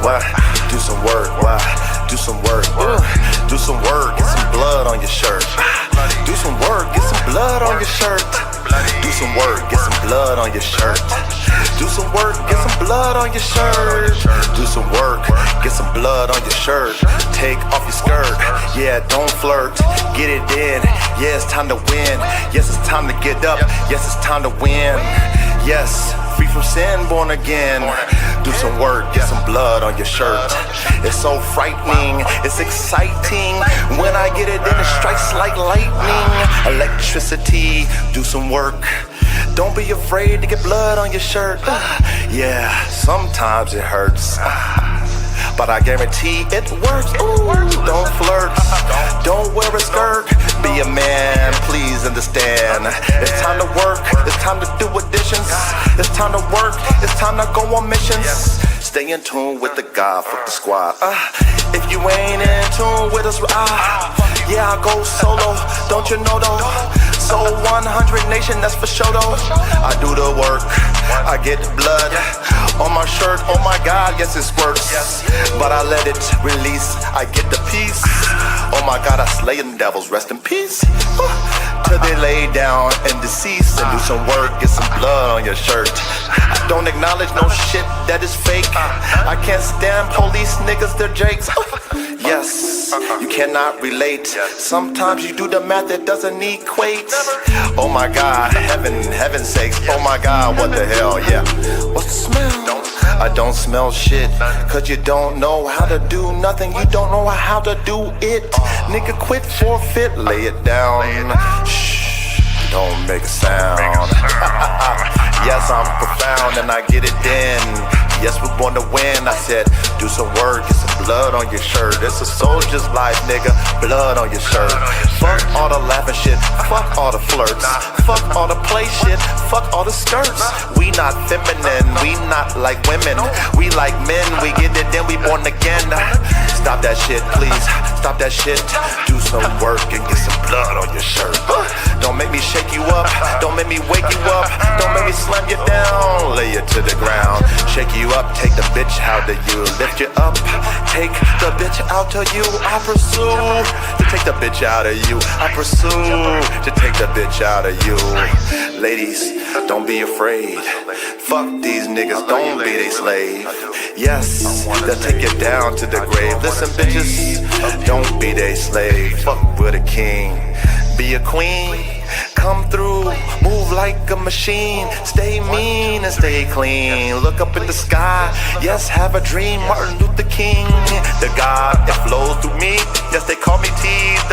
what? Do some work, what? Do some work, do some work, get some blood on your shirt. Do some work, get some blood on your shirt. Do some work, get some blood on your shirt. Do some work, get some blood on your shirt. Do some work, get some blood on your shirt. Take off your skirt, yeah, don't flirt. Get it in, yeah, it's time to win. Yes, it's time to get up, yes, it's time to win. Yes, free from sin, born again. Do some work, get some blood on your shirt. It's so frightening, it's exciting. When I get it in, it strikes like lightning. Electricity, do some work. Don't be afraid to get blood on your shirt. Yeah, sometimes it hurts, but I guarantee it works. Ooh, don't flirt, don't wear a skirt. Be a man, please understand. It's time to work, it's time to do additions. It's time to work, it's time to go on missions. Stay in tune with the God, fuck the squad. If you ain't in tune with us, yeah, I go solo, don't you know though? So 100 Nation, that's for sure though. I do the work, I get blood on my shirt, oh my God, yes it squirts. But I let it release, I get the peace. Oh my God, I slay them devils, rest in peace. Till they lay down and deceased. And do some work, get some blood on your shirt. I don't acknowledge no shit that is fake. I can't stand police niggas, they're jakes. Yes, you cannot relate. Sometimes you do the math that doesn't equate. Oh my God, heaven's sakes. Oh my God, what the hell, yeah. What's the smell? I don't smell shit, cause you don't know how to do nothing. You don't know how to do it. Nigga, quit, forfeit, lay it down. Shh, don't make a sound. Yes, I'm profound and I get it in. Yes, we're born to win. I said, do some work, get some blood on your shirt. It's a soldier's life, nigga, blood on your shirt. Fuck all the laughing shit, fuck all the flirts. Fuck all the play shit, fuck all the skirts. We not feminine, we not like women. We like men, we get it, then we born again. Stop that shit, please, stop that shit. Do some work and get some blood on your shirt. Don't make me shake you up, don't make me wake you up. Don't make me slam you down, lay you to the ground. Shake you up, take the bitch out of you. Lift you up, take the bitch out of you. I pursue to take the bitch out of you. I pursue to take the bitch out of you. Ladies, don't be afraid. Fuck these niggas, don't be they slave. Yes, they'll take you down to the grave. Listen bitches, don't be they slave. Fuck with a king, be a queen. Come through, move like a machine. Stay mean and stay clean. Look up in the sky, yes, have a dream. Martin Luther King, the God that flows through me. Yes, they call me T-E-E-S-I-R-E-T.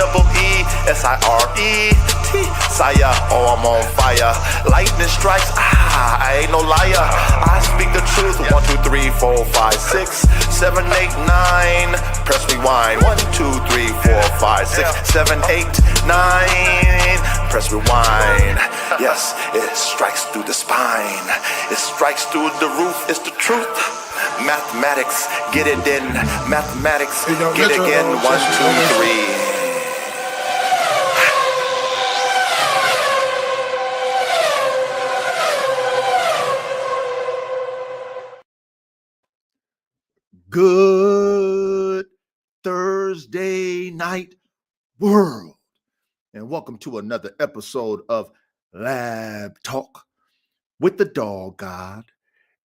Sire, oh I'm on fire. Lightning strikes, I ain't no liar. I speak the truth. 1, 2, 3, 4, 5, 6, 7, 8, 9. Press rewind. 1, 2, 3, 4, 5, 6, 7, 8, 9. Press rewind. Yes, it strikes through the spine. It strikes through the roof. It's the truth. Mathematics, get it in. Mathematics, get it again. 1, 2, 3. Good Thursday night, world, and welcome to another episode of Lab Talk with the Dog God,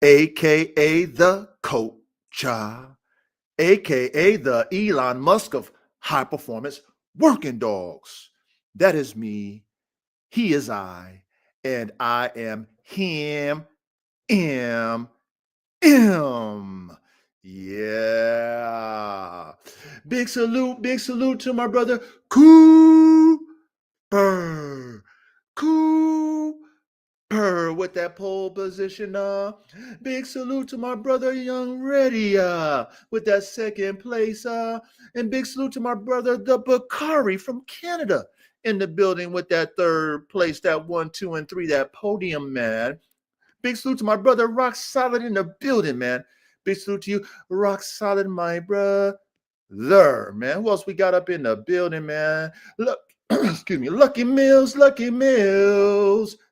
aka the Coach, aka the Elon Musk of high performance working dogs. That is me, he is I, and I am him, Yeah. Big salute to my brother Cooper with that pole position. Big salute to my brother Young Reddy with that second place. And big salute to my brother the Bakari from Canada in the building with that third place, that 1, 2, and 3, that podium, man. Big salute to my brother Rock Solid in the building, man. Big salute to you, Rock Solid, my brother, man. Who else we got up in the building, man? Look, excuse me, Lucky Mills.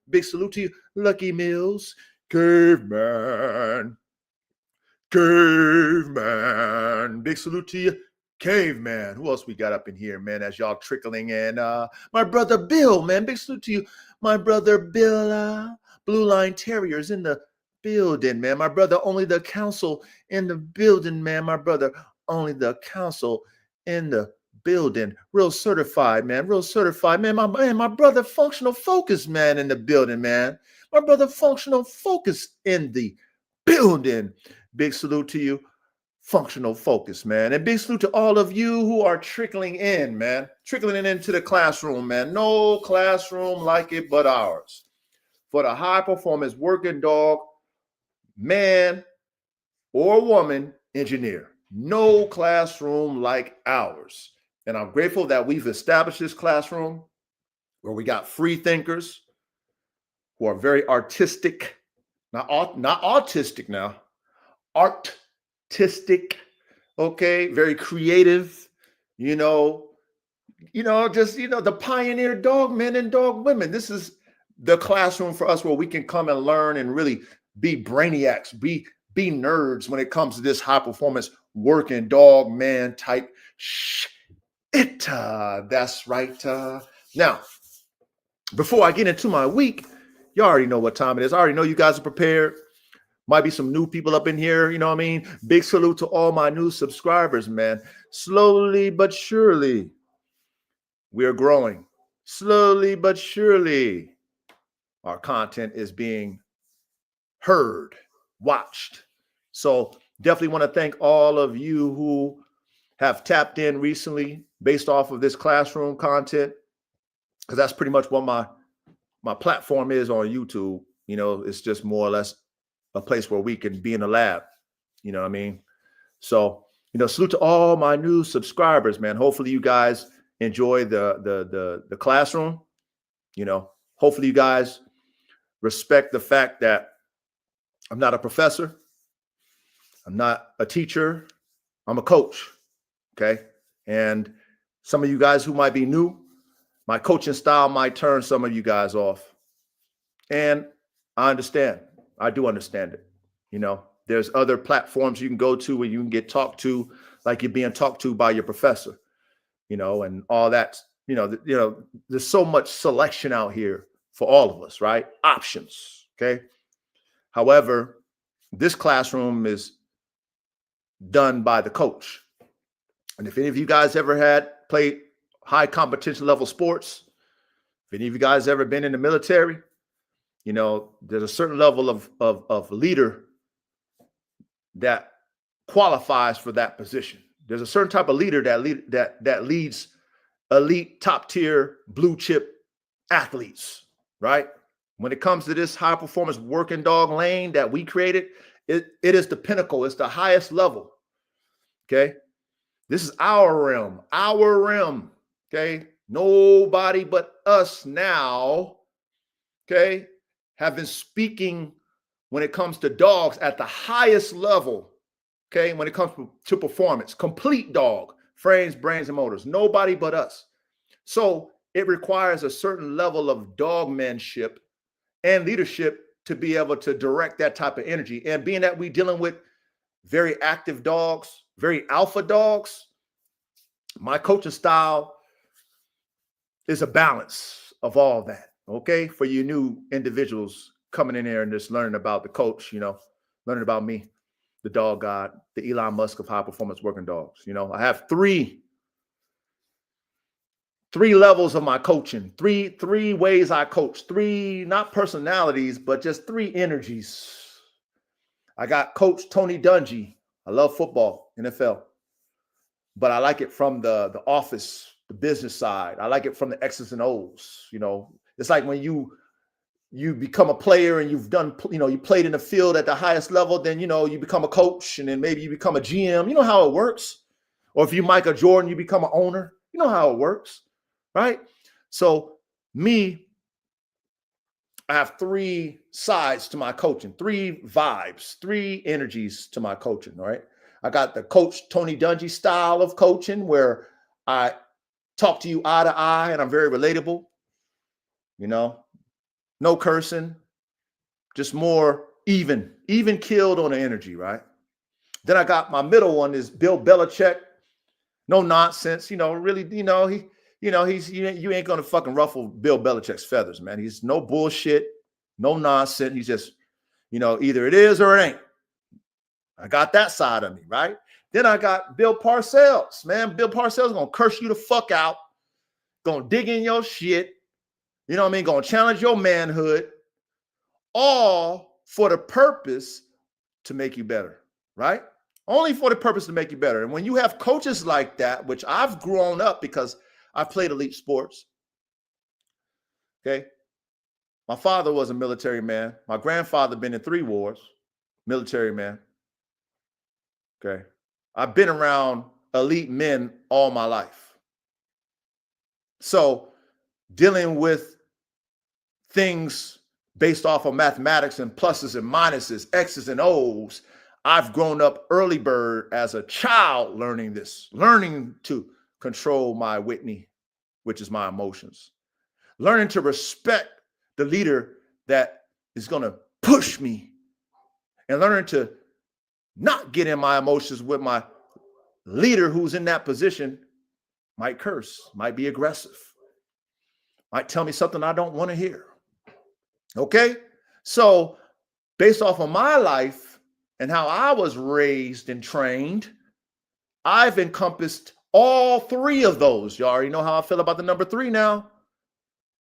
Big salute to you, Lucky Mills, Caveman. Caveman. Big salute to you, Caveman. Who else we got up in here, man, as y'all trickling in? My brother Bill, man. Big salute to you, my brother Bill. Blue Line Terriers in the building, man. My brother, only the council in the building, man. My brother, only the council in the building. Real certified, man. Real certified, man. My brother, Functional Focus, man, in the building, man. My brother, Functional Focus in the building. Big salute to you, Functional Focus, man. And big salute to all of you who are trickling in, man. Trickling into the classroom, man. No classroom like it but ours. For the high performance working dog, man or woman engineer. No classroom like ours. And I'm grateful that we've established this classroom where we got free thinkers who are very artistic, not autistic now, artistic, okay, very creative, the pioneer dog men and dog women. This is the classroom for us where we can come and learn and really be brainiacs, be nerds when it comes to this high performance working dog man type shit. That's right. Now, before I get into my week, you already know what time it is. I already know you guys are prepared. Might be some new people up in here, you know what I mean? Big salute to all my new subscribers, man. Slowly but surely, we are growing. Slowly but surely, our content is being heard, watched. So definitely want to thank all of you who have tapped in recently based off of this classroom content, because that's pretty much what my platform is on YouTube. It's just more or less a place where we can be in the lab. You know what I mean? So, salute to all my new subscribers, man. Hopefully you guys enjoy the classroom. Hopefully you guys respect the fact that I'm not a professor. I'm not a teacher. I'm a coach. Okay. And some of you guys who might be new, my coaching style might turn some of you guys off. And I understand. I do understand it. There's other platforms you can go to where you can get talked to like you're being talked to by your professor, and all that. There's so much selection out here for all of us, right? Options. Okay. However, this classroom is done by the coach. And if any of you guys ever played high competition level sports, if any of you guys ever been in the military, there's a certain level of leader that qualifies for that position. There's a certain type of leader that leads elite, top tier, blue chip athletes, right? When it comes to this high performance working dog lane that we created, it is the pinnacle. It's the highest level. Okay. This is our realm. Okay. Nobody but us now, okay, have been speaking when it comes to dogs at the highest level, okay, when it comes to performance, complete dog, frames, brains, and motors. Nobody but us. So it requires a certain level of dogmanship and leadership to be able to direct that type of energy. And being that we're dealing with very active dogs, very alpha dogs, my coaching style is a balance of all that. Okay, for you new individuals coming in here and just learning about the coach, learning about me, the dog god, the Elon Musk of high performance working dogs. I have three levels of my coaching, three ways I coach, three, not personalities, but just three energies. I got Coach Tony Dungy. I love football, NFL, but I like it from the office, the business side. I like it from the X's and O's. It's like when you become a player and you've done, you played in the field at the highest level, then, you become a coach, and then maybe you become a GM. You know how it works. Or if you're Michael Jordan, you become an owner. You know how it works, right? So I have three sides to my coaching, three vibes, three energies to my coaching, all right? I got the Coach Tony Dungy style of coaching where I talk to you eye to eye and I'm very relatable. No cursing, just more even killed on the energy, right? Then I got my middle one is Bill Belichick. No nonsense, really, you ain't gonna fucking ruffle Bill Belichick's feathers, man. He's no bullshit, no nonsense. He's just, either it is or it ain't. I got that side of me, right? Then I got Bill Parcells, man. Bill Parcells gonna curse you the fuck out, gonna dig in your shit, you know what I mean? Gonna challenge your manhood, all for the purpose to make you better, right? Only for the purpose to make you better. And when you have coaches like that, which I've grown up because I've played elite sports, okay? My father was a military man. My grandfather been in 3 wars, military man, okay? I've been around elite men all my life. So dealing with things based off of mathematics and pluses and minuses, X's and O's, I've grown up early bird as a child learning this, learning to control my Whitney, which is my emotions, learning to respect the leader that is going to push me, and learning to not get in my emotions with my leader who's in that position, might curse, might be aggressive, might tell me something I don't want to hear. Okay? So based off of my life, and how I was raised and trained, I've encompassed all 3 of those. You already know how I feel about the number 3 now.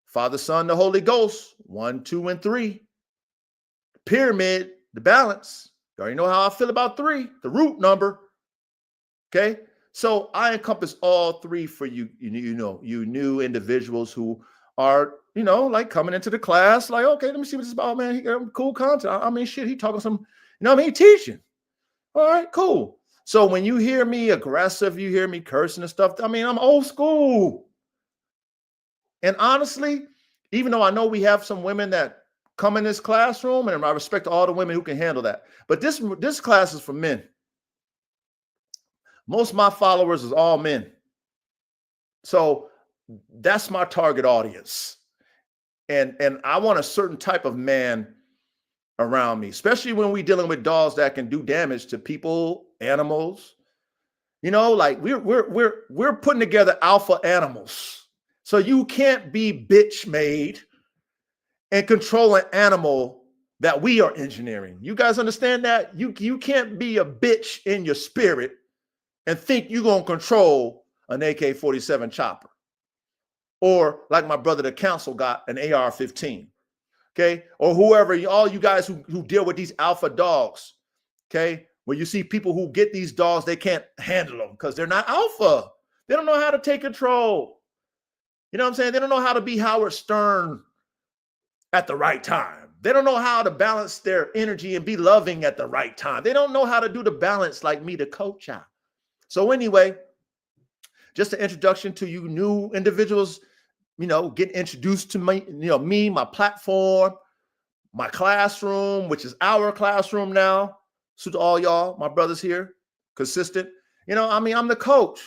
Father, Son, the Holy Ghost, 1, 2, and 3. Pyramid, the balance. You already know how I feel about 3, the root number. Okay? So I encompass all 3 for you, you new individuals who are, like coming into the class, like, okay, let me see what this is about, man. He got cool content. I mean, shit, he talking some, teaching. All right, cool. So when you hear me aggressive, you hear me cursing and stuff, I mean, I'm old school. And honestly, even though I know we have some women that come in this classroom, and I respect all the women who can handle that, but this class is for men. Most of my followers is all men. So that's my target audience. And I want a certain type of man around me, especially when we're dealing with dogs that can do damage to people, animals. Like we're putting together alpha animals. So you can't be bitch made and control an animal that we are engineering. You guys understand that? You can't be a bitch in your spirit and think you're going to control an AK-47 chopper. Or like my brother, the council, got an AR-15. Okay, or whoever, all you guys who deal with these alpha dogs, okay, when you see people who get these dogs, they can't handle them because they're not alpha. They don't know how to take control. You know what I'm saying? They don't know how to be Howard Stern at the right time. They don't know how to balance their energy and be loving at the right time. They don't know how to do the balance like me, the coach. So anyway, just an introduction to you new individuals, get introduced to me, my platform, my classroom, which is our classroom now. So to all y'all, my brothers here, consistent, I'm the coach.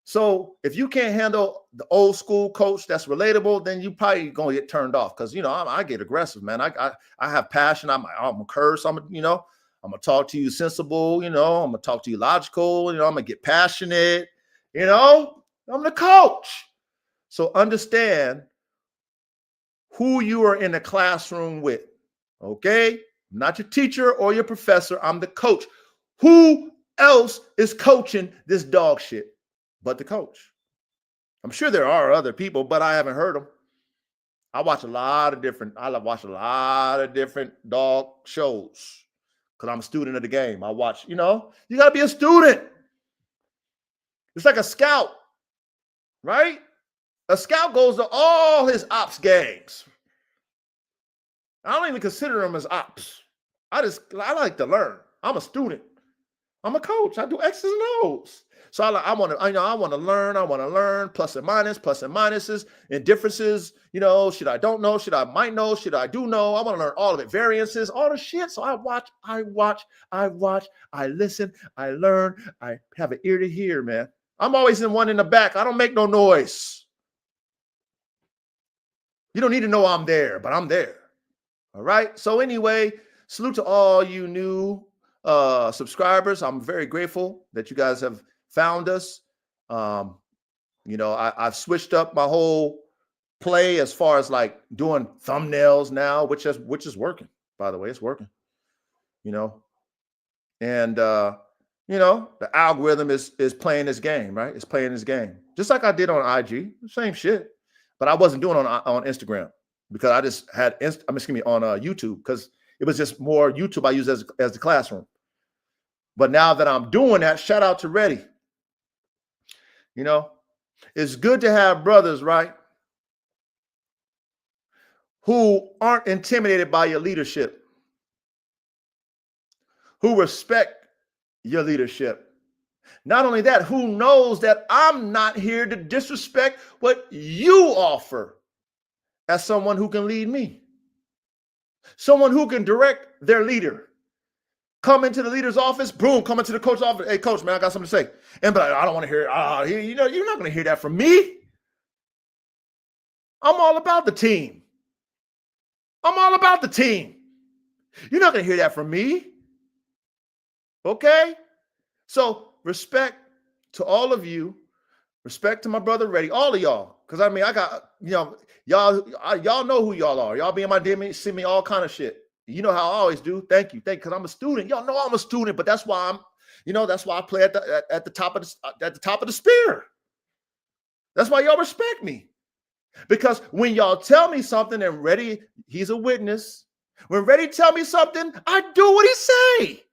So if you can't handle the old school coach that's relatable, then you probably going to get turned off. Cause I get aggressive, man. I have passion. I'm a curse. I'm going to talk to you sensible, I'm going to talk to you logical, I'm going to get passionate, I'm the coach. So understand who you are in the classroom with, okay? I'm not your teacher or your professor. I'm the coach. Who else is coaching this dog shit but the coach? I'm sure there are other people, but I haven't heard them. I watch a lot of different dog shows because I'm a student of the game. I watch, you got to be a student. It's like a scout, right? A scout goes to all his ops games. I don't even consider them as ops. I like to learn. I'm a student. I'm a coach. I do X's and O's. So I want to learn plus and minuses and differences. Should I don't know? Should I might know? Should I do know? I want to learn all of it, variances, all the shit. So I watch, I listen, I learn. I have an ear to hear, man. I'm always in one in the back. I don't make no noise. You don't need to know I'm there, but I'm there. All right. So anyway, salute to all you new subscribers. I'm very grateful that you guys have found us. I've switched up my whole play as far as like doing thumbnails now, which is working. By the way, it's working. And the algorithm is playing this game, right? It's playing this game, just like I did on IG, same shit. But I wasn't doing on Instagram because I just had on YouTube, because it was just more YouTube I use as the classroom. But now that I'm doing that, shout out to Reddy. It's good to have brothers, right, who aren't intimidated by your leadership, who respect your leadership. Not only that, who knows that I'm not here to disrespect what you offer as someone who can lead me, someone who can direct their leader. Come into the leader's office, boom, come into the coach's office. Hey, coach, man, I got something to say. And but I don't want to hear it. You're not going to hear that from me. I'm all about the team. I'm all about the team. You're not going to hear that from me. Okay? So respect to all of you. Respect to my brother Reddy, all of y'all. Because I got, y'all know who y'all are. Y'all be in my DM, send me all kind of shit. You know how I always do. Thank you. Because I'm a student. Y'all know I'm a student, but that's why that's why I play at the top of the spear. That's why y'all respect me. Because when y'all tell me something, and Reddy, he's a witness. When Reddy tell me something, I do what he say.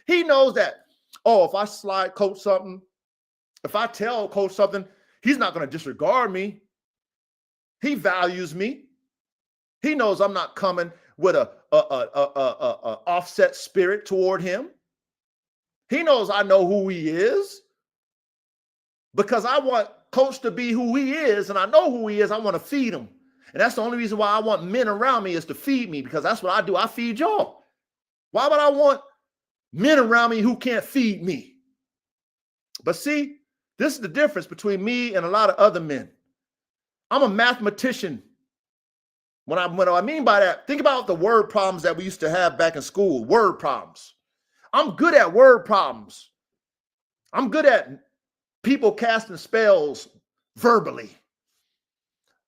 He knows that, if I slide coach something, if I tell coach something, he's not going to disregard me. He values me. He knows I'm not coming with a offset spirit toward him. He knows I know who he is, because I want coach to be who he is, and I know who he is. I want to feed him. And that's the only reason why I want men around me, is to feed me, because that's what I do. I feed y'all. Why would I want men around me who can't feed me? But see, this is the difference between me and a lot of other men. I'm a mathematician. What I mean by that, think about the word problems that we used to have back in school, word problems. I'm good at word problems. I'm good at people casting spells verbally.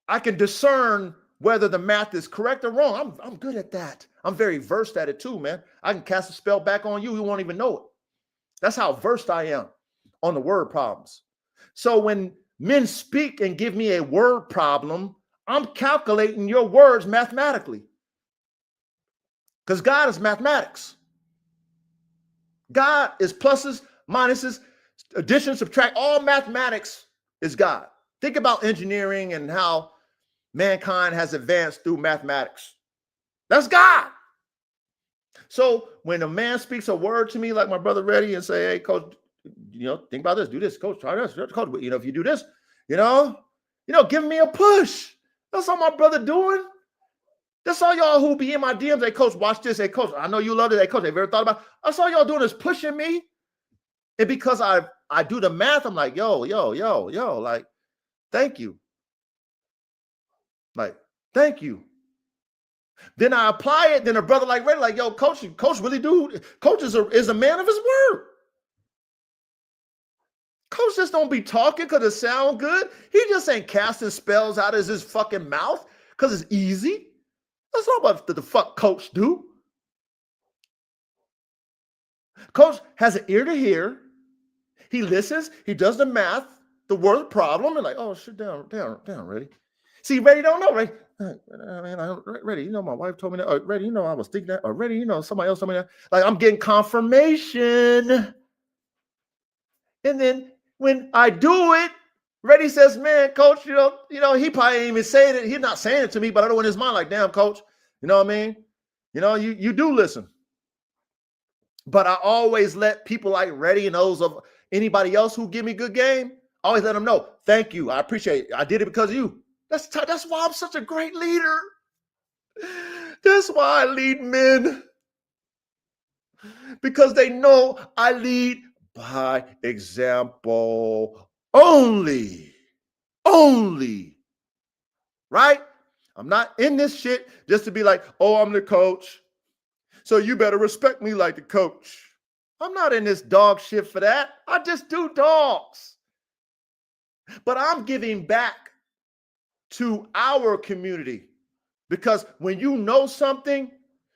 I can discern whether the math is correct or wrong. I'm good at that. I'm very versed at it too, man. I can cast a spell back on you. You won't even know it. That's how versed I am on the word problems. So when men speak and give me a word problem, I'm calculating your words mathematically, because God is mathematics. God is pluses, minuses, addition, subtract. All mathematics is God. Think about engineering and how mankind has advanced through mathematics. That's God. So when a man speaks a word to me, like my brother Reddy, and say, hey, coach, think about this, do this, coach, try this, coach, if you do this, give me a push. That's all my brother doing. That's all y'all who be in my DMs. Hey, coach, watch this. Hey, coach, I know you love it. Hey, coach, have you ever thought about it? That's all y'all doing is pushing me. And because I do the math, I'm like, yo, like, thank you. Like, thank you. Then I apply it. Then a brother like Reddy, like, yo, coach really do. Coach is a man of his word. Coach just don't be talking because it sound good. He just ain't casting spells out of his fucking mouth because it's easy. That's not what the fuck coach do. Coach has an ear to hear. He listens. He does the math, the word problem, and like, oh, shit, down, Reddy. See, Reddy don't know, right? Reddy, my wife told me that. Or, Reddy, I was thinking that. Or, Reddy, somebody else told me that. Like, I'm getting confirmation. And then when I do it, Reddy says, man, coach, he probably ain't even saying it. He's not saying it to me, but I know in his mind, like, damn, coach, you know what I mean? You do listen. But I always let people like Reddy and those of anybody else who give me good game, I always let them know, thank you. I appreciate it. I did it because of you. That's why I'm such a great leader. That's why I lead men. Because they know I lead by example only. Right? I'm not in this shit just to be like, oh, I'm the coach. So you better respect me like the coach. I'm not in this dog shit for that. I just do dogs. But I'm giving back to our community, because when you know something,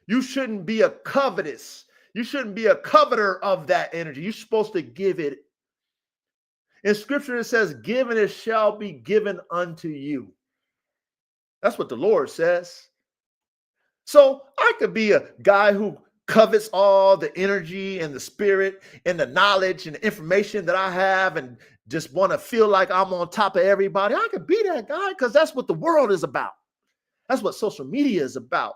you shouldn't be a covetous. You shouldn't be a coveter of that energy. You're supposed to give it. In scripture, it says, give and it shall be given unto you. That's what the Lord says. So I could be a guy who covets all the energy and the spirit and the knowledge and the information that I have and just want to feel like I'm on top of everybody. I could be that guy because that's what the world is about. That's what social media is about.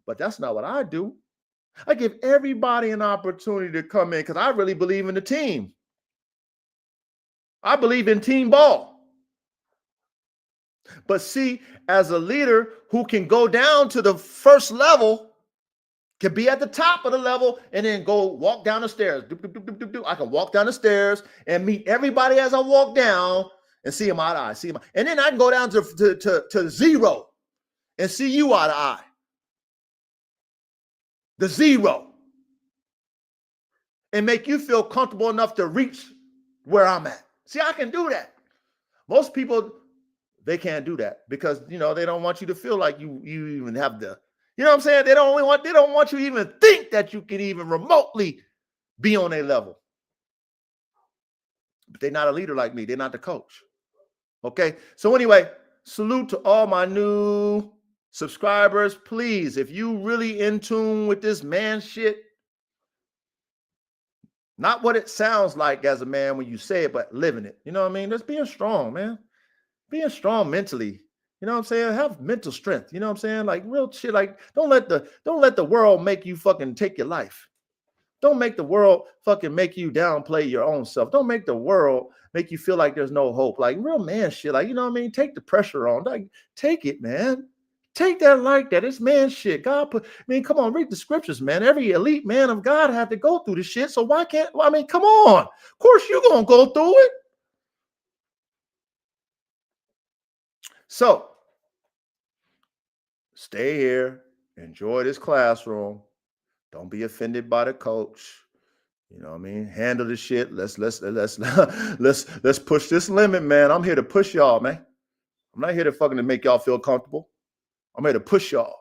But that's not what I do. I give everybody an opportunity to come in because I really believe in the team. I believe in team ball. But see, as a leader who can go down to the first level, can be at the top of the level and then go walk down the stairs. I can walk down the stairs and meet everybody as I walk down and see them eye to eye. See them, and then I can go down to zero and see you eye to eye. The zero. And make you feel comfortable enough to reach where I'm at. See, I can do that. Most people, they can't do that because, they don't want you to feel like you even have the, you know what I'm saying? They don't want you to even think that you can even remotely be on a level. But they're not a leader like me. They're not the coach. Okay. So anyway, salute to all my new subscribers. Please, if you really in tune with this man shit, not what it sounds like as a man when you say it, but living it. You know what I mean? Just being strong, man. Being strong mentally. You know what I'm saying? Have mental strength. You know what I'm saying? Like real shit. Like don't let the world make you fucking take your life. Don't make the world fucking make you downplay your own self. Don't make the world make you feel like there's no hope. Like real man shit. Like, you know what I mean? Take the pressure on. Like take it, man. Take that like that. It's man shit. God put, come on, read the scriptures, man. Every elite man of God had to go through this shit. So why can't, come on. Of course you're going to go through it. So stay here. Enjoy this classroom. Don't be offended by the coach. You know what I mean? Handle the shit. Let's push this limit, man. I'm here to push y'all, man. I'm not here to fucking to make y'all feel comfortable. I'm here to push y'all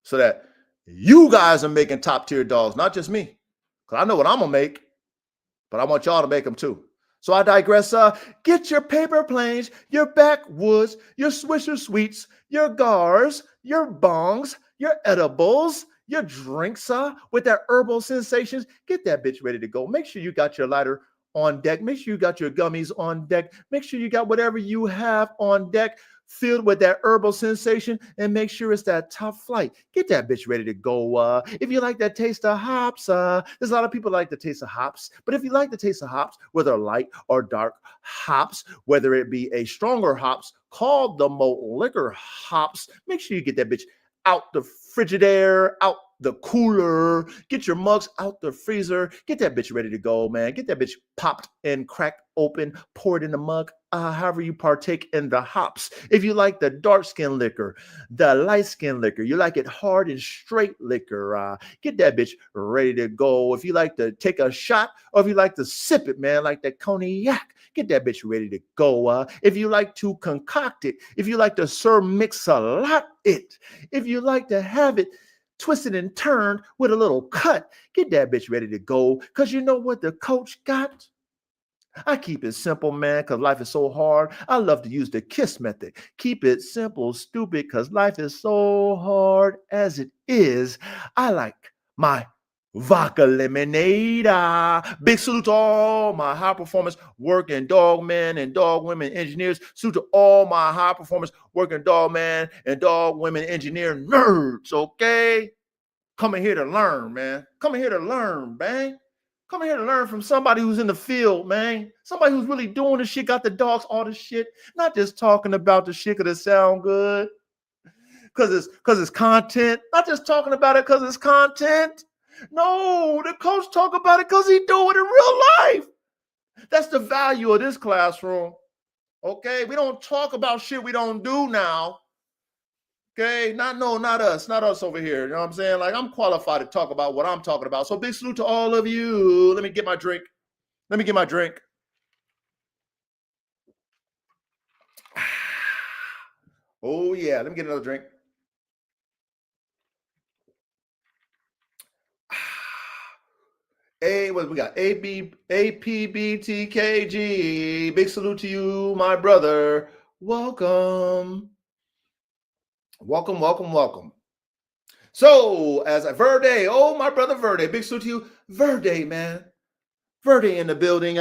so that you guys are making top tier dogs, not just me. Because I know what I'm going to make, but I want y'all to make them too. So I digress. Get your paper planes, your backwoods, your Swisher Sweets, your gars, your bongs, your edibles, your drinks with that herbal sensations. Get that bitch ready to go. Make sure you got your lighter on deck. Make sure you got your gummies on deck. Make sure you got whatever you have on deck filled with that herbal sensation, and make sure it's that top flight. Get that bitch ready to go. If you like that taste of hops, there's a lot of people like the taste of hops, but if you like the taste of hops, whether light or dark hops, whether it be a stronger hops called the malt liquor hops, make sure you get that bitch out the Frigidaire, out the cooler, get your mugs out the freezer, get that bitch ready to go, man. Get that bitch popped and cracked open, poured in the mug, however you partake in the hops. If you like the dark skin liquor, the light skin liquor, you like it hard and straight liquor, get that bitch ready to go. If you like to take a shot or if you like to sip it, man, like that cognac, get that bitch ready to go. If you like to concoct it, if you like to Sir Mix-a-Lot it, if you like to have it twisted and turned with a little cut, get that bitch ready to go. Because you know what the coach got? I keep it simple, man, because life is so hard. I love to use the KISS method. Keep it simple, stupid, because life is so hard as it is. I like my vodka lemonade. Big salute to all my high performance working dog men and dog women engineers. Salute to all my high performance working dog man and dog women engineer nerds, okay? Coming here to learn, man. Coming here to learn, man. Coming here to learn from somebody who's in the field, man. Somebody who's really doing the shit, got the dogs, all the shit. Not just talking about the shit because it sound good. Because it's content. Not just talking about it because it's content. No, the coach talk about it because he do it in real life. That's the value of this classroom. Okay? We don't talk about shit we don't do now. Okay, not us over here. You know what I'm saying? Like, I'm qualified to talk about what I'm talking about. So big salute to all of you. Let me get my drink. Oh yeah, let me get another drink. What we got? APBTKG. Big salute to you, my brother. Welcome. So, as a Verde, oh, my brother Verde, big salute to you. Verde, man. Verde in the building.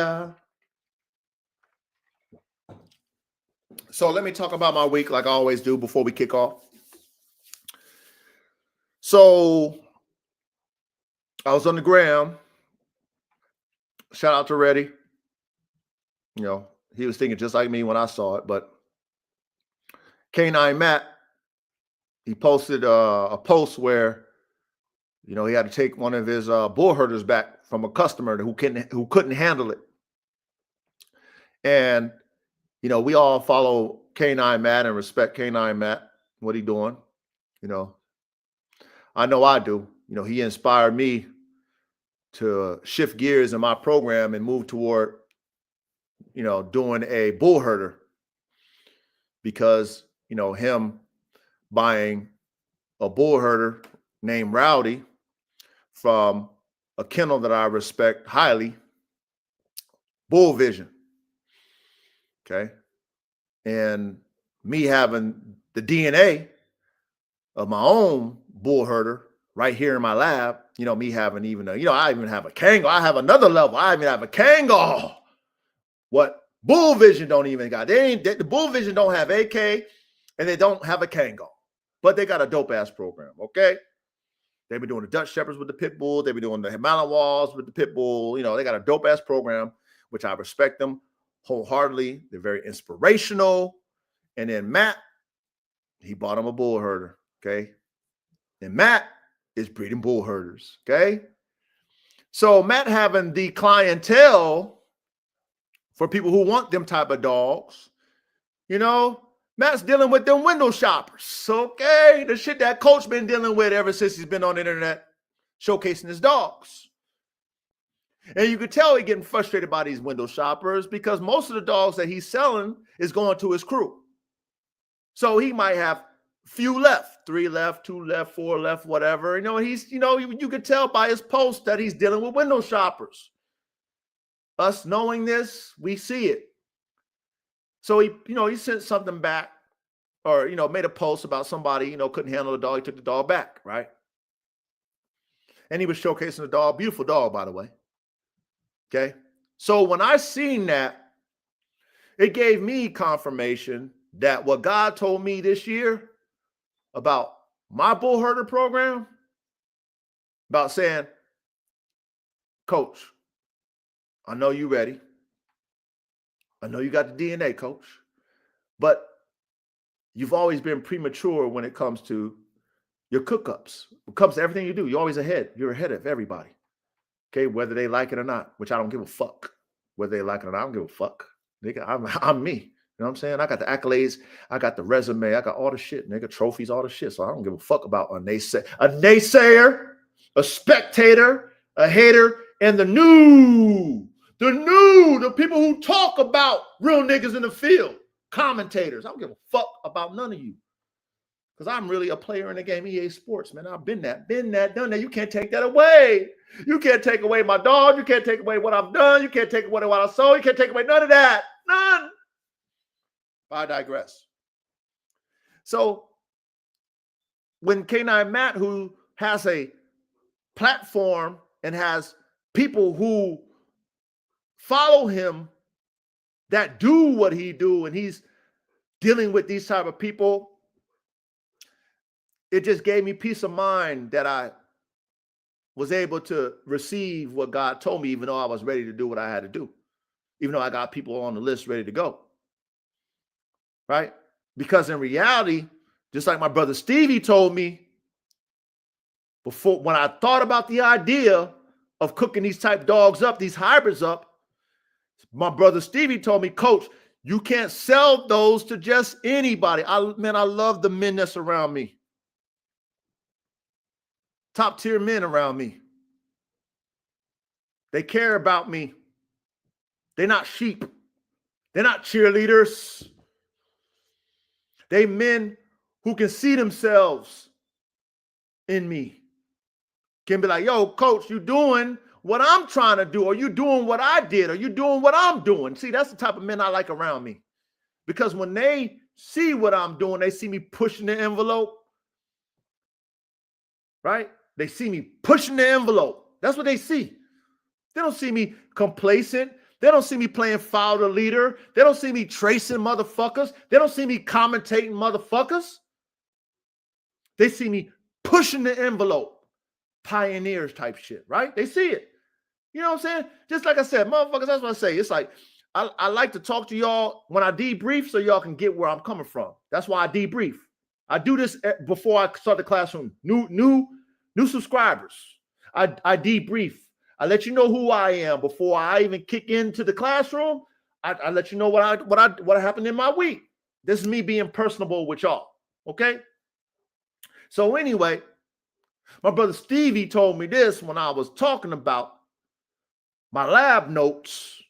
So, let me talk about my week like I always do before we kick off. So, I was on the gram. Shout out to Reddy. You know, he was thinking just like me when I saw it, but K9 Matt, he posted a post where, you know, he had to take one of his bull herders back from a customer who couldn't handle it. And, you know, we all follow K9 Matt and respect K9 Matt, what he doing. You know I do. You know, he inspired me to shift gears in my program and move toward, you know, doing a bull herder, because, you know, him buying a bull herder named Rowdy from a kennel that I respect highly, Bull Vision. Okay. And me having the DNA of my own bull herder right here in my lab, you know, me having even I even have a Kangal. I have another level. I even have a Kangal. What Bull Vision don't even got. The Bull Vision don't have AK and they don't have a Kangal, but they got a dope ass program. Okay. They've been doing the Dutch Shepherds with the pit bull. They've been doing the Malinois with the pit bull. You know, they got a dope ass program, which I respect them wholeheartedly. They're very inspirational. And then Matt, he bought him a bull herder. Okay. And Matt is breeding bull herders. Okay. So Matt having the clientele for people who want them type of dogs, you know, Matt's dealing with them window shoppers. Okay. The shit that Coach been dealing with ever since he's been on the internet showcasing his dogs. And you could tell he's getting frustrated by these window shoppers because most of the dogs that he's selling is going to his crew. So he might have few left, 3 left, 2 left, 4 left, whatever. You know, you could tell by his post that he's dealing with window shoppers. Us knowing this, we see it. So he sent something back, or, you know, made a post about somebody, you know, couldn't handle the dog. He took the dog back, right? And he was showcasing the dog. Beautiful dog, by the way. Okay. So when I seen that, it gave me confirmation that what God told me this year about my bull herder program, about saying, Coach, I know you ready. I know you got the DNA, Coach, but you've always been premature when it comes to your cook-ups. When it comes to everything you do, you're always ahead. You're ahead of everybody. Okay, whether they like it or not, which I don't give a fuck. Whether they like it or not, I don't give a fuck. Nigga, I'm me. You know what I'm saying? I got the accolades. I got the resume. I got all the shit, nigga, trophies, all the shit. So I don't give a fuck about a naysayer, a spectator, a hater, and the people who talk about real niggas in the field, commentators. I don't give a fuck about none of you. Because I'm really a player in the game, EA Sports, man. I've been that, done that. You can't take that away. You can't take away my dog. You can't take away what I've done. You can't take away what I sold. You can't take away none of that. None. I digress. So when K9 Matt, who has a platform and has people who follow him that do what he do, and he's dealing with these type of people, it just gave me peace of mind that I was able to receive what God told me, even though I was ready to do what I had to do, even though I got people on the list ready to go. Right? Because in reality, just like my brother Stevie told me before, when I thought about the idea of cooking these type dogs up, these hybrids up, my brother Stevie told me, Coach, You can't sell those to just anybody. I love the men that's around me. Top tier men around me. They care about me. They're not sheep. They're not cheerleaders. They men who can see themselves in me. Can be like, yo, coach, you doing what I'm trying to do, or you doing what I did, or you doing what I'm doing. See, that's the type of men I like around me. Because when they see what I'm doing, they see me pushing the envelope, right? They see me pushing the envelope. That's what they see. They don't see me complacent. They don't see me playing foul to leader. They don't see me tracing motherfuckers. They don't see me commentating motherfuckers. They see me pushing the envelope. Pioneers type shit, right? They see it. You know what I'm saying? Just like I said, motherfuckers, that's what I say. It's like, I like to talk to y'all when I debrief so y'all can get where I'm coming from. That's why I debrief. I do this before I start the classroom. New subscribers. I debrief. I let you know who I am before I even kick into the classroom. I let you know what happened in my week. This is me being personable with y'all. Okay? So anyway, my brother Stevie told me this when I was talking about my lab notes.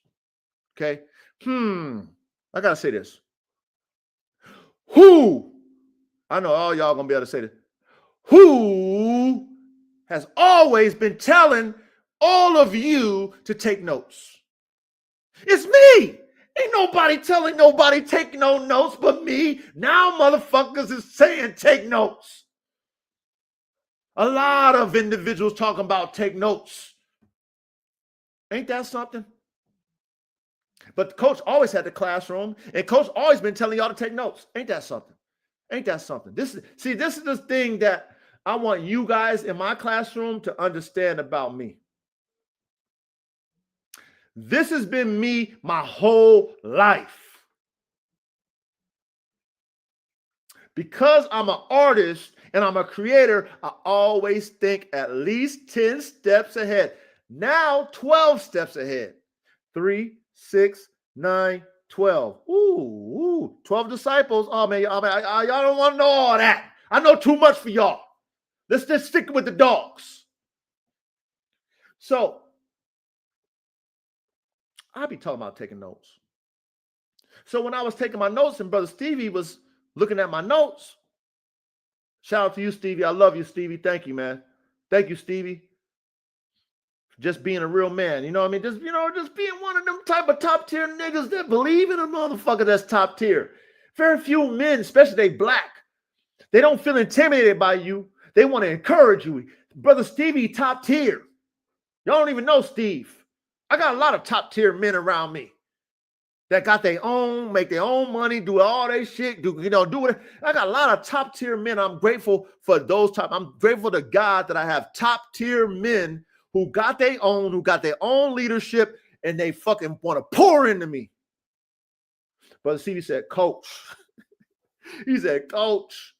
Okay. I gotta say this. Who? I know all y'all gonna be able to say this. Who has always been telling all of you to take notes? It's me. Ain't nobody telling nobody take no notes but me. Now motherfuckers is saying take notes. A lot of individuals talking about take notes. Ain't that something? But the coach always had the classroom, and coach always been telling y'all to take notes. Ain't that something? Ain't that something? This is the thing that I want you guys in my classroom to understand about me. This has been me my whole life. Because I'm an artist and I'm a creator, I always think at least 10 steps ahead. Now 12 steps ahead. 3, 6, 9, 12. Ooh, 12 disciples. Oh, man, y'all don't want to know all that. I know too much for y'all. Let's just stick with the dogs. So, I'll be talking about taking notes. So when I was taking my notes and Brother Stevie was looking at my notes, shout out to you, Stevie. I love you, Stevie. Thank you, man. Thank you, Stevie. Just being a real man, you know what I mean? Just being one of them type of top tier niggas that believe in a motherfucker that's top tier. Very few men, especially they black, they don't feel intimidated by you. They want to encourage you. Brother Stevie, top tier. Y'all don't even know Steve. I got a lot of top tier men around me that got their own, make their own money, do all their shit, do it. I got a lot of top tier men. I'm grateful for those type. I'm grateful to God that I have top tier men who got their own leadership, and they fucking want to pour into me. Brother Stevie said, Coach. He said, Coach.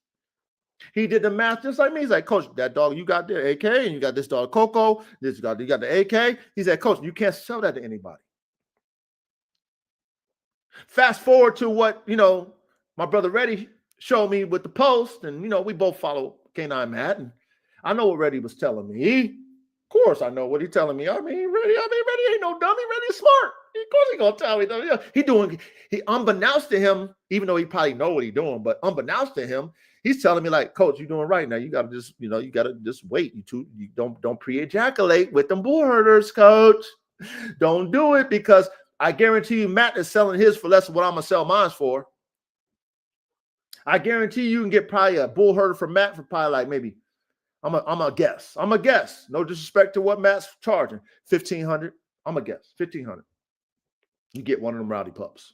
He did the math just like me. He's like, Coach, that dog you got there, AK, and you got this dog, Coco. You got the AK. He said, Coach, you can't sell that to anybody. Fast forward to what, my brother Reddy showed me with the post, and, we both follow K9 Matt, and I know what Reddy was telling me. Of course, I know what he's telling me. Reddy ain't no dummy. Reddy's smart. Of course he gonna tell me. He unbeknownst to him, even though he probably know what he's doing, but unbeknownst to him, he's telling me like, Coach, you're doing right now. You gotta just, you gotta just wait. You don't pre-ejaculate with them bull herders, Coach. Don't do it, because I guarantee you Matt is selling his for less than what I'm gonna sell mine for. I guarantee you can get probably a bull herder from Matt for probably like maybe. I'm a guess. No disrespect to what Matt's charging. $1,500. I'm a guess. $1,500. You get one of them rowdy pups.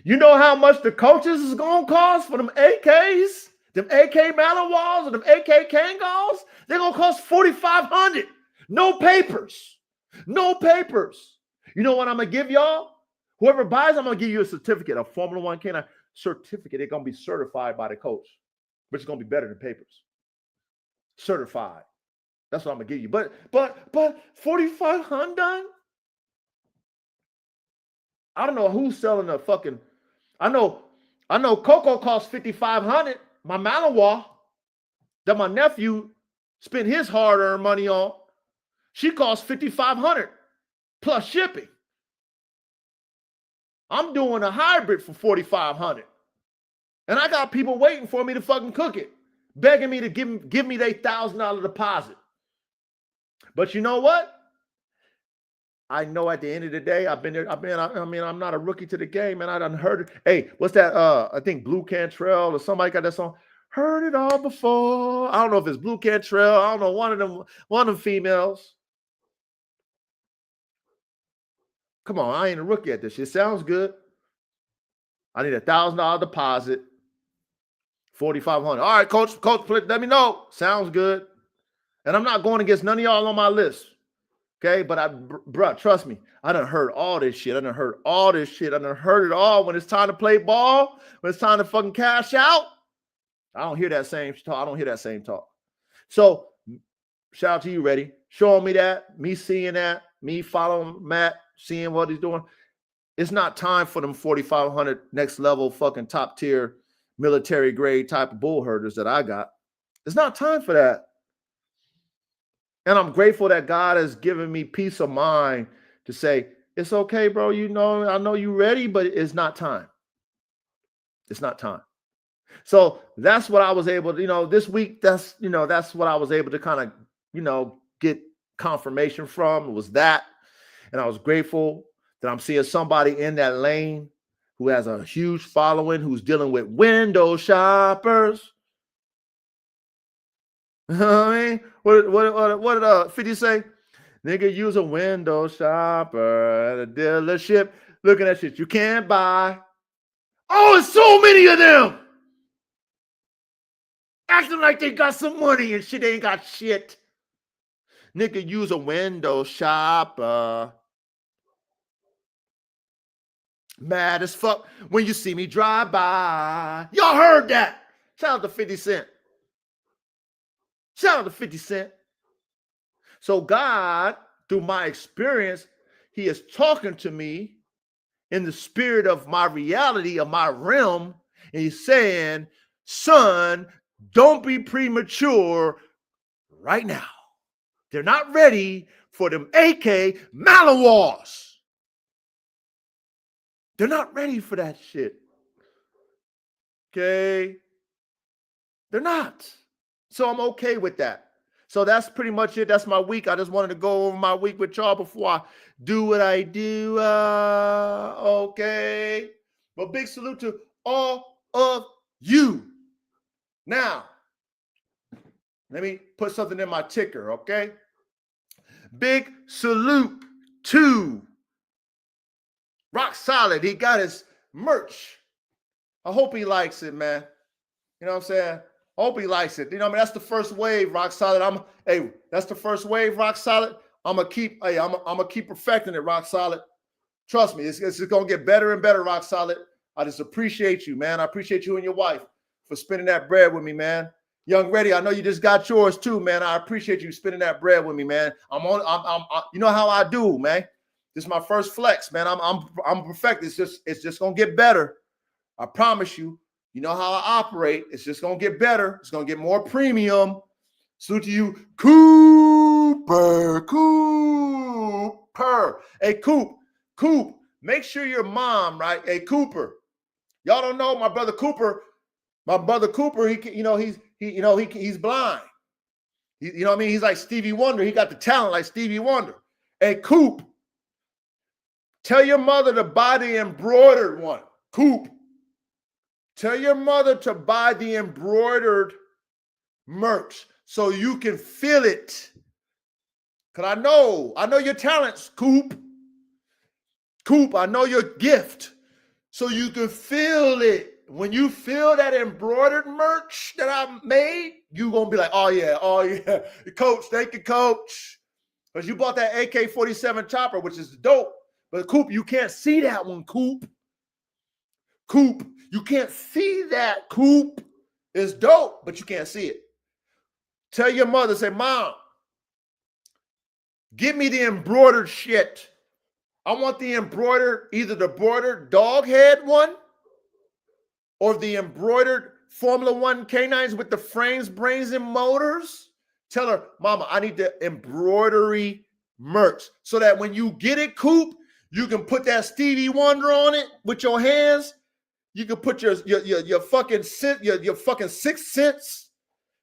You know how much the coaches is gonna cost for them AKs, them AK Malinois, or them AK Kangals? They're gonna cost $4,500. No papers. No papers. You know what I'm gonna give y'all? Whoever buys, I'm gonna give you a certificate, a Formula One K9 certificate. They're gonna be certified by the coach, which is gonna be better than papers. Certified. That's what I'm gonna give you. But $4,500. I don't know who's selling a fucking. I know Coco costs $5,500. My Malinois that my nephew spent his hard-earned money on, she costs $5,500 plus shipping. I'm doing a hybrid for $4,500, and I got people waiting for me to fucking cook it, begging me to give me their $1,000 deposit. But you know what? I know at the end of the day, I'm not a rookie to the game, and I done heard it. Hey, what's that? I think Blue Cantrell or somebody got that song. Heard it all before. I don't know if it's Blue Cantrell. I don't know, one of them females. Come on, I ain't a rookie at this shit. Sounds good. I need $1,000 deposit. $4,500. All right, coach, let me know. Sounds good. And I'm not going against none of y'all on my list. Okay, but bruh, trust me, I done heard all this shit. I done heard it all. When it's time to play ball, when it's time to fucking cash out, I don't hear that same talk. So shout out to you, Ready. Showing me that, me seeing that, me following Matt, seeing what he's doing. It's not time for them 4,500 next level fucking top tier military grade type of bull herders that I got. It's not time for that. And I'm grateful that God has given me peace of mind to say, it's okay, bro. You know, I know you're ready, but it's not time. It's not time. So that's what I was able to, this week, that's what I was able to kind of, get confirmation from, was that. And I was grateful that I'm seeing somebody in that lane who has a huge following, who's dealing with window shoppers. You know what I mean? What did 50 say? Nigga, use a window shopper at a dealership looking at shit you can't buy. Oh, it's so many of them acting like they got some money and shit. They ain't got shit. Nigga, use a window shopper. Mad as fuck when you see me drive by. Y'all heard that? Shout out to 50 Cent. Shout out to 50 Cent. So God, through my experience, he is talking to me in the spirit of my reality, of my realm. And he's saying, son, don't be premature right now. They're not ready for them AK Malinois. They're not ready for that shit. Okay? They're not. So I'm okay with that. So that's pretty much it. That's my week. I just wanted to go over my week with y'all before I do what I do. Okay. But big salute to all of you. Now, let me put something in my ticker, okay? Big salute to Rock Solid. He got his merch. I hope he likes it, man. You know what I'm saying? I hope he likes it. That's the first wave, Rock Solid. That's the first wave, Rock Solid. I'm gonna keep perfecting it, Rock Solid. Trust me, it's gonna get better and better, Rock Solid. I just appreciate you, man. I appreciate you and your wife for spending that bread with me, man. Young Ready, I know you just got yours too, man. I appreciate you spending that bread with me, man. You know how I do, man. This is my first flex, man. I'm perfect. It's just gonna get better. I promise you. You know how I operate. It's just gonna get better. It's gonna get more premium. Salute to you, Cooper. Hey, Coop. Make sure your mom, right? Hey, Cooper. Y'all don't know my brother Cooper. My brother Cooper. He's blind. You know what I mean? He's like Stevie Wonder. He got the talent like Stevie Wonder. Hey, Coop. Tell your mother to buy the embroidered one. Coop. Tell your mother to buy the embroidered merch so you can feel it. Because I know your talents, Coop. Coop, I know your gift. So you can feel it. When you feel that embroidered merch that I made, you're going to be like, oh yeah. Coach, thank you, Coach. Because you bought that AK-47 chopper, which is dope. But Coop, you can't see that one, Coop. Coop, you can't see that, Coop. It's dope, but you can't see it. Tell your mother, say, Mom, give me the embroidered shit. I want the embroidered, either the embroidered dog head one or the embroidered Formula One canines with the frames, brains, and motors. Tell her, Mama, I need the embroidery merch so that when you get it, Coop, you can put that Stevie Wonder on it with your hands. You can put your fucking Sixth Sense.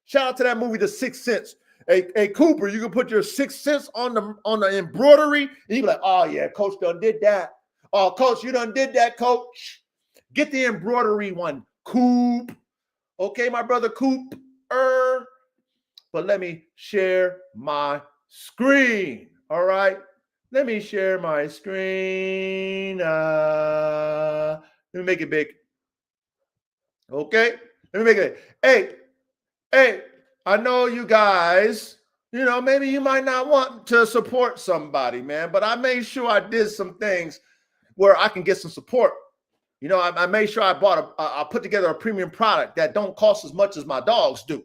Shout out to that movie, The Sixth Sense. Hey, Cooper, you can put your Sixth Sense on the embroidery, and you be like, oh yeah, Coach done did that. Oh, Coach, you done did that, Coach. Get the embroidery one, Coop. Okay, my brother Coop. But let me share my screen. All right. Let me share my screen. Let me make it big. Okay. Let me make it big. Hey, I know you guys, maybe you might not want to support somebody, man, but I made sure I did some things where I can get some support. I made sure I put together a premium product that don't cost as much as my dogs do.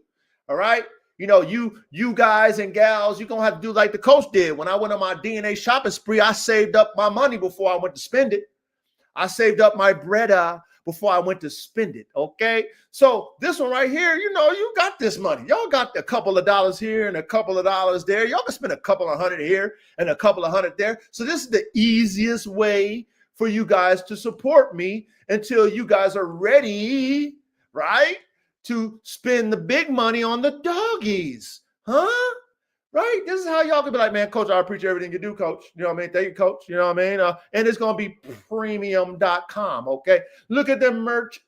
All right. You guys and gals, you're going to have to do like the coach did. When I went on my DNA shopping spree, I saved up my money before I went to spend it. I saved up my bread before I went to spend it. Okay. So this one right here, you got this money. Y'all got a couple of dollars here and a couple of dollars there. Y'all can spend a couple of $100 here and a couple of $100 there. So this is the easiest way for you guys to support me until you guys are ready, right, to spend the big money on the doggies, huh? Right? This is how y'all can be like, man, Coach, I appreciate everything you do, Coach. You know what I mean? Thank you, Coach. You know what I mean? And it's going to be premium.com, okay? Look at the merch.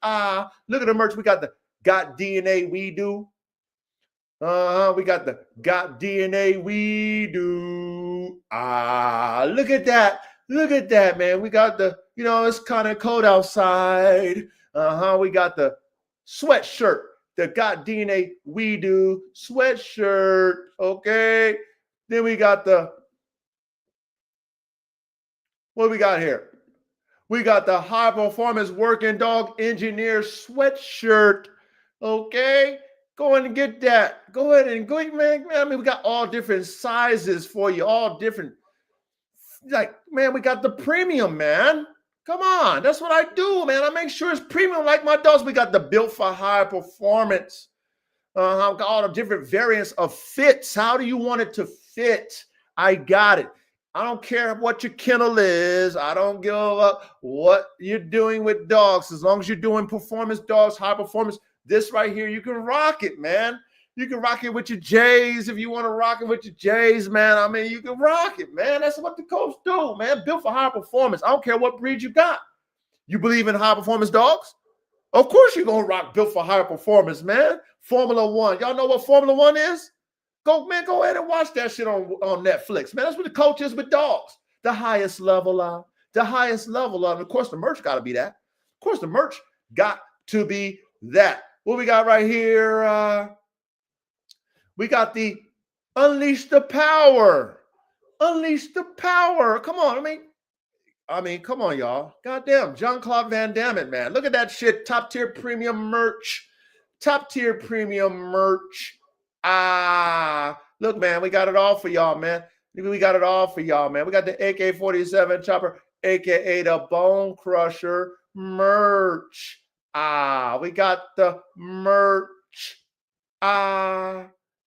Look at the merch. We got the Got DNA We Do. We got the Got DNA We Do. Look at that. Look at that, man. We got the, it's kind of cold outside. We got the sweatshirt. The Got DNA We Do sweatshirt. Okay. Then we got what we got here? We got the High Performance Working Dog Engineer sweatshirt. Okay. Go ahead and get that. Go ahead and go, man. I mean, we got all different sizes for you, all different. Like, man, we got the premium, man. Come on. That's what I do, man. I make sure it's premium like my dogs. We got the Built for High Performance. I've got all the different variants of fits. How do you want it to fit? I got it. I don't care what your kennel is. I don't give up what you're doing with dogs. As long as you're doing performance dogs, high performance, this right here, you can rock it, man. You can rock it with your J's if you want to rock it with your J's, man. I mean, you can rock it, man. That's what the coach do, man. Built for high performance. I don't care what breed you got. You believe in high performance dogs? Of course you're going to rock Built for high performance, man. Formula One. Y'all know what Formula One is? Go ahead and watch that shit on Netflix, man. That's what the coach is with dogs. The highest level of. Of course, the merch got to be that. Of course, the merch got to be that. What we got right here? We got the Unleash the Power. Unleash the Power. Come on. I mean, come on, y'all. Goddamn, Jean-Claude Van Damme, man. Look at that shit. Top tier premium merch. Top tier premium merch. Look, man, we got it all for y'all, man. We got it all for y'all, man. We got the AK-47 chopper, aka the Bone Crusher merch. We got the merch.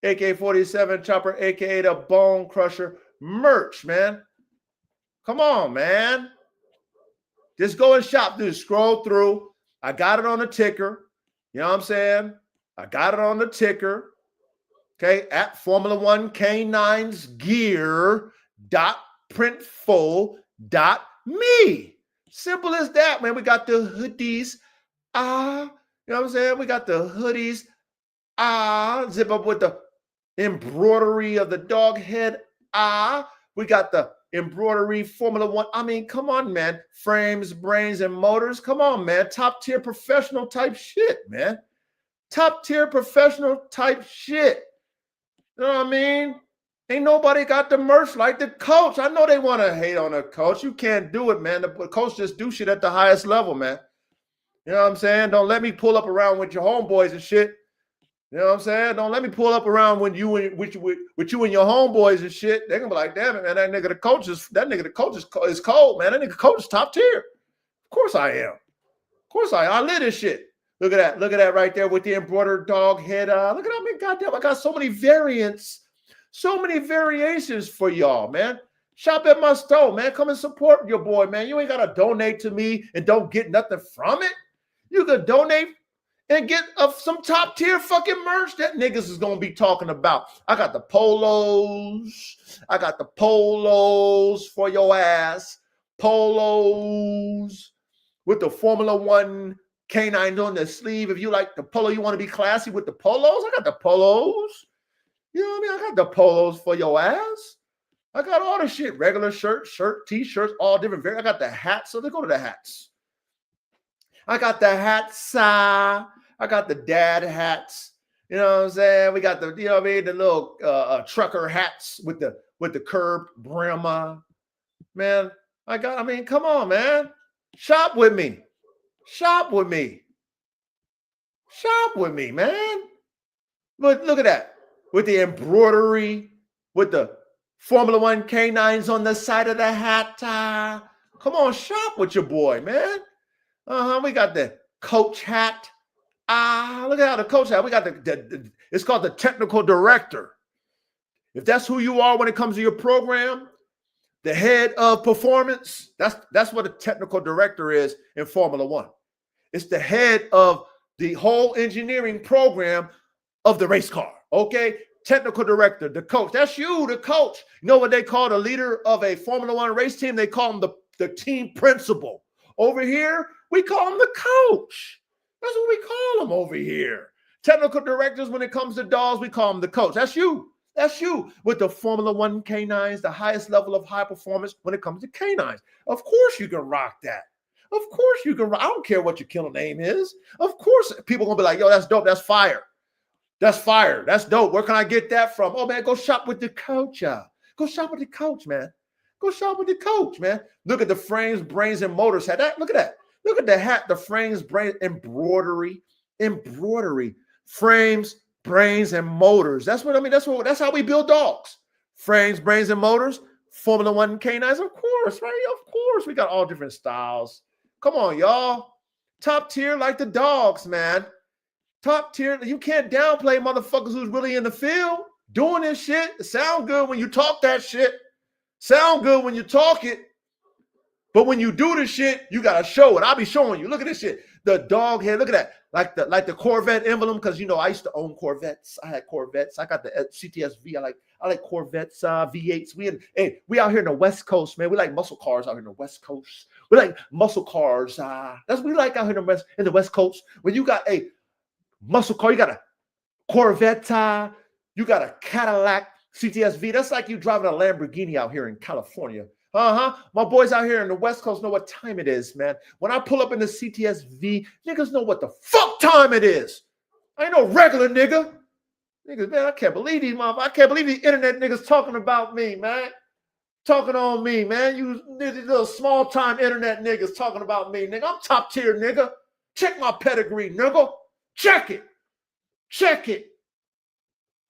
AK-47 chopper, aka the Bone Crusher merch, man. Come on, man. Just go and shop, dude. Scroll through. I got it on the ticker. You know what I'm saying? I got it on the ticker. Okay, at Formula One K9's gear.printful.me. Simple as that, man. We got the hoodies. You know what I'm saying? We got the hoodies. Zip up with the embroidery of the dog head. We got the embroidery Formula One. I mean, come on, man. Frames, brains, and motors. Come on, man. Top tier professional type shit, man. Top tier professional type shit. You know what I mean? Ain't nobody got the merch like the coach. I know they want to hate on the coach. You can't do it, man. The coach just do shit at the highest level, man. You know what I'm saying? Don't let me pull up around with your homeboys and shit. You know what I'm saying? Don't let me pull up around when you and with you and your homeboys and shit. They're gonna be like, damn it, man, that nigga the coach is cold, man. That nigga coach is top tier. Of course I am. Of course I live this shit. Look at that. Look at that right there with the embroidered dog head. Look at how many goddamn. I got so many variants, so many variations for y'all, man. Shop at my store, man. Come and support your boy, man. You ain't gotta donate to me and don't get nothing from it. You could donate and get some top tier fucking merch that niggas is gonna be talking about. I got the polos. I got the polos for your ass. Polos with the Formula One canine on the sleeve. If you like the polo, you want to be classy with the polos. I got the polos. You know what I mean? I got the polos for your ass. I got all the shit. Regular shirt, t-shirts, all different. I got the hats. So let's go to the hats. I got the hats. I got the dad hats. You know what I'm saying? We got the, you know what I mean, the little trucker hats with the curved brim. Man, come on, man. Shop with me. Shop with me. Shop with me, man. Look at that. With the embroidery, with the Formula One canines on the side of the hat. Come on, shop with your boy, man. We got the coach hat. Look at how the coach hat. We got it's called the technical director. If that's who you are when it comes to your program, the head of performance, that's what a technical director is in Formula One. It's the head of the whole engineering program of the race car, okay? Technical director, the coach. That's you, the coach. You know what they call the leader of a Formula One race team? They call him the team principal. Over here, we call him the coach. That's what we call him over here. Technical directors, when it comes to dogs, we call him the coach. That's you. That's you with the Formula One canines, the highest level of high performance when it comes to canines. Of course you can rock that. Of course you can rock. I don't care what your killer name is. Of course people going to be like, yo, that's dope. That's fire. That's fire. That's dope. Where can I get that from? Oh, man, go shop with the coach. Go shop with the coach, man. Go shop with the coach, man. Look at the frames, brains, and motors hat. Look at that. Look at the hat, the frames, brains, embroidery. Frames, brains, and motors. That's what I mean. That's how we build dogs. Frames, brains, and motors. Formula One canines, of course, right? Of course. We got all different styles. Come on, y'all. Top tier like the dogs, man. Top tier. You can't downplay motherfuckers who's really in the field doing this shit. It sound good when you talk that shit. Sound good when you talk it. But when you do this shit, you gotta show it. I'll be showing you. Look at this shit. The dog head. Look at that. Like the Corvette emblem, because you know I used to own Corvettes. I had Corvettes. I got the CTSV. I like Corvettes, V8s. We out here in the West Coast, man. We like muscle cars out here in the West Coast. We like muscle cars. That's what we like out here in the West Coast. When you got a muscle car, you got a Corvette. You got a Cadillac CTSV. That's like you driving a Lamborghini out here in California. My boys out here in the West Coast know what time it is, man. When I pull up in the CTSV, niggas know what the fuck time it is. I ain't no regular nigga. Niggas, man, I can't believe these motherfuckers. I can't believe these internet niggas talking about me, man. Talking on me, man. You little small time internet niggas talking about me, nigga. I'm top tier, nigga. Check my pedigree, nigga. Check it. Check it.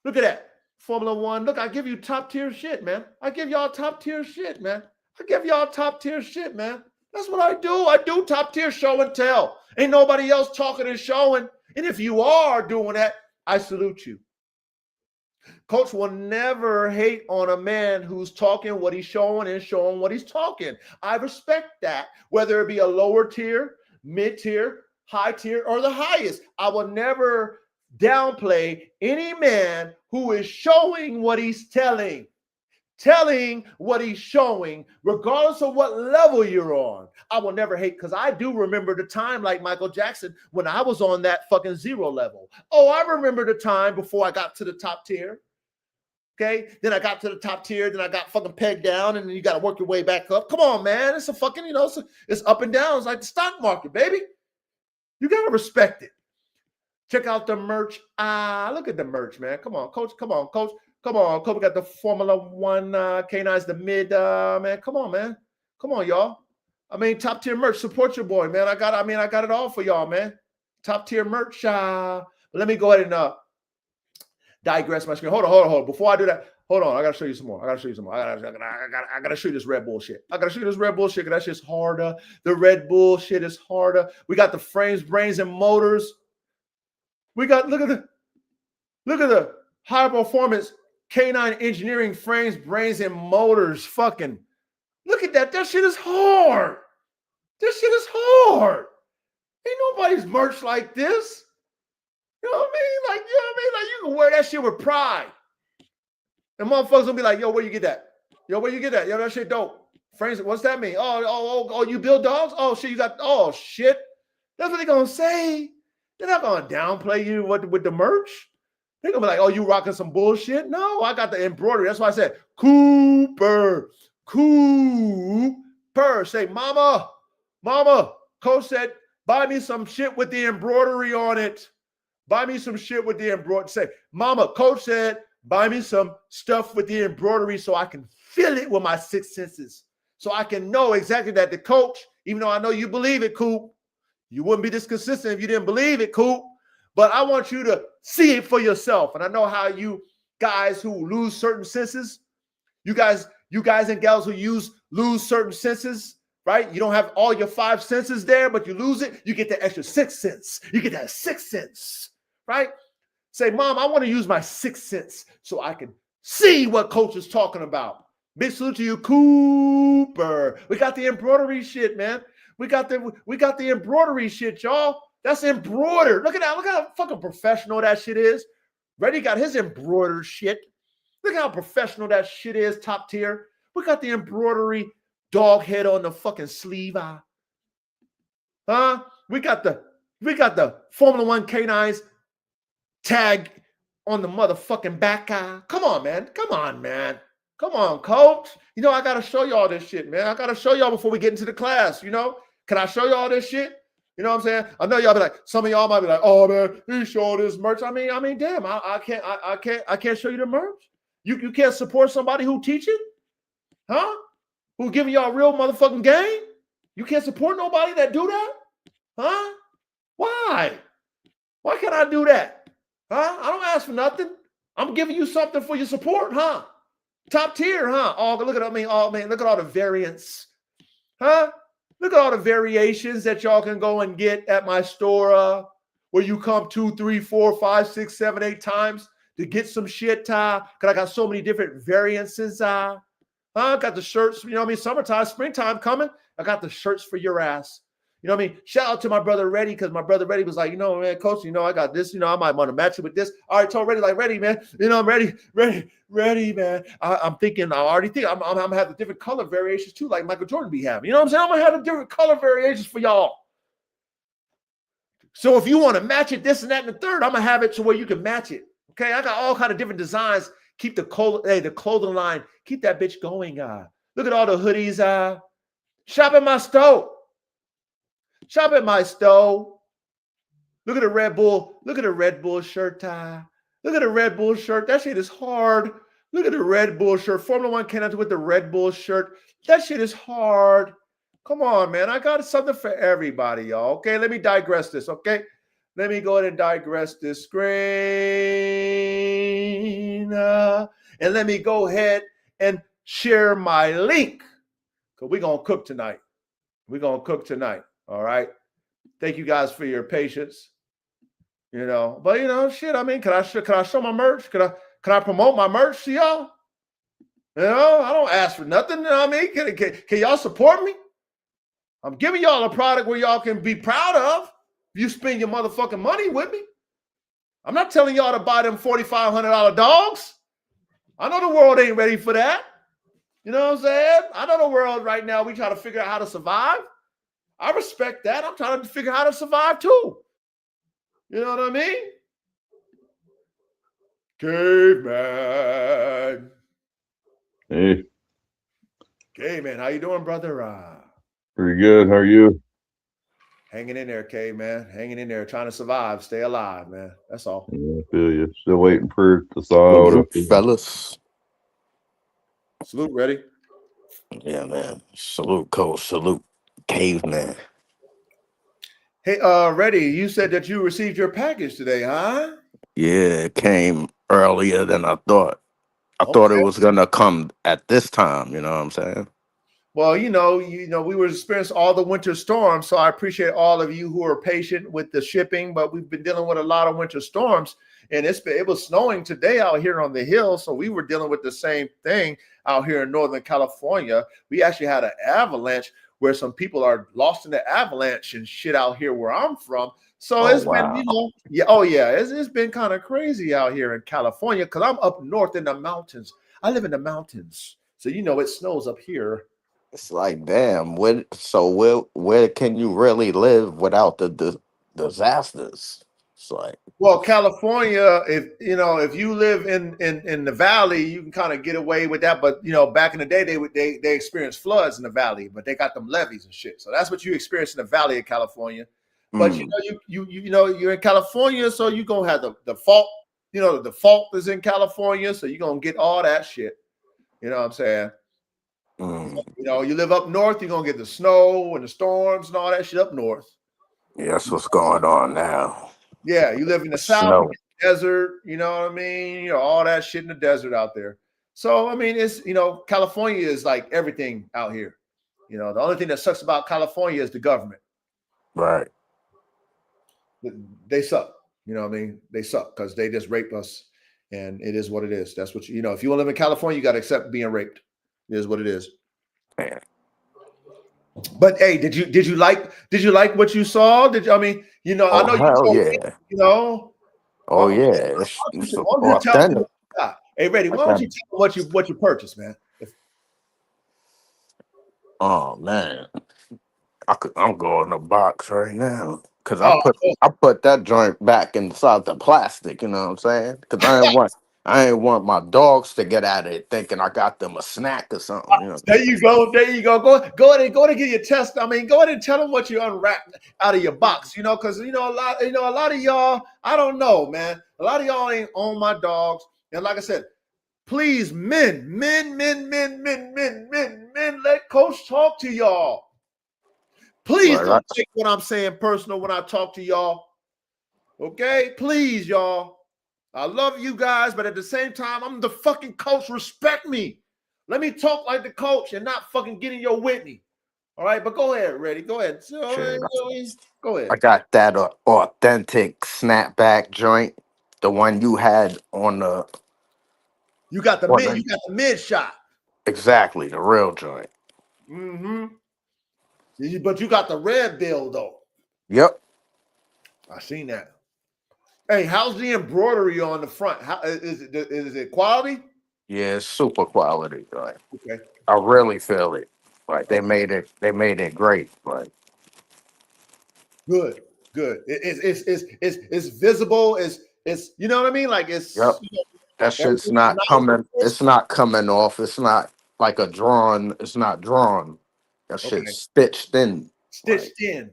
Look at that. Formula One. Look, I give you top tier shit, man. I give y'all top tier shit, man. That's what I do. I do top tier show and tell. Ain't nobody else talking and showing. And if you are doing that, I salute you. Coach will never hate on a man who's talking what he's showing and showing what he's talking. I respect that, whether it be a lower tier, mid tier, high tier, or the highest. I will never downplay any man who is showing what he's telling what he's showing, regardless of what level you're on. I will never hate, because I do remember the time like Michael Jackson when I was on that fucking 0 level. Oh, I remember the time before I got to the top tier. Okay, then I got to the top tier, then I got fucking pegged down, and then you got to work your way back up. Come on, man. It's a fucking, it's up and down. It's like the stock market, baby. You got to respect it. Check out the merch. Look at the merch, man. Come on, coach. Come on, coach. Come on, coach. We got the Formula One canines, the mid, man. Come on, man. Come on, y'all. I mean, top tier merch. Support your boy, man. I got it all for y'all, man. Top tier merch. Let me go ahead and digress my screen. Hold on. Before I do that, hold on. I gotta show you some more. I gotta show you this Red Bull shit. I gotta show you this Red Bull shit because that shit's harder. The Red Bull shit is harder. We got the frames, brains, and motors. We got look at the high performance canine engineering frames, brains, and motors. Fucking look at that. That shit is hard. This shit is hard. Ain't nobody's merch like this. You know what I mean? Like, you know what I mean? Like, you can wear that shit with pride. And motherfuckers gonna be like, yo, where you get that? Yo, where you get that? Yo, that shit dope. Frames, what's that mean? Oh, you build dogs? Oh, shit, you got, oh, shit. That's what they gonna say. They're not gonna downplay you with the merch. They're gonna be like, oh, you rocking some bullshit? No, I got the embroidery. That's why I said, Cooper. Say, mama, Coach said, buy me some shit with the embroidery on it. Buy me some shit with the embroidery. Say, mama, Coach said, buy me some stuff with the embroidery so I can feel it with my six senses. So I can know exactly that the coach, even though I know you believe it, Coop, you wouldn't be this consistent if you didn't believe it, Coop. But I want you to see it for yourself. And I know how you guys who lose certain senses, you guys and gals who lose certain senses, right? You don't have all your five senses there, but you lose it. You get the extra sixth sense. You get that sixth sense, right? Say, Mom, I want to use my sixth sense so I can see what Coach is talking about. Big salute to you, Cooper. We got the embroidery shit, man. We got the embroidery shit, y'all. That's embroidered. Look at that. Look how fucking professional that shit is. Reddy got his embroidered shit. Look how professional that shit is, top tier. We got the embroidery dog head on the fucking sleeve. Huh? We got the Formula One canines tag on the motherfucking back eye. Come on, man. Come on, Coach. You know, I got to show y'all this shit, man. I got to show y'all before we get into the class, you know? Can I show y'all this shit? You know what I'm saying? I know y'all be like, some of y'all might be like, oh man, he showed his merch. I mean, damn, I can't show you the merch. You can't support somebody who teaching? Huh? Who giving y'all real motherfucking game? You can't support nobody that do that? Huh? Why? Why can't I do that? Huh? I don't ask for nothing. I'm giving you something for your support, huh? Top tier, huh? Oh, look at look at all the variants. Huh? Look at all the variations that y'all can go and get at my store where you come 2, 3, 4, 5, 6, 7, 8 times to get some shit. Because I got so many different variances. I got the shirts, you know what I mean? Summertime, springtime coming. I got the shirts for your ass. You know what I mean? Shout out to my brother Reddy, because my brother Reddy was like, you know, man, Coach, you know, I got this, you know, I might want to match it with this. I already told Reddy, like, Reddy, man, you know, I'm ready, man. I'm thinking, I already think I'm going to have the different color variations too, like Michael Jordan be having. You know what I'm saying? I'm going to have the different color variations for y'all. So if you want to match it, this and that and the third, I'm going to have it to where you can match it. Okay? I got all kind of different designs. Keep the clothing line, keep that bitch going. Look at all the hoodies. Shop at my store. Shop at my store. Look at the Red Bull. Look at the Red Bull shirt. Look at the Red Bull shirt. That shit is hard. Look at the Red Bull shirt. Formula One cannot with the Red Bull shirt. That shit is hard. Come on, man. I got something for everybody, y'all. Okay, let me digress this, okay? Let me go ahead and digress this screen. And let me go ahead and share my link. Because we're going to cook tonight. All right. Thank you guys for your patience. You know, but you know, shit. I mean, can I show my merch? Can I promote my merch to y'all? You know, I don't ask for nothing. You know what I mean? Can y'all support me? I'm giving y'all a product where y'all can be proud of. If you spend your motherfucking money with me. I'm not telling y'all to buy them $4,500 dogs. I know the world ain't ready for that. You know what I'm saying? I know the world right now, we try to figure out how to survive. I respect that. I'm trying to figure out how to survive too. You know what I mean? Caveman. Hey. Caveman, how you doing, brother? Pretty good. How are you? Hanging in there, Caveman. Hanging in there, trying to survive, stay alive, man. That's all. Yeah, I feel you. Still waiting for it to thaw out. Fellas. Salute, ready? Yeah, man. Salute, Coach. Salute, Caveman. Hey, Reddy, you said that you received your package today, huh? Yeah, it came earlier than I thought. I thought it Okay. was gonna come at this time. You know what I'm saying? Well, we were experiencing all the winter storms, so I appreciate all of you who are patient with the shipping. But we've been dealing with a lot of winter storms, and it was snowing today out here on the hill, so we were dealing with the same thing out here in Northern California. We actually had an avalanche where some people are lost in the avalanche and shit out here where I'm from. So Oh it's been, wow. it's been kind of crazy out here in California because I'm up north in the mountains. I live in the mountains, so it snows up here. It's like, damn. Where can you really live without the disasters? It's like, Well, California, if you live in the valley, you can kind of get away with that. But back in the day, they experienced floods in the valley, but they got them levees and shit. So that's what you experience in the valley of California. But mm, you're in California, so you're gonna have the fault. The fault is in California, so you're gonna get all that shit. You know what I'm saying? mm. You live up north, you're gonna get the snow and the storms and all that shit up north. Yeah, that's what's going on now. Yeah, you live in the south, you Snow. get the desert, you know what I mean? All that shit in the desert out there. So, I mean, it's, California is like everything out here. The only thing that sucks about California is the government. Right. They suck. You know what I mean? They suck because they just rape us, and it is what it is. That's what if you want to live in California, you got to accept being raped. It is what it is. Man. But hey, did you like what you saw? I know Oh you hell told me, yeah. you know. Oh Why yeah. It's don't you tell me authentic. what you got? Hey, Reddy, I why don't got you tell me what you purchased, man? Oh man. I'm going to box right now. Cause Oh, I put that joint back inside the plastic, you know what I'm saying? Cause I ain't want my dogs to get at it thinking I got them a snack or something, you know. there you go. There you go. Go ahead and get your test. I mean, go ahead and tell them what you unwrapped out of your box. Because a lot of y'all. I don't know, man. A lot of y'all ain't own my dogs. And like I said, please, men, let Coach talk to y'all. Please Right. don't take what I'm saying personal when I talk to y'all. Okay? Please, y'all. I love you guys, but at the same time, I'm the fucking coach. Respect me. Let me talk like the coach and not fucking get in your Whitney. All right, but go ahead, Reddy. Go ahead. Shit. Go ahead. I got that authentic snapback joint, the one you had on the You got the on mid. the You got the mid shot. exactly the real joint. Mm-hmm. But you got the red bill though. Yep. I seen that. Hey, how's the embroidery on the front? How is it quality? Yeah, it's super quality. Like Okay. I really feel it. Like Okay. they made it great. Like Good. Good. It's visible. It's you know what I mean? Like yep. That shit's everything's not nice and coming. crisp. It's not coming off. It's not like a drawn. It's not drawn. That shit's Okay. stitched in. Like Stitched in.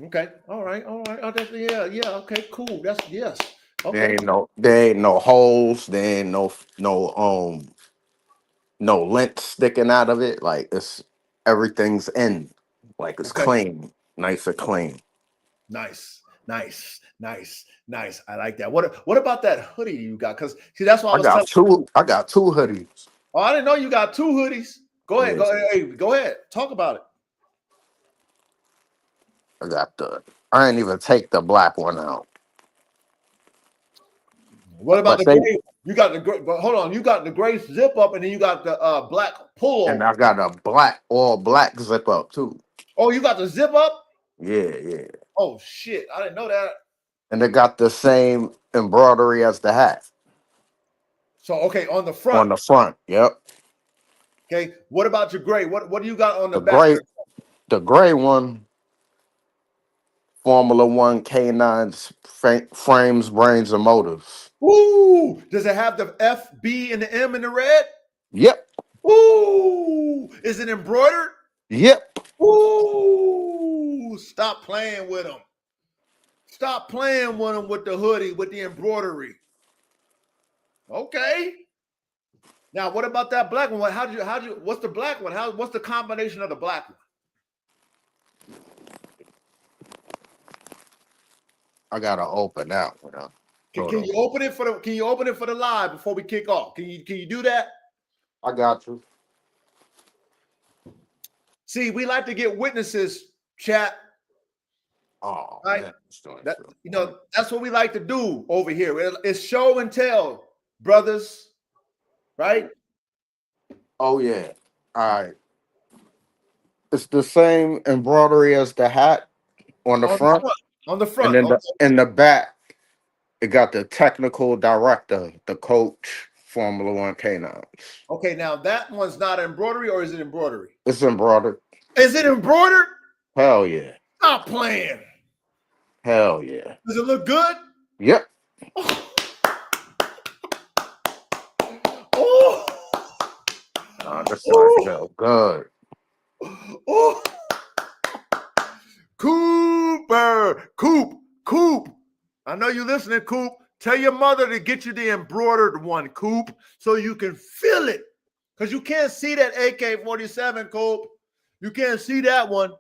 Okay. All right. All right. Oh, yeah. Yeah. Okay. Cool. That's yes. Okay. there ain't no holes. There ain't no lint sticking out of it. Like everything's in. Like it's Okay. clean, nice and clean. Nice. Nice. Nice. Nice. I like that. What about that hoodie you got? Because see, that's why I I was got telling two. you. I got two hoodies. Oh, I didn't know you got two hoodies. Go ahead. Yeah, Go ahead. Hey, go ahead. Talk about it. I got the. I ain't even take the black one out, What about but the gray? You got the gray, but hold on. You got the gray zip up, and then you got the black pull and over. I got a all black zip up too. Oh, you got the zip up? Yeah, yeah. Oh shit. I didn't know that. And they got the same embroidery as the hat So okay, on the front. on the front. Yep. Okay. What about your gray? What do you got on the The back? the gray one, Formula One K9's frames, brains, and motors. Ooh, does it have the F, B, and the M in the red? Yep. Ooh, is it embroidered? Yep. Ooh, stop playing with them. Stop playing with them with the hoodie, with the embroidery. Okay. Now, what about that black one? What's the black one? What's the combination of the black one? I gotta open that one up. Can you open it for the live before we kick off? Can you do that? I got you. See, we like to get witnesses, chat. Oh, right? man. That's what we like to do over here. It's show and tell, brothers. Right? Oh, yeah. All right. It's the same embroidery as the hat on the front. On the front. And then in the back, it got the technical director, the coach, Formula One canines. Okay, now that one's not embroidery, or is it embroidery? It's embroidered. Is it embroidered? Hell yeah. Stop playing. Hell yeah. Does it look good? Yep. Oh, This one felt good. oh. Coop. I know you listening, Coop. Tell your mother to get you the embroidered one, Coop, so you can feel it. Because you can't see that AK-47, Coop. You can't see that one.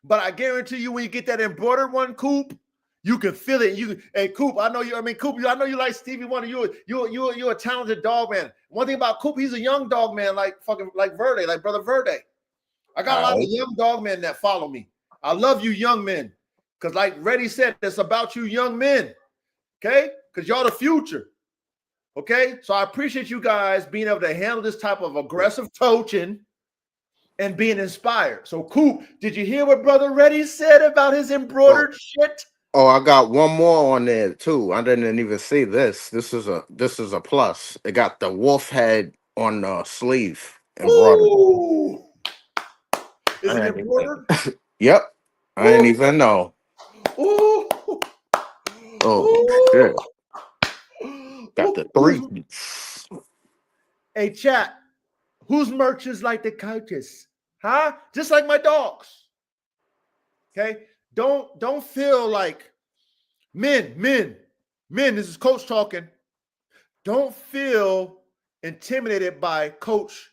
But I guarantee you, when you get that embroidered one, Coop, you can feel it. Hey, Coop, I know you like Stevie Wonder. You're a talented dog man. One thing about Coop, he's a young dog man, like Verde, like Brother Verde. I got a lot of young dog men that follow me. I love you, young men. Because like Reddy said, it's about you young men. Okay? Because y'all the future. Okay? So I appreciate you guys being able to handle this type of aggressive coaching and being inspired. So, Coop, did you hear what Brother Reddy said about his embroidered shit? Oh, I got one more on there too. I didn't even see this. This is a plus. It got the wolf head on the sleeve embroidered. Ooh. Is it embroidered? Yep. I didn't even know. Ooh. Oh, shit. Got the 3. Hey, chat. Whose merch is like the couches? Huh? Just like my dogs. Okay? Don't feel like men, this is Coach talking. Don't feel intimidated by Coach.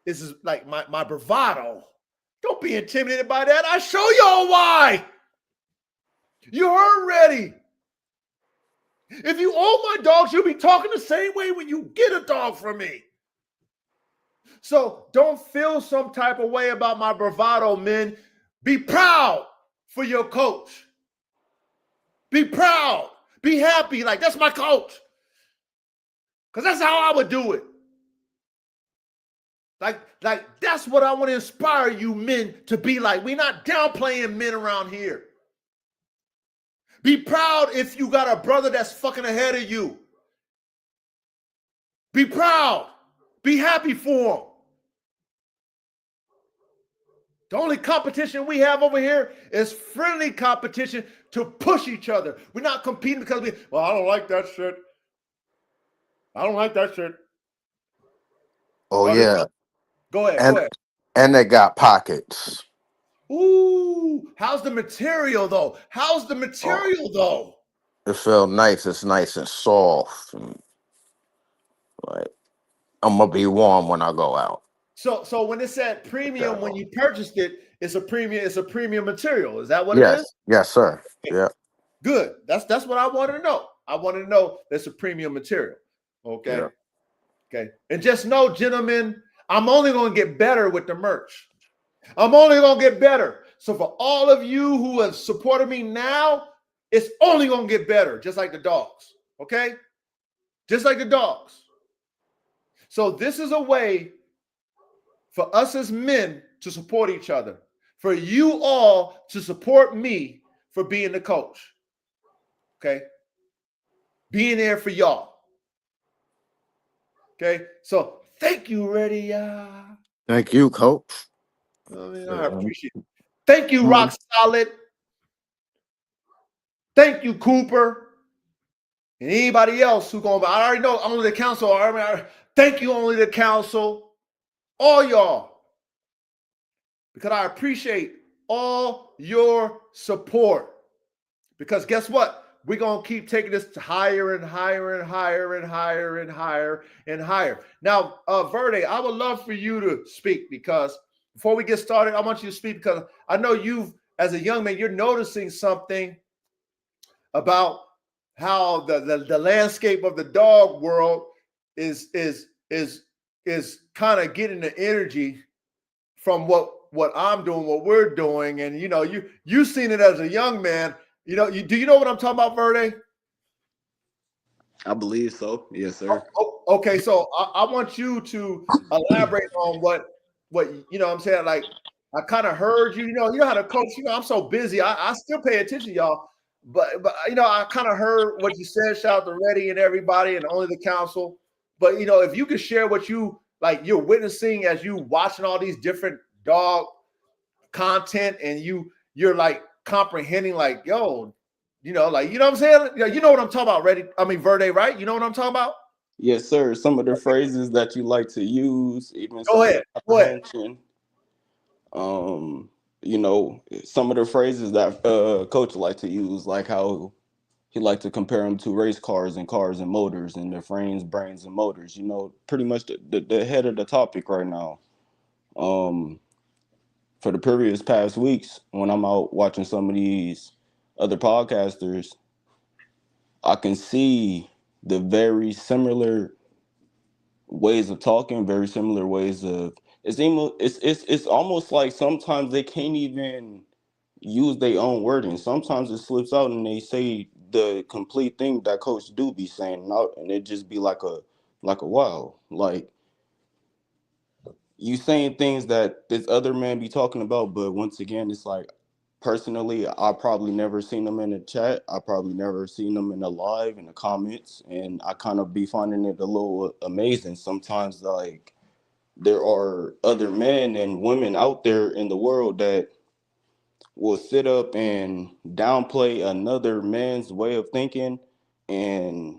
This is like my bravado. Don't be intimidated by that. I show y'all why. You heard Reddy. If you own my dogs, you'll be talking the same way when you get a dog from me. So don't feel some type of way about my bravado, men. Be proud for your coach. Be proud. Be happy. Like, that's my coach. Because that's how I would do it. Like that's what I want to inspire you men to be like. We're not downplaying men around here. Be proud if you got a brother that's fucking ahead of you. Be proud. Be happy for him. The only competition we have over here is friendly competition to push each other. We're not competing because I don't like that shit. I don't like that shit. Oh, yeah. Go ahead. And they got pockets. Ooh, how's the material though? It felt nice. It's nice and soft. And, like, I'm gonna be warm when I go out. So when it said premium, when you purchased it, it's a premium material. Is that what it is? Yes, sir. Yeah. Good. That's what I wanted to know. I wanted to know that's a premium material. Okay. Yeah. Okay. And just know, gentlemen, I'm only going to get better with the merch. I'm only going to get better. So for all of you who have supported me now, it's only going to get better, just like the dogs. Okay? Just like the dogs. So this is a way for us as men to support each other, for you all to support me for being the coach. Okay? Being there for y'all. Okay? So thank you, Reddy. Thank you, Coach. I appreciate it. Thank you, Rock Solid. Thank you, Cooper. And anybody else who's going to, I already know, only the council. Thank you, only the council. All y'all. Because I appreciate all your support. Because guess what? We're going to keep taking this to higher and higher and higher and higher and higher and higher. Now, Verde, I would love for you to speak, because before we get started, I want you to speak because I know you've, as a young man, you're noticing something about how the landscape of the dog world is kind of getting the energy from what I'm doing, what we're doing. And you seen it as a young man. Do you know what I'm talking about, Verde? I believe so. Yes, sir. Okay, so I want you to elaborate on what I'm saying. Like, I kind of heard you. You know how to coach. I'm so busy. I still pay attention, y'all. But I kind of heard what you said. Shout out to Reddy and everybody, and only the council. But if you could share what you're witnessing as you watching all these different dog content, and you're like comprehending, like, yo, what I'm saying? You know what I'm talking about, Reddy? I mean, Verde, right? You know what I'm talking about? Yes, sir. Some of the phrases that you like to use, even some Go of ahead. the comprehension. Some of the phrases that coach like to use, like how he like to compare them to race cars and motors and their frames, brains, and motors. Pretty much the head of the topic right now. For the previous past weeks, when I'm out watching some of these other podcasters, I can see the very similar ways of talking, very similar ways of it's almost like sometimes they can't even use their own wording. Sometimes it slips out and they say the complete thing that coach do be saying out, and it just be like a wow. Like, you saying things that this other man be talking about, but once again, it's like, personally, I probably never seen them in the chat. I probably never seen them in the live, in the comments, and I kind of be finding it a little amazing sometimes. Like, there are other men and women out there in the world that will sit up and downplay another man's way of thinking and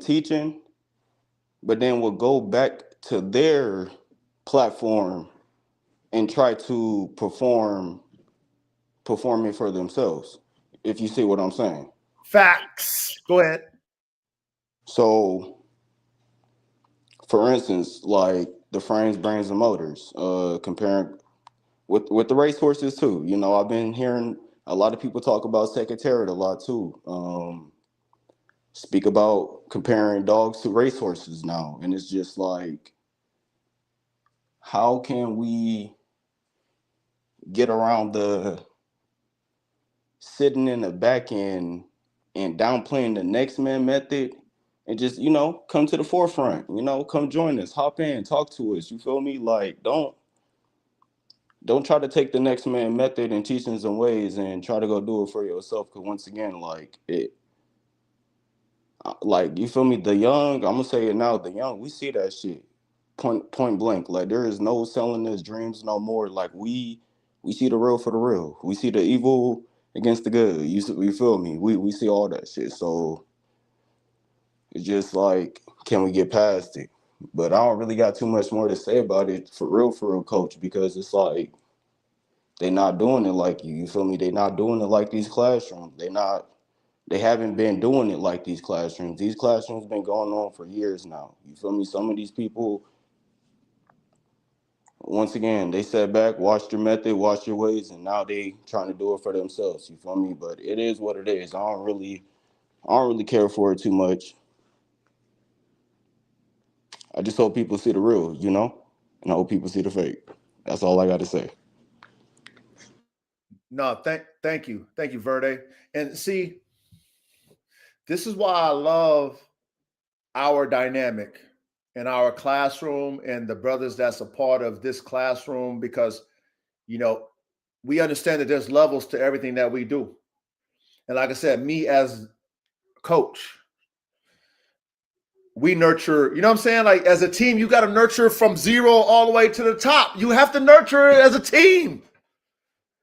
teaching, but then will go back to their platform and try to perform it for themselves, if you see what I'm saying. Facts. Go ahead. So, for instance, like the frames, brains, and motors, comparing with the racehorses too. I've been hearing a lot of people talk about secretariat a lot too. Speak about comparing dogs to racehorses now, and it's just like, how can we get around the sitting in the back end and downplaying the next man method, and just come to the forefront, come join us, hop in, talk to us, you feel me? Like, don't try to take the next man method and teachings and ways and try to go do it for yourself, because once again, like, you feel me, the young, I'm gonna say it now, the young, we see that shit point blank. Like, there is no selling us dreams no more. Like, we see the real for the real. We see the evil against the good. You feel me? We see all that shit. So it's just like, can we get past it? But I don't really got too much more to say about it for real, coach, because it's like, they not doing it like you. You feel me? They not doing it like these classrooms. They haven't been doing it like these classrooms. These classrooms been going on for years now. You feel me? Some of these people, once again, they sat back, watched your method, watched your ways, and now they trying to do it for themselves. You feel me? But it is what it is. I don't really care for it too much. I just hope people see the real, and I hope people see the fake. That's all I got to say. No, thank you, Verde. And see, this is why I love our dynamic in our classroom and the brothers that's a part of this classroom, because we understand that there's levels to everything that we do. And like I said, me as coach, we nurture, what I'm saying? Like, as a team, you got to nurture from zero all the way to the top. You have to nurture it as a team.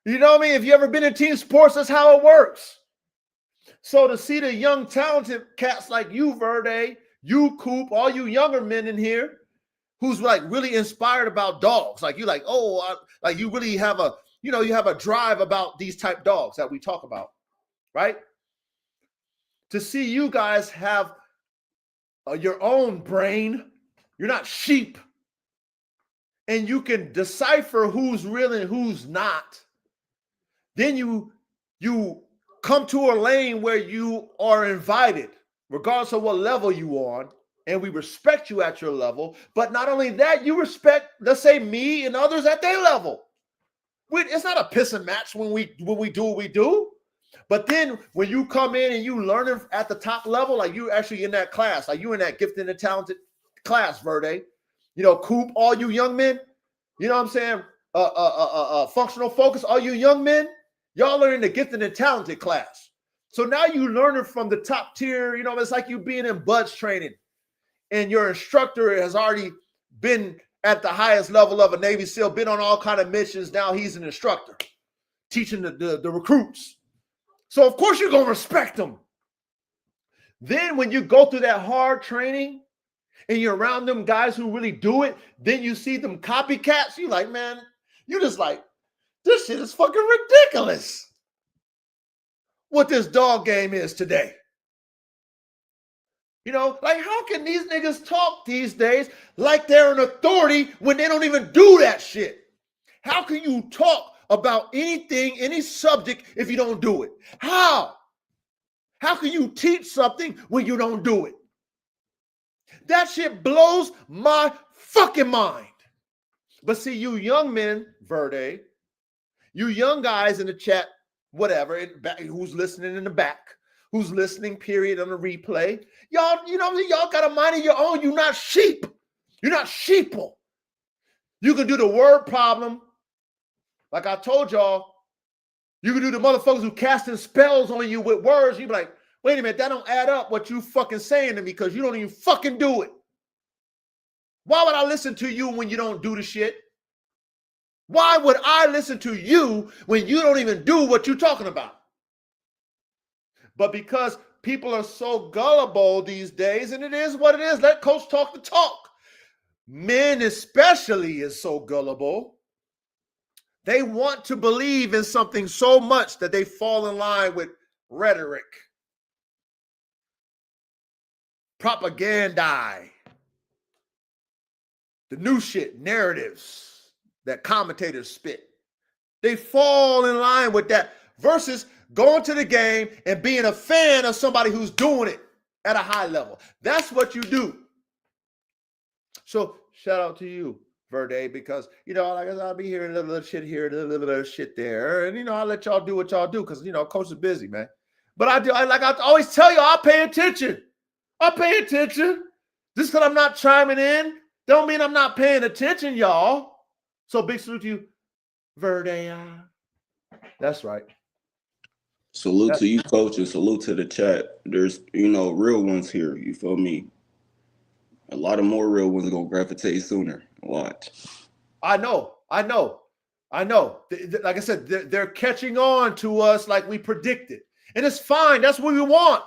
You know what I mean? If you ever been in team sports, that's how it works. So to see the young, talented cats like you, Verde, you, Coop, all you younger men in here, who's like really inspired about dogs, like you, like, like you really have a, you have a drive about these type dogs that we talk about, right? To see you guys have your own brain, you're not sheep, and you can decipher who's real and who's not. then you come to a lane where you are invited, regardless of what level you on, and we respect you at your level. But not only that, you respect, let's say, me and others at their level. It's not a pissing match when we do what we do. But then when you come in and you learn at the top level, like you actually in that class, like you in that gifted and talented class, Verde, you know, Coop, all you young men, you know what I'm saying? Functional focus, all you young men, y'all are in the gifted and talented class. So now you learn it from the top tier. You know, it's like you being in buds training and your instructor has already been at the highest level of a Navy SEAL, been on all kind of missions. Now he's an instructor teaching the recruits. So of course you're going to respect them. Then when you go through that hard training and you're around them guys who really do it, then you see them copycats. You like, man, you just like, this shit is fucking ridiculous. What this dog game is today. You know, like how can these niggas talk these days like they're an authority when they don't even do that shit? How can you talk about anything, any subject, if you don't do it? How? How can you teach something when you don't do it? That shit blows my fucking mind. But see, you young men, Verde, you young guys in the chat, whatever, who's listening in the back, who's listening, period, on the replay, y'all, you know, y'all got a mind of your own. You're not sheep. You're not sheeple. You can do the word problem. Like I told y'all, you can do the motherfuckers who casting spells on you with words. You be like, wait a minute, that don't add up what you fucking saying to me because you don't even fucking do it. Why would I listen to you when you don't do the shit? Why would I listen to you when you don't even do what you're talking about? But because people are so gullible these days, and it is what it is, let coach talk the talk. Men especially is so gullible. They want to believe in something so much that they fall in line with rhetoric, propaganda, the new shit, narratives that commentators spit. They fall in line with that versus going to the game and being a fan of somebody who's doing it at a high level. That's what you do. So shout out to you, Verde, because, you know, like I said, I'll be hearing a little shit here, a little bit of shit there. And, you know, I'll let y'all do what y'all do because, you know, coach is busy, man. But I always tell you, I pay attention. I pay attention. Just because I'm not chiming in don't mean I'm not paying attention, y'all. So big salute to you, Verde. That's right. Salute to you, coach, and salute to the chat. There's, you know, real ones here. You feel me? A lot of more real ones are gonna gravitate sooner. Watch. I know. Like I said, they're catching on to us like we predicted, and it's fine. That's what we want.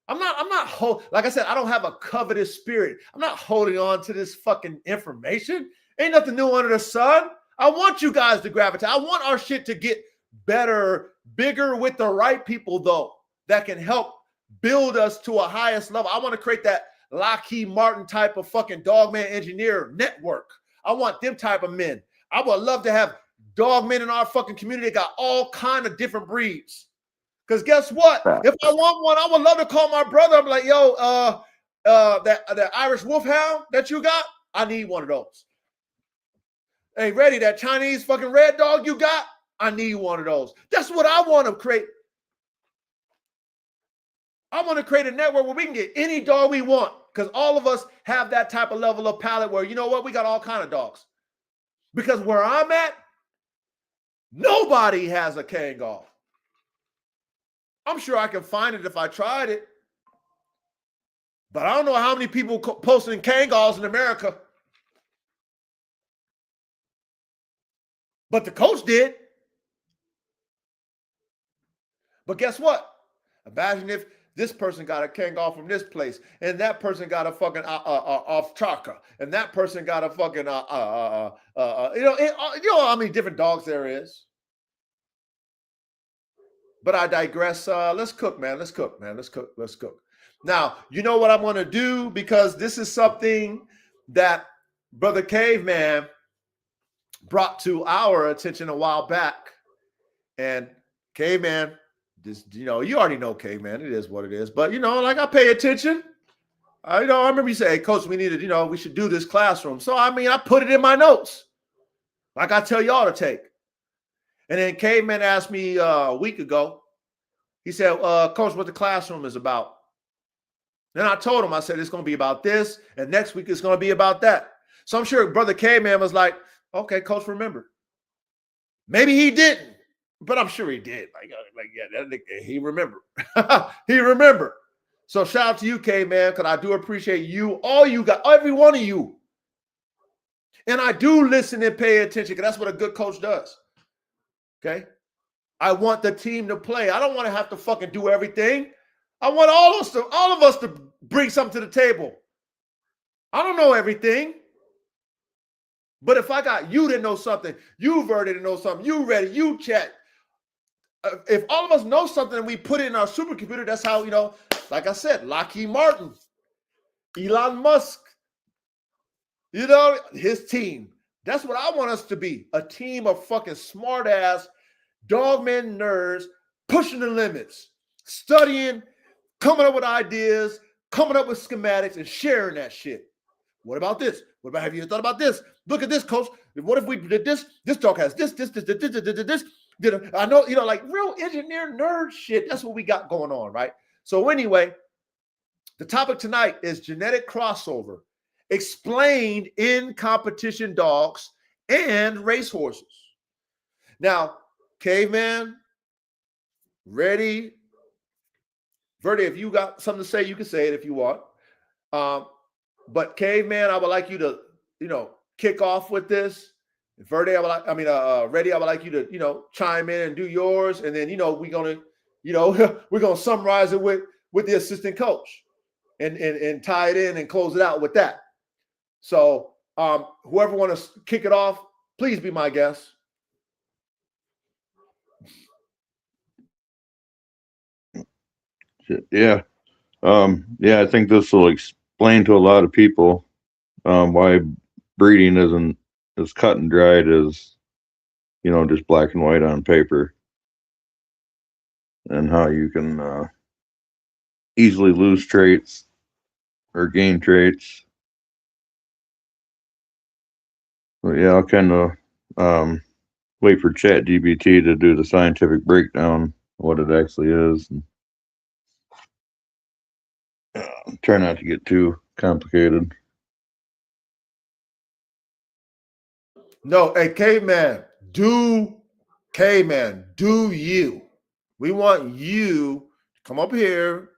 I'm not like I said, I don't have a covetous spirit. I'm not holding on to this fucking information. Ain't nothing new under the sun. I want you guys to gravitate. I want our shit to get better, bigger with the right people, though, that can help build us to a highest level. I want to create that Lockheed Martin type of fucking dogman engineer network. I want them type of men. I would love to have dogmen in our fucking community that got all kind of different breeds. Because guess what? If I want one, I would love to call my brother. I'm like, yo, that Irish Wolfhound that you got, I need one of those. Hey, Reddy, that Chinese fucking red dog you got, I need one of those. That's what I want to create. I want to create a network where we can get any dog we want because all of us have that type of level of palate where, you know what, we got all kind of dogs. Because where I'm at, nobody has a Kangal. I'm sure I can find it if I tried it. But I don't know how many people posting Kangals in America. But the coach did. But guess what? Imagine if this person got a Kangal from this place, and that person got a fucking off Chaka, and that person got a fucking you know how many different dogs there is. But I digress. Let's cook, man. Let's cook. Now, you know what I'm going to do? Because this is something that Brother Caveman brought to our attention a while back. And Caveman, just you already know Caveman. It is what it is. But like I pay attention. I remember you say, "Hey, coach, we needed, we should do this classroom." So I put it in my notes, like I tell y'all to take. And then Caveman asked me a week ago. He said, "Coach, what the classroom is about?" Then I told him, I said, "It's going to be about this, and next week it's going to be about that." So I'm sure Brother Caveman was like, "Okay, coach, remember." Maybe he didn't, but I'm sure he did. He remembered. He remembered. So shout out to you, Caveman, because I do appreciate you, all you got, every one of you. And I do listen and pay attention, because that's what a good coach does. Okay? I want the team to play. I don't want to have to fucking do everything. I want all of us to bring something to the table. I don't know everything. But if I got you to know something, you Verdi to know something, you Ready, you Chat. If all of us know something and we put it in our supercomputer, that's how, like I said, Lockheed Martin, Elon Musk, his team. That's what I want us to be. A team of fucking smart ass, dogmen nerds, pushing the limits, studying, coming up with ideas, coming up with schematics, and sharing that shit. What about this? What about, have you thought about this? Look at this, coach. What if we did this? This dog has this. I know, like real engineer nerd shit. That's what we got going on, right? So anyway, the topic tonight is genetic crossover, explained in competition dogs and racehorses. Now, Caveman, Ready, Verdi, if you got something to say, you can say it if you want. But Caveman, I would like you to, kick off with this. Verdi, Ready, I would like you to, chime in and do yours, and then we're gonna, we're gonna summarize it with the assistant coach, and tie it in and close it out with that. So, whoever want to kick it off, please be my guest. Yeah. I think this will explain to a lot of people why breeding isn't as cut and dried as, just black and white on paper, and how you can easily lose traits or gain traits. But yeah, I'll kind of wait for ChatGPT to do the scientific breakdown of what it actually is. And, try not to get too complicated. No, hey, Caveman, do you. We want you to come up here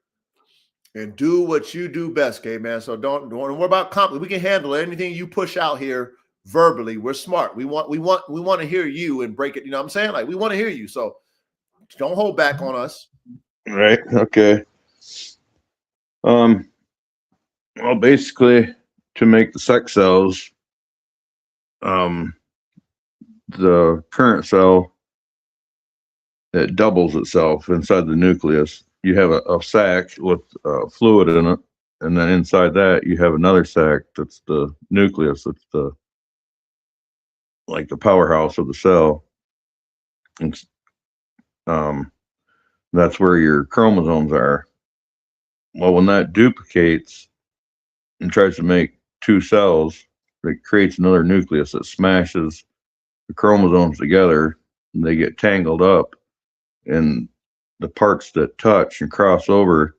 and do what you do best, Caveman. So don't worry about we can handle anything you push out here verbally. We're smart. We want to hear you and break it. You know what I'm saying? Like, we want to hear you. So don't hold back on us. Right. Okay. Well, basically, to make the sex cells, the parent cell, it doubles itself inside the nucleus. You have a sac with fluid in it, and then inside that you have another sac that's the nucleus. That's the powerhouse of the cell. It's, that's where your chromosomes are. Well, when that duplicates and tries to make two cells, it creates another nucleus that smashes the chromosomes together, and they get tangled up, and the parts that touch and cross over,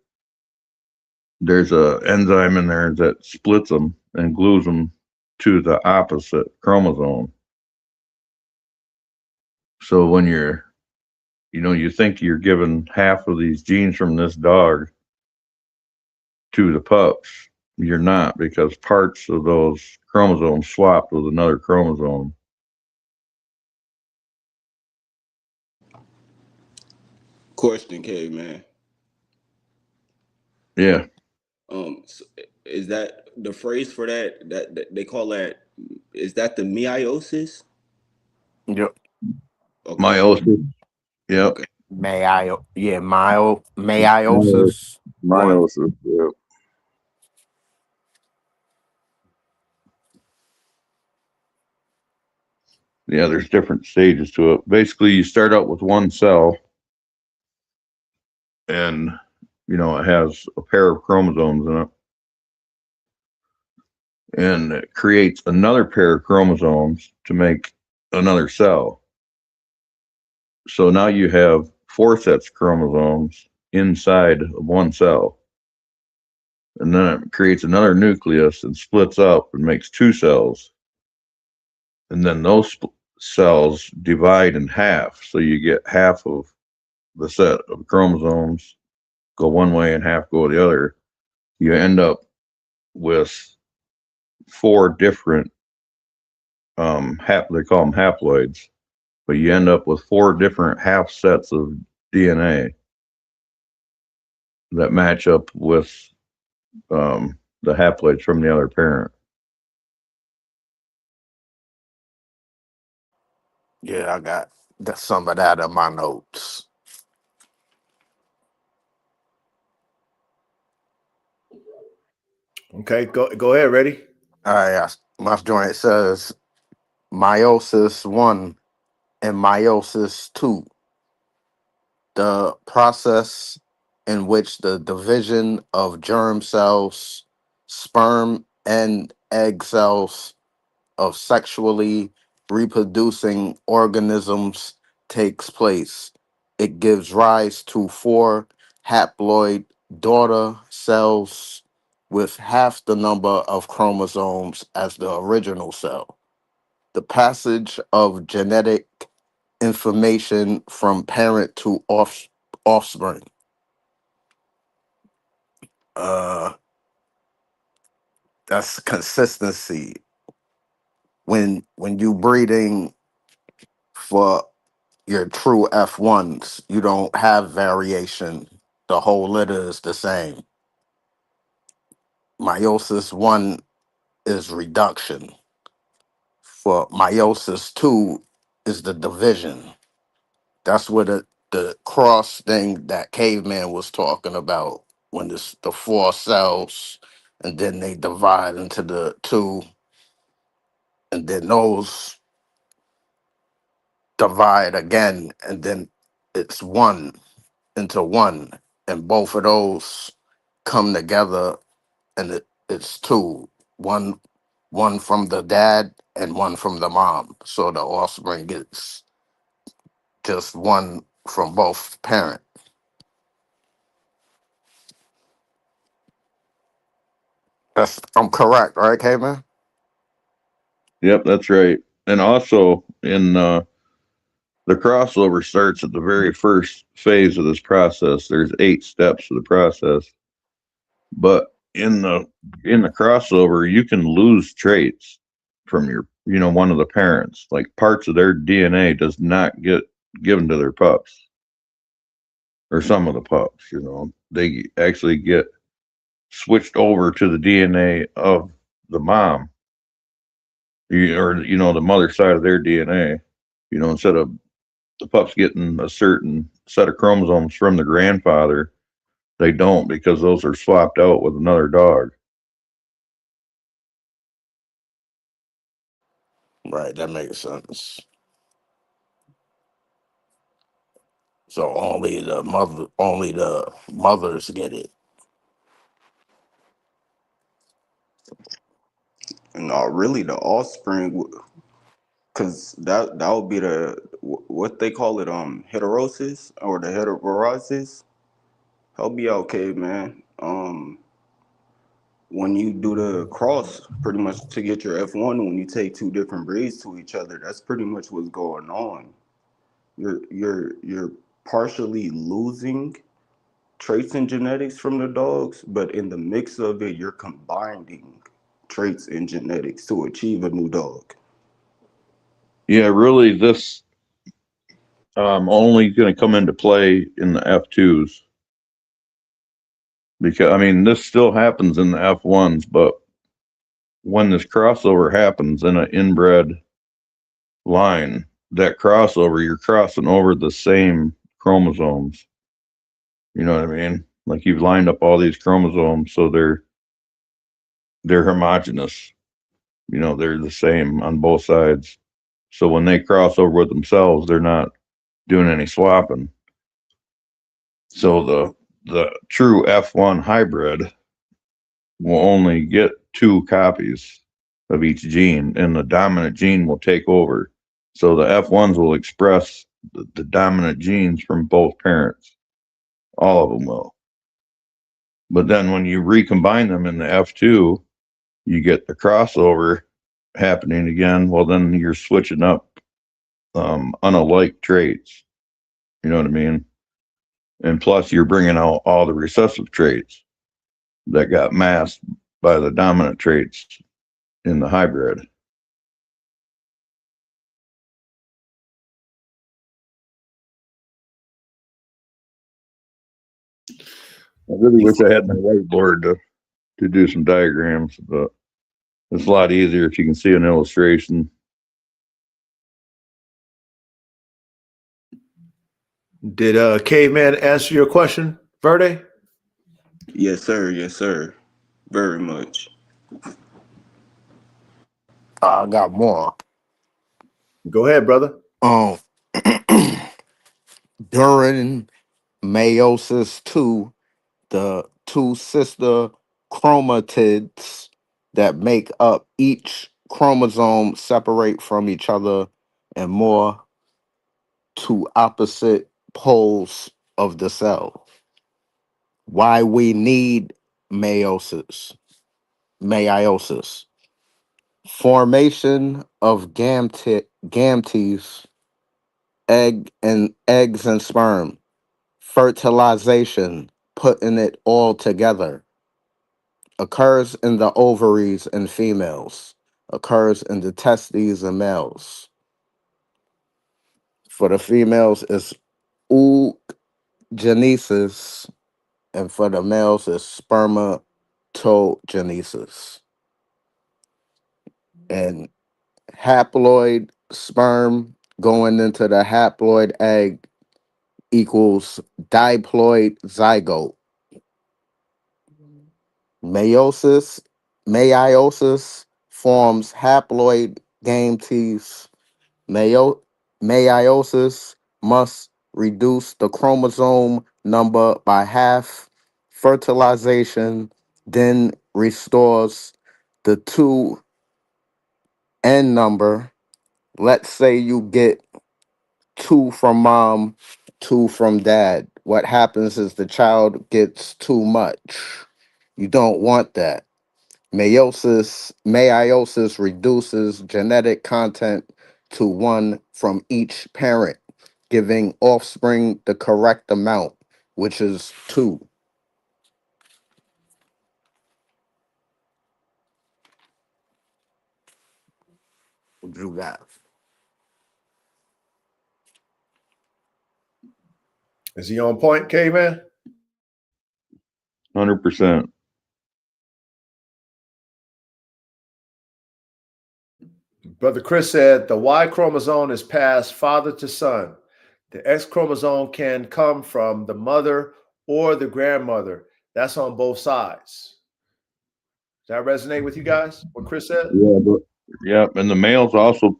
there's a enzyme in there that splits them and glues them to the opposite chromosome. So when you think you're giving half of these genes from this dog to the pups, you're not, because parts of those chromosomes swapped with another chromosome. Question, Caveman. Yeah. So is that the phrase for that they call that? Is that the meiosis? Yep. Okay. Meiosis. Yep. Okay. Meiosis. Meiosis. Yep. Yeah, there's different stages to it. Basically, you start out with one cell, and it has a pair of chromosomes in it, and it creates another pair of chromosomes to make another cell. So now you have 4 sets of chromosomes inside of one cell, and then it creates another nucleus and splits up and makes 2 cells, and then those cells divide in half, so you get half of the set of chromosomes go one way and half go the other. You end up with 4 different they call them haploids, but you end up with 4 different half sets of DNA that match up with the haploids from the other parent. Yeah, I got some of that in my notes. Okay, go ahead. Ready? All right, my joint says meiosis 1 and meiosis 2, the process in which the division of germ cells, sperm, and egg cells of sexually reproducing organisms takes place. It gives rise to 4 haploid daughter cells with half the number of chromosomes as the original cell. The passage of genetic information from parent to offspring. Uh, that's consistency. When you breeding for your true F1s, you don't have variation. The whole litter is the same. Meiosis 1 is reduction. For meiosis 2 is the division. That's what the cross thing that caveman was talking about, when it's the 4 cells and then they divide into the 2, and then those divide again, and then it's 1 into 1, and both of those come together, and it's 2, one one from the dad and one from the mom, so the offspring gets just 1 from both parent. I'm correct, right, Caveman? Yep, that's right. And also in the crossover starts at the very first phase of this process. There's 8 steps to the process, but in the crossover, you can lose traits from your one of the parents. Like parts of their DNA does not get given to their pups, or some of the pups. They actually get switched over to the DNA of the mom, or the mother side of their DNA. Instead of the pups getting a certain set of chromosomes from the grandfather, they don't, because those are swapped out with another dog. Right, that makes sense. So only the mothers get it. No, really, the offspring, because that would be what they call it, heterosis or the heterosis. Help me out, caveman. When you do the cross, pretty much to get your F1, when you take 2 different breeds to each other, that's pretty much what's going on. You're partially losing traits and genetics from the dogs, but in the mix of it, you're combining traits and genetics to achieve a new dog. Yeah, really, this only going to come into play in the F2s, because this still happens in the F1s, but when this crossover happens in an inbred line, that crossover, you're crossing over the same chromosomes. You know what I mean? Like, you've lined up all these chromosomes, so they're homogenous. They're the same on both sides. So when they cross over with themselves, they're not doing any swapping. So the true F1 hybrid will only get 2 copies of each gene, and the dominant gene will take over. So the F1s will express the dominant genes from both parents. All of them will. But then when you recombine them in the F2, you get the crossover happening again. Well, then you're switching up unalike traits. You know what I mean? And plus, you're bringing out all the recessive traits that got masked by the dominant traits in the hybrid. I really wish I had my whiteboard to do some diagrams, but it's a lot easier if you can see an illustration. Did Caveman answer your question, Verde? Yes, sir. Yes, sir. Very much. I got more. Go ahead, brother. During meiosis 2, the 2 sister chromatids that make up each chromosome separate from each other and more to opposite poles of the cell. Why we need meiosis. Formation of gametes, eggs and sperm. Fertilization, putting it all together. Occurs in the ovaries in females. Occurs in the testes in males. For the females, it's oogenesis, and for the males, it's spermatogenesis. And haploid sperm going into the haploid egg equals diploid zygote. Meiosis forms haploid gametes. Meiosis must reduce the chromosome number by half. Fertilization then restores the 2N number. Let's say you get 2 from mom, 2 from dad. What happens is the child gets too much. You don't want that. Meiosis reduces genetic content to 1 from each parent, giving offspring the correct amount, which is 2. What you got? Is he on point, Caveman? 100%. Brother Chris said the Y chromosome is passed father to son. The X chromosome can come from the mother or the grandmother. That's on both sides. Does that resonate with you guys? What Chris said? Yeah, and the male's also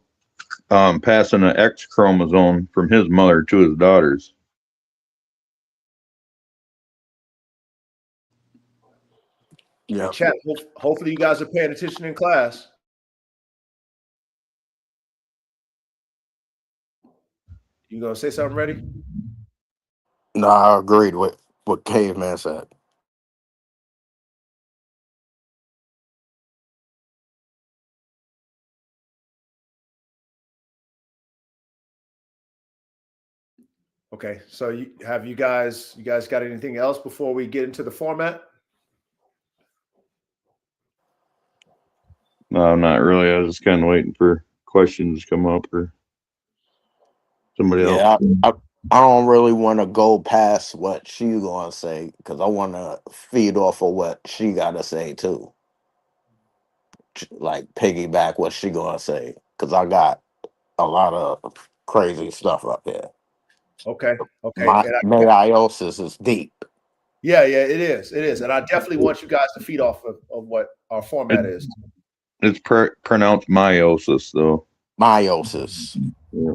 passing an X chromosome from his mother to his daughters. Yeah. Chat. Hopefully, you guys are paying attention in class. You gonna say something, ready? No, I agreed with what Caveman said. Okay. So you guys got anything else before we get into the format? No, not really. I was just kind of waiting for questions to come up or somebody else. Yeah, I don't really want to go past what she's going to say because I want to feed off of what she got to say too. Like piggyback what she going to say because I got a lot of crazy stuff up here. Okay. My meiosis is deep. Yeah, it is, and I definitely want you guys to feed off of what our format is. It's pronounced meiosis, though. meiosis. Yeah.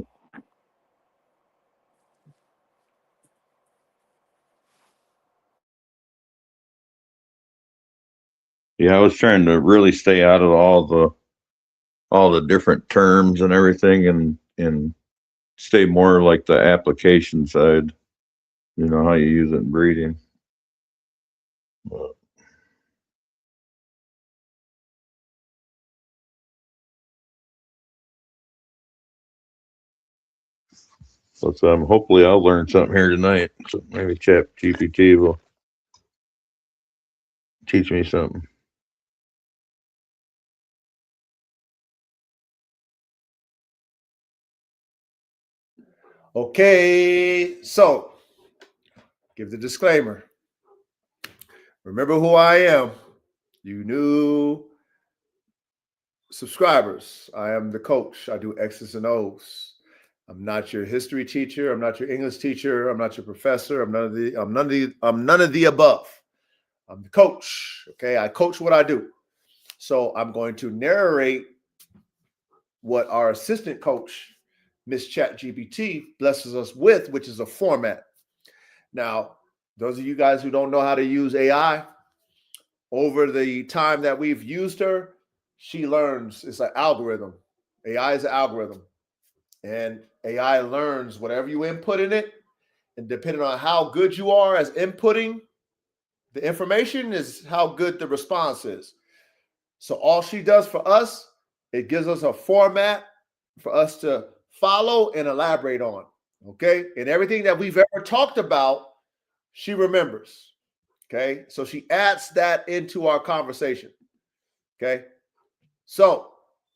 Yeah, I was trying to really stay out of all the different terms and everything, and stay more like the application side. You know how you use it in breeding. But hopefully I'll learn something here tonight. So maybe Chat GPT will teach me something. Okay, so give the disclaimer. Remember who I am. You new subscribers. I am the coach. I do X's and O's. I'm not your history teacher. I'm not your English teacher. I'm not your professor. I'm none of the above. I'm the coach. Okay, I coach what I do. So I'm going to narrate what our assistant coach, Miss ChatGPT, blesses us with, which is a format. Now, those of you guys who don't know how to use AI, over the time that we've used her, she learns. It's an algorithm. AI is an algorithm. And AI learns whatever you input in it. And depending on how good you are as inputting the information is how good the response is. So all she does for us, it gives us a format for us to follow and elaborate on. Okay. And everything that we've ever talked about, she remembers. Okay. So she adds that into our conversation. Okay. So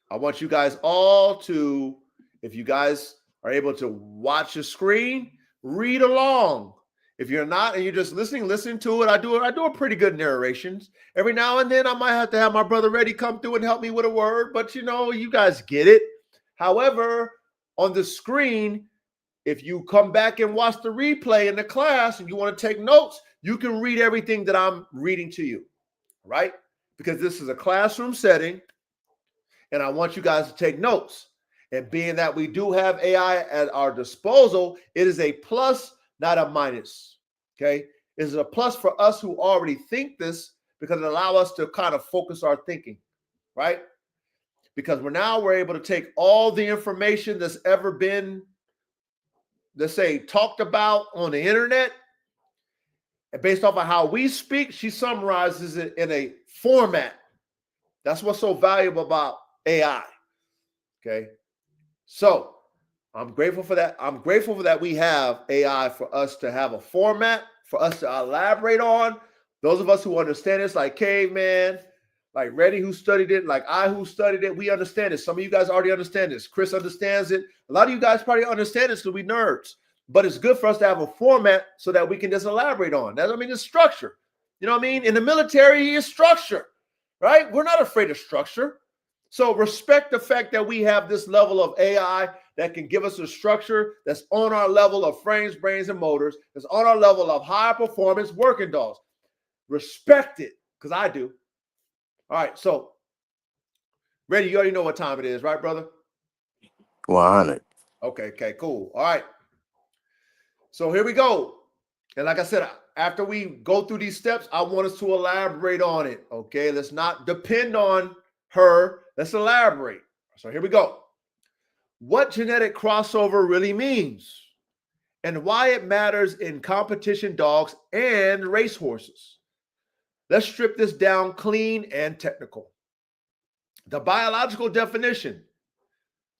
I want you guys all to, if you guys are able to watch the screen, read along. If you're not and you're just listen to it. I do a pretty good narrations. Every now and then I might have to have my brother Reddy come through and help me with a word, but you know, you guys get it. However, on the screen, if you come back and watch the replay in the class and you want to take notes, you can read everything that I'm reading to you, right? Because this is a classroom setting and I want you guys to take notes. And being that we do have AI at our disposal, it is a plus, not a minus. Okay. It's a plus for us who already think this because it allows us to kind of focus our thinking, right? Because we're able to take all the information that's ever been, let's say, talked about on the internet, and based off of how we speak, she summarizes it in a format. That's what's so valuable about AI. Okay. So I'm grateful for that. I'm grateful that we have AI for us to have a format, for us to elaborate on. Those of us who understand this, like Caveman, like Reddy who studied it, like I who studied it, we understand it. Some of you guys already understand this. Chris understands it. A lot of you guys probably understand this because we nerds. But it's good for us to have a format so that we can just elaborate on. That, I mean, it's structure. You know what I mean? In the military, it's structure, right? We're not afraid of structure. So respect the fact that we have this level of AI that can give us a structure that's on our level of frames, brains, and motors, that's on our level of high performance working dogs. Respect it, because I do. All right, so Reddy, you already know what time it is, right, brother? 100. Okay, cool. All right. So here we go. And like I said, after we go through these steps, I want us to elaborate on it. Okay, let's not depend on her. Let's elaborate. So here we go. What genetic crossover really means and why it matters in competition dogs and racehorses. Let's strip this down clean and technical. The biological definition.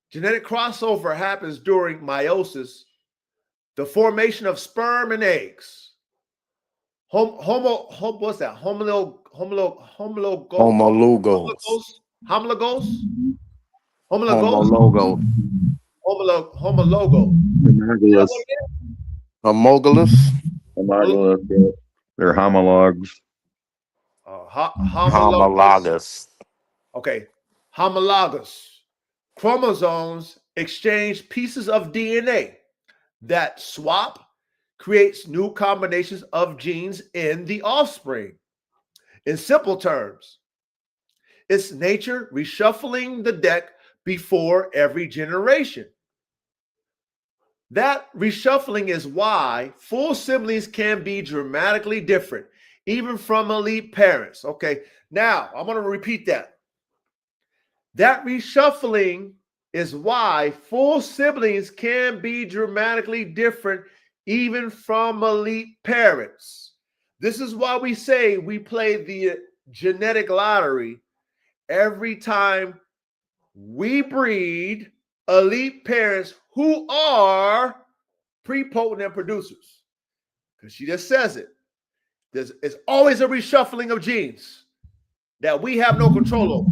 Genetic crossover happens during meiosis, the formation of sperm and eggs. What's that? Homologous. Homologous. They're homologs. Homologous. Okay. Homologous. Chromosomes exchange pieces of DNA that swap, creates new combinations of genes in the offspring. In simple terms, it's nature reshuffling the deck before every generation. That reshuffling is why full siblings can be dramatically different, even from elite parents. Okay, now I'm going to repeat that. That reshuffling is why full siblings can be dramatically different, even from elite parents. This is why we say we play the genetic lottery every time we breed elite parents who are prepotent producers. Because she just says it. It's always a reshuffling of genes that we have no control over.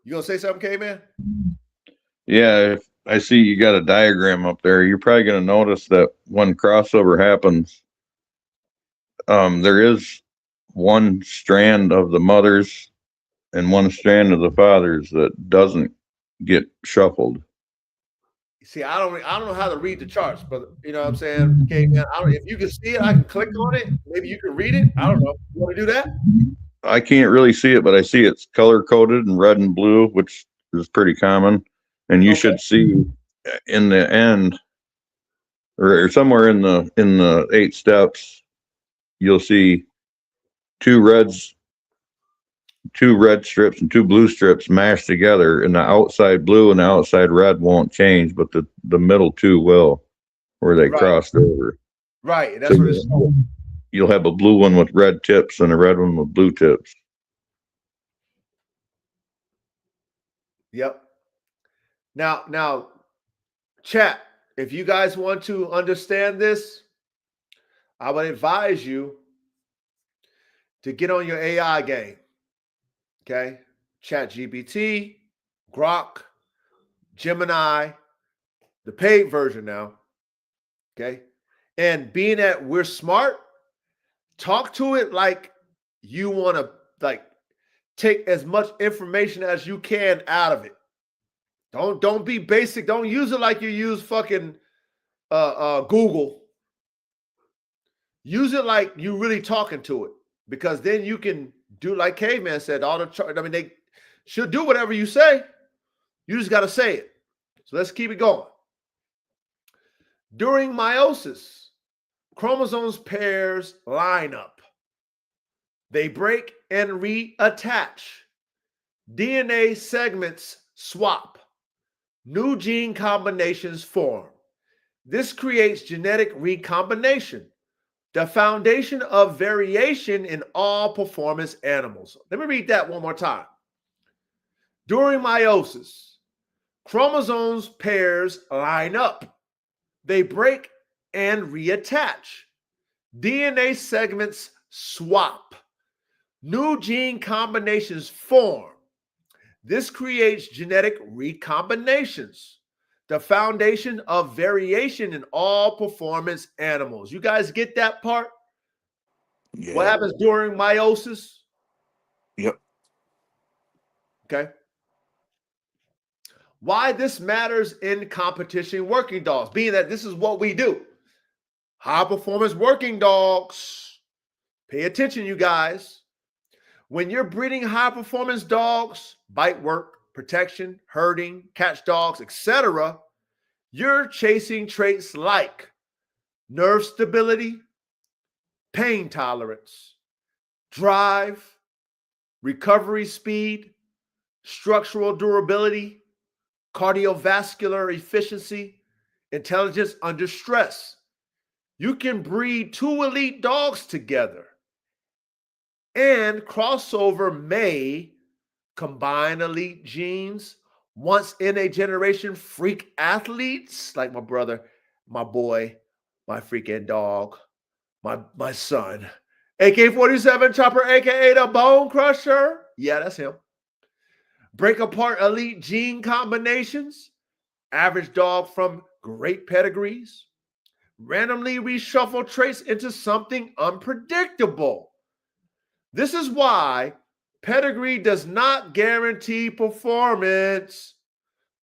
You gonna say something, K-Man? Yeah, if I see you got a diagram up there, you're probably going to notice that when crossover happens, there is one strand of the mothers and one strand of the fathers that doesn't get shuffled. See, I don't know how to read the charts, but you know what I'm saying? K-Man, if you can see it, I can click on it. Maybe you can read it. I don't know. You want to do that? I can't really see it, but I see it's color coded in red and blue, which is pretty common. And you should see in the end, or somewhere in the 8 steps, you'll see 2 red strips and 2 blue strips mashed together, and the outside blue and the outside red won't change, but the middle 2 will, where they crossed over. Right, that's what it's called. You'll have a blue one with red tips and a red one with blue tips. Yep. Now, chat, if you guys want to understand this, I would advise you to get on your AI game. Okay? ChatGPT, Grok, Gemini, the paid version now. Okay? And being that we're smart, talk to it like you want to take as much information as you can out of it. Don't be basic. Don't use it like you use fucking Google. Use it like you really talking to it, because then you can do like Caveman said. All the chart. I mean, they should do whatever you say. You just got to say it. So let's keep it going. During meiosis, chromosomes pairs line up. They break and reattach. DNA segments swap. New gene combinations form. This creates genetic recombination, the foundation of variation in all performance animals. Let me read that one more time. During meiosis, chromosomes pairs line up. They break and reattach. DNA segments swap. New gene combinations form. This creates genetic recombinations, the foundation of variation in all performance animals. You guys get that part? Yeah. What happens during meiosis? Yep. Okay. Why this matters in competition working dogs, being that this is what we do. High performance working dogs. Pay attention, you guys. When you're breeding high performance dogs, bite work, protection, herding, catch dogs, etc., you're chasing traits like nerve stability, pain tolerance, drive, recovery speed, structural durability, cardiovascular efficiency, intelligence under stress. You can breed 2 elite dogs together, and crossover may combine elite genes, once in a generation freak athletes like my brother, my boy, my freaking dog, my son, AK-47 Chopper, aka the Bone Crusher. Yeah, that's him. Break apart elite gene combinations, average dog from great pedigrees, randomly reshuffle traits into something unpredictable. This is why pedigree does not guarantee performance.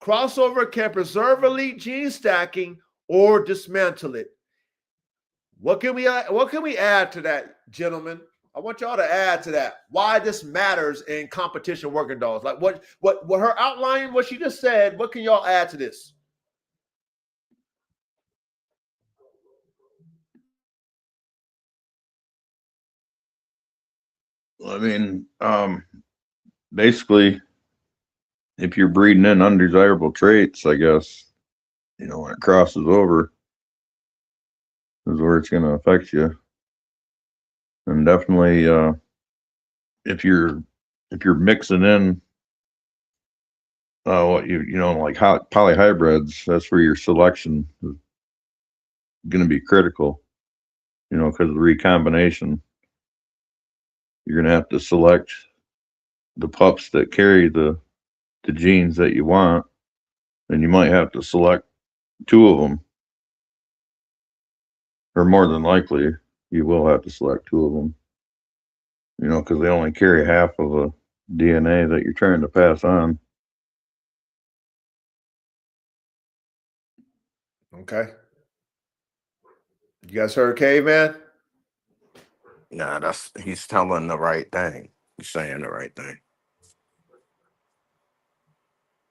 Crossover can preserve elite gene stacking or dismantle it. What can we add to that, gentlemen? I want y'all to add to that why this matters in competition working dogs. Like what her outline, what she just said, what can y'all add to this? I mean, basically, if you're breeding in undesirable traits, I guess, when it crosses over is where it's going to affect you. And definitely, if you're mixing in like polyhybrids, that's where your selection is going to be critical, because of the recombination. You're going to have to select the pups that carry the genes that you want, and you might have to select 2 of them, or more than likely you will have to select 2 of them, because they only carry half of the DNA that you're trying to pass on. Okay. You guys heard Caveman? Nah, he's telling the right thing. He's saying the right thing.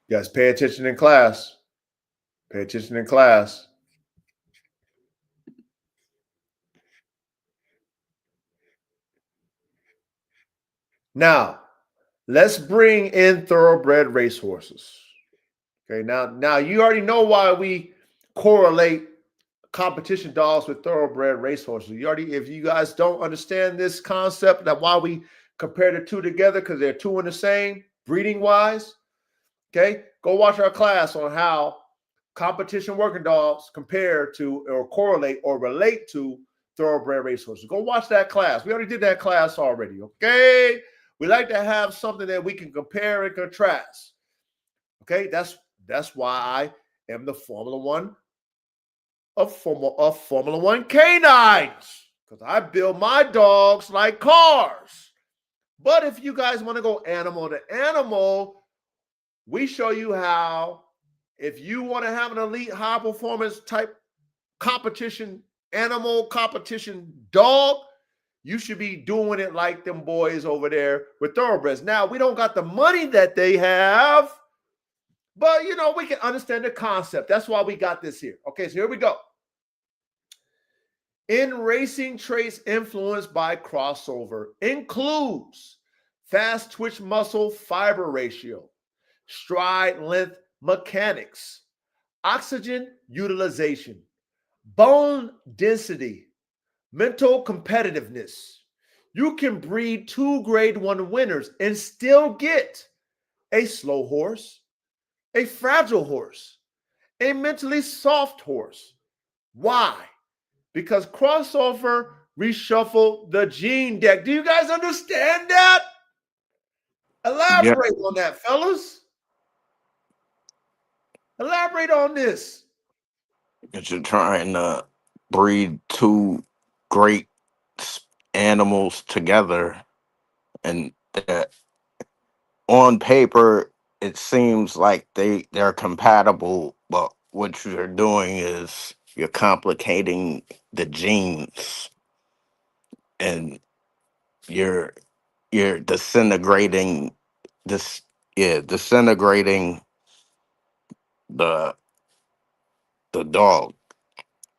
You guys pay attention in class. Pay attention in class. Now, let's bring in thoroughbred racehorses. Okay, now you already know why we correlate competition dogs with thoroughbred racehorses. If you guys don't understand this concept, that why we compare the two together, because they're two in the same breeding wise. Okay, go watch our class on how competition working dogs compare to or correlate or relate to thoroughbred racehorses. Go watch that class. We already did that class already. Okay, we like to have something that we can compare and contrast. Okay, that's why I am the Formula One of Formula One canines, because I build my dogs like cars. But if you guys want to go animal to animal, we show you how, if you want to have an elite high performance type competition animal, competition dog, you should be doing it like them boys over there with thoroughbreds. Now, we don't got the money that they have, but we can understand the concept. That's why we got this here. Okay, so here we go. In racing, traits influenced by crossover includes fast twitch muscle fiber ratio, stride length mechanics, oxygen utilization, bone density, mental competitiveness. You can breed 2 grade 1 winners and still get a slow horse, a fragile horse, a mentally soft horse. Why? Because crossover reshuffle the gene deck. Do you guys understand that? Elaborate on that, fellas. Elaborate on this. That you're trying to breed 2 great animals together, and that on paper it seems like they're compatible, but what you're doing is you're complicating the genes, and you're disintegrating disintegrating the dog.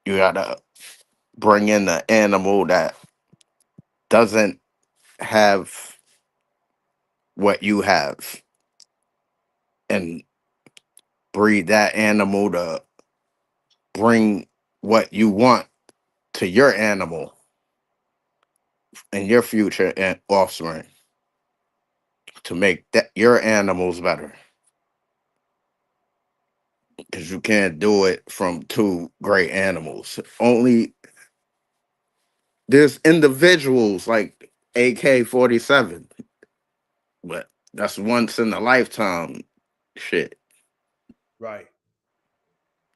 You gotta bring in the animal that doesn't have what you have and breed that animal to bring what you want to your animal and your future and offspring, to make that your animals better, because you can't do it from 2 great animals. Only there's individuals like AK-47, but that's once in a lifetime shit. Right.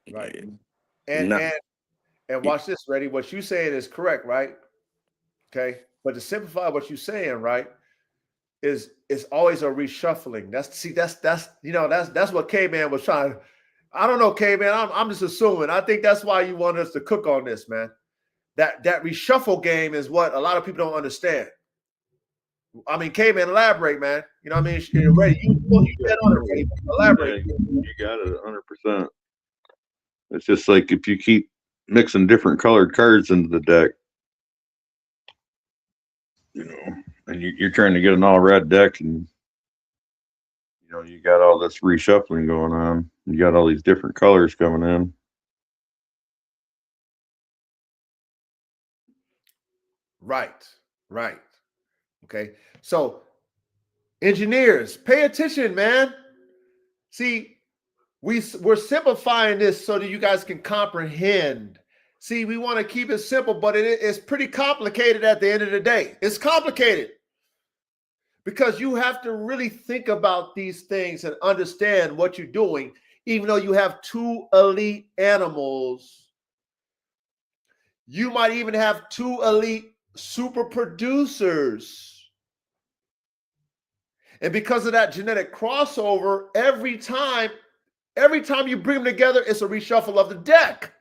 Yeah. And watch this, ready? What you saying is correct, right? Okay. But to simplify what you're saying, right, is it's always a reshuffling. That's what K-Man was trying. I don't know, K-Man. I'm just assuming. I think that's why you want us to cook on this, man. That reshuffle game is what a lot of people don't understand. I mean, K-Man, elaborate, man. You know what I mean? You're ready. You said on it, ready. Elaborate. Yeah, you got it 100%. It's just like if you keep mixing different colored cards into the deck, you know, and you're trying to get an all red deck, and you know you got all this reshuffling going on. You got all these different colors coming in. Right. Okay. So, engineers, pay attention, man. See, we're simplifying this so that you guys can comprehend. See, we want to keep it simple, but it's pretty complicated at the end of the day. It's complicated because you have to really think about these things and understand what you're doing, even though you have two elite animals. You might even have two elite super producers. And because of that genetic crossover, every time you bring them together, it's a reshuffle of the deck.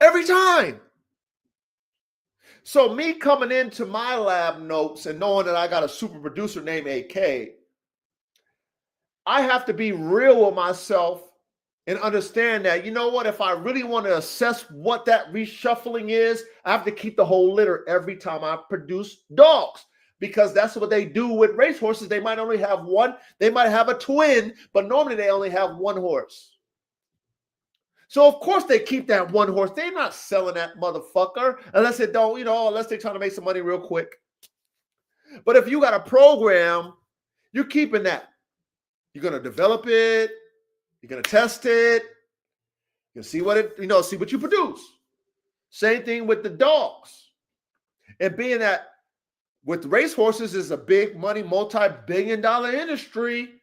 Every time. So me coming into my lab notes and knowing that I got a super producer named AK, I have to be real with myself and understand that, you know what, if I really want to assess what that reshuffling is, I have to keep the whole litter every time I produce dogs. Because that's what they do with racehorses. They might only have one. They might have a twin, but normally they only have one horse. So, of course, they keep that one horse. They're not selling that motherfucker unless they don't, unless they're trying to make some money real quick. But if you got a program, you're keeping that. You're going to develop it. You're going to test it. You'll see what see what you produce. Same thing with the dogs. And being that with racehorses is a big money, multi-billion-dollar industry,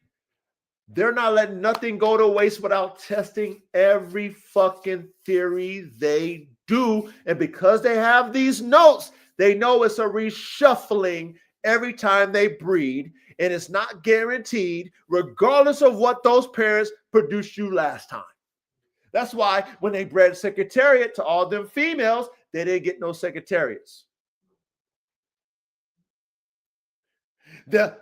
they're not letting nothing go to waste without testing every fucking theory they do. And because they have these notes, they know it's a reshuffling every time they breed. And it's not guaranteed, regardless of what those parents produced you last time. That's why when they bred Secretariat to all them females, they didn't get no Secretariats. The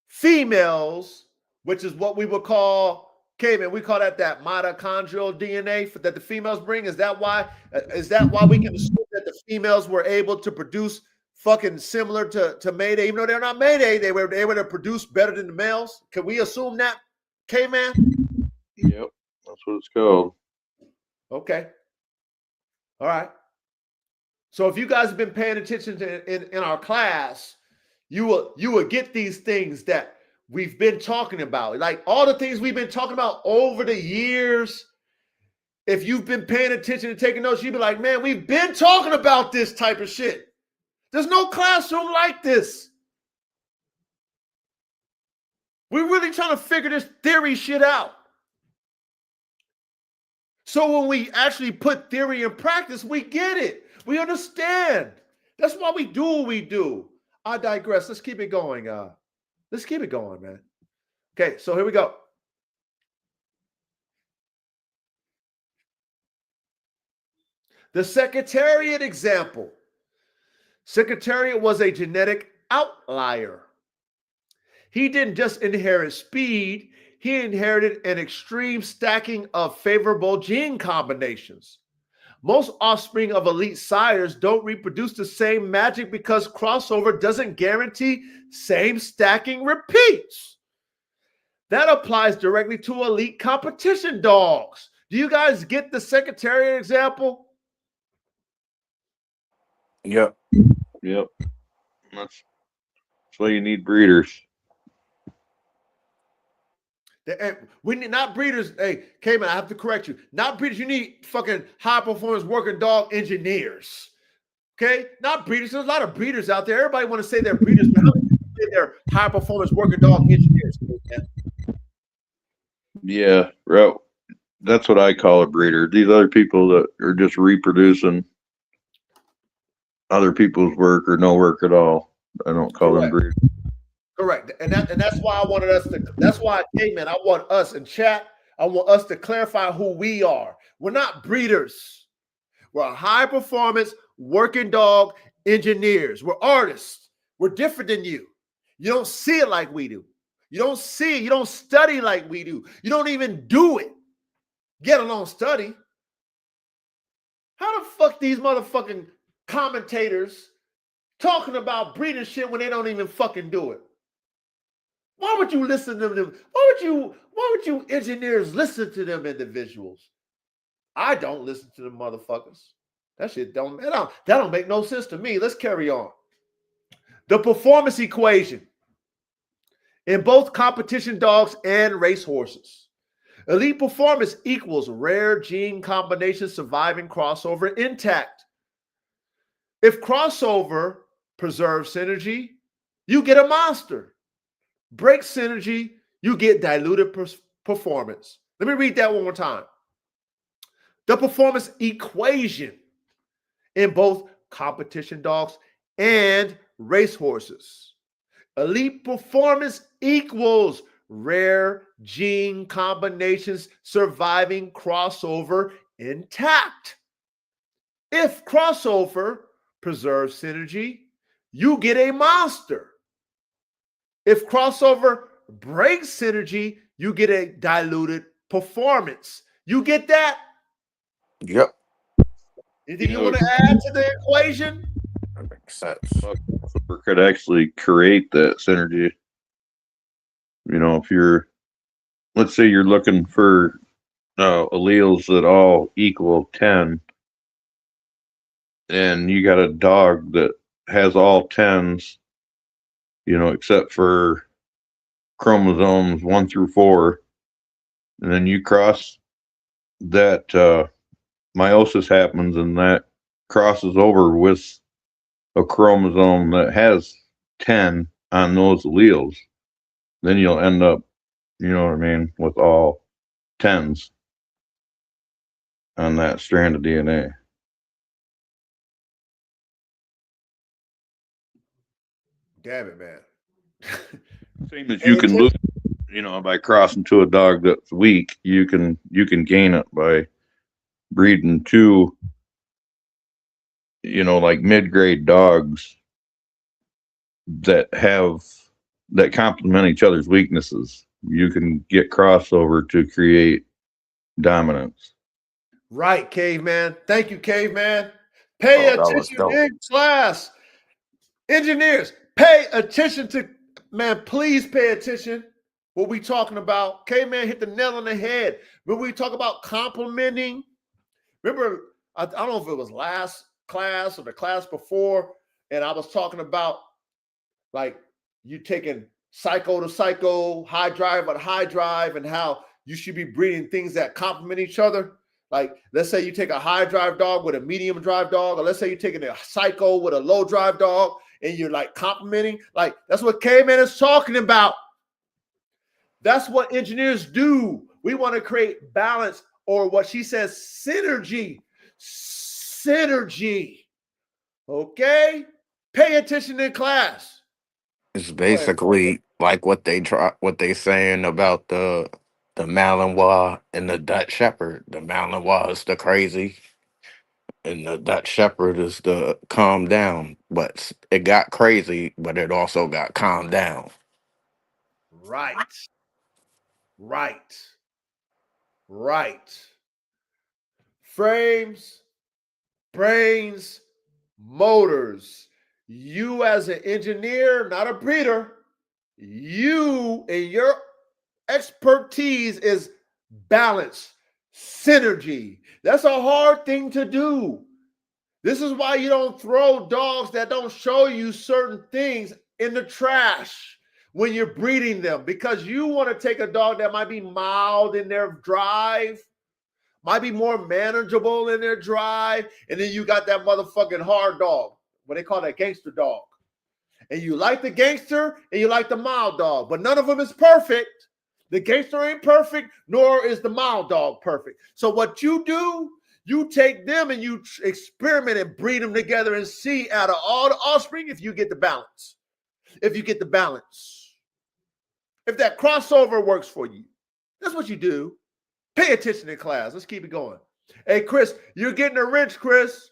females, which is what we would call, we call that mitochondrial DNA that the females bring. Is that why we can assume that the females were able to produce fucking similar to Mayday, even though they're not Mayday, they were able to produce better than the males? Can we assume that, K-Man? Yep, that's what it's called. Okay. All right. So if you guys have been paying attention to in our class, you will get these things that we've been talking about. Like all the things we've been talking about over the years. If you've been paying attention and taking notes, you'd be like, man, we've been talking about this type of shit. There's no classroom like this. We're really trying to figure this theory shit out. So when we actually put theory in practice, we get it. We understand. That's why we do what we do. I digress. Let's keep it going. Let's keep it going, man. Okay, so here we go. The Secretariat example. Secretariat was a genetic outlier. He didn't just inherit speed, he inherited an extreme stacking of favorable gene combinations. Most offspring of elite sires don't reproduce the same magic because crossover doesn't guarantee same stacking repeats. That applies directly to elite competition dogs. Do you guys get the Secretariat example? Yep. That's why you need breeders. We need not breeders. Hey, Cayman, I have to correct you. Not breeders. You need fucking high performance working dog engineers. Okay, not breeders. There's a lot of breeders out there. Everybody want to say they're breeders, but how many people say they're high performance working dog engineers? Yeah, right. That's what I call a breeder. These other people that are just reproducing other people's work or no work at all, I don't call them breeders. Correct. And that's why I wanted us to, that's why, hey man, I want us in chat, I want us to clarify who we are. We're not breeders. We're high performance working dog engineers. We're artists. We're different than you. You don't see it like we do. You don't see it. You don't study like we do. You don't even do it, get alone study. How the fuck these motherfucking commentators talking about breeding shit when they don't even fucking do it? Why would you listen to them? Why would you engineers listen to them individuals? I don't listen to them motherfuckers. That shit don't make no sense to me. Let's carry on. The performance equation in both competition dogs and racehorses. Elite performance equals rare gene combination surviving crossover intact. If crossover preserves synergy, you get a monster. Break synergy, you get diluted performance. Let me read that one more time. The performance equation in both competition dogs and racehorses. Elite performance equals rare gene combinations surviving crossover intact. If crossover preserves synergy, you get a monster. If crossover breaks synergy, you get a diluted performance. You get that? Yep. Anything you want to add to the equation? That makes sense. Crossover could actually create that synergy. You know, if you're, let's say you're looking for alleles that all equal 10, and you got a dog that has all 10s, you know, except for chromosomes 1 through 4, and then you cross that, meiosis happens, and that crosses over with a chromosome that has 10 on those alleles, then you'll end up, you know what I mean, with all 10s on that strand of DNA. Damn it, man. Same as you can lose, you know, by crossing to a dog that's weak, you can gain it by breeding two, you know, like mid-grade dogs that complement each other's weaknesses. You can get crossover to create dominance. Right, caveman. Thank you, caveman. Pay attention in class. Engineers, pay attention to, man, please pay attention. What we talking about? Caveman hit the nail on the head. When we talk about complementing, remember, I don't know if it was last class or the class before, and I was talking about like you taking psycho to psycho, high drive to high drive, and how you should be breeding things that complement each other. Like, let's say you take a high drive dog with a medium drive dog, or let's say you're taking a psycho with a low drive dog, and you're like complementing. Like, that's what K-Man is talking about. That's what engineers do. We want to create balance, or what she says, synergy. Synergy. Okay? Pay attention in class. It's basically like what they saying about the Malinois and the Dutch Shepherd. The Malinois is the crazy, and the Dutch Shepherd is the calm down. But it got crazy, but it also got calmed down. Right. Right. Right. Frames, brains, motors. You as an engineer, not a breeder, you and your expertise is balance, synergy. That's a hard thing to do. This is why you don't throw dogs that don't show you certain things in the trash when you're breeding them, because you want to take a dog that might be mild in their drive, might be more manageable in their drive, and then you got that motherfucking hard dog, what they call that gangster dog. And you like the gangster and you like the mild dog, but none of them is perfect. The gangster ain't perfect, nor is the mild dog perfect. So what you do, you take them and you experiment and breed them together and see out of all the offspring if you get the balance. If you get the balance. If that crossover works for you. That's what you do. Pay attention in class. Let's keep it going. Hey, Chris, you're getting a wrench, Chris.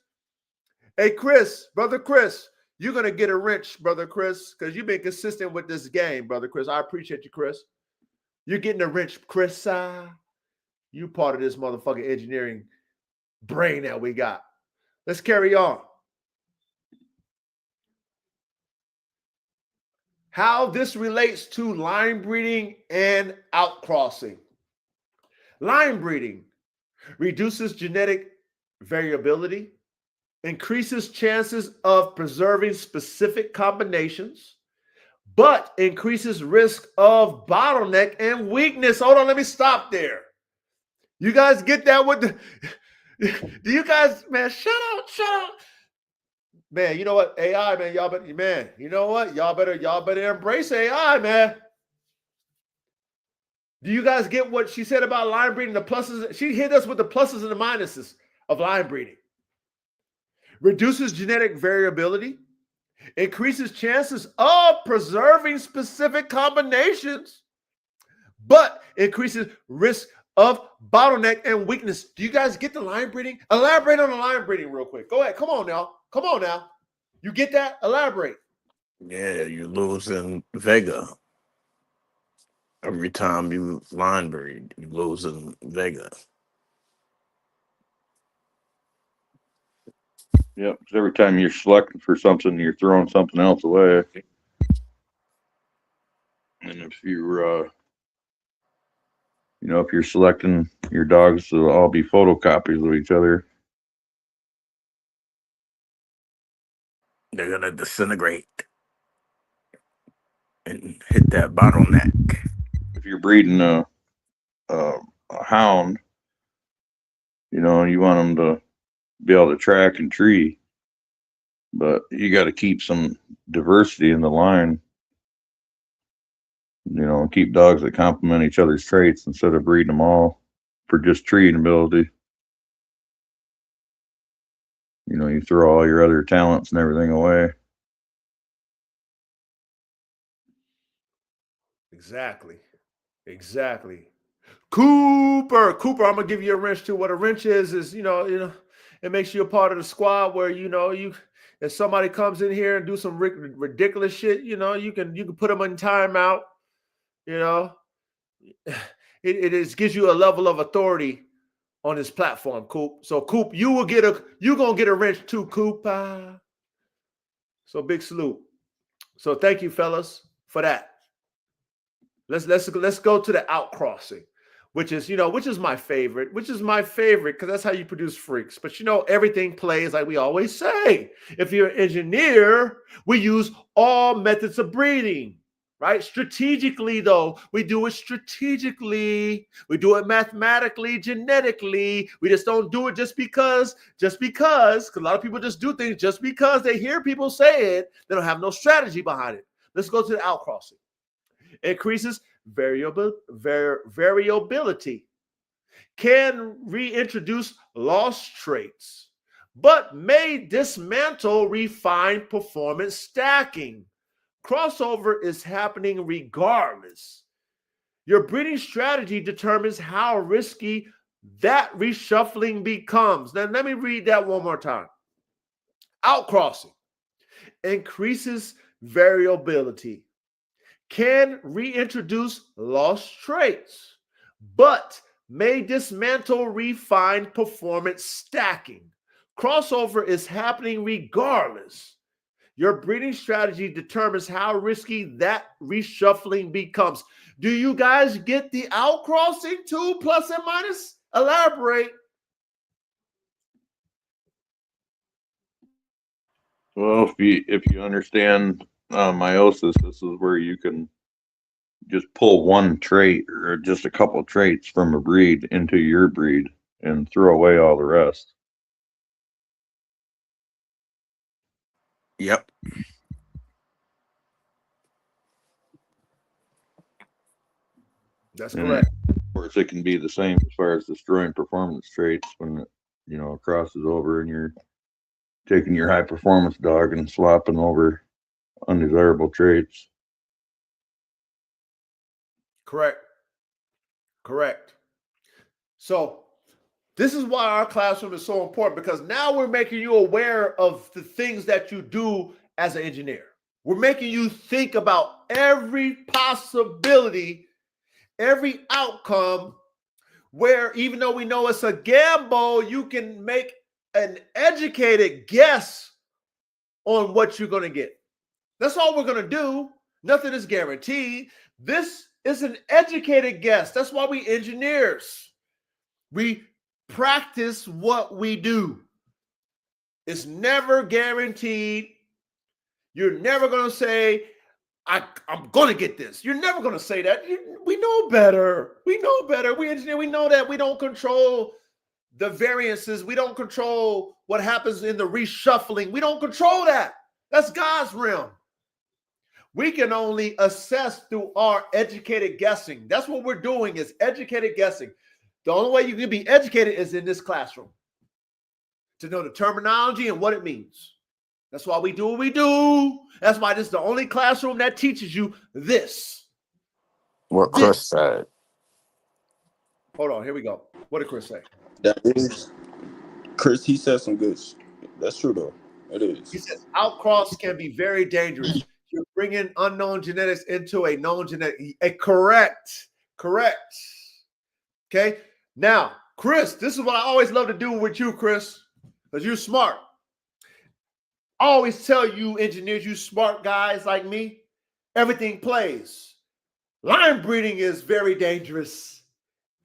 Hey, Chris, brother Chris, you're going to get a wrench, Brother Chris, because you've been consistent with this game, Brother Chris. I appreciate you, Chris. You're getting a wrench, Chris. You part of this motherfucking engineering brain that we got. Let's carry on. How this relates to line breeding and outcrossing. Line breeding reduces genetic variability, increases chances of preserving specific combinations, but increases risk of bottleneck and weakness. Hold on, let me stop there. You guys get that? Do you guys, man, shut up. Man, you know what? AI, man, y'all better, man, you know what? Y'all better embrace AI, man. Do you guys get what she said about line breeding? The pluses, she hit us with the pluses and the minuses of line breeding. Reduces genetic variability, increases chances of preserving specific combinations, but increases risk of bottleneck and weakness. Do you guys get the line breeding? Elaborate on the line breeding real quick. Go ahead. Come on now. You get that? Elaborate. Yeah, you're losing Vega. Every time you line breed, you're losing Vega. Yep. 'Cause every time you're selecting for something, you're throwing something else away. And if you're, if you're selecting your dogs to all be photocopies of each other, They're gonna disintegrate and hit that bottleneck. if you're breeding a hound, you want them to be able to track and tree, but you got to keep some diversity in the line, and keep dogs that complement each other's traits instead of breeding them all for just treeing ability. You throw all your other talents and everything away. Exactly. Cooper, I'm gonna give you a wrench too. What a wrench is it makes you a part of the squad where if somebody comes in here and do some ridiculous shit, you can put them in timeout. It gives you a level of authority on this platform, Coop. So Coop, you're gonna get a wrench too, Coop. So big salute. So thank you, fellas, for that. Let's go to the outcrossing, which is my favorite, because that's how you produce freaks. But everything plays like we always say. If you're an engineer, we use all methods of breeding, right? Strategically, though, we do it strategically. We do it mathematically, genetically. We just don't do it just because a lot of people just do things just because they hear people say it. They don't have no strategy behind it. Let's go to the outcrossing. Increases variability, can reintroduce lost traits, but may dismantle refined performance stacking. Crossover is happening regardless. Your breeding strategy determines how risky that reshuffling becomes. Now, let me read that one more time. Outcrossing increases variability, can reintroduce lost traits, but may dismantle refined performance stacking. Crossover is happening regardless. Your breeding strategy determines how risky that reshuffling becomes. Do you guys get the outcrossing too, plus and minus? Elaborate. Well, if you understand meiosis, this is where you can just pull one trait or just a couple traits from a breed into your breed and throw away all the rest. Yep. That's correct. Of course, it can be the same as far as destroying performance traits when it crosses over and you're taking your high performance dog and swapping over undesirable traits. Correct. So this is why our classroom is so important, because now we're making you aware of the things that you do as an engineer. We're making you think about every possibility, every outcome, where even though we know it's a gamble, you can make an educated guess on what you're going to get. That's all we're going to do. Nothing is guaranteed. This is an educated guess. That's why we engineers. We practice what we do. It's never guaranteed. You're never going to say, I'm going to get this. You're never going to say that. We know better. We know better. We engineer. We know that we don't control the variances. We don't control what happens in the reshuffling. We don't control that. That's God's realm. We can only assess through our educated guessing. That's what we're doing, is educated guessing. The only way you can be educated is in this classroom, to know the terminology and what it means. That's why we do what we do. That's why this is the only classroom that teaches you this. What Chris said. Hold on, here we go. What did Chris say? That is, Chris, he said some good shit. That's true, though. It is. He says outcross can be very dangerous. You're bringing unknown genetics into a known genetic. Correct. Okay. Now, Chris, this is what I always love to do with you, Chris, because you're smart. I always tell you engineers, you smart guys like me, everything plays. Line breeding is very dangerous.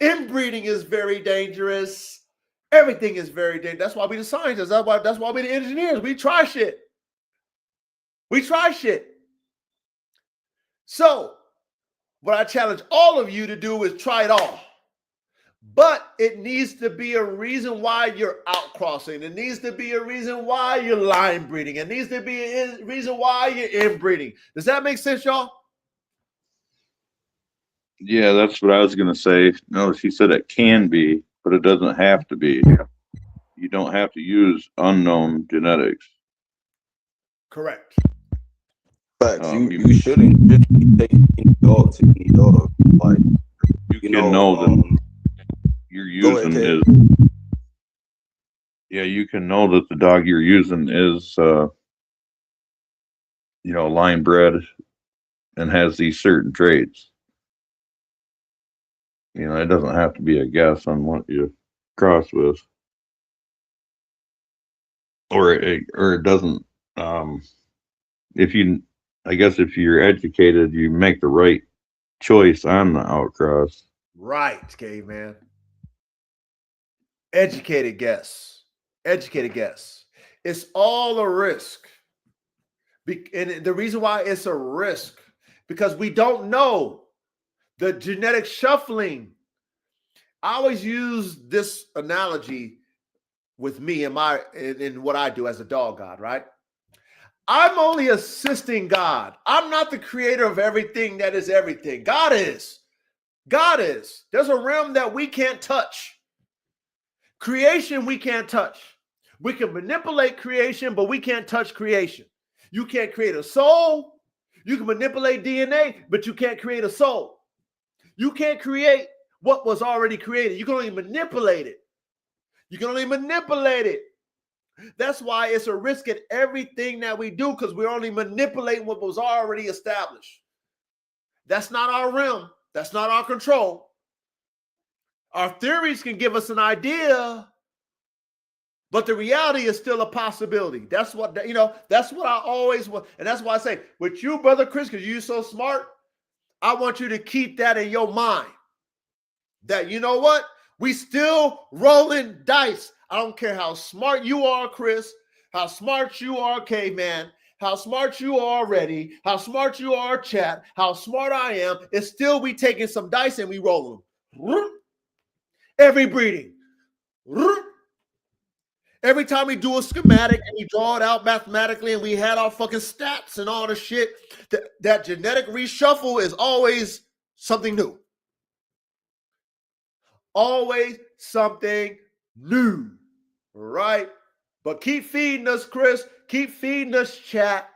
Inbreeding is very dangerous. Everything is very dangerous. That's why we the scientists. That's why we the engineers. We try shit. So what I challenge all of you to do is try it all. But it needs to be a reason why you're outcrossing. It needs to be a reason why you're line breeding. It needs to be a reason why you're inbreeding. Does that make sense, y'all? Yeah, that's what I was going to say. No, she said it can be, but it doesn't have to be. You don't have to use unknown genetics. Correct. Facts. You shouldn't be taking any dog to any dog. Like, you can know that you're using is. Yeah, you can know that the dog you're using is, line bred and has these certain traits. It doesn't have to be a guess on what you cross with, or it doesn't. If you're educated, you make the right choice on the outcross. Right, caveman. Educated guess. It's all a risk. And the reason why it's a risk, because we don't know the genetic shuffling. I always use this analogy with me and in what I do as a dog god, right? I'm only assisting God. I'm not the creator of everything that is everything. God is. There's a realm that we can't touch. Creation we can't touch. We can manipulate creation, but we can't touch creation. You can't create a soul. You can manipulate DNA, but you can't create a soul. You can't create what was already created. You can only manipulate it. That's why it's a risk at everything that we do, because we're only manipulating what was already established. That's not our realm. That's not our control. Our theories can give us an idea, but the reality is still a possibility. That's what I always want. And that's why I say, with you, Brother Chris, because you're so smart, I want you to keep that in your mind. That, you know what? We still rolling dice. I don't care how smart you are, Chris, how smart you are, Caveman, how smart you are, Reddy, how smart you are, Chat, how smart I am. It's still we taking some dice and we rolling them. Every breeding. Every time we do a schematic and we draw it out mathematically and we had our fucking stats and all the shit, that genetic reshuffle is always something new. Always something new, right? But keep feeding us, Chris. Keep feeding us, Chat.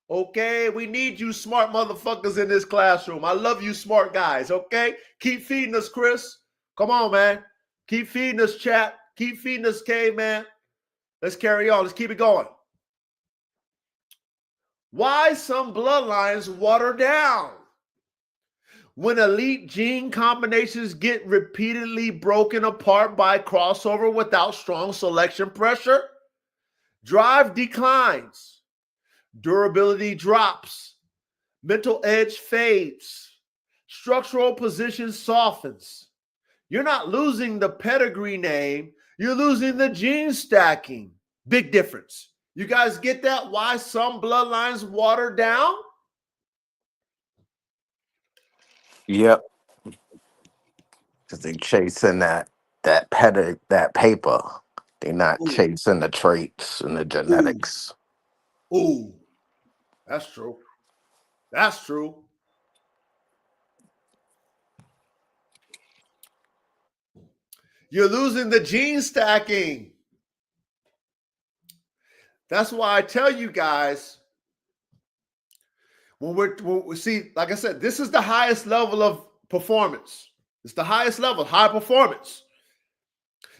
Okay? We need you smart motherfuckers in this classroom. I love you smart guys, okay? Keep feeding us, Chris. Come on, man. Keep feeding us, Chat. Keep feeding us, Caveman. Let's carry on. Let's keep it going. Why some bloodlines water down? When elite gene combinations get repeatedly broken apart by crossover without strong selection pressure, drive declines, durability drops, mental edge fades, structural position softens. You're not losing the pedigree name, you're losing the gene stacking. Big difference. You guys get that? Why some bloodlines water down? Yep. Because they chasing that paper. They're not Ooh, chasing the traits and the ooh, genetics. ooh. That's true. That's true. You're losing the gene stacking. That's why I tell you guys, when we see, like I said, this is the highest level of performance. It's the highest level, high performance.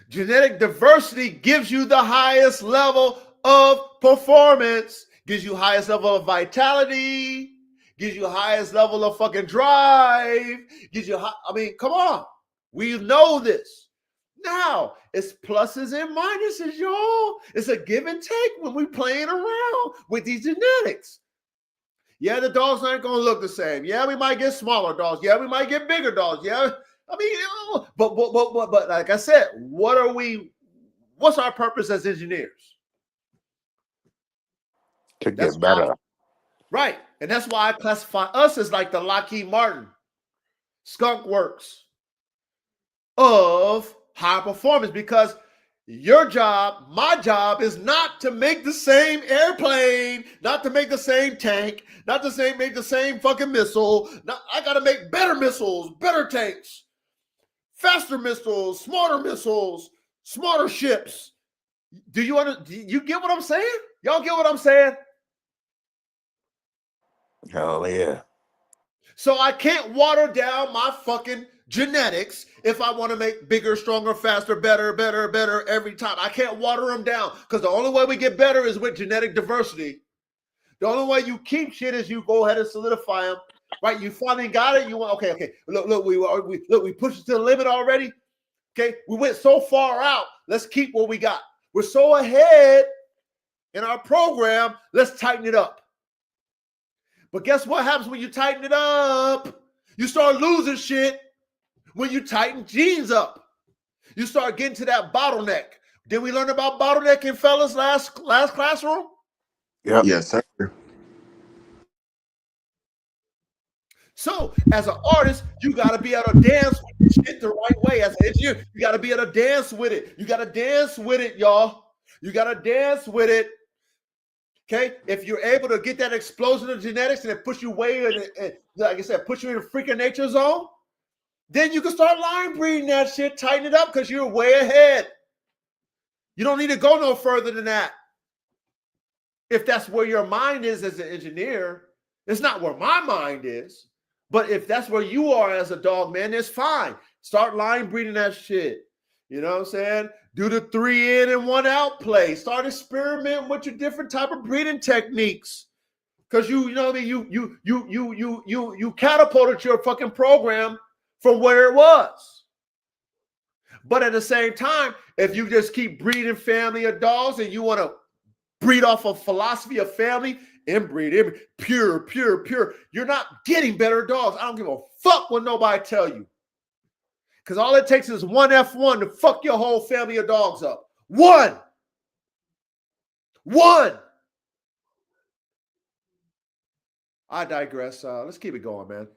Genetic diversity gives you the highest level of performance, gives you highest level of vitality, gives you highest level of fucking drive, gives you, I mean, come on. We know this. Now, it's pluses and minuses, y'all. It's a give and take when we playing around with these genetics. Yeah, the dogs aren't going to look the same. Yeah, we might get smaller dogs. Yeah, we might get bigger dogs. Yeah, I mean, but like I said, what's our purpose as engineers? To That's get why, better. right. And that's why I classify us as like the Lockheed Martin, Skunk Works of high performance, because your job, my job, is not to make the same airplane, not to make the same tank, not to make the same fucking missile. I got to make better missiles, better tanks, faster missiles, smarter ships. Do you get what I'm saying? Y'all get what I'm saying? Hell yeah. So I can't water down my fucking genetics if I want to make bigger, stronger, faster, better every time. I can't water them down, because the only way we get better is with genetic diversity. The only way you keep shit is you go ahead and solidify them. Right? You finally got it. You want okay. Look, we pushed it to the limit already. Okay, we went so far out. Let's keep what we got. We're so ahead in our program. Let's tighten it up. But guess what happens when you tighten it up? You start losing shit when you tighten genes up. You start getting to that bottleneck. Did we learn about bottlenecking, fellas, last classroom? Yep. Yes, sir. So, as an artist, you got to be able to dance with this shit the right way. As an engineer, you got to be able to dance with it. You got to dance with it, y'all. You got to dance with it. Okay? If you're able to get that explosion of genetics and it push you way, like I said, push you in a freaking nature zone, then you can start line breeding that shit, tighten it up, because you're way ahead. You don't need to go no further than that. If that's where your mind is as an engineer, it's not where my mind is. But if that's where you are as a dog man, it's fine. Start line breeding that shit. You know what I'm saying? Do the 3 in and 1 out play. Start experimenting with your different type of breeding techniques. Because you know what I mean? You catapulted your fucking program from where it was. But at the same time, if you just keep breeding family of dogs and you want to breed off of philosophy of family, inbreed, pure, you're not getting better dogs. I don't give a fuck what nobody tell you. Because all it takes is one F1 to fuck your whole family of dogs up. One. I digress. Let's keep it going, man.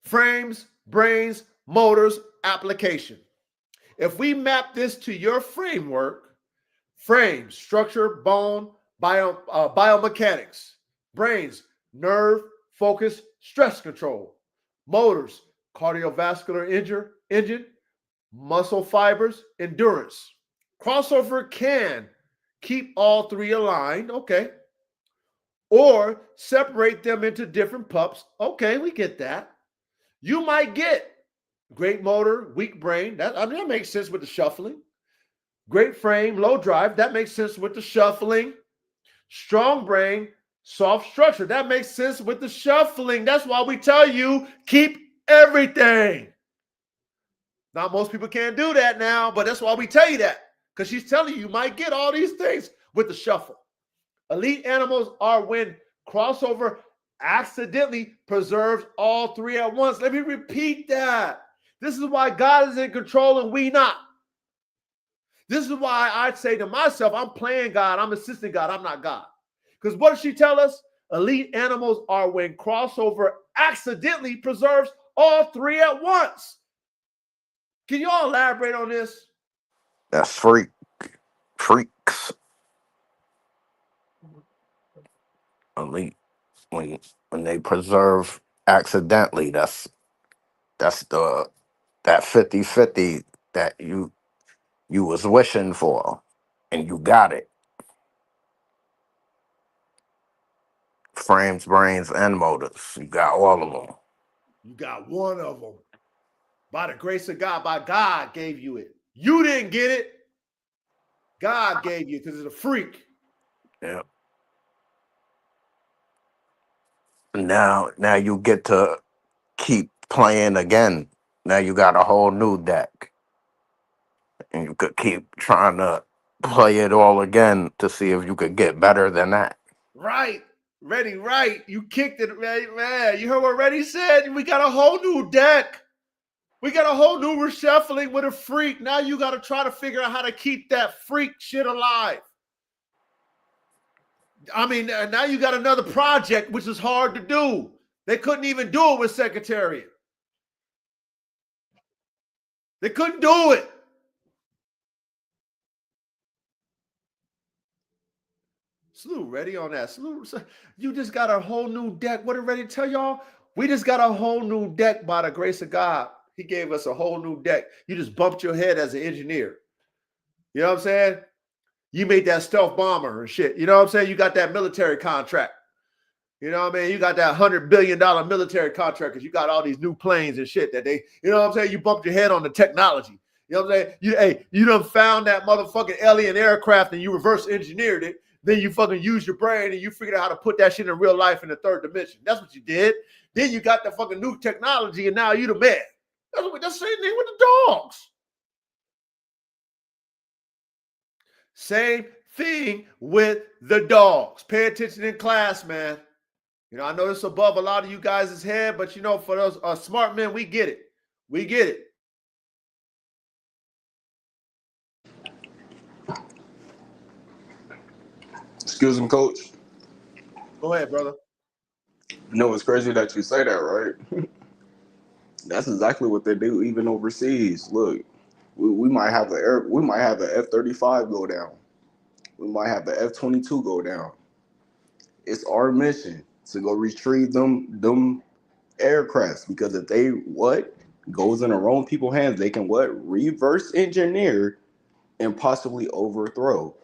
Frames, brains, motors, application. If we map this to your framework, frames, structure, bone, biomechanics, brains, nerve, focus, stress control, motors, cardiovascular engine, muscle fibers, endurance. Crossover can keep all three aligned, okay, or separate them into different pups. Okay, we get that. You might get great motor, weak brain. That makes sense with the shuffling. Great frame, low drive. That makes sense with the shuffling. Strong brain, soft structure. That makes sense with the shuffling. That's why we tell you keep everything. Now, most people can't do that now, but that's why we tell you that, because she's telling you might get all these things with the shuffle. Elite animals are when crossover accidentally preserves all three at once. Let me repeat that. This is why God is in control and we not. This is why I say to myself, I'm playing God, I'm assisting God, I'm not God. Because what does she tell us? Elite animals are when crossover accidentally preserves all three at once. Can y'all elaborate on this? That's freaks. Elite when they preserve accidentally. That's the that 50-50 that you was wishing for, and you got it. Frames, brains, and motors. You got all of them. You got one of them. By the grace of God, by God gave you it. You didn't get it. God gave you because it's a freak. Yeah. Now you get to keep playing again. Now you got a whole new deck, and you could keep trying to play it all again to see if you could get better than that. Right. Ready, right. You kicked it, man. You heard what Reddy said? We got a whole new deck. We got a whole new reshuffling with a freak. Now you got to try to figure out how to keep that freak shit alive. I mean, now you got another project, which is hard to do. They couldn't even do it with Secretariat. They couldn't do it. Slew, ready on that. Slew, you just got a whole new deck. What did Ready tell y'all? We just got a whole new deck by the grace of God. He gave us a whole new deck. You just bumped your head as an engineer. You know what I'm saying? You made that stealth bomber and shit. You know what I'm saying? You got that military contract. You know what I mean? You got that $100 billion military contract because you got all these new planes and shit that they, you know what I'm saying? You bumped your head on the technology. You know what I'm saying? You done found that motherfucking alien aircraft and you reverse engineered it. Then you fucking use your brain and you figured out how to put that shit in real life in the third dimension. That's what you did. Then you got the fucking new technology and now you the man. That's the same thing with the dogs. Same thing with the dogs. Pay attention in class, man. You know, I know it's above a lot of you guys' head, but you know, for those smart men, we get it. We get it. Excuse me, coach. Go ahead, brother. You know, it's crazy that you say that, right? That's exactly what they do, even overseas. Look, we might have the F-35 go down. We might have the F-22 go down. It's our mission to go retrieve them aircrafts, because if they goes in the wrong people's hands, they can reverse engineer and possibly overthrow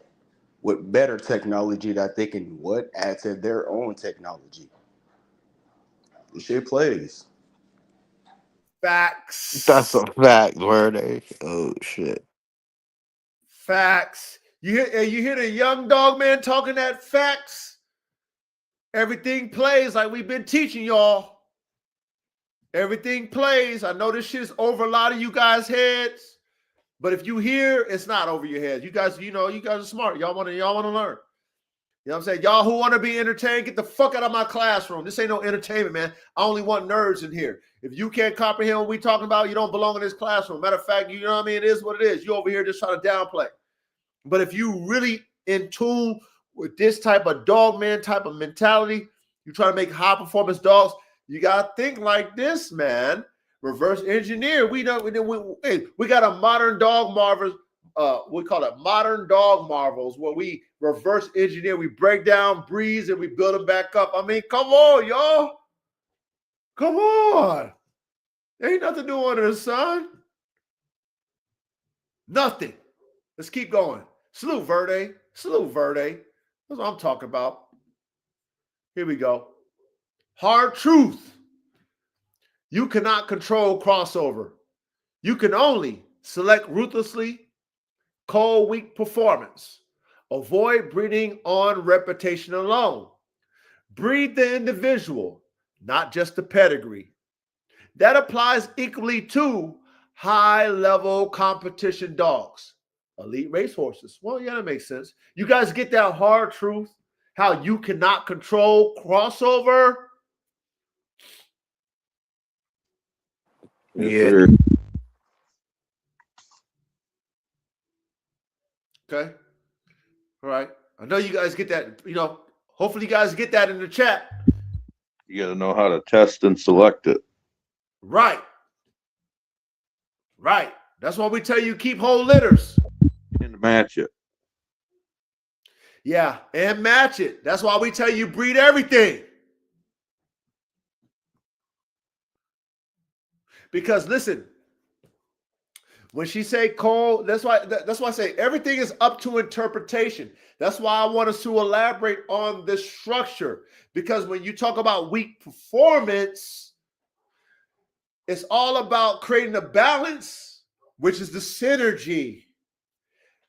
with better technology that they can add to their own technology. The shit plays. Facts. That's a fact, word. Oh shit. Facts. You hear the young dog man talking that facts? Everything plays like we've been teaching y'all. Everything plays. I know this shit is over a lot of you guys' heads, but if you hear, it's not over your heads. You guys are smart. Y'all want to learn. You know what I'm saying? Y'all who want to be entertained, get the fuck out of my classroom. This ain't no entertainment, man. I only want nerds in here. If you can't comprehend what we talking about, you don't belong in this classroom. Matter of fact, you know what I mean? It is what it is. You over here just trying to downplay. But if you really in tune with this type of dog man type of mentality, you try to make high performance dogs, you gotta think like this, man. Reverse engineer. We got a modern dog marvels. We call it modern dog marvels, where we reverse engineer. We break down breeds and we build them back up. I mean, come on, y'all. Come on. There ain't nothing new under the sun. Nothing. Let's keep going. Salute Verde. Salute Verde. That's what I'm talking about. Here we go. Hard truth. You cannot control crossover. You can only select ruthlessly cold, weak performance. Avoid breeding on reputation alone. Breed the individual, not just the pedigree. That applies equally to high-level competition dogs, elite racehorses. Well, yeah, that makes sense. You guys get that hard truth, how you cannot control crossover? Yes, Yeah. sir. Okay. All right. I know you guys get that, hopefully you guys get that in the chat. You got to know how to test and select it. Right. Right. That's why we tell you keep whole litters. And match it. Yeah, and match it. That's why we tell you breed everything. Because listen, when she say Cole, that's why I say everything is up to interpretation. That's why I want us to elaborate on this structure. Because when you talk about weak performance, it's all about creating a balance, which is the synergy.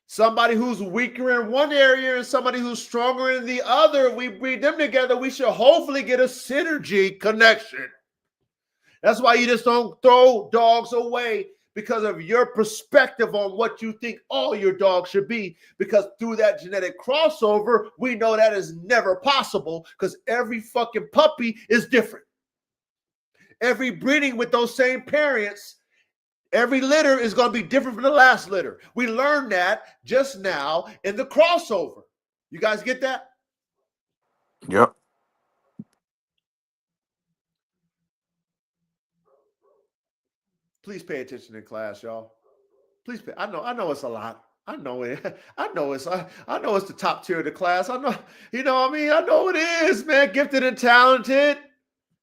Somebody who's weaker in one area and somebody who's stronger in the other, we breed them together, we should hopefully get a synergy connection. That's why you just don't throw dogs away because of your perspective on what you think all your dogs should be. Because through that genetic crossover, we know that is never possible because every fucking puppy is different. Every breeding with those same parents, every litter is going to be different from the last litter. We learned that just now in the crossover. You guys get that? Yep. Please pay attention in class, y'all. Please pay. I know it's a lot. I know it. I know it's the top tier of the class. I know, I know it is, man. Gifted and talented.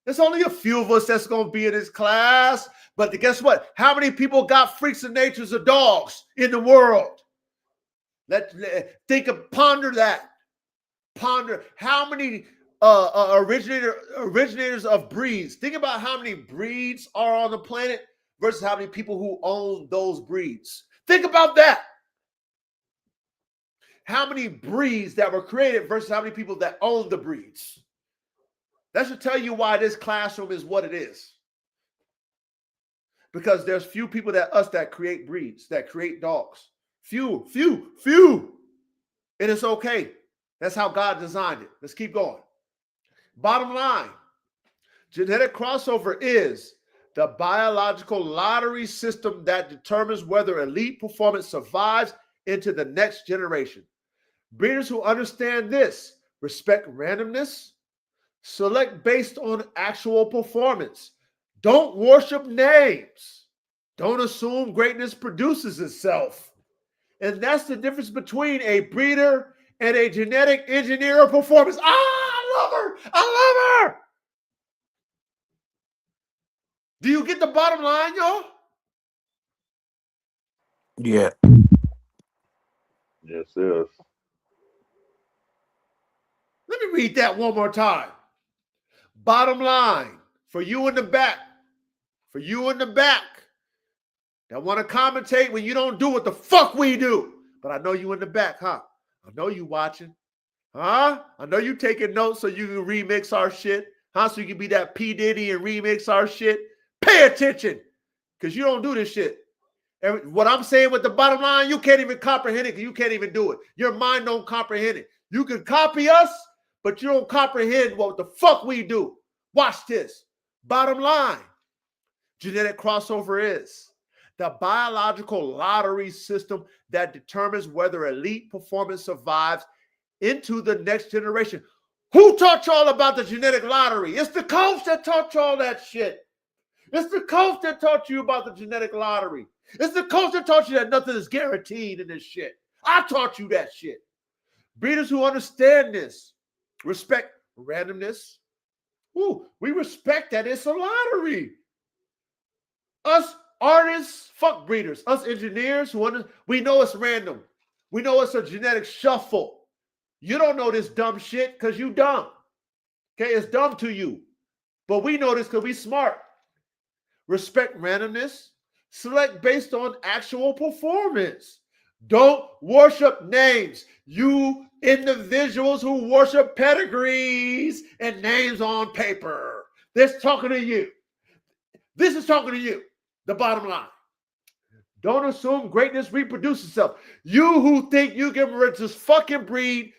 There's only a few of us that's going to be in this class. But guess what? How many people got freaks of natures of dogs in the world? Ponder that. Ponder how many originators of breeds. Think about how many breeds are on the planet versus how many people who own those breeds. Think about that. How many breeds that were created versus how many people that own the breeds. That should tell you why this classroom is what it is. Because there's few people that create breeds, that create dogs. Few. And it's okay. That's how God designed it. Let's keep going. Bottom line, genetic crossover is the biological lottery system that determines whether elite performance survives into the next generation. Breeders who understand this respect randomness, select based on actual performance. Don't worship names. Don't assume greatness produces itself. And that's the difference between a breeder and a genetic engineer of performance. I love her. I love her. Do you get the bottom line, y'all? Yeah. Yes, yes. Let me read that one more time. Bottom line, for you in the back, that want to commentate when you don't do what the fuck we do. But I know you in the back, huh? I know you watching. Huh? I know you taking notes so you can remix our shit. Huh? So you can be that P. Diddy and remix our shit. Pay attention. Because you don't do this shit. And what I'm saying with the bottom line, you can't even comprehend it because you can't even do it. Your mind don't comprehend it. You can copy us, but you don't comprehend what the fuck we do. Watch this. Bottom line, genetic crossover is the biological lottery system that determines whether elite performance survives into the next generation. Who taught y'all about the genetic lottery? It's the coach that taught y'all that shit. It's the coach that taught you about the genetic lottery. It's the coach that taught you that nothing is guaranteed in this shit. I taught you that shit. Breeders who understand this respect randomness. Ooh, we respect that it's a lottery. Us artists, fuck breeders. Us engineers, we know it's random. We know it's a genetic shuffle. You don't know this dumb shit because you dumb. Okay, it's dumb to you. But we know this because we smart. Respect randomness. Select based on actual performance. Don't worship names. You individuals who worship pedigrees and names on paper. This talking to you. This is talking to you. The bottom line. Don't assume greatness reproduces itself. You who think you can just fucking breed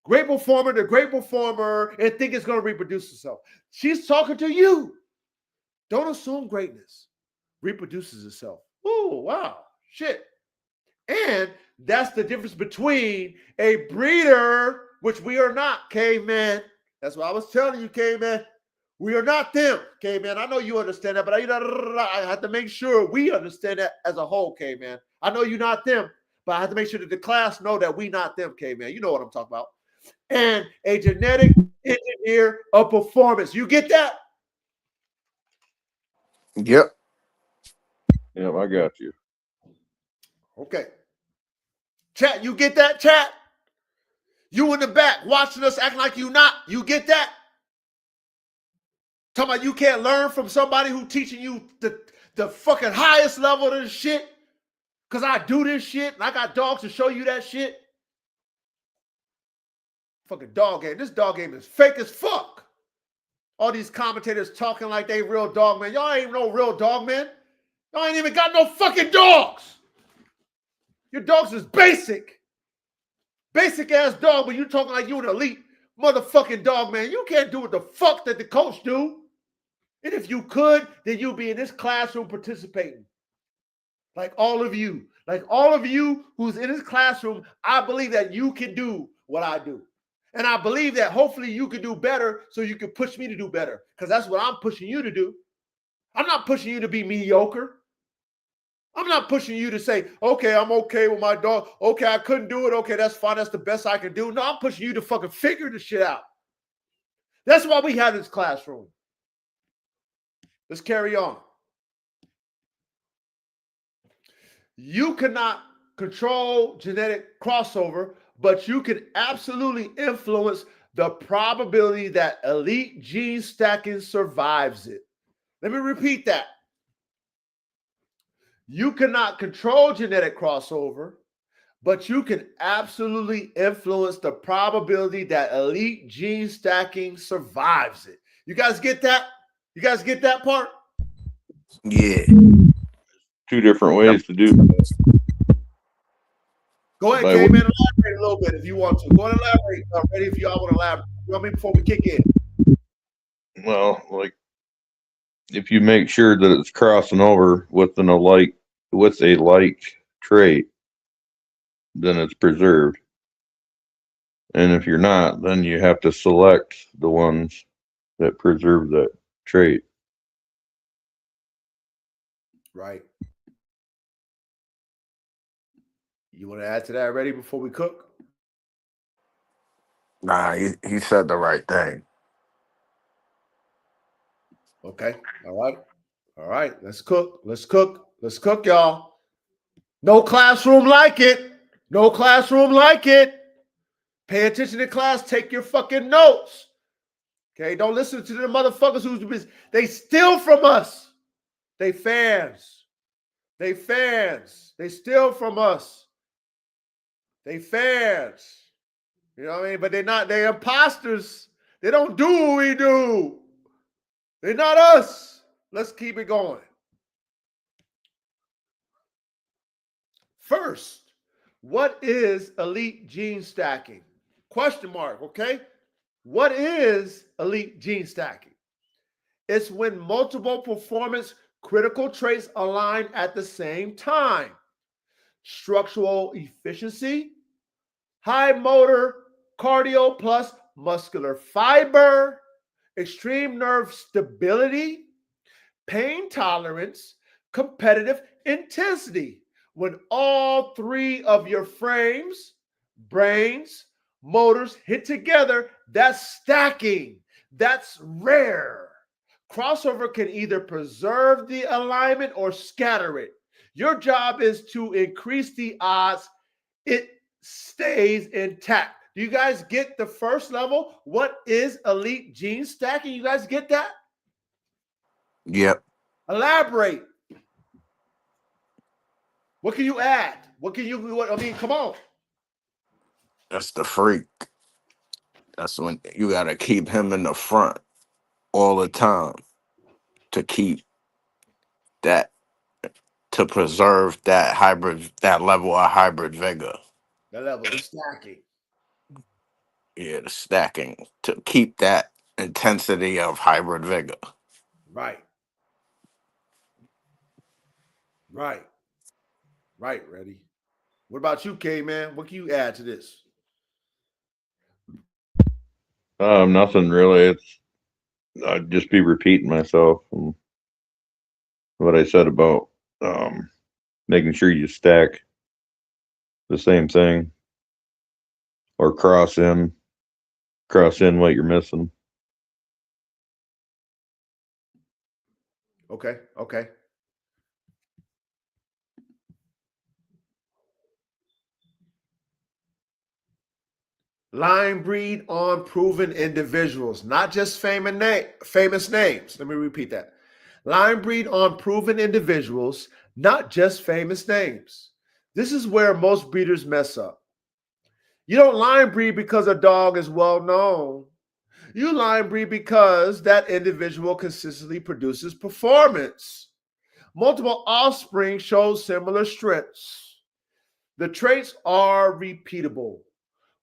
great performer to great performer and think it's going to reproduce itself. She's talking to you. Don't assume greatness reproduces itself. Oh, wow. Shit. And that's the difference between a breeder, which we are not, caveman. That's what I was telling you, caveman. We are not them, caveman. I know you understand that, but I have to make sure we understand that as a whole, caveman. I know you're not them, but I have to make sure that the class know that we not them, caveman. You know what I'm talking about. And a genetic engineer of performance. You get that? Yep. Yep, I got you. Okay. Chat, you get that, chat? You in the back watching us acting like you not. You get that? Talking about you can't learn from somebody who teaching you the fucking highest level of this shit? Because I do this shit and I got dogs to show you that shit? Fucking dog game. This dog game is fake as fuck. All these commentators talking like they real dog man. Y'all ain't no real dog man. Y'all ain't even got no fucking dogs. Your dogs is basic. Basic ass dog, but you talking like you an elite motherfucking dog man. You can't do what the fuck that the coach do. And if you could, then you'd be in this classroom participating. Like all of you. Like all of you who's in this classroom, I believe that you can do what I do. And I believe that hopefully you can do better so you can push me to do better. Because that's what I'm pushing you to do. I'm not pushing you to be mediocre. I'm not pushing you to say, okay, I'm okay with my dog. Okay, I couldn't do it. Okay, that's fine. That's the best I can do. No, I'm pushing you to fucking figure the shit out. That's why we have this classroom. Let's carry on. You cannot control genetic crossover, but you can absolutely influence the probability that elite gene stacking survives it. Let me repeat that. You cannot control genetic crossover, but you can absolutely influence the probability that elite gene stacking survives it. You guys get that? You guys get that part? Yeah. Two different ways to do that. Go ahead, K-Man, elaborate a little bit if you want to. Go ahead and elaborate already if y'all want to elaborate. You know what I mean? Before we kick in. Well, like if you make sure that it's crossing over with a like trait, then it's preserved. And if you're not, then you have to select the ones that preserve that trait. Right. You want to add to that already before we cook? Nah, he said the right thing. Okay. All right. All right. Let's cook. Let's cook. Let's cook, y'all. No classroom like it. No classroom like it. Pay attention to class. Take your fucking notes. Okay. Don't listen to the motherfuckers who's they steal from us. They fans. They fans. They steal from us. They fans. You know what I mean? But they're not, they're imposters. They don't do what we do. They're not us. Let's keep it going. First, what is elite gene stacking? Question mark, okay? What is elite gene stacking? It's when multiple performance critical traits align at the same time. Structural efficiency, high motor, cardio plus muscular fiber, extreme nerve stability, pain tolerance, competitive intensity. When all three of your frames, brains, motors hit together, that's stacking. That's rare. Crossover can either preserve the alignment or scatter it. Your job is to increase the odds it stays intact. Do you guys get the first level? What is elite gene stacking? You guys get that? Yep. Elaborate. What can you add? I mean, come on. That's the freak. That's when you gotta keep him in the front all the time to keep that, to preserve that level of hybrid vigor. That level of stacking. Yeah, the stacking to keep that intensity of hybrid vigor. Right. Right. Right, Ready. What about you, K man? What can you add to this? Nothing really. It's I'd just be repeating myself and what I said about making sure you stack the same thing or cross in what you're missing. Okay. Okay. Line breed on proven individuals, not just famous names. Let me repeat that. Line breed on proven individuals, not just famous names. This is where most breeders mess up. You don't line breed because a dog is well known. You line breed because that individual consistently produces performance. Multiple offspring show similar strengths. The traits are repeatable.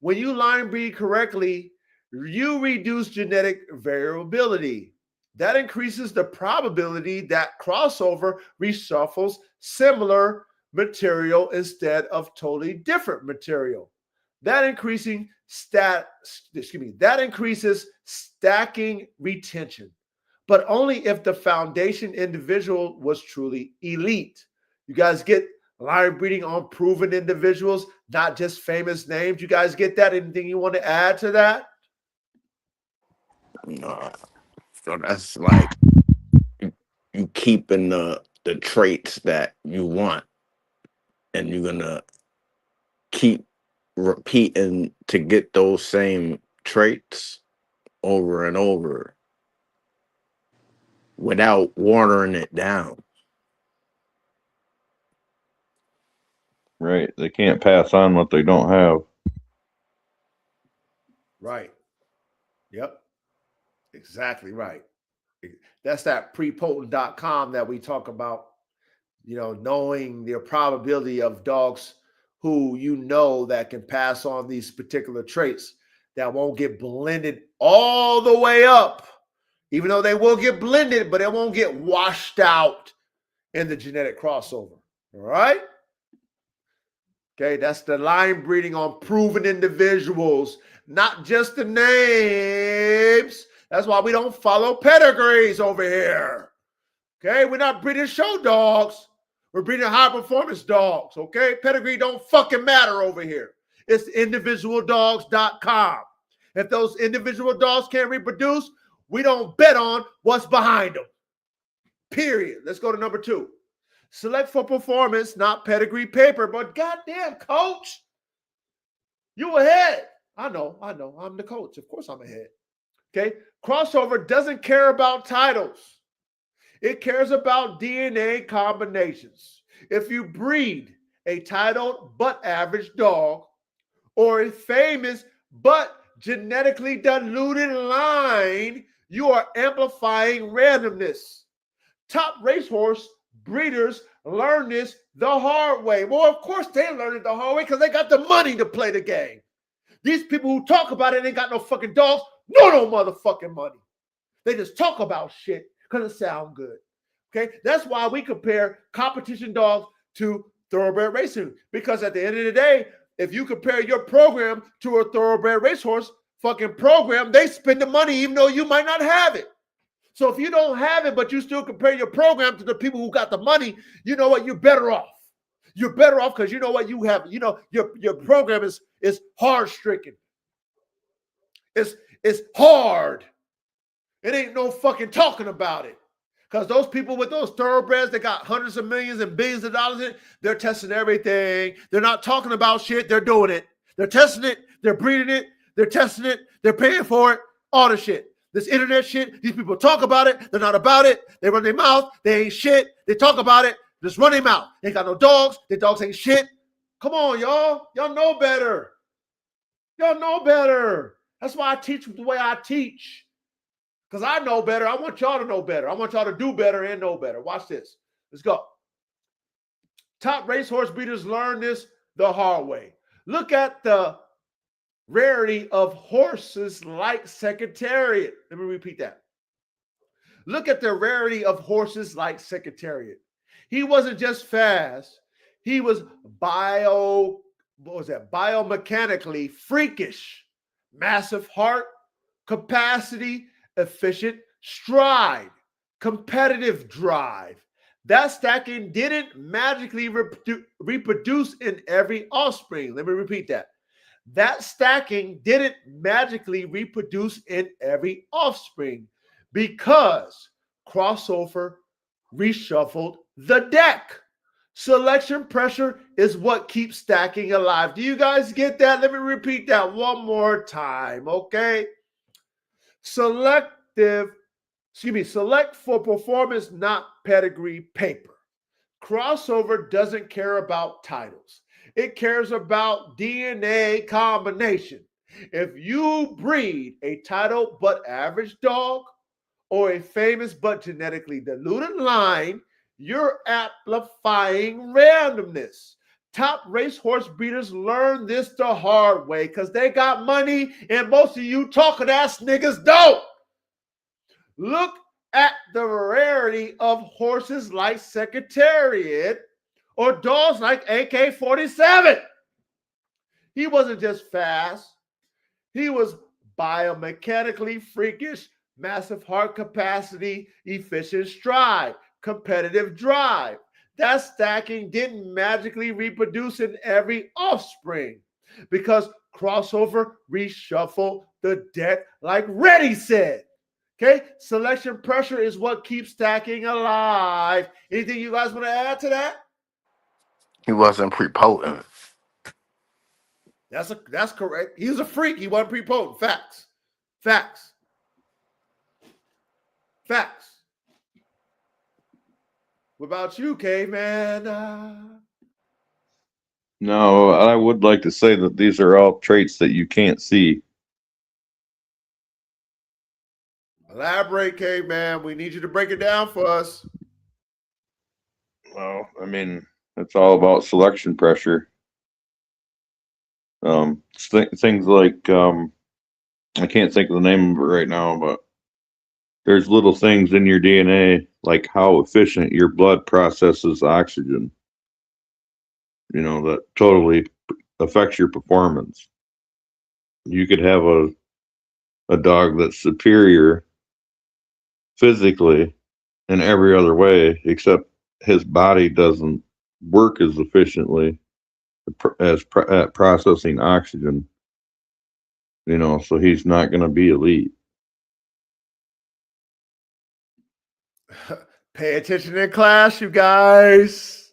When you line breed correctly, you reduce genetic variability. That increases the probability that crossover reshuffles similar material instead of totally different material. That increases stacking retention, but only if the foundation individual was truly elite. You guys get line breeding on proven individuals, not just famous names. You guys get that? Anything you want to add to that? So that's like you keeping the traits that you want, and you're gonna keep repeating to get those same traits over and over without watering it down. Right. They can't pass on what they don't have. Right. Yep. Exactly right. That's that prepotent.com that we talk about, knowing the probability of dogs who that can pass on these particular traits that won't get blended all the way up, even though they will get blended, but it won't get washed out in the genetic crossover. All right? Okay, that's the line breeding on proven individuals, not just the names. That's why we don't follow pedigrees over here. Okay, we're not breeding show dogs. We're breeding high performance dogs. Okay, pedigree don't fucking matter over here. It's individualdogs.com. If those individual dogs can't reproduce, we don't bet on what's behind them. Period. Let's go to number 2. Select for performance, not pedigree paper. But goddamn, coach, you ahead. I know. I'm the coach. Of course I'm ahead. Okay. Crossover doesn't care about titles. It cares about DNA combinations. If you breed a titled but average dog or a famous but genetically diluted line, you are amplifying randomness. Top racehorse breeders learn this the hard way. Well, of course they learn it the hard way because they got the money to play the game. These people who talk about it ain't got no fucking dogs, no motherfucking money. They just talk about shit because it sounds good. Okay, that's why we compare competition dogs to thoroughbred racing, because at the end of the day, if you compare your program to a thoroughbred racehorse fucking program, they spend the money even though you might not have it. So if you don't have it, but you still compare your program to the people who got the money, you know what? You're better off. You're better off because you know what you have. You know your program is hard stricken. It's hard. It ain't no fucking talking about it. Because those people with those thoroughbreds, they got hundreds of millions and billions of dollars in it. They're testing everything. They're not talking about shit. They're doing it. They're testing it. They're breeding it. They're testing it. They're paying for it. All the shit. This internet shit, these people talk about it. They're not about it. They run their mouth. They ain't shit. They talk about it. Just run him out. They got no dogs. Their dogs ain't shit. Come on, y'all. Y'all know better. Y'all know better. That's why I teach the way I teach. Because I know better. I want y'all to know better. I want y'all to do better and know better. Watch this. Let's go. Top racehorse breeders learn this the hard way. Look at the rarity of horses like Secretariat. Let me repeat that. Look at the rarity of horses like Secretariat. He wasn't just fast. He was biomechanically freakish. Massive heart, capacity, efficient stride, competitive drive. That stacking didn't magically reproduce in every offspring. Let me repeat that. That stacking didn't magically reproduce in every offspring because crossover reshuffled the deck. Selection pressure is what keeps stacking alive. Do you guys get that? Let me repeat that one more time, okay? Select for performance, not pedigree paper. Crossover doesn't care about titles. It cares about DNA combination. If you breed a title but average dog or a famous but genetically diluted line, you're amplifying randomness. Top racehorse breeders learn this the hard way because they got money and most of you talking ass niggas don't. Look at the rarity of horses like Secretariat or dogs like AK-47. He wasn't just fast. He was biomechanically freakish, massive heart capacity, efficient stride, competitive drive. That stacking didn't magically reproduce in every offspring because crossover reshuffle the deck like Reddy said. Okay, selection pressure is what keeps stacking alive. Anything you guys want to add to that? He wasn't prepotent. That's correct. He was a freak. He wasn't prepotent. Facts. Facts. Facts. What about you, caveman? No, I would like to say that these are all traits that you can't see. Elaborate, caveman. We need you to break it down for us. Well, I mean, it's all about selection pressure. Things like I can't think of the name of it right now, but there's little things in your DNA like how efficient your blood processes oxygen. You know, that totally affects your performance. You could have a dog that's superior physically in every other way, except his body doesn't work as efficiently as at processing oxygen. You know, so he's not going to be elite. Pay attention in class, you guys.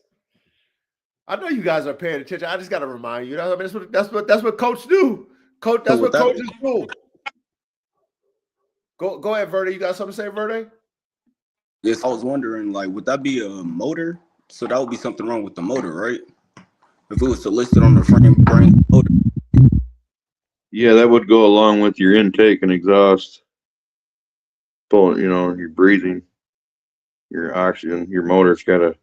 I know you guys are paying attention. I just got to remind you. I mean, that's what coaches do. That's what coaches do. Go ahead, Verde. You got something to say, Verde? Yes, I was wondering, like, would that be a motor? So that would be something wrong with the motor, right? If it was listed on the frame brain motor. Yeah, that would go along with your intake and exhaust. You know, your breathing, your oxygen, your motor's got to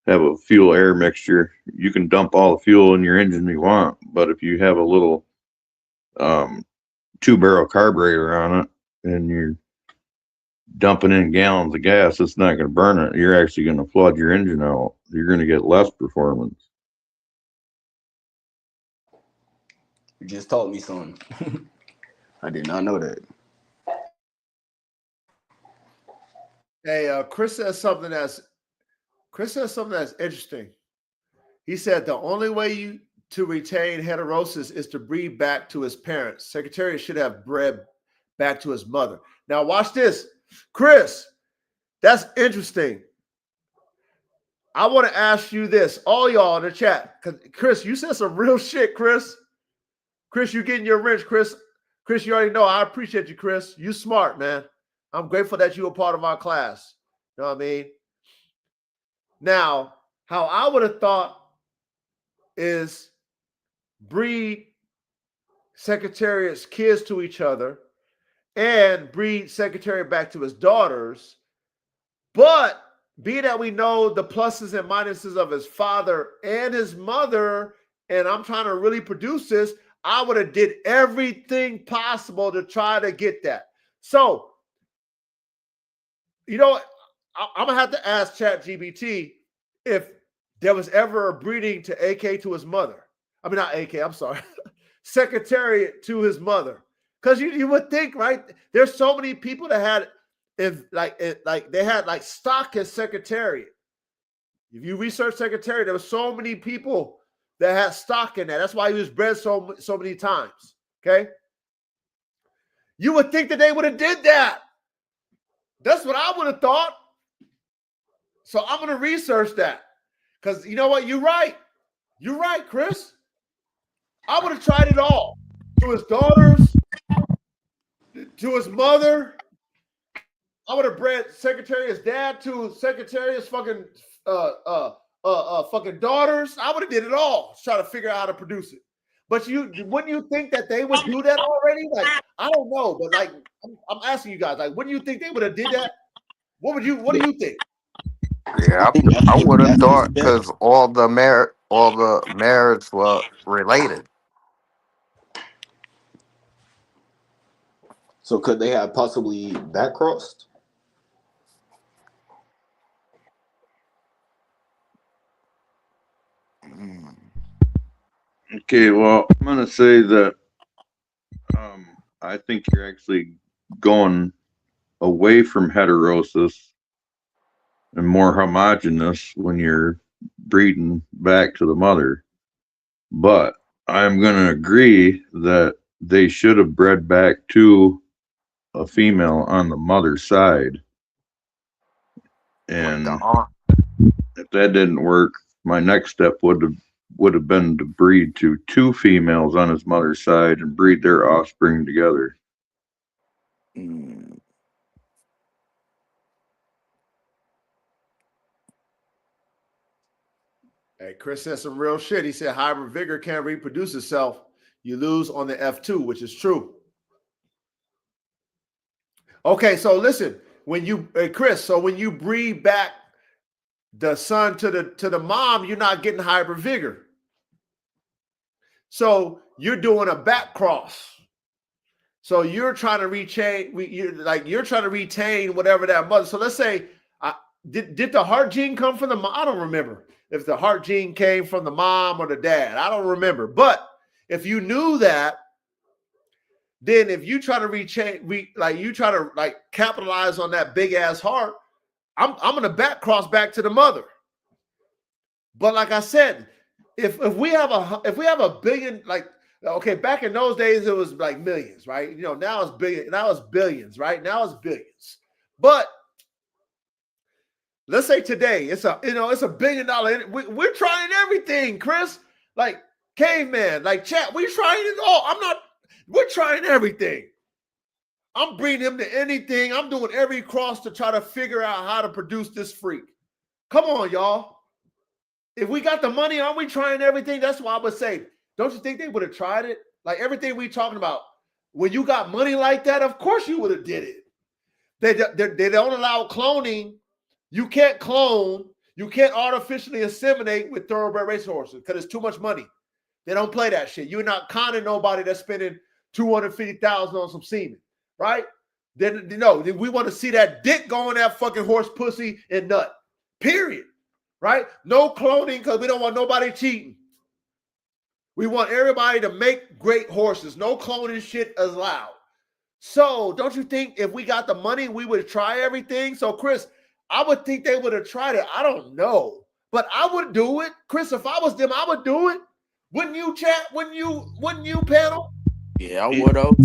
have a fuel air mixture. You can dump all the fuel in your engine you want, but if you have a little 2-barrel carburetor on it and you're dumping in gallons of gas, it's not going to burn it. You're actually going to flood your engine out. You're going to get less performance. You just taught me something. I did not know that. Hey, Chris says something that's interesting. He said the only way to retain heterosis is to breed back to his parents. Secretariat should have bred back to his mother. Now watch this, Chris. That's interesting. I want to ask you this, all y'all in the chat, because Chris, you said some real shit, Chris. Chris, you getting your wrench, Chris. Chris, you already know. I appreciate you, Chris. You smart, man. I'm grateful that you were part of our class. You know what I mean? Now, how I would have thought is breed Secretariat's kids to each other and breed Secretariat back to his daughters. But being that we know the pluses and minuses of his father and his mother, and I'm trying to really produce this, I would have did everything possible to try to get that. So, you know, I'm going to have to ask ChatGPT if there was ever a breeding to AK to his mother. I mean, not AK, I'm sorry. Secretariat to his mother. Because you would think, right? There's so many people that had, they had like stock as Secretariat. If you research Secretariat, there were so many people that had stock in that. That's why he was bred so many times. Okay? You would think that they would have did that. That's what I would have thought. So I'm going to research that. Because you know what? You're right. You're right, Chris. I would have tried it all. To his daughters, to his mother. I would have bred Secretariat's dad to Secretariat's fucking fucking daughters. I would have did it all. Try to figure out how to produce it. But wouldn't you think that they would do that already? Like, I don't know, but like I'm asking you guys, like, wouldn't you think they would have did that? What do you think? Yeah, I would have thought because all the marriages were related. So could they have possibly back crossed? Okay, well, I'm gonna say that I think you're actually going away from heterosis and more homogeneous when you're breeding back to the mother. But I'm gonna agree that they should have bred back to a female on the mother's side. And if that didn't work, my next step would have been to breed to two females on his mother's side and breed their offspring together. Hey, Chris said some real shit. He said hybrid vigor can't reproduce itself. You lose on the F2, which is true. Okay, so listen, when you Chris, so when you breed back the son to the mom, you're not getting hybrid vigor. So you're doing a back cross. So you're trying to you're trying to retain whatever that mother. So let's say, did the heart gene come from the mom? I don't remember if the heart gene came from the mom or the dad. I don't remember. But if you knew that, then if you try to capitalize on that big ass heart, I'm gonna back cross back to the mother. But like I said, if we have a billion, like, okay, back in those days it was like millions, right? You know, now it's billions, right? Now it's billions. But let's say today it's a $1 billion. We're trying everything, Chris. Like caveman, like chat, we're trying it all. We're trying everything. I'm breeding him to anything. I'm doing every cross to try to figure out how to produce this freak. Come on, y'all. If we got the money, aren't we trying everything? That's why I would say, don't you think they would have tried it? Like everything we talking about, when you got money like that, of course you would have did it. They don't allow cloning. You can't clone. You can't artificially inseminate with thoroughbred racehorses because it's too much money. They don't play that shit. You're not conning nobody that's spending $250,000 on some semen, right? Then we want to see that dick go in that fucking horse pussy and nut. Period. Right? No cloning because we don't want nobody cheating. We want everybody to make great horses. No cloning shit is allowed. So don't you think if we got the money, we would try everything? So Chris, I would think they would have tried it. I don't know, but I would do it. Chris, if I was them, I would do it. Wouldn't you, chat? Wouldn't you, panel? Yeah, I would have.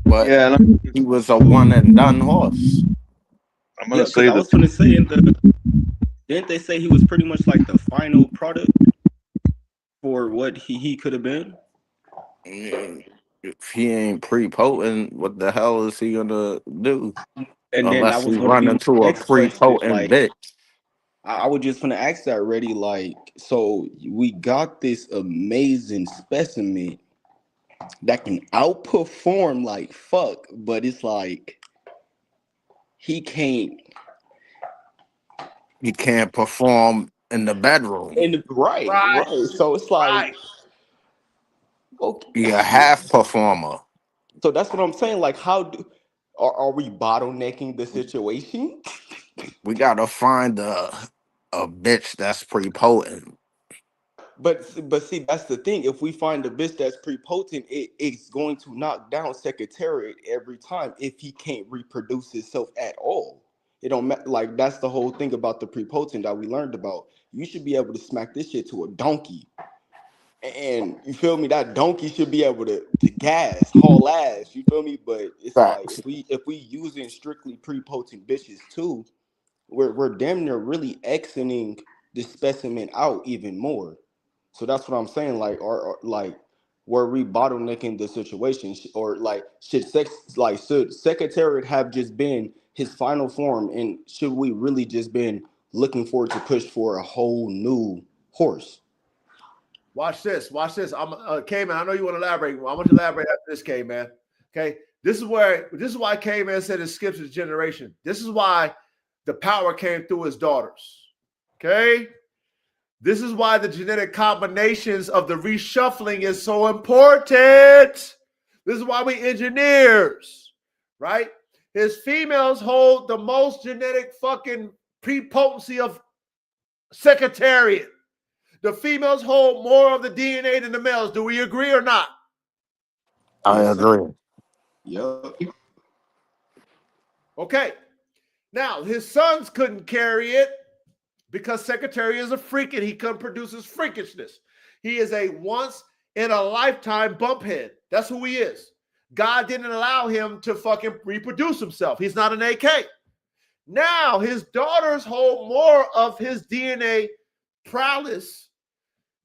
But Yeah, he was a one and done horse. I'm gonna say I was going to say didn't they say he was pretty much like the final product for what he could have been? If he ain't pre-potent, what the hell is he gonna do? And then I Unless was he going run to be into my a next question, pre-potent like, bitch. I was just gonna ask that already. Like, so we got this amazing specimen that can outperform like fuck, but it's like he can't. He can't perform in the bedroom. And right, Right, right. So it's like, right. He okay. a half performer. So that's what I'm saying. Like, how do are we bottlenecking the situation? We gotta find a bitch that's pretty potent. But see, that's the thing. If we find a bitch that's prepotent, it's going to knock down Secretariat every time if he can't reproduce himself at all. It don't matter. Like, that's the whole thing about the prepotent that we learned about. You should be able to smack this shit to a donkey. And you feel me? That donkey should be able to gas, haul ass. You feel me? But it's like Facts. if we using strictly prepotent bitches too, we're damn near really Xing the specimen out even more. So that's what I'm saying. Like, or like, were we bottlenecking the situation, or like, should Secretariat have just been his final form, and should we really just been looking forward to push for a whole new horse? Watch this. Watch this. I'm K-Man. I know you want to elaborate. I want you to elaborate after this, K-Man. Okay. This is why K-Man said it skips his generation. This is why the power came through his daughters. Okay. This is why the genetic combinations of the reshuffling is so important. This is why we engineers, right? His females hold the most genetic fucking prepotency of Secretariat. The females hold more of the DNA than the males. Do we agree or not? I Yes, sir. agree. Yep. Okay. Now, his sons couldn't carry it because Secretary is a freak and he couldn't produce his freakishness. He is a once in a lifetime bumphead. That's who he is. God didn't allow him to fucking reproduce himself. He's not an AK. Now, his daughters hold more of his DNA prowess,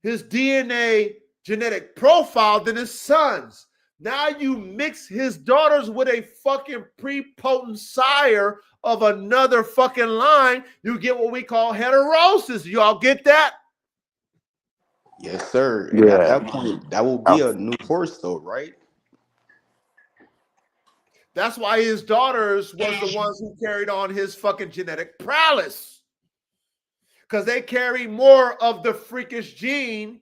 his DNA genetic profile than his sons. Now you mix his daughters with a fucking prepotent sire of another fucking line, you get what we call heterosis. Y'all get that? Yes, sir. And at that point, that will be a new horse, though, right? That's why his daughters was the ones who carried on his fucking genetic prowess. Because they carry more of the freakish gene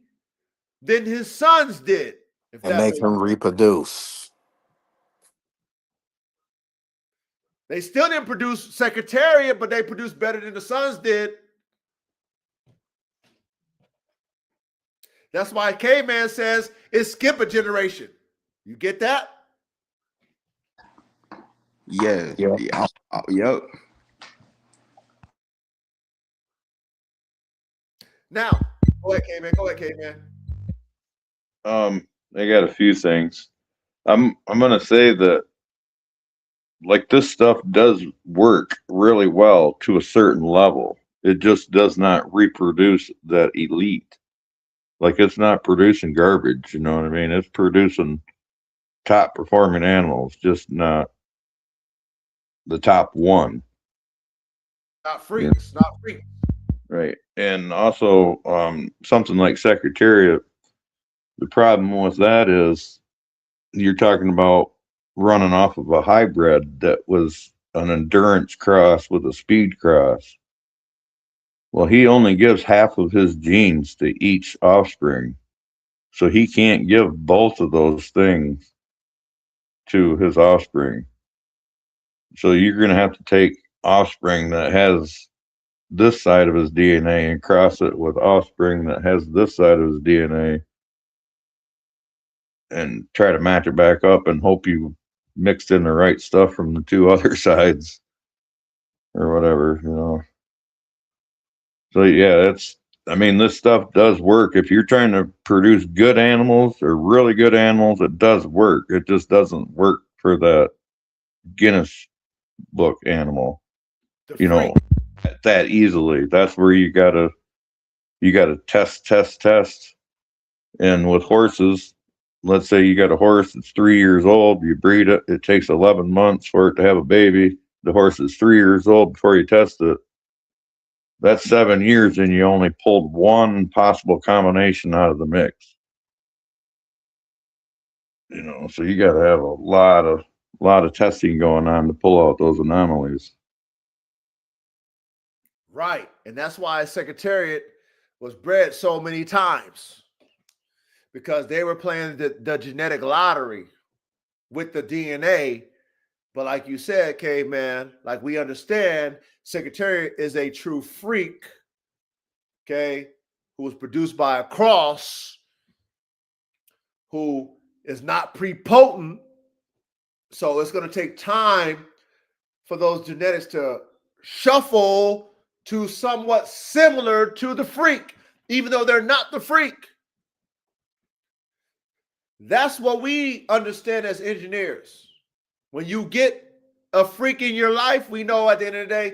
than his sons did. And they can reproduce. They still didn't produce Secretariat, but they produced better than the sons did. That's why K-Man says it's skip a generation. You get that? Yeah. Yeah. Yep. Now, go ahead, K-Man. Go ahead, K-Man. I got a few things. I'm gonna say that, like, this stuff does work really well to a certain level. It just does not reproduce that elite. Like, it's not producing garbage, you know what I mean? It's producing top performing animals, just not the top one. Not freaks, not freaks. Right. And also, something like Secretariat, the problem with that is you're talking about running off of a hybrid that was an endurance cross with a speed cross. Well, he only gives half of his genes to each offspring. So he can't give both of those things to his offspring. So you're going to have to take offspring that has this side of his DNA and cross it with offspring that has this side of his DNA and try to match it back up and hope you mixed in the right stuff from the two other sides or whatever, you know. So yeah, this stuff does work. If you're trying to produce good animals or really good animals, it does work. It just doesn't work for that Guinness book animal, you know, that easily. That's where you gotta test. And with horses, let's say you got a horse that's 3 years old, you breed it, it takes 11 months for it to have a baby. The horse is 3 years old before you test it. that's 7 years, and you only pulled one possible combination out of the mix. You know, so you got to have a lot of testing going on to pull out those anomalies. Right. And that's why Secretariat was bred so many times, because they were playing the genetic lottery with the DNA. But like you said, Caveman, like we understand, Secretariat is a true freak, okay, who was produced by a cross, who is not prepotent. So it's going to take time for those genetics to shuffle to somewhat similar to the freak, even though they're not the freak. That's what we understand as engineers. When you get a freak in your life, we know at the end of the day,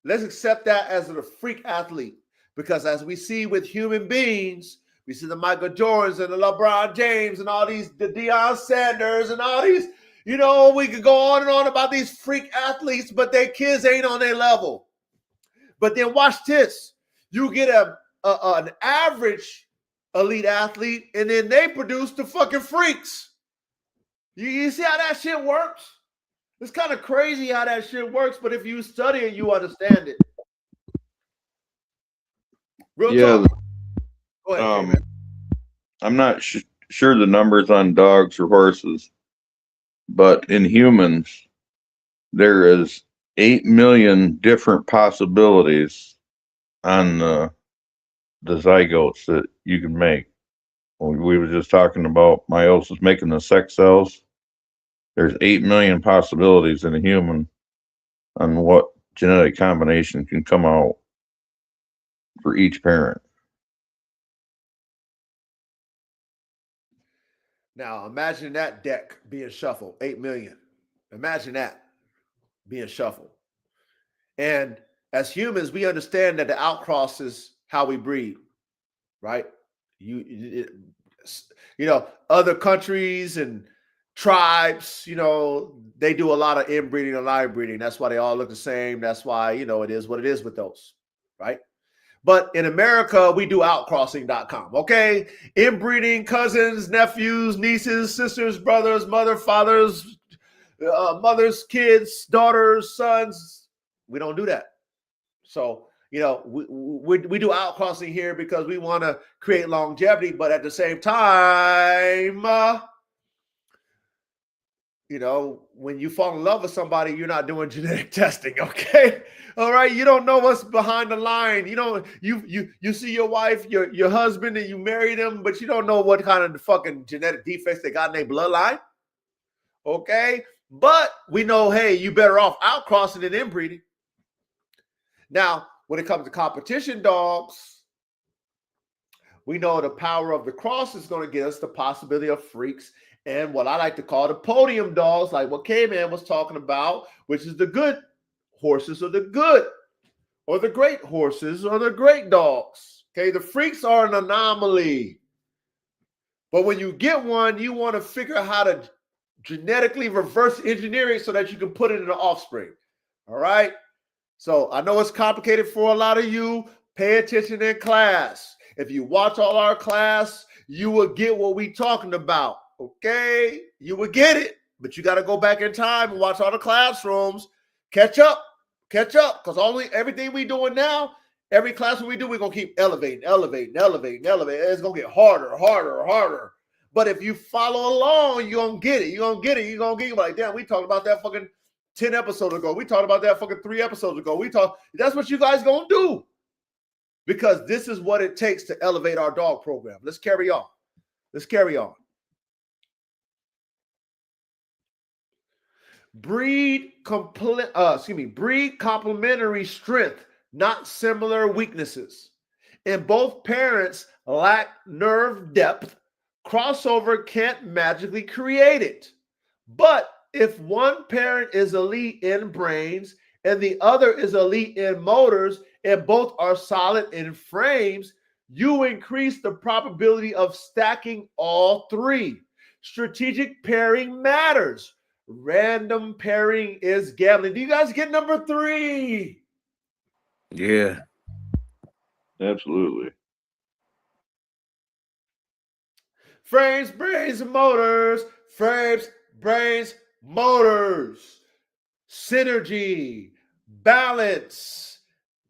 let's accept that as a freak athlete. Because as we see with human beings, we see the Michael Jordans and the LeBron James and all these, the Deion Sanders and all these, you know, we could go on and on about these freak athletes, but their kids ain't on their level. But then watch this. You get an average elite athlete, and then they produce the fucking freaks. You see how that shit works? It's kind of crazy how that shit works, but if you study it, you understand it. Real talk. Go ahead, man. I'm not sure the numbers on dogs or horses, but in humans, there is 8 million different possibilities on the zygotes that you can make. We were just talking about meiosis, making the sex cells. There's 8 million possibilities in a human on what genetic combination can come out for each parent. Now, imagine that deck being shuffled, 8 million. Imagine that being shuffled. And as humans, we understand that the outcross is how we breed, right? You know, other countries and tribes, you know, they do a lot of inbreeding and live breeding. That's why they all look the same. That's why, you know, it is what it is with those, right? But in America, we do outcrossing.com, okay? Inbreeding, cousins, nephews, nieces, sisters, brothers, mother, fathers, mothers, kids, daughters, sons. We don't do that. So, you know, we do outcrossing here because we want to create longevity, but at the same time, you know, when you fall in love with somebody, you're not doing genetic testing, okay? All right, you don't know what's behind the line. You know, you see your wife, your husband, and you marry them, but you don't know what kind of fucking genetic defects they got in their bloodline, okay? But we know, hey, you better off outcrossing than inbreeding. Now, when it comes to competition dogs, we know the power of the cross is going to get us the possibility of freaks and what I like to call the podium dogs, like what K-Man was talking about, which is the good horses or the good or the great horses or the great dogs. Okay, the freaks are an anomaly. But when you get one, you want to figure out how to genetically reverse engineer it so that you can put it in the offspring. All right? So I know it's complicated for a lot of you. Pay attention in class. If you watch all our class, you will get what we're talking about. Okay, you will get it, but you got to go back in time and watch all the classrooms. Catch up, because everything we doing now, every classroom we do, we're going to keep elevating. It's going to get harder. But if you follow along, you're going to get it. You're going to get it. Like, damn, we talked about that fucking 10 episodes ago. We talked about that fucking 3 episodes ago. That's what you guys going to do. Because this is what it takes to elevate our dog program. Let's carry on. Breed complementary strength, not similar weaknesses. And both parents lack nerve depth. Crossover can't magically create it. But if one parent is elite in brains and the other is elite in motors and both are solid in frames, you increase the probability of stacking all three. Strategic pairing matters. Random pairing is gambling. Do you guys get number 3? Yeah. Absolutely. Frames, brains, and motors. Frames, brains, motors. Synergy, balance,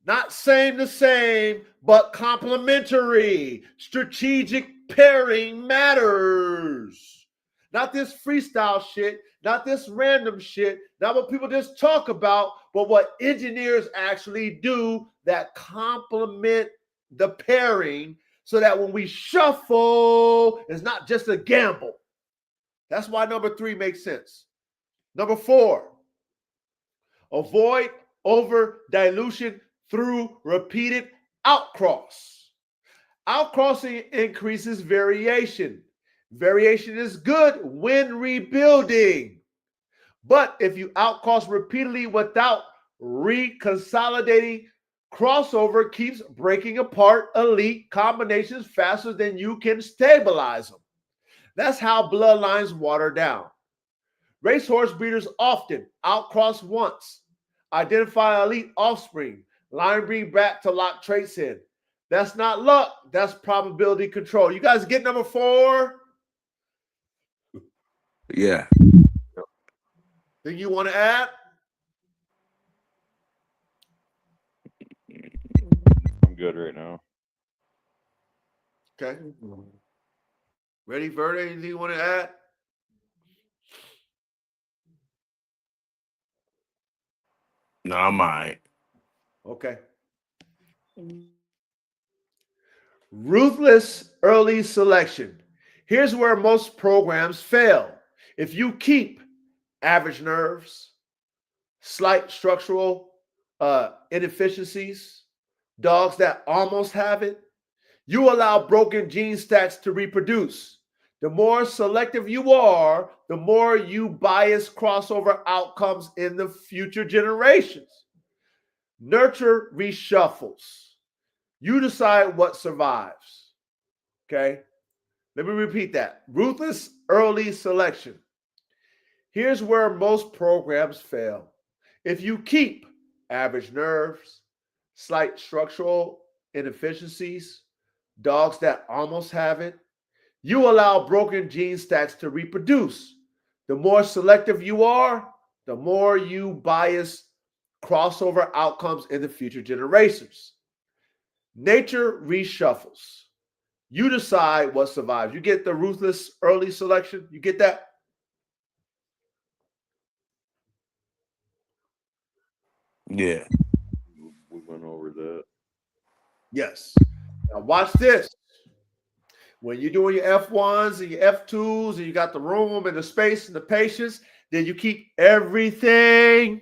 not same to same, but complementary. Strategic pairing matters. Not this freestyle shit, not this random shit, not what people just talk about, but what engineers actually do that complement the pairing so that when we shuffle, it's not just a gamble. That's why number 3 makes sense. Number 4, avoid over dilution through repeated outcross. Outcrossing increases variation. Variation is good when rebuilding. But if you outcross repeatedly without reconsolidating, crossover keeps breaking apart elite combinations faster than you can stabilize them. That's how bloodlines water down. Racehorse breeders often outcross once, identify elite offspring, line breed back to lock traits in. That's not luck, that's probability control. You guys get number 4? Yeah. Think you want to add? I'm good right now. Okay. Ready, Verde? Anything you want to add? No, I'm all right. Okay. Ruthless early selection. Here's where most programs fail. If you keep average nerves, slight structural inefficiencies, dogs that almost have it, you allow broken gene stacks to reproduce. The more selective you are, the more you bias crossover outcomes in the future generations. Nurture reshuffles. You decide what survives. Okay? Let me repeat that. Ruthless early selection. Here's where most programs fail. If you keep average nerves, slight structural inefficiencies, dogs that almost have it, you allow broken gene stacks to reproduce. The more selective you are, the more you bias crossover outcomes in the future generations. Nature reshuffles. You decide what survives. You get the ruthless early selection. You get that? Yeah. We went over that. Yes. Now watch this. When you're doing your F1s and your F2s and you got the room and the space and the patience, then you keep everything.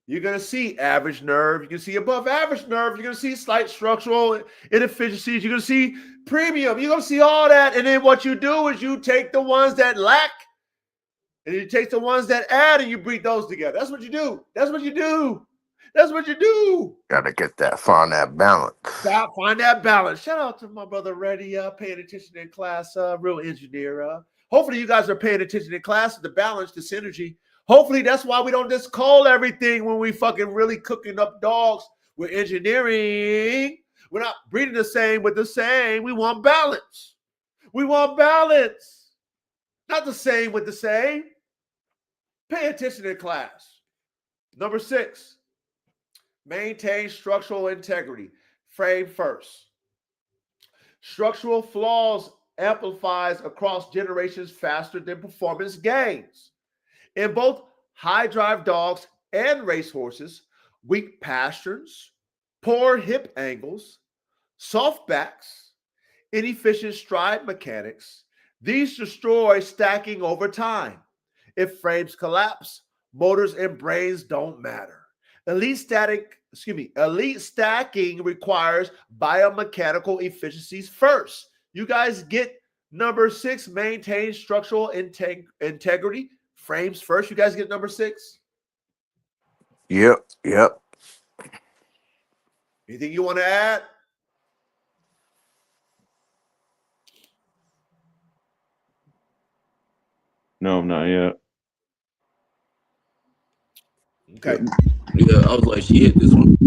You're going to see average nerve. You can see above average nerve. You're going to see slight structural inefficiencies. You're going to see premium. You're going to see all that. And then what you do is you take the ones that lack and you take the ones that add and you breed those together. That's what you do. That's what you do. That's what you do. Gotta get that, find that balance. Find that balance. Shout out to my brother Reddy, paying attention in class, real engineer. Hopefully you guys are paying attention in class, the balance, the synergy. Hopefully that's why we don't just call everything when we fucking really cooking up dogs. We're engineering. We're not breeding the same with the same. We want balance. We want balance. Not the same with the same. Pay attention in class. Number 6, maintain structural integrity. Frame first. Structural flaws amplifies across generations faster than performance gains. In both high drive dogs and racehorses, weak pasterns, poor hip angles, soft backs, inefficient stride mechanics, these destroy stacking over time. If frames collapse, motors and brains don't matter. Elite stacking requires biomechanical efficiencies first. You guys get number 6, maintain structural integrity. Frames first. You guys get number 6? Yep. Anything you want to add? No, not yet. Okay. Yeah, I was like, she hit this one.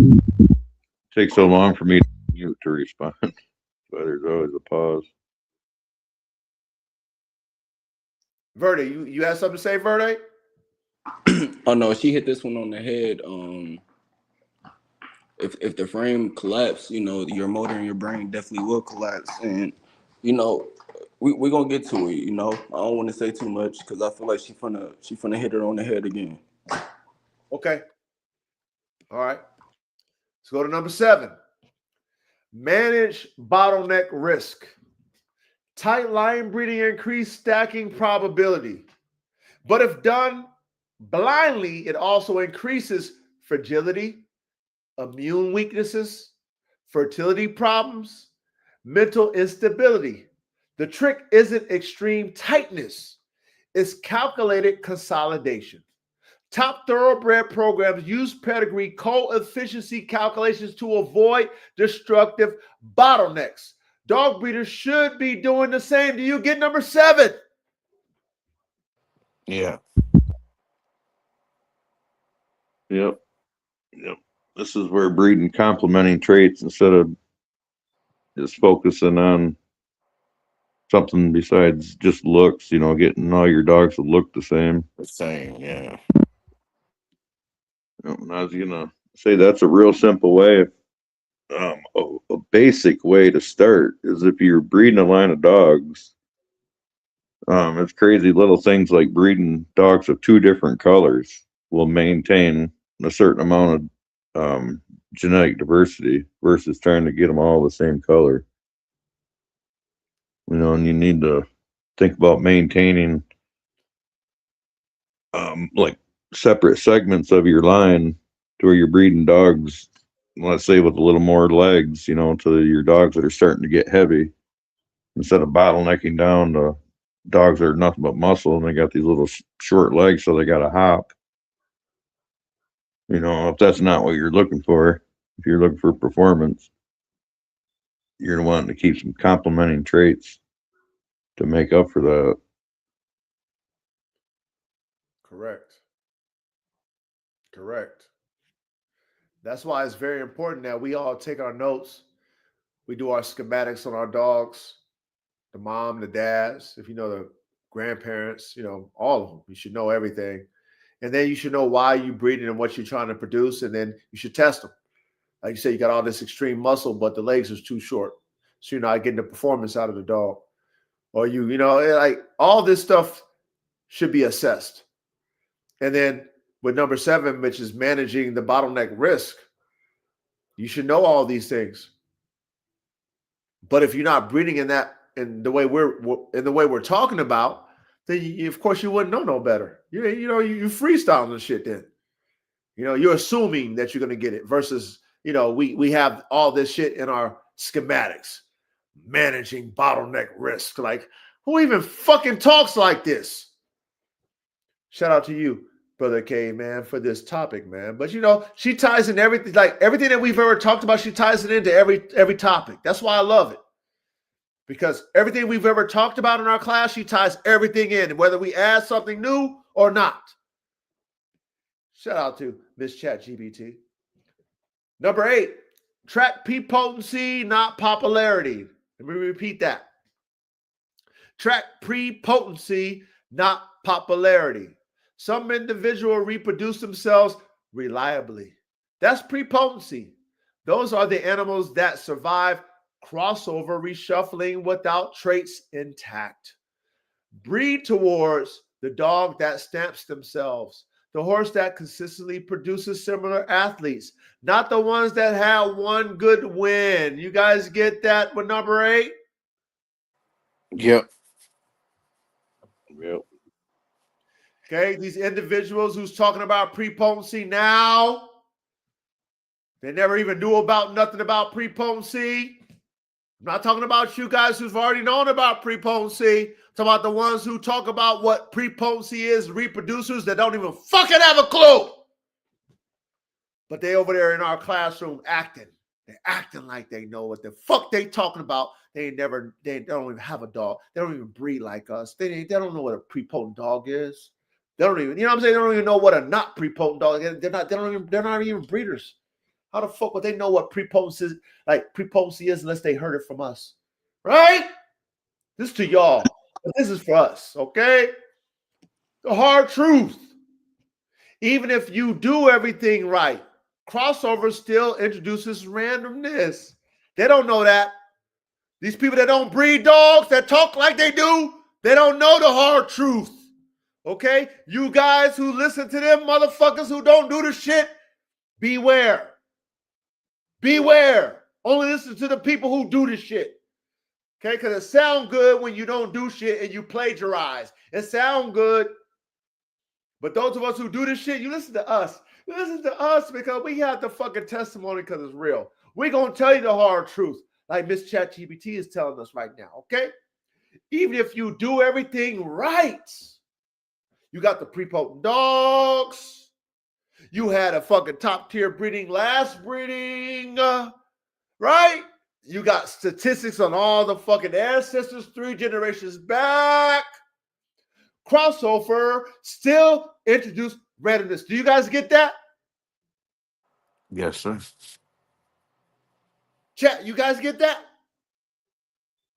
takes so long for me to mute to respond. But there's always a pause. Verde, you had something to say, Verde? Oh no, she hit this one on the head. If the frame collapse, you know, your motor and your brain definitely will collapse. And you know, we're gonna get to it. You know, I don't want to say too much because I feel like she finna hit her on the head again. Okay. All right. Let's go to number 7. Manage bottleneck risk. Tight line breeding increase stacking probability. But if done blindly, it also increases fragility, immune weaknesses, fertility problems, mental instability. The trick isn't extreme tightness, it's calculated consolidation. Top thoroughbred programs use pedigree coefficiency calculations to avoid destructive bottlenecks. Dog breeders should be doing the same. Do you get number 7? Yeah. Yep. This is where breeding complementing traits instead of just focusing on something besides just looks, you know, getting all your dogs to look the same. The same. Yeah. And I was gonna say that's a real simple way. A basic way to start is if you're breeding a line of dogs. It's crazy little things like breeding dogs of 2 different colors will maintain a certain amount of genetic diversity versus trying to get them all the same color. You know, and you need to think about maintaining like separate segments of your line to where you're breeding dogs, let's say with a little more legs, you know, to your dogs that are starting to get heavy, instead of bottlenecking down to dogs that are nothing but muscle and they got these little short legs, so they got to hop. You know, if that's not what you're looking for, if you're looking for performance, you're wanting to keep some complementing traits to make up for that. Correct. That's why it's very important that we all take our notes. We do our schematics on our dogs, the mom, the dads, if you know the grandparents, you know, all of them. You should know everything. And then you should know why you breeding and what you're trying to produce. And then you should test them. Like you say, you got all this extreme muscle, but the legs is too short. So you're not getting the performance out of the dog. Or you know, like all this stuff should be assessed. And then with number 7, which is managing the bottleneck risk, you should know all these things. But if you're not breeding in the way we're talking about, then of course you wouldn't know no better. You freestyling the shit then. You know, you're assuming that you're going to get it versus, you know, we have all this shit in our schematics. Managing bottleneck risk. Like, who even fucking talks like this? Shout out to you, Brother K, man, for this topic, man. But, you know, she ties in everything, like everything that we've ever talked about, she ties it into every topic. That's why I love it. Because everything we've ever talked about in our class, she ties everything in, whether we add something new or not. Shout out to Miss ChatGPT. Number 8, track prepotency, not popularity. Let me repeat that. Track prepotency, not popularity. Some individuals reproduce themselves reliably. That's prepotency. Those are the animals that survive crossover reshuffling without traits intact. Breed towards the dog that stamps themselves, the horse that consistently produces similar athletes, not the ones that have one good win. You guys get that with number 8? Yep. Okay, these individuals who's talking about prepotency now, they never even knew about nothing about prepotency. I'm not talking about you guys who've already known about prepotency. I'm talking about the ones who talk about what prepotency is, reproducers that don't even fucking have a clue. But they over there in our classroom acting. They're acting like they know what the fuck they talking about. They don't even have a dog. They don't even breed like us. They don't know what a prepotent dog is. They don't even, you know what I'm saying? They don't even know what a not prepotent dog is. They're not even breeders. How the fuck would they know what prepotency is unless they heard it from us? Right? This is to y'all. But this is for us, okay? The hard truth. Even if you do everything right, crossover still introduces randomness. They don't know that. These people that don't breed dogs, that talk like they do, they don't know the hard truth. Okay? You guys who listen to them motherfuckers who don't do the shit, beware. Beware. Only listen to the people who do the shit. Okay? Because it sounds good when you don't do shit and you plagiarize. It sounds good. But those of us who do this shit, you listen to us. You listen to us because we have the fucking testimony because it's real. We're going to tell you the hard truth like Miss ChatGPT is telling us right now, okay? Even if you do everything right, you got the prepotent dogs. You had a fucking top tier breeding, last breeding, right? You got statistics on all the fucking ancestors 3 generations back. Crossover still introduced randomness. Do you guys get that? Yes, sir. Chat, you guys get that?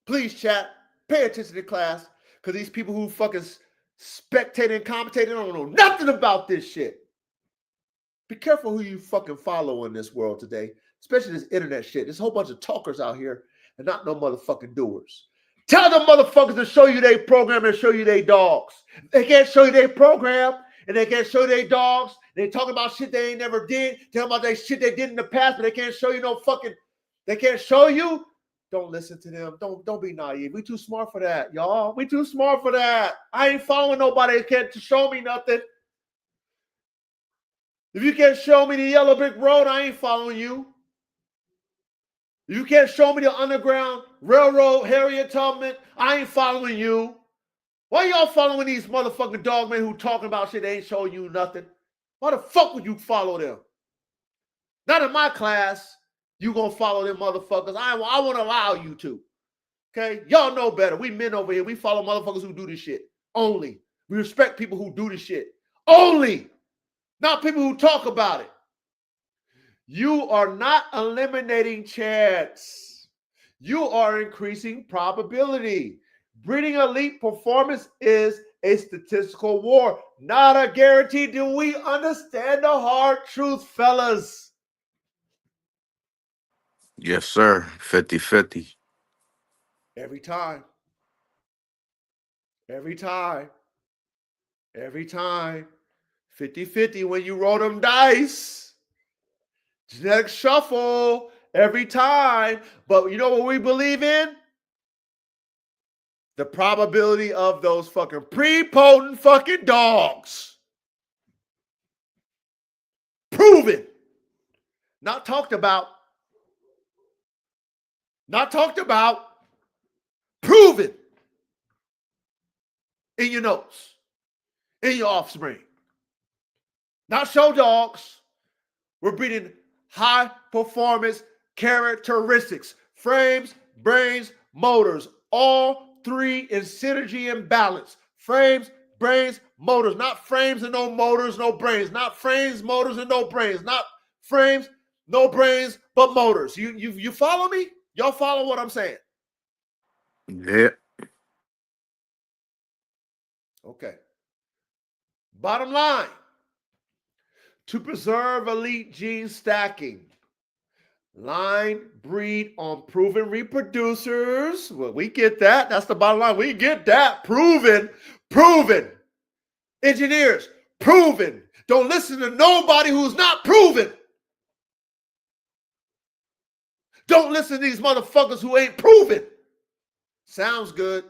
Please, chat, pay attention to class because these people who fucking spectating and commentating don't know nothing about this shit. Be careful who you fucking follow in this world today, especially this internet shit. There's a whole bunch of talkers out here and not no motherfucking doers. Tell them motherfuckers to show you their program and show you their dogs. They can't show you their program and they can't show you their dogs. They talk about shit they ain't never did. Tell them about that shit they did in the past, but they can't show you no fucking. They can't show you. Don't listen to them. Don't be naive. We too smart for that, y'all. We too smart for that. I ain't following nobody that can't show me nothing. If you can't show me the yellow brick road, I ain't following you. You can't show me the Underground Railroad, Harriet Tubman. I ain't following you. Why y'all following these motherfucking dogmen who talking about shit they ain't showing you nothing? Why the fuck would you follow them? Not in my class. You gonna follow them motherfuckers. I won't allow you to. Okay? Y'all know better. We men over here. We follow motherfuckers who do this shit. Only. We respect people who do this shit. Only. Not people who talk about it. You are not eliminating chance. You are increasing probability. Breeding elite performance is a statistical war, not a guarantee. Do we understand the hard truth, fellas? Yes, sir. 50-50. Every time. Every time. Every time. 50-50 when you roll them dice. Genetic shuffle every time. But you know what we believe in? The probability of those fucking prepotent fucking dogs. Proven. Not talked about. Not talked about. Proven. In your notes. In your offspring. Not show dogs. We're breeding high performance characteristics. Frames, brains, motors. All 3 in synergy and balance. Frames, brains, motors. Not frames and no motors, no brains. Not frames, motors, and no brains. Not frames, no brains, but motors. You follow me? Y'all follow what I'm saying? Yeah. Okay. Bottom line. To preserve elite gene stacking, line breed on proven reproducers. Well, we get that. That's the bottom line. We get that. Proven. Proven. Engineers, proven. Don't listen to nobody who's not proven. Don't listen to these motherfuckers who ain't proven. Sounds good.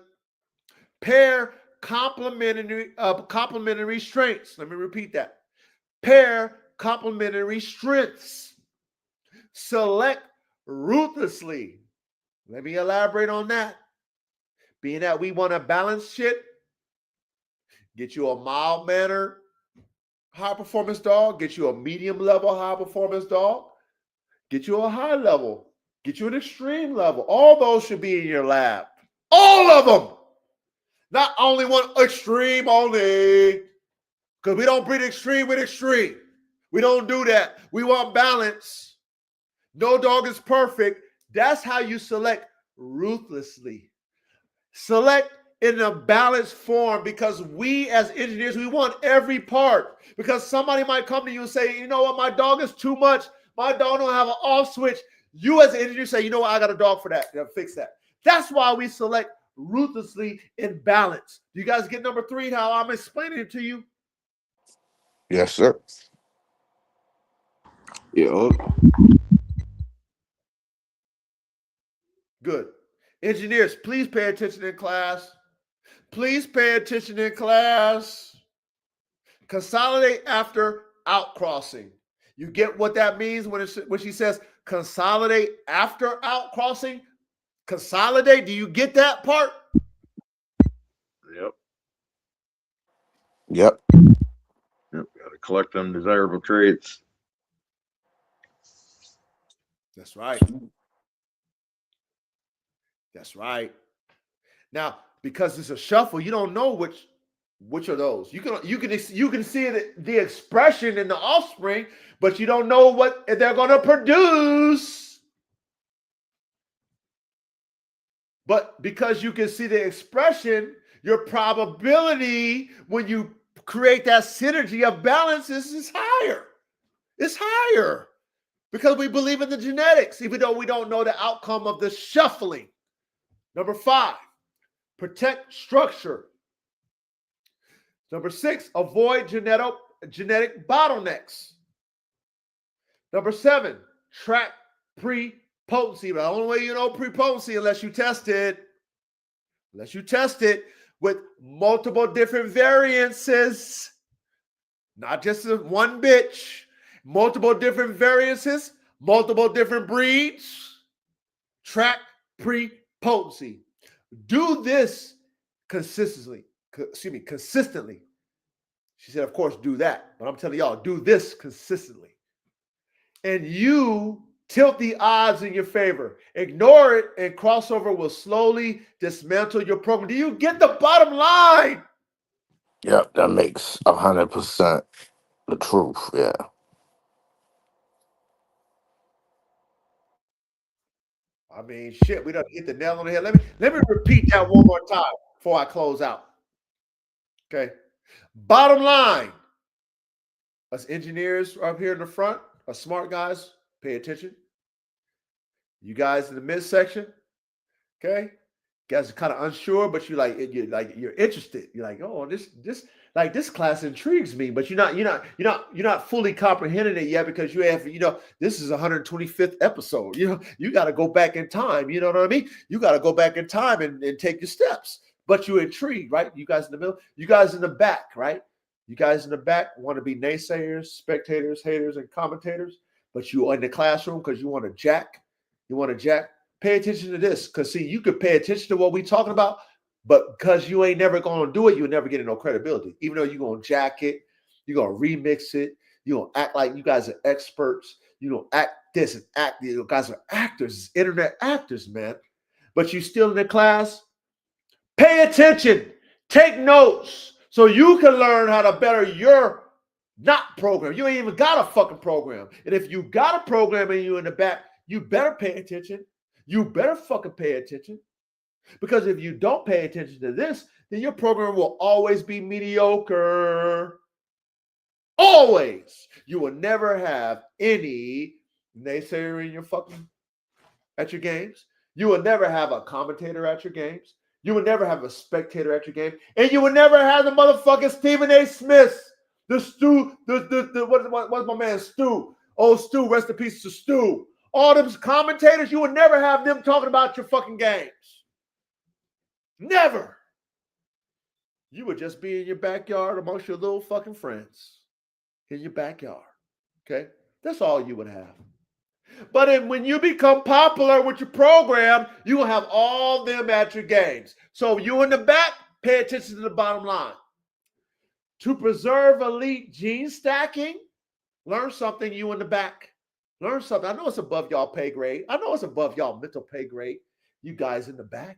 Pair complementary strengths. Let me repeat that. Pair complementary strengths. Select ruthlessly. Let me elaborate on that. Being that we want to balance shit, get you a mild-mannered high-performance dog, get you a medium-level high-performance dog, get you a high level, get you an extreme level. All those should be in your lab. All of them. Not only one extreme only. Because we don't breed extreme with extreme. We don't do that. We want balance. No dog is perfect. That's how you select ruthlessly. Select in a balanced form, because we as engineers, we want every part. Because somebody might come to you and say, you know what, my dog is too much. My dog don't have an off switch. You as an engineer say, you know what, I got a dog for that. Yeah, fix that. That's why we select ruthlessly in balance. Do you guys get number 3, how I'm explaining it to you? Yes, sir. Yeah. Good. Engineers, please pay attention in class. Please pay attention in class. Consolidate after outcrossing. You get what that means when she says consolidate after outcrossing? Consolidate. Do you get that part? Yep. Yep. Yep. Got to collect undesirable traits. That's right. That's right. Now, because it's a shuffle, you don't know which of those. You can see the expression in the offspring, but you don't know what they're going to produce. But because you can see the expression, your probability when you create that synergy of balance is higher. It's higher because we believe in the genetics, even though we don't know the outcome of the shuffling. Number 5, protect structure. Number 6, avoid genetic bottlenecks. Number 7, track pre-potency. The only way you know pre-potency unless you test it with multiple different variances, not just one bitch, multiple different variances, multiple different breeds. Track pre-potency. Do this consistently. She said, of course, do that. But I'm telling y'all, do this consistently. And you tilt the odds in your favor. Ignore it, and crossover will slowly dismantle your program. Do you get the bottom line? Yep, that makes 100% the truth. Yeah. I mean, shit, we done hit the nail on the head. Let me repeat that one more time before I close out. Okay. Bottom line. Us engineers up here in the front, us smart guys, pay attention. You guys in the midsection, okay? You guys are kind of unsure, but you're interested. You're like, oh, this class intrigues me, but you're not fully comprehending it yet because you have, this is 125th episode. You got to go back in time. You know what I mean? You got to go back in time and take your steps. But you're intrigued, right? You guys in the middle, you guys in the back, right? You guys in the back want to be naysayers, spectators, haters, and commentators, but you are in the classroom because you want to jack. You want to jack. Pay attention to this, because see, you could pay attention to what we're talking about, but because you ain't never going to do it, you'll never get no credibility. Even though you're going to jack it, you're going to remix it, you're going to act like you guys are experts, you're going to act this and act. You guys are actors, internet actors, man. But you still in the class. Pay attention. Take notes so you can learn how to better your not program. You ain't even got a fucking program. And if you got a program and you in the back, you better pay attention. You better fucking pay attention. Because if you don't pay attention to this, then your program will always be mediocre. Always. You will never have any naysayer in your at your games. You will never have a commentator at your games. You will never have a spectator at your game. And you will never have the motherfucking Stephen A. Smith. The Stu, what's my man Stu? Oh, Stu, rest in peace to Stu. All those commentators, you would never have them talking about your fucking games. Never. You would just be in your backyard amongst your little fucking friends. In your backyard. Okay? That's all you would have. But when you become popular with your program, you will have all them at your games. So you in the back, pay attention to the bottom line. To preserve elite gene stacking, learn something, you in the back. Learn something. I know it's above y'all pay grade. I know it's above y'all mental pay grade. You guys in the back.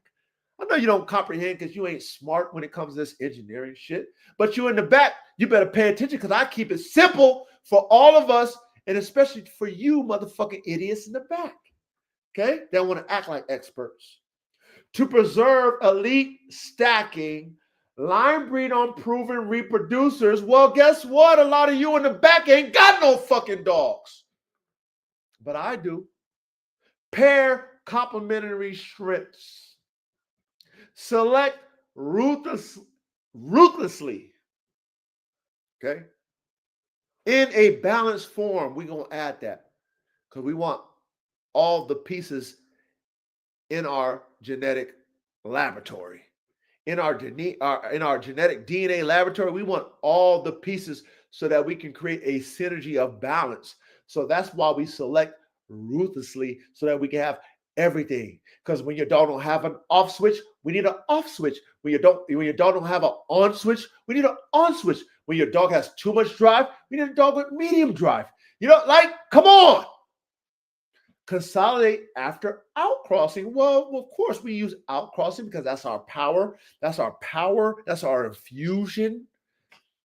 I know you don't comprehend because you ain't smart when it comes to this engineering shit. But you in the back, you better pay attention because I keep it simple for all of us and especially for you motherfucking idiots in the back, okay, that want to act like experts. To preserve elite stacking, line breed on proven reproducers. Well, guess what? A lot of you in the back ain't got no fucking dogs. But I do. Pair complementary shrimps. Select ruthlessly. Okay? In a balanced form. We're going to add that because we want all the pieces in our genetic laboratory. In our genetic DNA laboratory, we want all the pieces so that we can create a synergy of balance. So that's why we select ruthlessly so that we can have everything. Because when your dog don't have an off switch, we need an off switch. When your dog don't have an on switch, we need an on switch. When your dog has too much drive, we need a dog with medium drive. Like, come on. Consolidate after outcrossing. Well, of course, we use outcrossing because that's our power. That's our power. That's our infusion,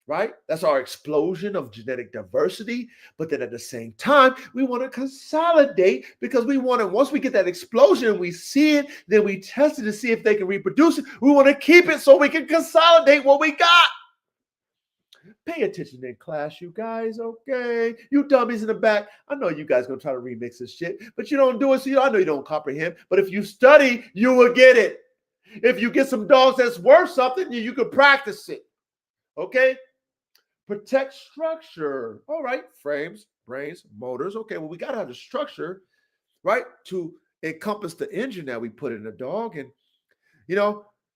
right? That's our explosion of genetic diversity. But then at the same time, we want to consolidate because we want to, once we get that explosion, we see it, then we test it to see if they can reproduce it. We want to keep it so we can consolidate what we got. Pay attention in class, you guys, okay? You dummies in the back, I know you guys going to try to remix this shit, but you don't do it, so I know you don't comprehend. But if you study, you will get it. If you get some dogs that's worth something, you can practice it, okay? Protect structure. All right, frames, brains, motors. Okay, well, we got to have the structure, right, to encompass the engine that we put in the dog. And,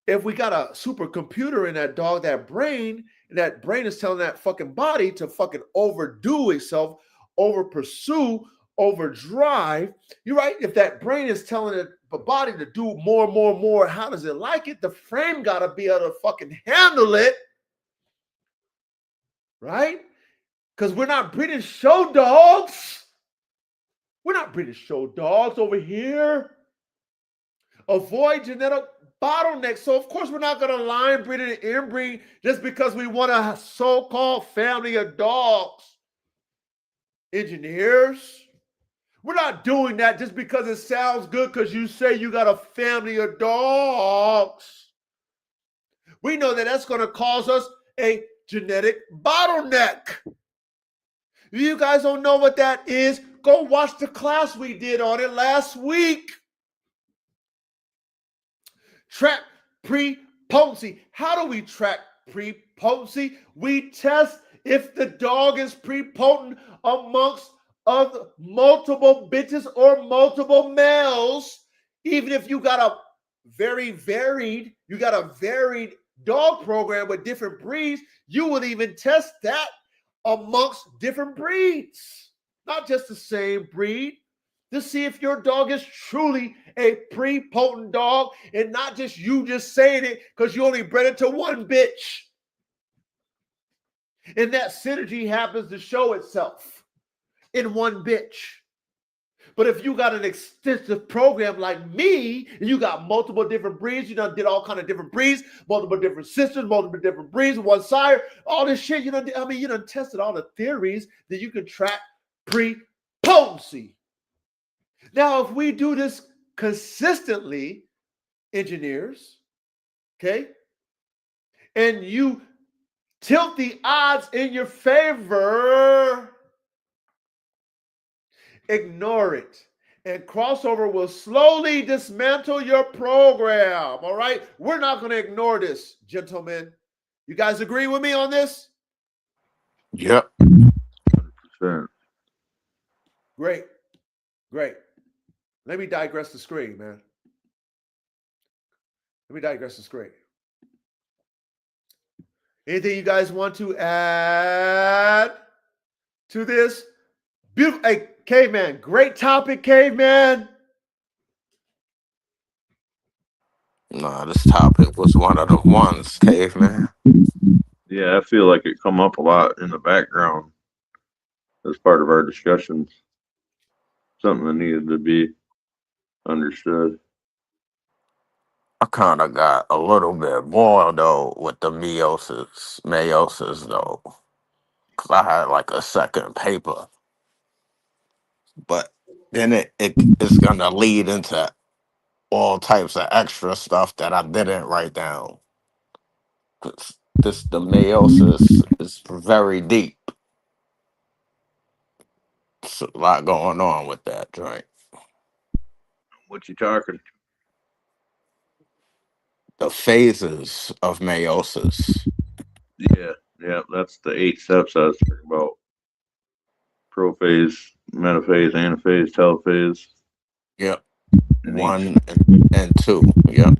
if we got a supercomputer in that dog, that brain is telling that fucking body to fucking overdo itself, over pursue, overdrive. You're right. If that brain is telling the body to do more, how does it like it? The frame got to be able to fucking handle it. Right? Because we're not breeding show dogs. We're not breeding show dogs over here. Avoid genetic bottlenecks. So, of course, we're not going to line breed and inbreed just because we want a so-called family of dogs. Engineers, we're not doing that just because it sounds good because you say you got a family of dogs. We know that that's going to cause us a genetic bottleneck. If you guys don't know what that is, go watch the class we did on it last week. Track pre-potency. How do we track pre-potency? We test if the dog is pre-potent amongst other multiple bitches or multiple males. Even if you got a varied dog program with different breeds, you will even test that amongst different breeds, not just the same breed, to see if your dog is truly a pre-potent dog and not just you just saying it because you only bred it to one bitch. And that synergy happens to show itself in one bitch. But if you got an extensive program like me, and you got multiple different breeds, you done did all kind of different breeds, multiple different sisters, multiple different breeds, one sire, all this shit, you done tested all the theories that you can track pre-potency. Now, if we do this consistently, engineers, okay, and you tilt the odds in your favor, ignore it. And crossover will slowly dismantle your program. All right? We're not going to ignore this, gentlemen. You guys agree with me on this? Yep. 100%. Great. Let me digress the screen, man. Anything you guys want to add to this? Beautiful. Hey, Caveman, great topic, Caveman. Nah, this topic was one of the ones, Caveman. Yeah, I feel like it come up a lot in the background as part of our discussions. Something that needed to be understood. I kind of got a little bit more, though, with the meiosis, though. Because I had like a second paper but then it's gonna lead into all types of extra stuff that I didn't write down. 'Cause the meiosis is very deep. It's a lot going on with that joint. What you talking? The phases of meiosis. Yeah, yeah, that's the 8 steps I was talking about. Prophase, metaphase, anaphase, telophase, Yep. and each. One and two. Yep.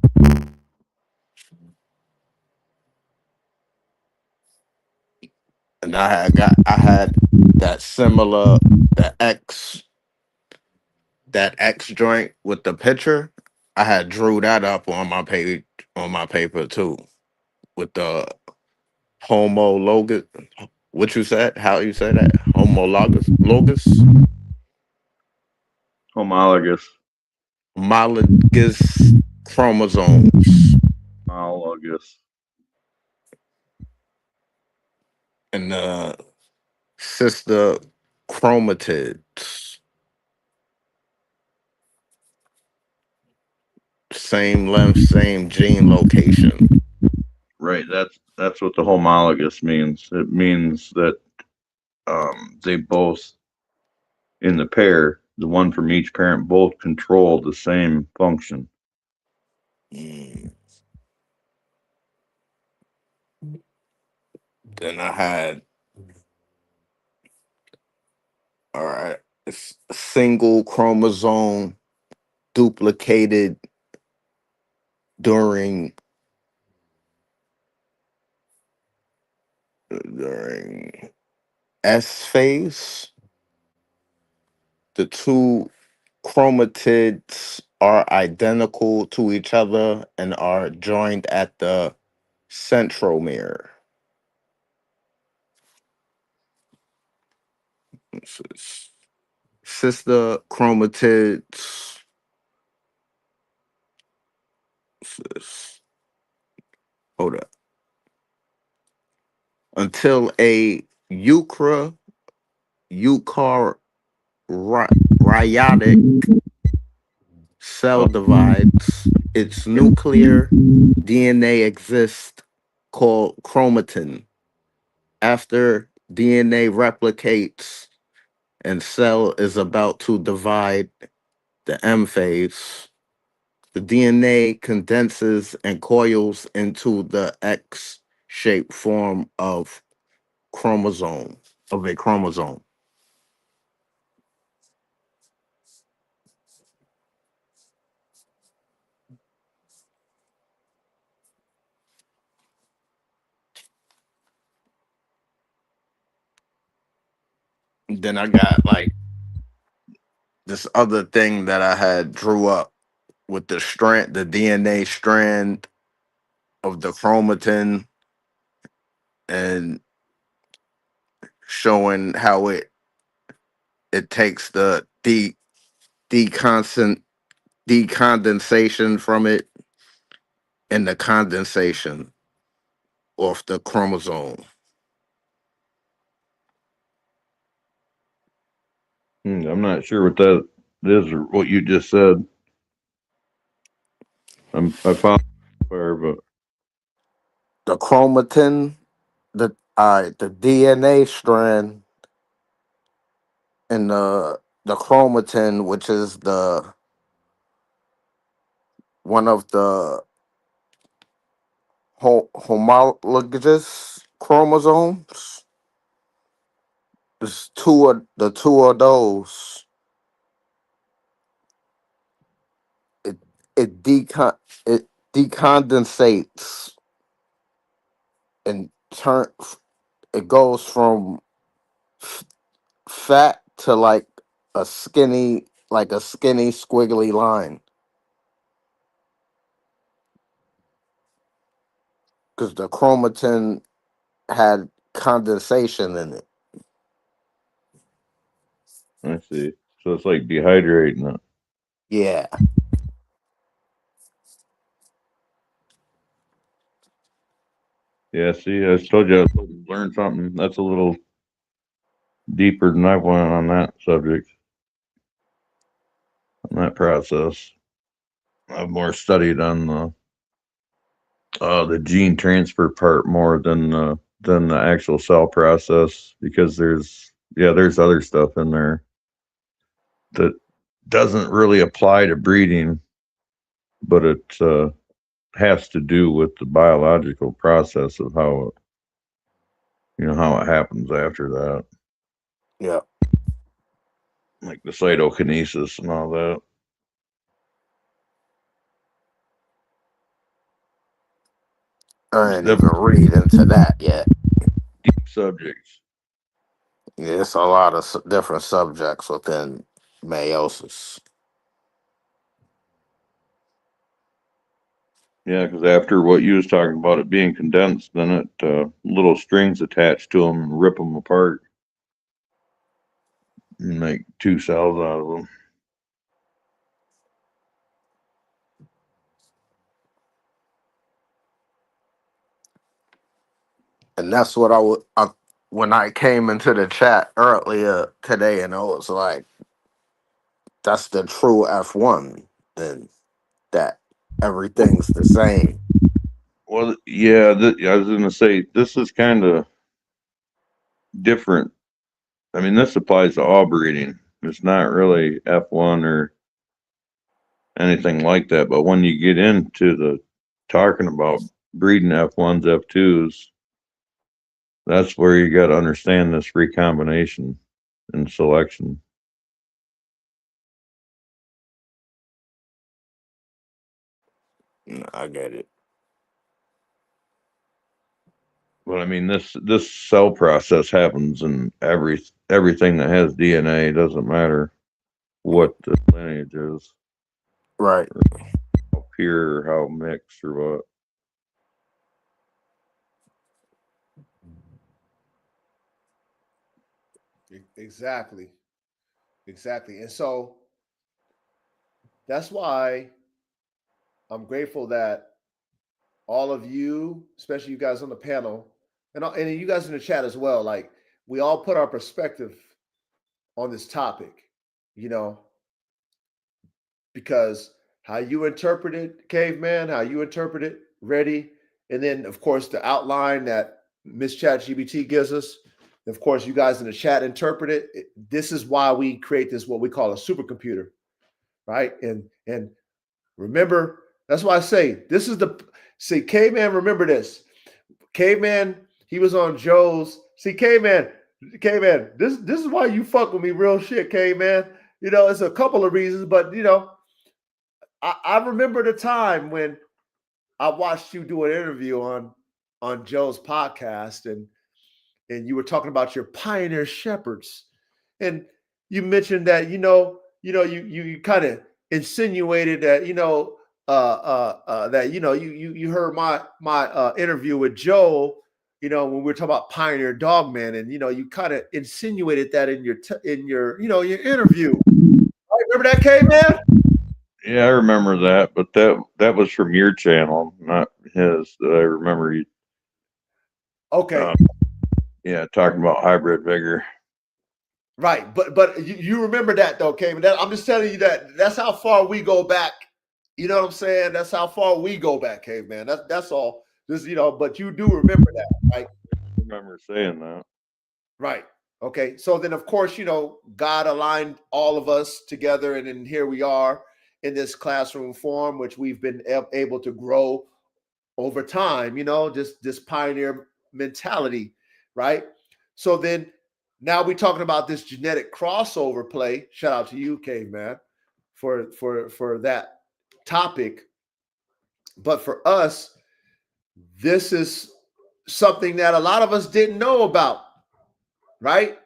And I had that similar the X that X joint with the picture. I had drew that up on my page on my paper too with the homologous. What you said? How you say that? Homologous, logos, Homologous. homologous chromosomes, Homologous. and the sister chromatids. Same length, same gene location. Right. That's what the homologous means. It means that they both in the pair, the one from each parent, both control the same function. Mm. Then I had all right. It's a single chromosome duplicated during during S phase. The two chromatids are identical to each other and are joined at the centromere. This is sister chromatids. This is- hold up. Until a eukaryotic cell divides, its nuclear DNA exists called chromatin. After DNA replicates and cell is about to divide, the M phase, the DNA condenses and coils into the X-shaped form of a chromosome. Then I got like this other thing that I had drew up with the DNA strand of the chromatin, and showing how it takes the deconstant decondensation from it and the condensation off the chromosome. I'm not sure what that is or what you just said. I found fire, but The chromatin, the DNA strand, and the chromatin, which is the one of the homologous chromosomes. There's two of those. It it decon it decondensates and turn. It goes from f- fat to a skinny squiggly line, because the chromatin had condensation in it. I see. So it's like dehydrating it. Yeah. Yeah, see, I just told you I learned something. That's a little deeper than I went on that subject. that process. I've more studied on the gene transfer part more than the actual cell process, because there's other stuff in there that doesn't really apply to breeding, but it has to do with the biological process of how how it happens after that, Yeah. like the cytokinesis and all that. I ain't even read into that yet. Deep subjects. Yeah, it's a lot of different subjects within meiosis. Yeah, because after what you was talking about, it being condensed, then it little strings attached to them and rip them apart and make two cells out of them. And that's what when I came into the chat earlier today, and I was like, that's the true F1, then that everything's the same. Well, yeah, I was going to say, this is kind of different. I mean, this applies to all breeding. It's not really F1 or anything like that. But when you get into the talking about breeding F1s, F2s, that's where you got to understand this recombination and selection. I get it. But I mean, this cell process happens in everything that has DNA. It doesn't matter what the lineage is, Right. or how pure or how mixed or what. Exactly. And so that's why I'm grateful that all of you, especially you guys on the panel, and you guys in the chat as well, like we all put our perspective on this topic, you know, because how you interpret it, caveman, how you interpret it, ready, and then of course the outline that Miss ChatGPT gives us. Of course, you guys in the chat interpret it. This is why we create this what we call a supercomputer, right? And remember, that's why I say this is caveman. Remember this, caveman. He was on Joe's. See, caveman. This is why you fuck with me, real shit, caveman. You know, it's a couple of reasons, but you know, I remember the time when I watched you do an interview on Joe's podcast, and you were talking about your pioneer shepherds, and you mentioned that you kind of insinuated that that you heard my interview with Joe, when we were talking about pioneer dogman, and you kind of insinuated that in your your interview. I remember that, caveman. Yeah, I remember that, but that was from your channel, not his. That I remember you. Okay. Yeah, talking about hybrid vigor. Right, but you remember that though, Caveman. I'm just telling you that's how far we go back. You know what I'm saying? That's how far we go back, Caveman. That's all. Just but you do remember that, right? I remember saying that. Right. Okay. So then, of course, God aligned all of us together, and then here we are in this classroom form, which we've been able to grow over time. Just this pioneer mentality, right? So then, now we're talking about this genetic crossover play. Shout out to you, Caveman, for that topic. But for us, this is something that a lot of us didn't know about, right?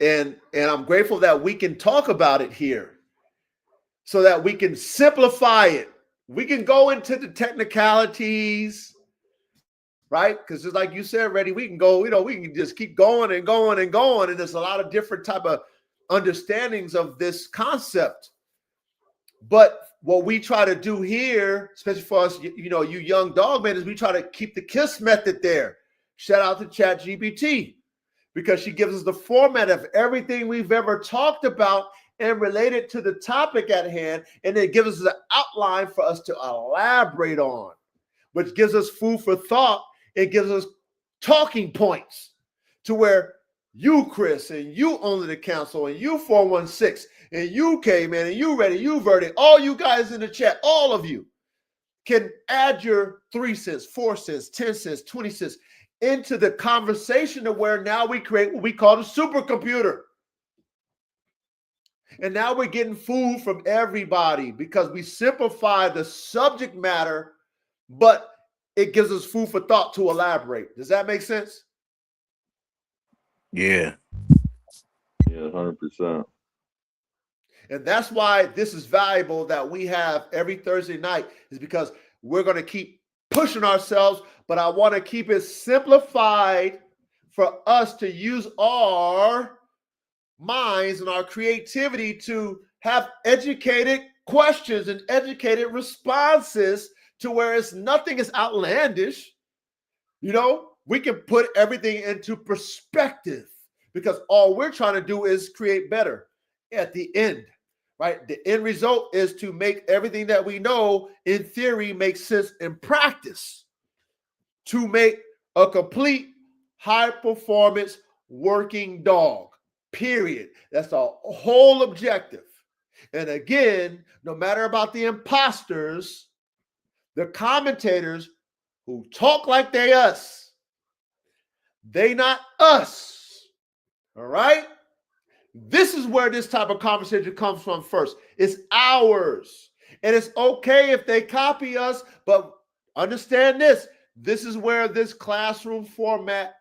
And I'm grateful that we can talk about it here so that we can simplify it. We can go into the technicalities, right? Because just like you said, Reddy, we can go, we can just keep going and going and going. And there's a lot of different type of understandings of this concept. But what we try to do here, especially for us, you young dogmen, is we try to keep the KISS method there. Shout out to ChatGPT, because she gives us the format of everything we've ever talked about and relate it to the topic at hand, and it gives us an outline for us to elaborate on, which gives us food for thought. It gives us talking points to where you, Chris, and you, Only the Council, and you, 416, and you, K-Man, and you, Ready, you, Verdi, all you guys in the chat, all of you can add your 3 cents, 4 cents, 10 cents, 20 cents into the conversation to where now we create what we call the supercomputer. And now we're getting food from everybody because we simplify the subject matter, but it gives us food for thought to elaborate. Does that make sense? Yeah. Yeah, 100%. And that's why this is valuable that we have every Thursday night, is because we're going to keep pushing ourselves, but I want to keep it simplified for us to use our minds and our creativity to have educated questions and educated responses to where it's nothing is outlandish. You know, we can put everything into perspective because all we're trying to do is create better at the end, right? The end result is to make everything that we know in theory make sense in practice, to make a complete high performance working dog, period. That's the whole objective. And again, no matter about the imposters, the commentators who talk like they us, they not us. All right? This is where this type of conversation comes from first. It's ours. And it's okay if they copy us, but understand this. This is where this classroom format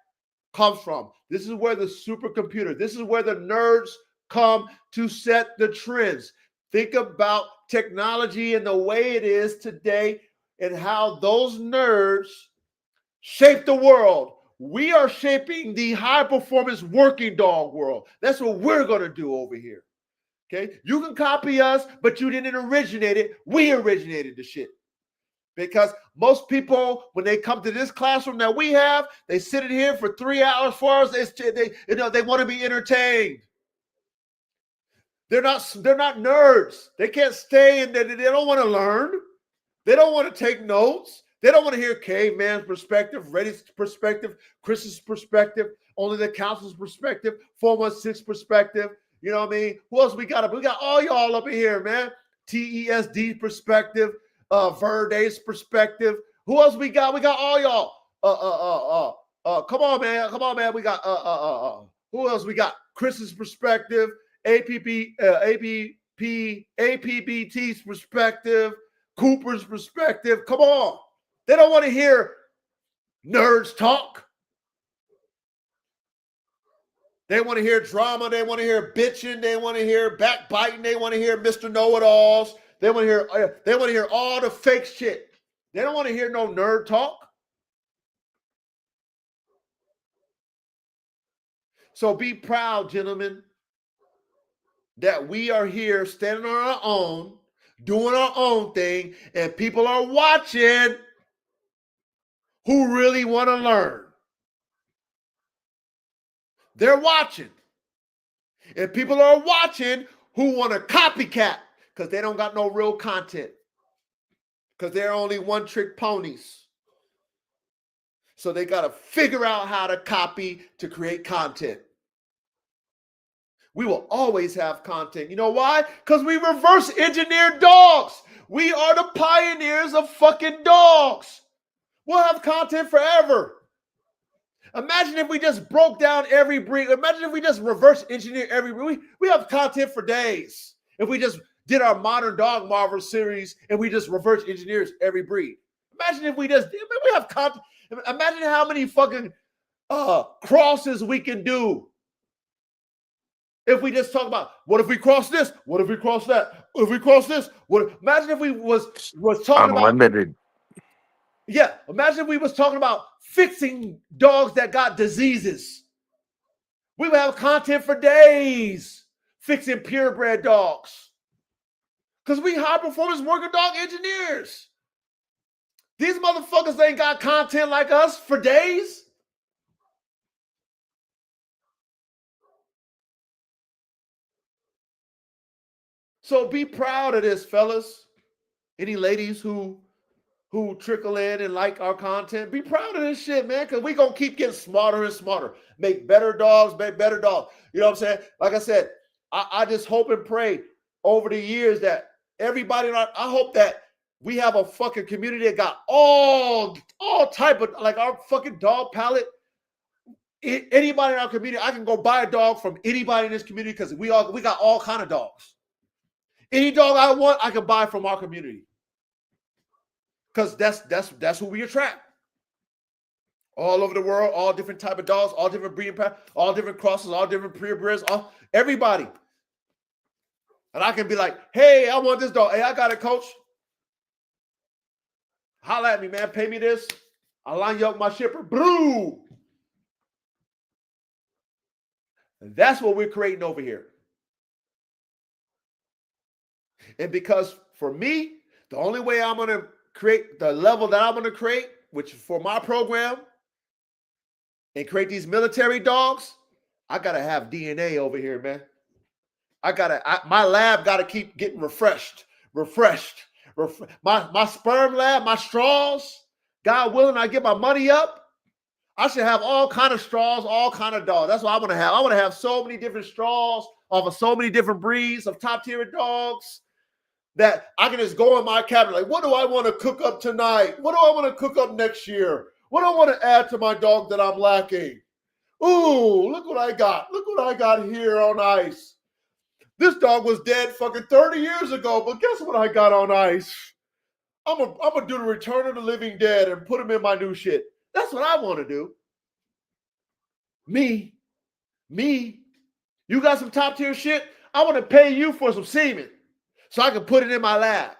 comes from. This is where the supercomputer, this is where the nerds come to set the trends. Think about technology and the way it is today and how those nerds shape the world. We are shaping the high performance working dog world. That's what we're going to do over here. Okay. You can copy us, but you didn't originate it. We originated the shit. Because most people, when they come to this classroom that we have, they sit in here for 3 hours, 4 hours. They want to be entertained. They're not nerds. They can't stay and they don't want to learn. They don't want to take notes. They don't want to hear Caveman's perspective, Reddy's perspective, Chris's perspective, Only the Council's perspective, 416 perspective. You know what I mean? Who else we got? We got all y'all up in here, man. TESD perspective, Verde's perspective. Who else we got? We got all y'all. Come on, man. Come on, man. We got who else we got? Chris's perspective, APBT's perspective, Cooper's perspective. Come on. They don't want to hear nerds talk. They want to hear drama. They want to hear bitching. They want to hear backbiting. They want to hear Mr. Know-it-alls. They want to hear all the fake shit. They don't want to hear no nerd talk. So be proud, gentlemen, that we are here standing on our own, doing our own thing, and people are watching who really want to learn. They're watching. And people are watching who want to copycat because they don't got no real content. Because they're only one-trick ponies. So they got to figure out how to copy to create content. We will always have content. You know why? Because we reverse engineer dogs. We are the pioneers of fucking dogs. We'll have content forever. Imagine if we just broke down every breed. Imagine if we just reverse engineer every breed. We have content for days. If we just did our modern dog Marvel series and we just reverse engineers every breed. Imagine if we just did. We have content. Imagine how many fucking crosses we can do. If we just talk about what if we cross this? What if we cross that? What if we cross this? Imagine if we was talking Unlimited. Yeah, imagine if we was talking about fixing dogs that got diseases. We would have content for days fixing purebred dogs. Because we high performance working dog engineers. These motherfuckers ain't got content like us for days. So be proud of this, fellas. Any ladies who trickle in and like our content, be proud of this shit, man, because we going to keep getting smarter and smarter. Make better dogs, make better dogs. You know what I'm saying? Like I said, I just hope and pray over the years that everybody, I hope that we have a fucking community that got all type of, like our fucking dog palette. Anybody in our community, I can go buy a dog from anybody in this community because we got all kind of dogs. Any dog I want, I can buy from our community. Because that's who we attract. All over the world, all different type of dogs, all different breeding patterns, all different crosses, all different purebreds, everybody. And I can be like, hey, I want this dog. Hey, I got it, coach. Holla at me, man. Pay me this. I'll line you up with my shipper. Brew. And that's what we're creating over here. And because for me, the only way I'm going to create the level that I'm going to create, which for my program, and create these military dogs, I got to have DNA over here, man. My lab got to keep getting refreshed. My sperm lab, my straws, God willing, I get my money up, I should have all kind of straws, all kind of dogs. That's what I want to have. I want to have so many different straws off of so many different breeds of top-tier dogs that I can just go in my cabinet, like, what do I want to cook up tonight? What do I want to cook up next year? What do I want to add to my dog that I'm lacking? Ooh, look what I got. Look what I got here on ice. This dog was dead fucking 30 years ago, but guess what I got on ice? I'm gonna do the Return of the Living Dead and put him in my new shit. That's what I want to do. Me. You got some top tier shit? I want to pay you for some semen so I can put it in my lab.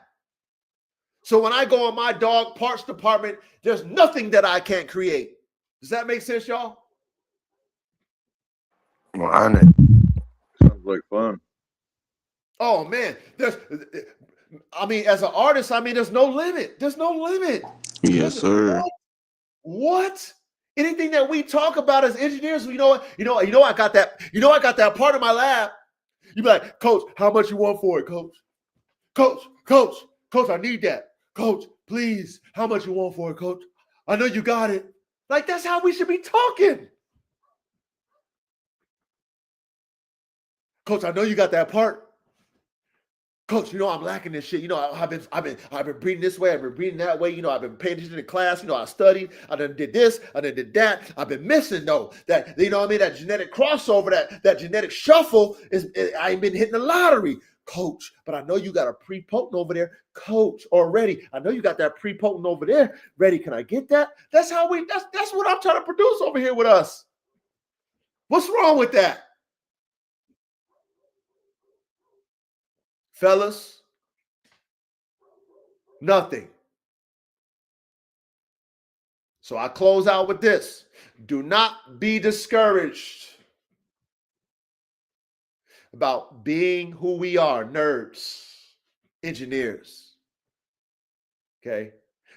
So when I go in my dog parts department, there's nothing that I can't create. Does that make sense, y'all? Well, I know. Sounds like fun. Oh man, as an artist, there's no limit. There's no limit. Yes, sir. What? Anything that we talk about as engineers, I got that part of my lab. You be like, Coach, how much you want for it, Coach? Coach, I need that. Coach, please, how much you want for it, Coach? I know you got it. Like, that's how we should be talking. Coach, I know you got that part. Coach, I'm lacking this shit. I've been breeding this way. I've been breeding that way. I've been paying attention to class. I studied. I done did this. I done did that. I've been missing though. That that genetic crossover, that genetic shuffle I ain't been hitting the lottery, Coach. But I know you got a pre-potent over there, Coach. Already, I know you got that pre-potent over there. Ready? Can I get that? That's how that's what I'm trying to produce over here with us. What's wrong with that? Fellas, nothing. So I close out with this. Do not be discouraged about being who we are, nerds, engineers. Okay?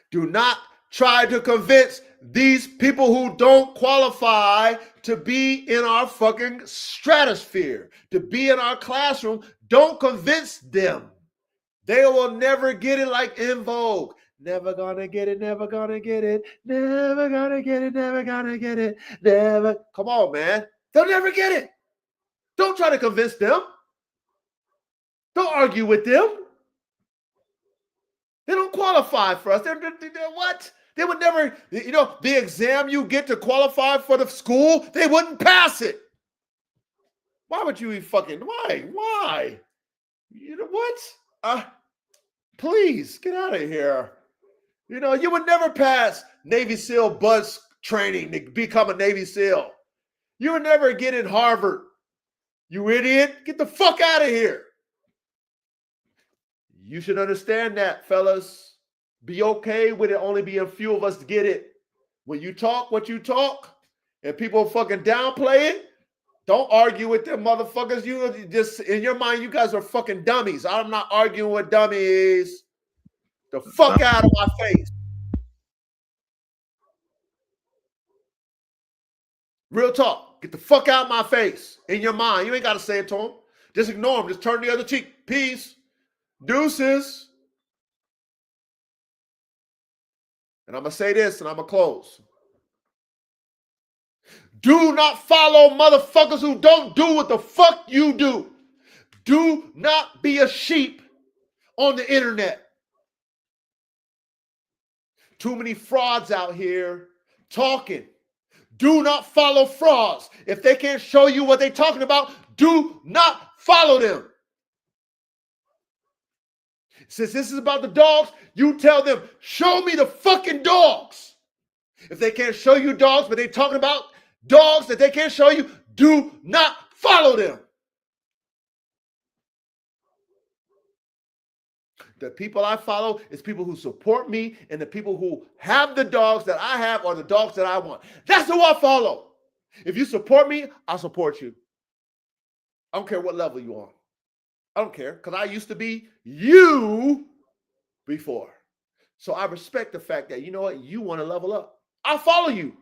Do not try to convince these people who don't qualify to be in our fucking stratosphere, to be in our classroom. Don't convince them. They will never get it like In Vogue. Never gonna get it, never gonna get it, never gonna get it, never gonna get it, never. Come on, man. They'll never get it. Don't try to convince them. Don't argue with them. They don't qualify for us. They're what? They would never, the exam you get to qualify for the school, they wouldn't pass it. Why would you why? You know what? Please get out of here. You would never pass Navy SEAL buzz training to become a Navy SEAL. You would never get in Harvard. You idiot. Get the fuck out of here. You should understand that, fellas. Be okay with it only being a few of us to get it. When you talk what you talk and people fucking downplay it, don't argue with them motherfuckers. You just, in your mind, you guys are fucking dummies. I'm not arguing with dummies. The fuck out of my face. Real talk. Get the fuck out of my face. In your mind. You ain't got to say it to them. Just ignore them. Just turn the other cheek. Peace. Deuces. And I'm going to say this and I'm going to close. Do not follow motherfuckers who don't do what the fuck you do. Do not be a sheep on the internet. Too many frauds out here talking. Do not follow frauds. If they can't show you what they're talking about, do not follow them. Since this is about the dogs, you tell them, show me the fucking dogs. If they can't show you dogs, but they're talking about dogs that they can't show you, do not follow them. The people I follow is people who support me, and the people who have the dogs that I have or the dogs that I want. That's who I follow. If you support me, I'll support you. I don't care what level you're on. I don't care, because I used to be you before. So I respect the fact that, you know what, you want to level up. I'll follow you.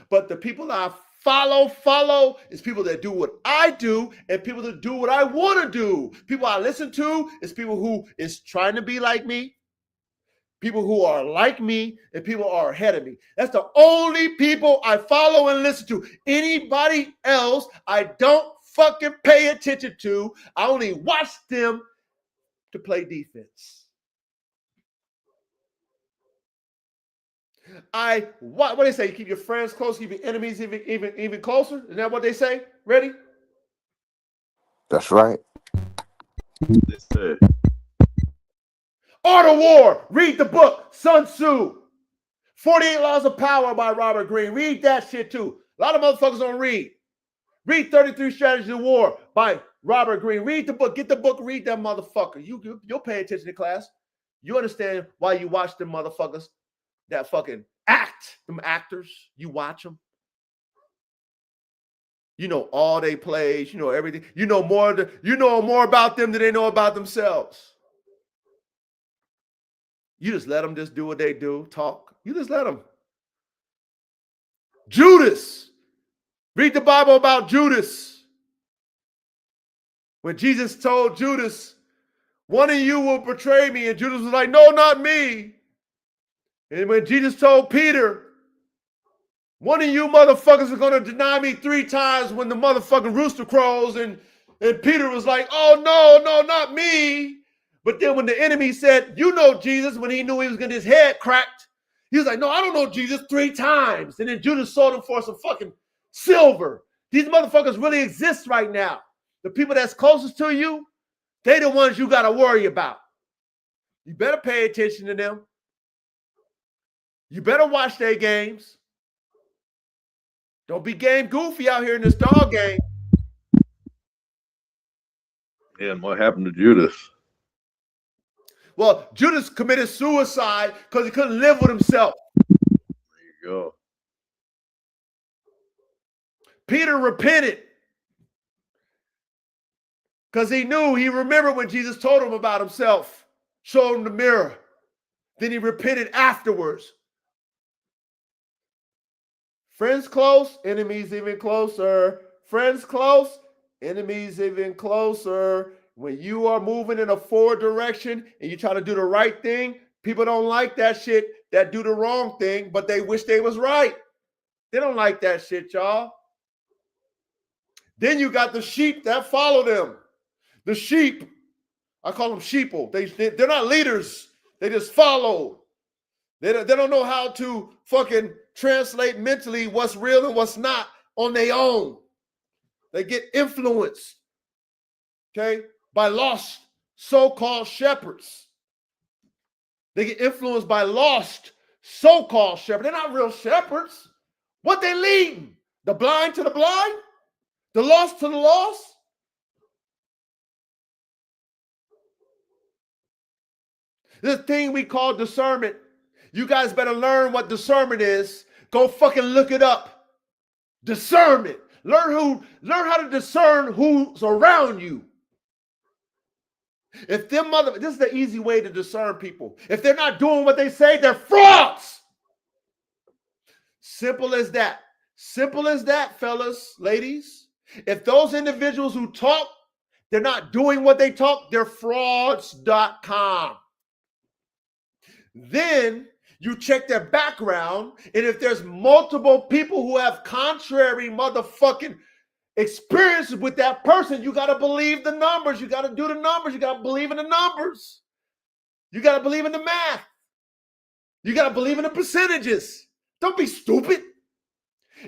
But the people I follow is people that do what I do and people that do what I want to do. People I listen to is people who is trying to be like me, people who are like me, and people who are ahead of me. That's the only people I follow and listen to. Anybody else, I don't fucking pay attention to. I only watch them to play defense. What do they say? You keep your friends close, keep your enemies even closer. Isn't that what they say? Ready? That's right. They say. Art of War. Read the book. Sun Tzu. 48 Laws of Power by Robert Greene. Read that shit too. A lot of motherfuckers don't read. Read 33 Strategies of War by Robert Greene. Read the book. Get the book. Read that motherfucker. You'll pay attention to class. You understand why you watch them motherfuckers that fucking act. Them actors. You watch them. You know all they plays. You know everything. You know more about them than they know about themselves. You just let them just do what they do. Talk. You just let them. Judas. Read the Bible about Judas. When Jesus told Judas, one of you will betray me. And Judas was like, no, not me. And when Jesus told Peter, one of you motherfuckers are going to deny me 3 times when the motherfucking rooster crows. And Peter was like, oh, no, not me. But then when the enemy said, you know Jesus, when he knew he was getting his head cracked, he was like, no, I don't know Jesus 3 times. And then Judas sold him for some fucking silver. These motherfuckers really exist right now. The people that's closest to you, they the ones you got to worry about. You better pay attention to them. You better watch their games. Don't be game goofy out here in this dog game. Yeah, and what happened to Judas? Well, Judas committed suicide because he couldn't live with himself. There you go. Peter repented because he remembered when Jesus told him about himself, showed him the mirror. Then he repented afterwards. Friends close, enemies even closer. Friends close, enemies even closer. When you are moving in a forward direction and you try to do the right thing, people don't like that shit that do the wrong thing, but they wish they was right. They don't like that shit, y'all. Then you got the sheep that follow them. The sheep, I call them sheeple. They're not leaders. They just follow. They don't know how to fucking translate mentally what's real and what's not on their own. They get influenced, okay, by lost so-called shepherds. They get influenced by lost so-called shepherds. They're not real shepherds. What they leading? The blind to the blind? The lost to the lost? This thing we call discernment. You guys better learn what discernment is. Go fucking look it up. Discernment. Learn how to discern who's around you. If them this is the easy way to discern people. If they're not doing what they say, they're frauds. Simple as that. Simple as that, fellas, ladies. If those individuals who talk They're not doing what they talk. They're frauds.com. Then you check their background, and if there's multiple people who have contrary motherfucking experiences with that person, you got to believe the numbers. You got to do the numbers. You got to believe in the numbers. You got to believe in the math. You got to believe in the percentages. Don't be stupid.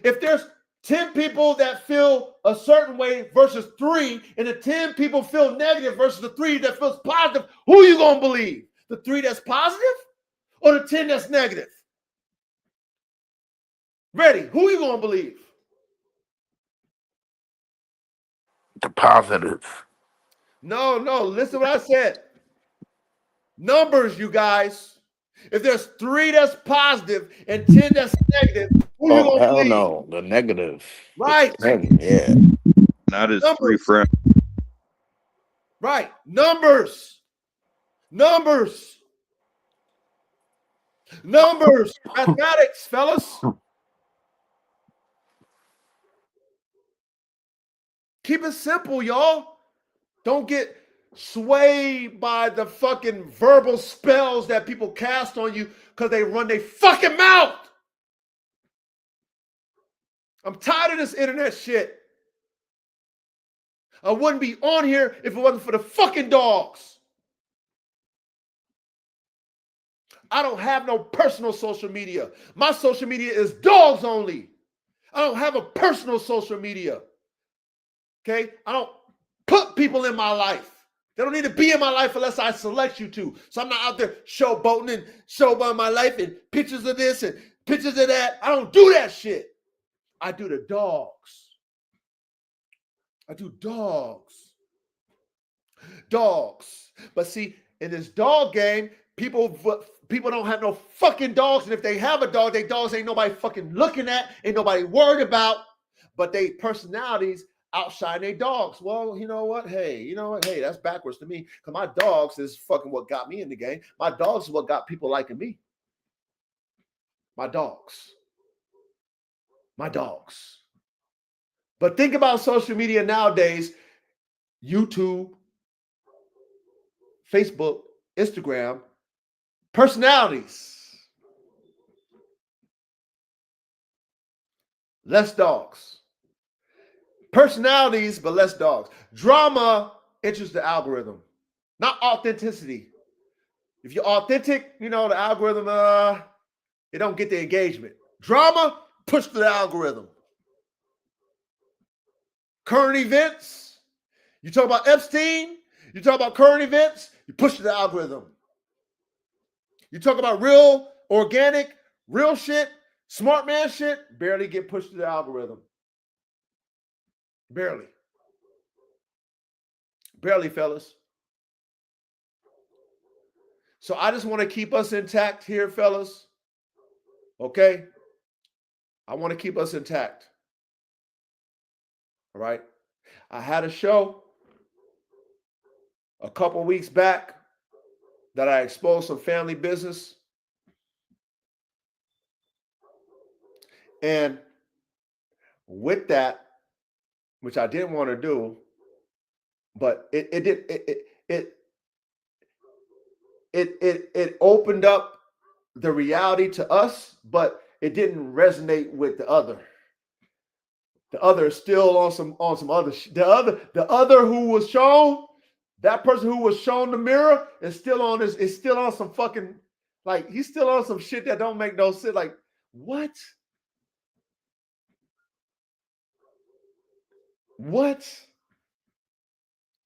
If there's 10 people that feel a certain way versus 3, and the 10 people feel negative versus the 3 that feels positive, who are you going to believe? The 3 that's positive or the 10 that's negative? Ready? Who are you going to believe? The positive. No, listen to what I said. Numbers, you guys. If there's 3 that's positive and 10 that's negative, who you Oh, gonna hell believe? no. The negative. Right. Yeah. Not his Numbers. 3 friends. Right. Numbers. Mathematics, fellas. Keep it simple, y'all. Don't get swayed by the fucking verbal spells that people cast on you because they run their fucking mouth. I'm tired of this internet shit. I wouldn't be on here if it wasn't for the fucking dogs. I don't have no personal social media. My social media is dogs only. I don't have a personal social media. Okay? I don't put people in my life. They don't need to be in my life unless I select you to. So I'm not out there showboating and showboating my life and pictures of this and pictures of that. I don't do that shit. I do the dogs. I do dogs. But see, in this dog game, people don't have no fucking dogs. And if they have a dog, they dogs ain't nobody fucking looking at, ain't nobody worried about. But they personalities outshine their dogs. Well, you know what? Hey, that's backwards to me. Because my dogs is fucking what got me in the game. My dogs is what got people liking me. My dogs. But think about social media nowadays. YouTube, Facebook, Instagram, personalities. Less dogs. Personalities, but less dogs. Drama enters the algorithm, not authenticity. If you're authentic, the algorithm, it don't get the engagement. Drama, push to the algorithm. Current events, you talk about Epstein, you talk about current events, you push to the algorithm. You talk about real, organic, real shit, smart man shit, barely get pushed to the algorithm. Barely, fellas. So I just want to keep us intact here, fellas. Okay? I want to keep us intact. All right? I had a show a couple weeks back that I exposed some family business. And with that, which I didn't want to do, but it opened up the reality to us, but it didn't resonate with the other. The other is still on some other shit. The other who was shown, that person who was shown the mirror is still on some fucking, like, he's still on some shit that don't make no sense. Like, what?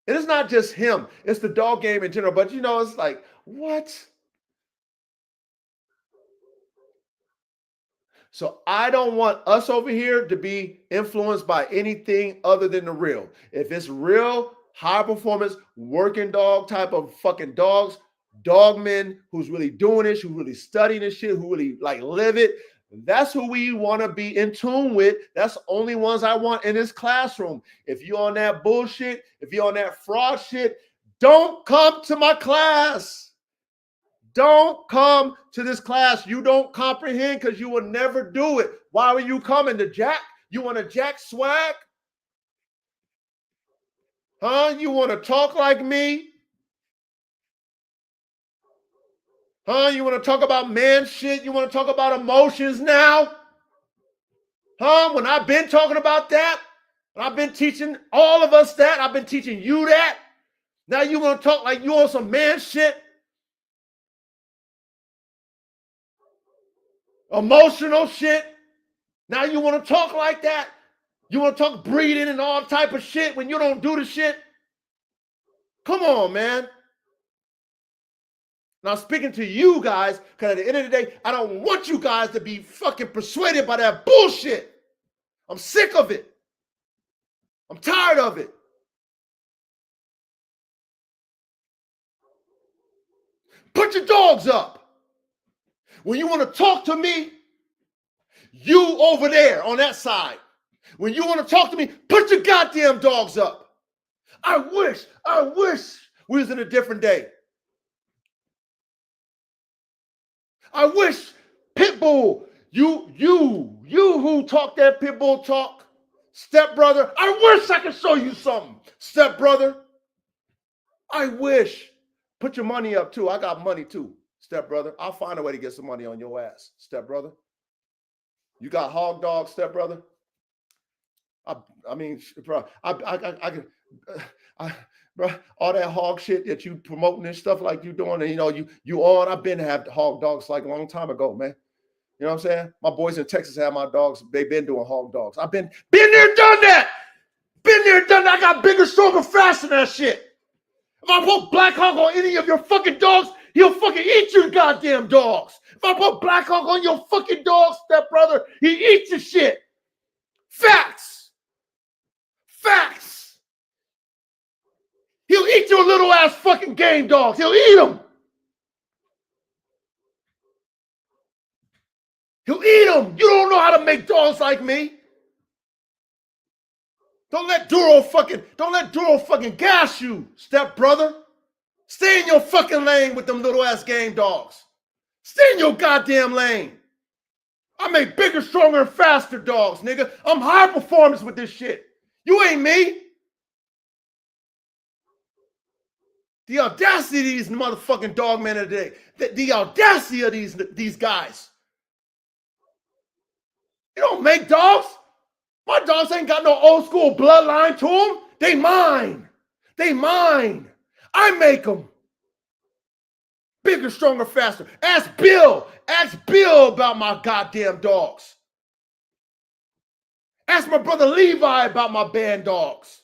It is not just him. It's the dog game in general. But it's like, what? So I don't want us over here to be influenced by anything other than the real. If it's real, high performance, working dog type of fucking dogs, dogmen who's really doing this, who's really studying this shit, who really like live it, that's who we want to be in tune with. That's the only ones I want in this classroom. If you're on that bullshit, if you're on that fraud shit, don't come to my class. Don't come to this class. You don't comprehend because you will never do it. Why were you coming to jack? You want to jack swag? Huh? You want to talk like me? Huh? You want to talk about man shit? You want to talk about emotions now? Huh? When I've been talking about that, and I've been teaching all of us that, I've been teaching you that. Now you want to talk like you on some man shit? Emotional shit? Now you want to talk like that? You want to talk breeding and all type of shit when you don't do the shit? Come on, man. Now, speaking to you guys, because at the end of the day, I don't want you guys to be fucking persuaded by that bullshit. I'm sick of it. I'm tired of it. Put your dogs up. When you want to talk to me, you over there on that side. When you want to talk to me, put your goddamn dogs up. I wish we was in a different day. I wish Pitbull, you who talk that Pitbull talk, stepbrother, I wish I could show you something, stepbrother. I wish. Put your money up too. I got money too, stepbrother. I'll find a way to get some money on your ass, stepbrother. You got hog dogs, stepbrother? I mean, bro, bro, all that hog shit that you promoting and stuff like you doing, and you know, you on. I've been to have hog dogs like a long time ago, man. You know what I'm saying? My boys in Texas have my dogs. They've been doing hog dogs. I've been there, done that. Been there, done that. I got bigger, stronger, faster than that shit. If I put Black Hawk on any of your fucking dogs, he'll fucking eat your goddamn dogs. If I put Black Hawk on your fucking dogs, stepbrother, he eats your shit. Facts. Facts. He'll eat your little ass fucking game dogs. He'll eat them. He'll eat them. You don't know how to make dogs like me. Don't let Duro fucking gas you, stepbrother. Stay in your fucking lane with them little ass game dogs. Stay in your goddamn lane. I make bigger, stronger, and faster dogs, nigga. I'm high performance with this shit. You ain't me. The audacity of these motherfucking dog men today. The audacity of these guys. You don't make dogs. My dogs ain't got no old school bloodline to them. They mine. They mine. I make them. Bigger, stronger, faster. Ask Bill. Ask Bill about my goddamn dogs. Ask my brother Levi about my band dogs.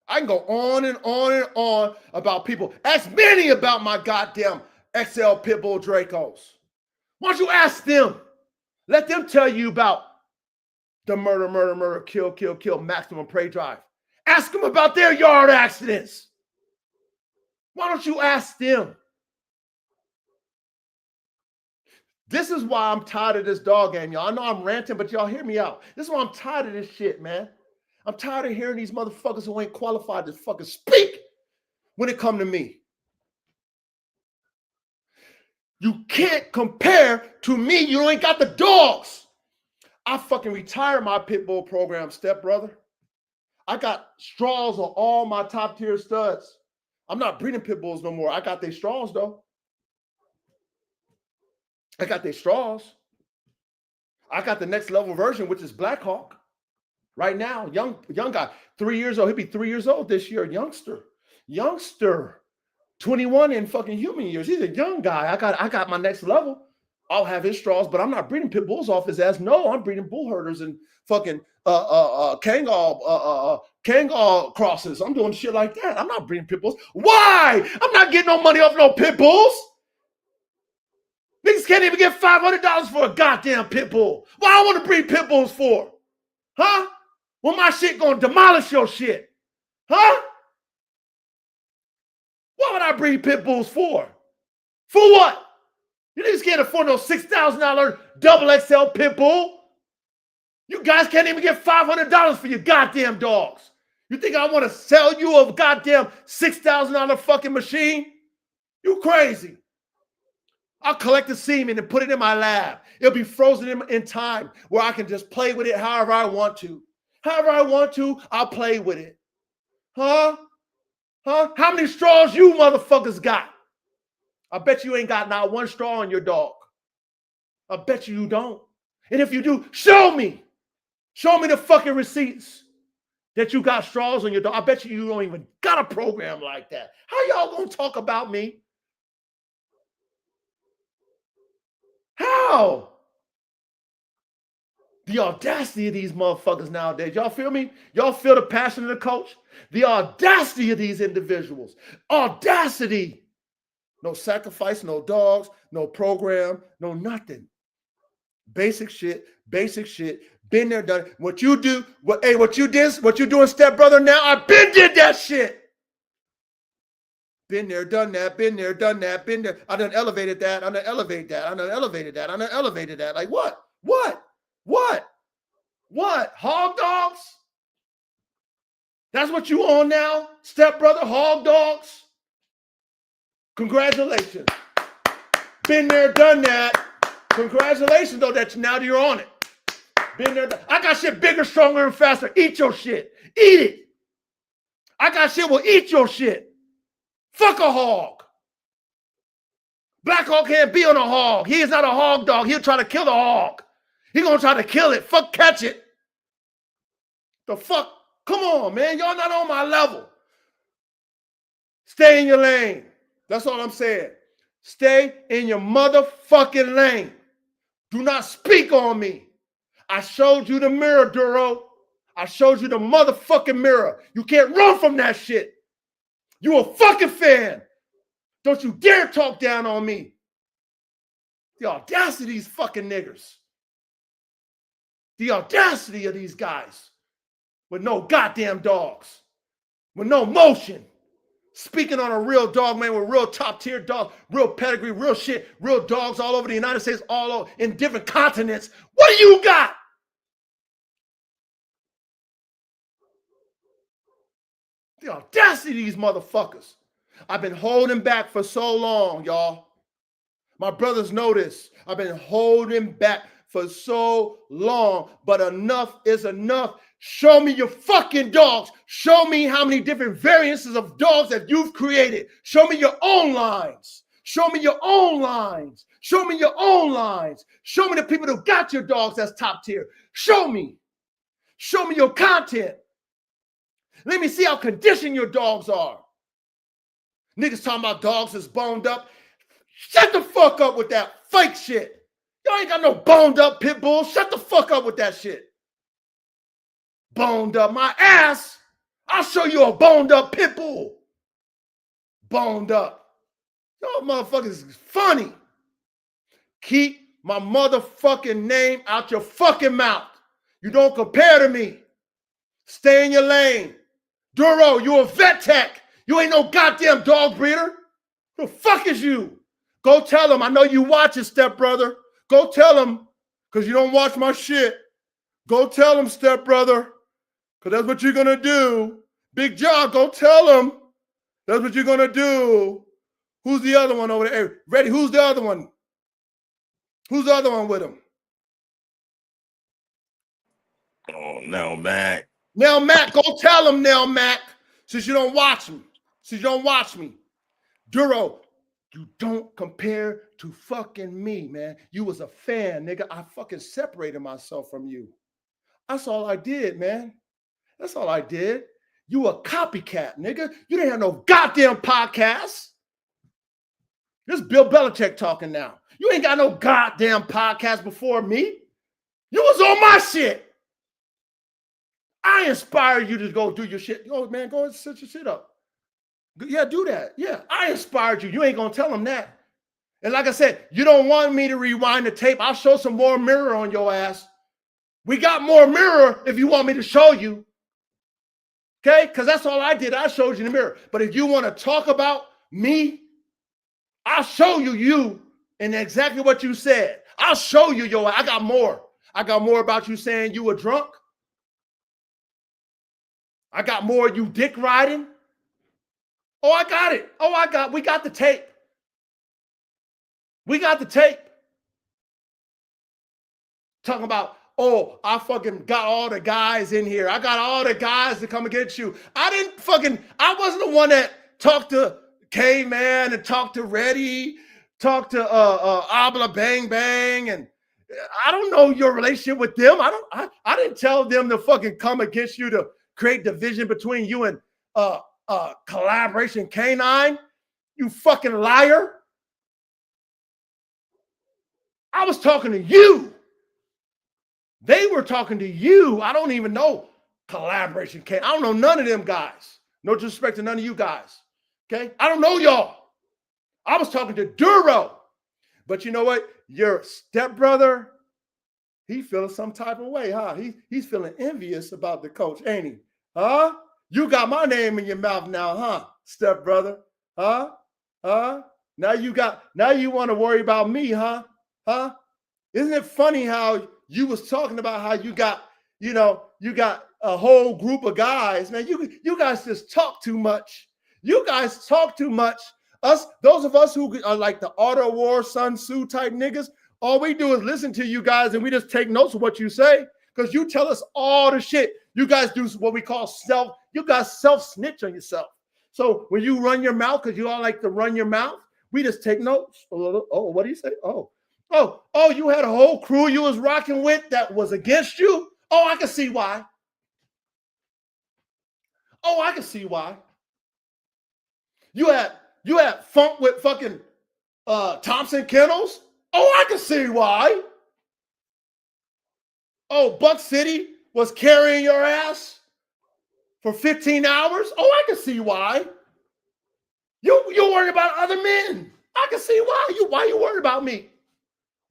I can go on and on and on about people. Ask Manny about my goddamn XL Pitbull Dracos. Why don't you ask them? Let them tell you about the murder, kill, maximum prey drive. Ask them about their yard accidents. Why don't you ask them? This is why I'm tired of this dog game, y'all. I know I'm ranting, but y'all hear me out. This is why I'm tired of this shit, man. I'm tired of hearing these motherfuckers who ain't qualified to fucking speak when it come to me. You can't compare to me. You ain't got the dogs. I fucking retired my pit bull program, stepbrother. I got straws on all my top tier studs. I'm not breeding pit bulls no more. I got their straws though. I got their straws. I got the next level version, which is Black Hawk. Right now, young guy, 3 years old. He'll be 3 years old this year. Youngster, 21 in fucking human years. He's a young guy. I got my next level. I'll have his straws, but I'm not breeding pit bulls off his ass. No, I'm breeding bull herders and fucking Kangal crosses. I'm doing shit like that. I'm not breeding pit bulls. Why? I'm not getting no money off no pit bulls. Niggas can't even get $500 for a goddamn pit bull. Why I want to breed pit bulls for? Huh? Well, my shit gonna demolish your shit. Huh? What would I breed pit bulls for? For what? You niggas can't afford no $6,000 double XL pit bull. You guys can't even get $500 for your goddamn dogs. You think I want to sell you a goddamn $6,000 fucking machine? You crazy. I'll collect the semen and put it in my lab. It'll be frozen in time where I can just play with it however I want to. However I want to, I'll play with it. Huh? How many straws you motherfuckers got? I bet you ain't got not one straw on your dog. I bet you don't. And if you do, show me. Show me the fucking receipts that you got straws on your dog. I bet you don't even got a program like that. How y'all gonna talk about me? How? The audacity of these motherfuckers nowadays. Y'all feel me? Y'all feel the passion of the coach? The audacity of these individuals. Audacity. No sacrifice, no dogs, no program, no nothing. Basic shit, basic shit. Been there, done it. What you do, what you doing, stepbrother now? I been did that shit. Been there, done that, been there, done that, been there. I done elevated that, I done elevated that, I done elevated that, I done elevated that. Like what? What? Hog dogs? That's what you on now, stepbrother? Hog dogs? Congratulations. Been there, done that. Congratulations, though, that now you're on it. Been there, done. I got shit bigger, stronger, and faster. Eat your shit. Eat it. I got shit will eat your shit. Fuck a hog. Black hog can't be on a hog. He is not a hog dog. He'll try to kill the hog. He gonna try to kill it. Fuck catch it. The fuck? Come on, man. Y'all not on my level. Stay in your lane. That's all I'm saying. Stay in your motherfucking lane. Do not speak on me. I showed you the mirror, Duro. I showed you the motherfucking mirror. You can't run from that shit. You a fucking fan. Don't you dare talk down on me. The audacity of these fucking niggers. The audacity of these guys with no goddamn dogs, with no motion. Speaking on a real dog, man, with real top tier dog, real pedigree, real shit, real dogs all over the United States, all over in different continents. What do you got? The audacity of these motherfuckers. I've been holding back for so long, y'all. My brothers know this. I've been holding back for so long, but enough is enough. Show me your fucking dogs. Show me how many different variances of dogs that you've created. Show me your own lines. Show me your own lines. Show me your own lines. Show me the people who got your dogs that's top tier. Show me. Show me your content. Let me see how conditioned your dogs are. Niggas talking about dogs that's boned up. Shut the fuck up with that fake shit. Y'all ain't got no boned up pit bull. Shut the fuck up with that shit. Boned up my ass. I'll show you a boned up pit bull. Boned up. Y'all motherfuckers is funny. Keep my motherfucking name out your fucking mouth. You don't compare to me. Stay in your lane. Duro, you a vet tech. You ain't no goddamn dog breeder. Who the fuck is you? Go tell him. I know you watch it, stepbrother. Go tell him, because you don't watch my shit. Go tell him, stepbrother, because that's what you're going to do. Big John, go tell him. That's what you're going to do. Who's the other one over there? Hey, ready? Who's the other one? Who's the other one with him? Oh, no, Mac. Now, Mac, go tell him now, Mac, since you don't watch me. Since you don't watch me. Duro, you don't compare to fucking me, man. You was a fan, nigga. I fucking separated myself from you. That's all I did, man. That's all I did. You a copycat, nigga. You didn't have no goddamn podcast. This is Bill Belichick talking now. You ain't got no goddamn podcast before me. You was on my shit. I inspired you to go do your shit. Oh, man, go and set your shit up. Yeah, do that. Yeah, I inspired you. You ain't going to tell them that. And like I said, you don't want me to rewind the tape. I'll show some more mirror on your ass. We got more mirror if you want me to show you. Okay? Because that's all I did. I showed you the mirror. But if you want to talk about me, I'll show you and exactly what you said. I'll show you, yo. I got more. I got more about you saying you were drunk. I got more you dick riding. Oh, I got it. We got the tape. We got the tape. Talking about oh, I fucking got all the guys in here. I got all the guys to come against you. I wasn't the one that talked to K-Man and talked to Reddy, talked to Abla Bang Bang, and I don't know your relationship with them. I didn't tell them to fucking come against you to create division between you and Collaboration Canine. You fucking liar. I was talking to you. They were talking to you. I don't even know Collaboration Canine. I don't know none of them guys. No disrespect to none of you guys. Okay? I don't know y'all. I was talking to Duro. But you know what? Your stepbrother, he feeling some type of way, huh? He's feeling envious about the coach, ain't he? Huh? You got my name in your mouth now, huh, stepbrother? Huh? Huh? Now you want to worry about me, huh? Huh? Isn't it funny how you was talking about how you got a whole group of guys? Man, you guys just talk too much. You guys talk too much. Those of us who are like the Auto War, Sun Tzu type niggas, all we do is listen to you guys and we just take notes of what you say because you tell us all the shit. You guys do what we call self-snitch on yourself. So when you run your mouth, because you all like to run your mouth, we just take notes. Oh, what do you say? Oh, you had a whole crew you was rocking with that was against you? Oh, I can see why. Oh, I can see why. You had funk with fucking Thompson Kennels? Oh, I can see why. Oh, Buck City was carrying your ass for 15 hours? Oh, I can see why. You worried about other men. I can see why. Why you worried about me?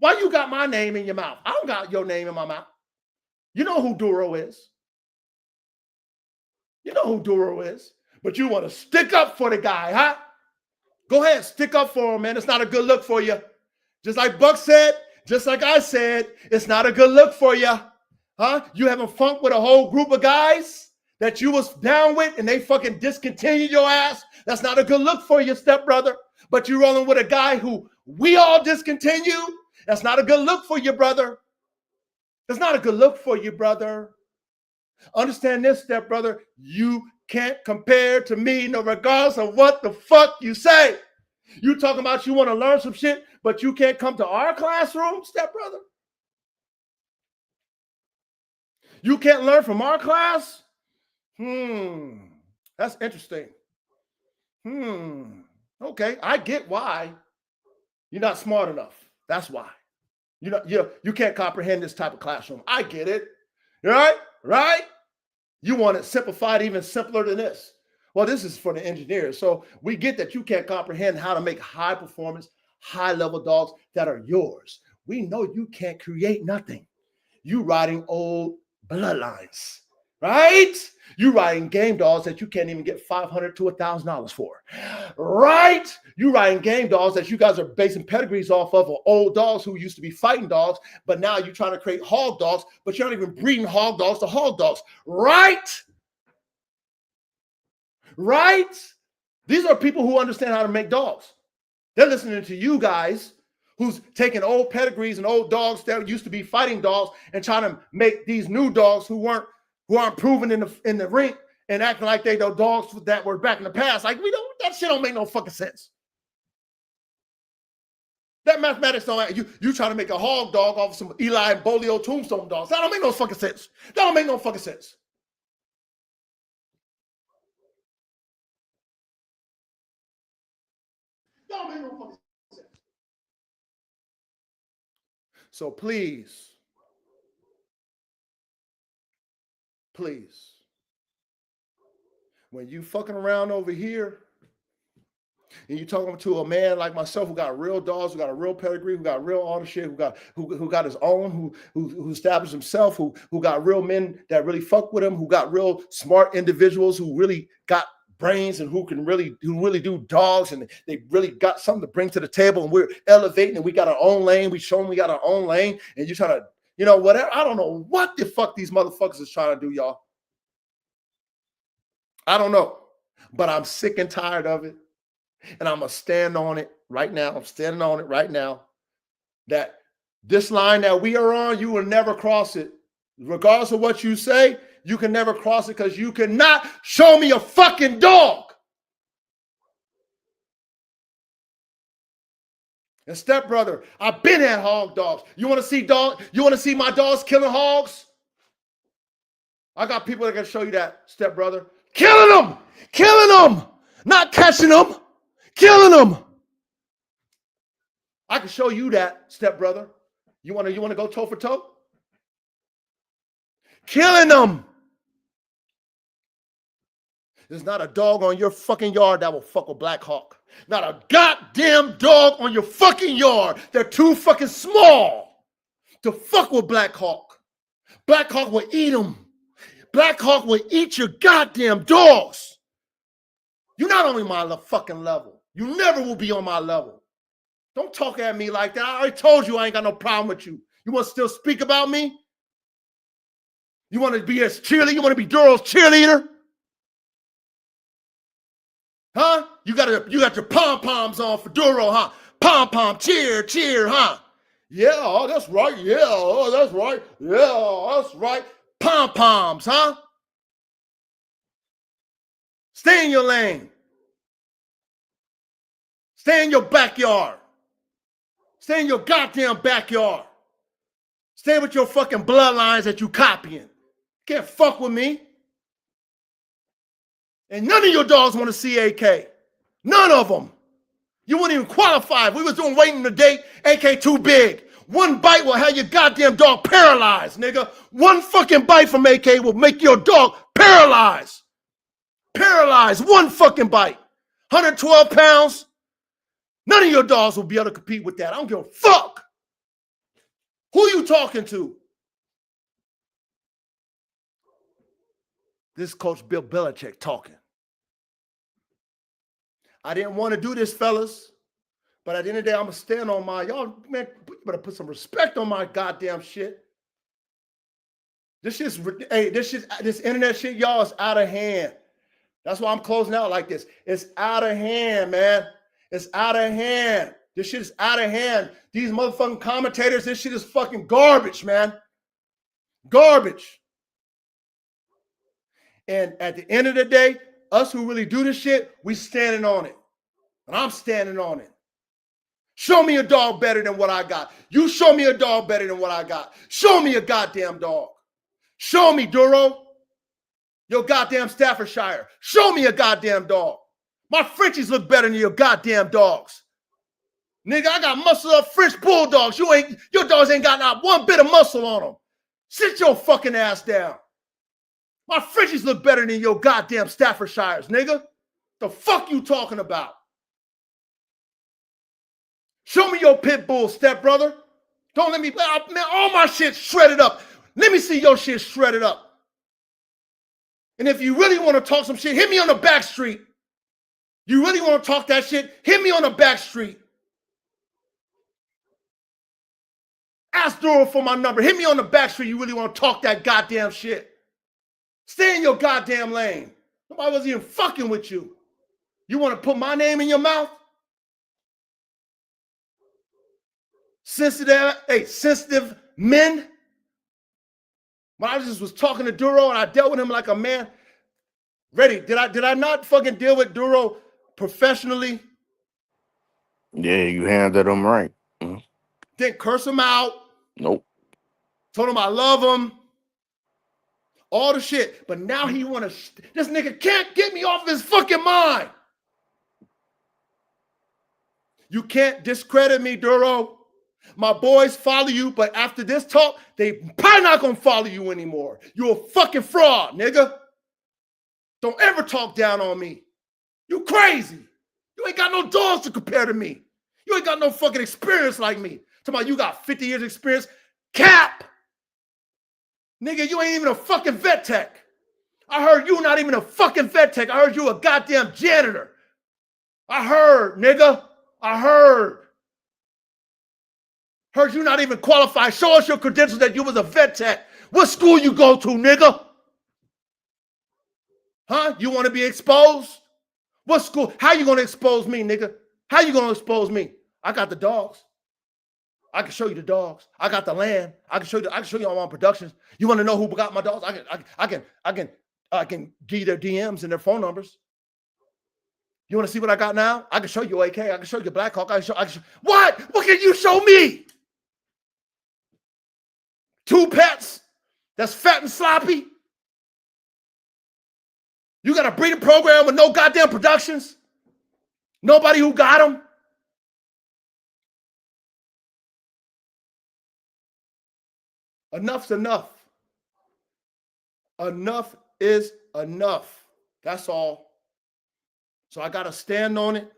Why you got my name in your mouth? I don't got your name in my mouth. You know who Duro is. You know who Duro is. But you want to stick up for the guy, huh? Go ahead, stick up for him, man. It's not a good look for you. Just like Buck said, just like I said, it's not a good look for you. Huh? You having fun with a whole group of guys that you was down with and they fucking discontinued your ass. That's not a good look for you, stepbrother. But you rolling with a guy who we all discontinue. That's not a good look for you, brother. It's not a good look for you, brother. Understand this, stepbrother. You can't compare to me, no regardless of what the fuck you say. You talking about you want to learn some shit, but you can't come to our classroom, stepbrother? You can't learn from our class? That's interesting. Okay, I get why. You're not smart enough. That's why. You can't comprehend this type of classroom. I get it. Right? You want it simplified even simpler than this. Well, this is for the engineers. So we get that you can't comprehend how to make high performance, high level dogs that are yours. We know you can't create nothing. You riding old bloodlines, right? You riding game dogs that you can't even get $500 to $1,000 for, right? You riding game dogs that you guys are basing pedigrees off of old dogs who used to be fighting dogs, but now you're trying to create hog dogs, but you're not even breeding hog dogs to hog dogs, right? Right? These are people who understand how to make dogs. They're listening to you guys who's taking old pedigrees and old dogs that used to be fighting dogs and trying to make these new dogs who aren't proven in the ring and acting like they the dogs that were back in the past. Like that shit don't make no fucking sense. That mathematics don't. You trying to make a hog dog off of some Eli and Bolio tombstone dogs. That don't make no fucking sense. That don't make no fucking sense. That don't make no fucking sense. So please, when you fucking around over here and you talking to a man like myself who got real dogs, who got a real pedigree, who got real all the shit, who got his own, who established himself, who got real men that really fuck with him, who got real smart individuals who really got brains and who really do dogs and they really got something to bring to the table and we're elevating and we got our own lane. We show them we got our own lane and you're trying to, whatever. I don't know what the fuck these motherfuckers is trying to do, y'all. I don't know, but I'm sick and tired of it. And I'm going to stand on it right now. I'm standing on it right now that This line that we are on, you will never cross it. Regardless of what you say, you can never cross it because you cannot show me a fucking dog. And stepbrother, I've been at hog dogs. You want to see dog? You want to see my dogs killing hogs? I got people that can show you that, stepbrother. Killing them, not catching them, killing them. I can show you that, stepbrother. You want to go toe for toe? Killing them. There's not a dog on your fucking yard that will fuck with Black Hawk. Not a goddamn dog on your fucking yard. They're too fucking small to fuck with Black Hawk. Black Hawk will eat them. Black Hawk will eat your goddamn dogs. You're not on my fucking level. You never will be on my level. Don't talk at me like that. I already told you I ain't got no problem with you. You want to still speak about me? You want to be his cheerleader? You want to be Duro's cheerleader? Huh? You got your pom-poms on for Duro, huh? Pom-pom, cheer, huh? Yeah, oh, that's right. Yeah, oh, that's right. Yeah, oh, that's right. Pom-poms, huh? Stay in your lane. Stay in your backyard. Stay in your goddamn backyard. Stay with your fucking bloodlines that you copying. Can't fuck with me. And none of your dogs want to see AK. None of them. You wouldn't even qualify. If we was doing waiting to date, AK too big. One bite will have your goddamn dog paralyzed, nigga. One fucking bite from AK will make your dog paralyzed. Paralyzed. One fucking bite. 112 pounds. None of your dogs will be able to compete with that. I don't give a fuck. Who you talking to? This is Coach Bill Belichick talking. I didn't want to do this, fellas. But at the end of the day, I'm going to stand on my, y'all, man, you better put some respect on my goddamn shit. This internet shit, y'all, is out of hand. That's why I'm closing out like this. It's out of hand, man. It's out of hand. This shit is out of hand. These motherfucking commentators, this shit is fucking garbage, man. Garbage. And at the end of the day, us who really do this shit, we standing on it. And I'm standing on it. Show me a dog better than what I got. You show me a dog better than what I got. Show me a goddamn dog. Show me, Duro. Your goddamn Staffordshire. Show me a goddamn dog. My Frenchies look better than your goddamn dogs. Nigga, I got muscle up French bulldogs. Your dogs ain't got not one bit of muscle on them. Sit your fucking ass down. My Frenchies look better than your goddamn Staffordshires, nigga. The fuck you talking about? Show me your pit bull, stepbrother. Don't let me, man, all my shit shredded up. Let me see your shit shredded up. And if you really want to talk some shit, hit me on the back street. You really want to talk that shit, hit me on the back street. Ask Duro for my number. Hit me on the back street. You really want to talk that goddamn shit. Stay in your goddamn lane. Nobody was even fucking with you. You want to put my name in your mouth? Sensitive men. When I just was talking to Duro and I dealt with him like a man. Ready? Did I not fucking deal with Duro professionally? Yeah, you handled him right. Didn't curse him out. Nope. Told him I love him. All the shit. But now he want to, this nigga can't get me off his fucking mind. You can't discredit me, Duro. My boys follow you, but after this talk, they probably not going to follow you anymore. You a fucking fraud, nigga. Don't ever talk down on me. You crazy. You ain't got no dogs to compare to me. You ain't got no fucking experience like me. Talking about you got 50 years experience. Cap. Nigga, you ain't even a fucking vet tech. I heard you not even a fucking vet tech. I heard you a goddamn janitor. I heard, nigga. I heard. Heard you not even qualified. Show us your credentials that you was a vet tech. What school you go to, nigga? Huh? You want to be exposed? What school? How you going to expose me, nigga? How you going to expose me? I got the dogs. I can show you the dogs. I got the land. I can show you all my productions. You want to know who got my dogs? I can give you their DMs and their phone numbers. You want to see what I got now? I can show you AK. I can show you Black Hawk. I can show what? What can you show me? 2 pets that's fat and sloppy. You got a breeding program with no goddamn productions. Nobody who got them. Enough's enough. Enough is enough. That's all. So I got to stand on it.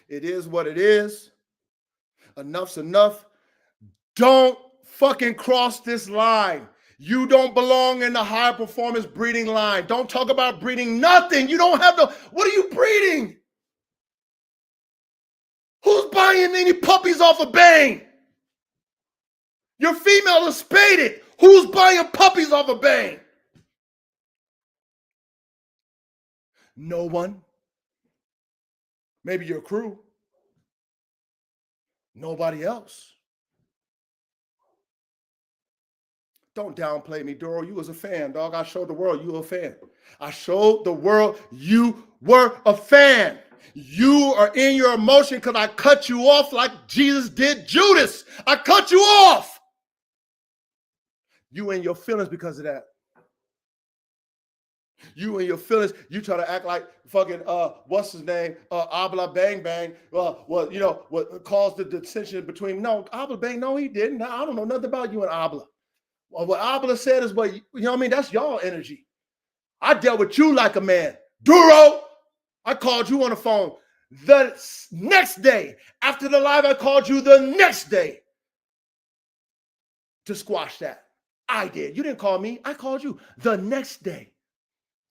It is what it is. Enough's enough. Don't fucking cross this line. You don't belong in the high performance breeding line. Don't talk about breeding nothing. You don't have the, what are you breeding? Who's buying any puppies off of Bang? Your female is spaded. Who's buying puppies off of Bang? No one. Maybe your crew. Nobody else. Don't downplay me, Duro. You was a fan, dog. I showed the world you were a fan. I showed the world you were a fan. You are in your emotion because I cut you off like Jesus did Judas. I cut you off. You in your feelings because of that. You and your feelings, you try to act like fucking what's his name? Abla Bang Bang. What caused the dissension between Abla Bang? No, he didn't. I don't know nothing about you and Abla. Well, what Abla said is what you know what I mean? That's y'all energy. I dealt with you like a man. Duro, I called you on the phone the next day. After the live, I called you the next day to squash that. I did. You didn't call me. I called you the next day.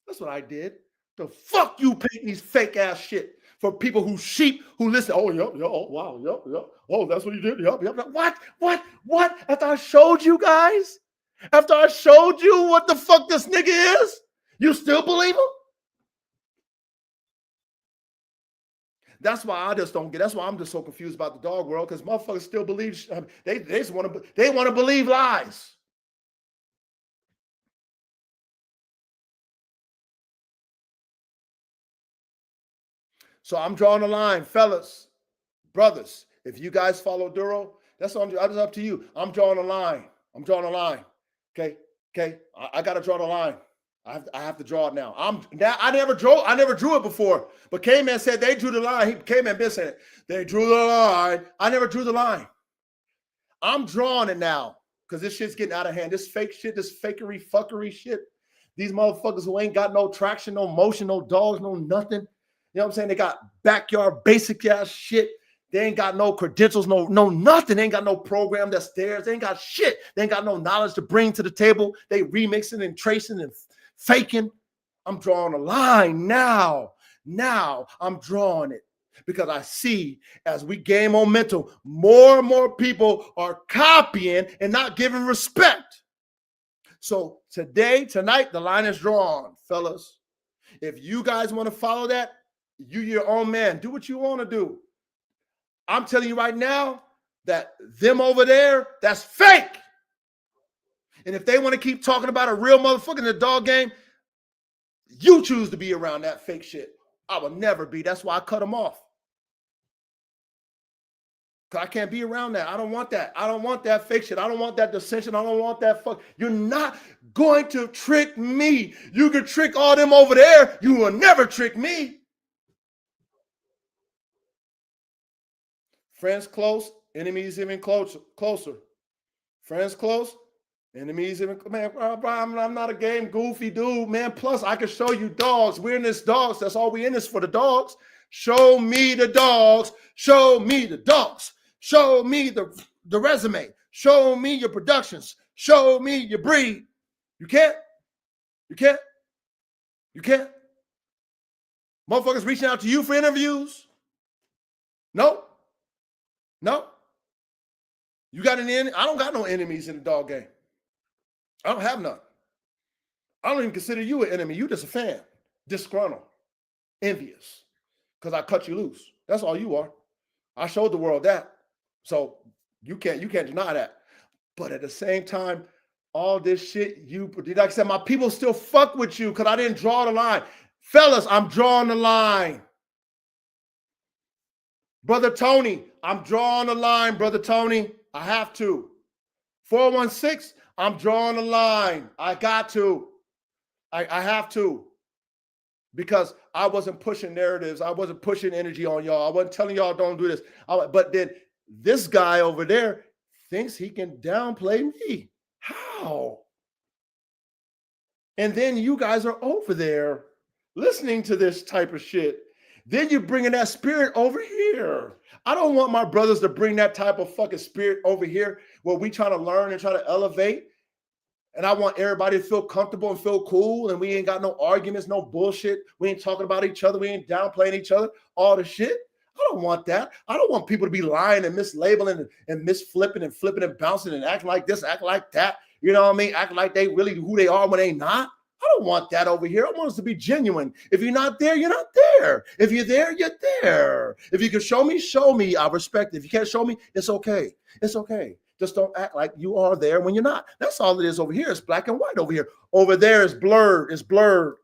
That's what I did. The fuck you paint these fake ass shit for people who sheep who listen. Oh, yep, oh, wow, yep. Oh, that's what you did. Yep. What? After I showed you guys? After I showed you what the fuck this nigga is? You still believe him? That's why I just don't get. That's why I'm just so confused about the dog world because motherfuckers still believe. They just want to believe lies. So I'm drawing a line, fellas, brothers. If you guys follow Duro, that's up to you. I'm drawing a line. Okay. I got to draw the line. I have to draw it now. I never drew it before. But K-Man said they drew the line. K-Man been saying it. They drew the line. I never drew the line. I'm drawing it now because this shit's getting out of hand. This fake shit, this fakery, fuckery shit. These motherfuckers who ain't got no traction, no motion, no dogs, no nothing. You know what I'm saying? They got backyard basic ass shit. They ain't got no credentials, no nothing. They ain't got no program that's theirs. They ain't got shit. They ain't got no knowledge to bring to the table. They remixing and tracing and faking. I'm drawing a line now. Now I'm drawing it because I see as we gain momentum, more and more people are copying and not giving respect. So tonight, the line is drawn, fellas. If you guys want to follow that, you your own man. Do what you want to do. I'm telling you right now that them over there, that's fake. And if they want to keep talking about a real motherfucker in the dog game, you choose to be around that fake shit. I will never be. That's why I cut them off. Because I can't be around that. I don't want that. I don't want that fake shit. I don't want that dissension. I don't want that fuck. You're not going to trick me. You can trick all them over there. You will never trick me. Friends close, enemies even closer. Friends close, enemies even, man, I'm not a game goofy dude, man. Plus, I can show you dogs. We're in this dogs. That's all we in this for, the dogs. Show me the dogs. Show me the dogs. Show me the resume. Show me your productions. Show me your breed. You can't. Motherfuckers reaching out to you for interviews? No. You got an enemy? I don't got no enemies in the dog game. I don't have none. I don't even consider you an enemy. You just a fan, disgruntled, envious, because I cut you loose. That's all you are. I showed the world that. So You can't deny that. But at the same time, all this shit, like I said, my people still fuck with you because I didn't draw the line. Fellas, I'm drawing the line. Brother Tony, I'm drawing the line, Brother Tony. I have to. 416, I'm drawing the line. I got to. I have to. Because I wasn't pushing narratives. I wasn't pushing energy on y'all. I wasn't telling y'all don't do this. But then this guy over there thinks he can downplay me. How? And then you guys are over there listening to this type of shit. Then you're bringing that spirit over here. I don't want my brothers to bring that type of fucking spirit over here where we try to learn and try to elevate. And I want everybody to feel comfortable and feel cool. And we ain't got no arguments, no bullshit. We ain't talking about each other. We ain't downplaying each other, all the shit. I don't want that. I don't want people to be lying and mislabeling and misflipping and flipping and bouncing and acting like this, acting like that. You know what I mean? Acting like they really who they are when they not. I don't want that over here. I want us to be genuine. If you're not there, you're not there. If you're there, you're there. If you can show me, show me. I respect it. If you can't show me, it's okay. It's okay. Just don't act like you are there when you're not. That's all it is over here. It's black and white over here. Over there is blurred. It's blurred.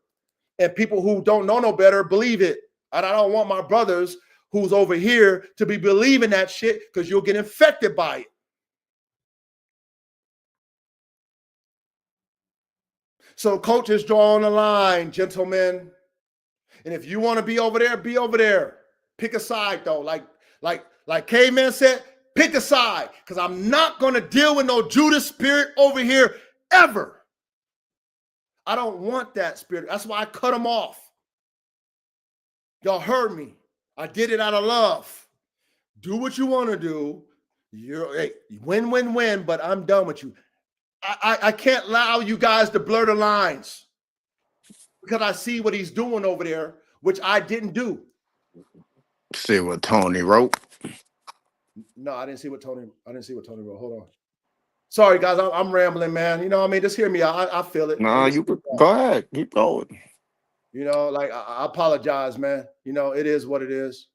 And people who don't know no better believe it. And I don't want my brothers who's over here to be believing that shit because you'll get infected by it. So coach is drawing a line, gentlemen. And if you want to be over there, be over there. Pick a side though. Like Caveman said, pick a side. Because I'm not going to deal with no Judas spirit over here ever. I don't want that spirit. That's why I cut them off. Y'all heard me. I did it out of love. Do what you want to do. You're win, but I'm done with you. I can't allow you guys to blur the lines because I see what he's doing over there, which I didn't do. See what Tony wrote. No, I didn't see what Tony wrote. Hold on. Sorry, guys. I'm rambling, man. You know what I mean? Just hear me out. I feel it. No, you go ahead. Keep going. You know, like I apologize, man. You know, it is what it is.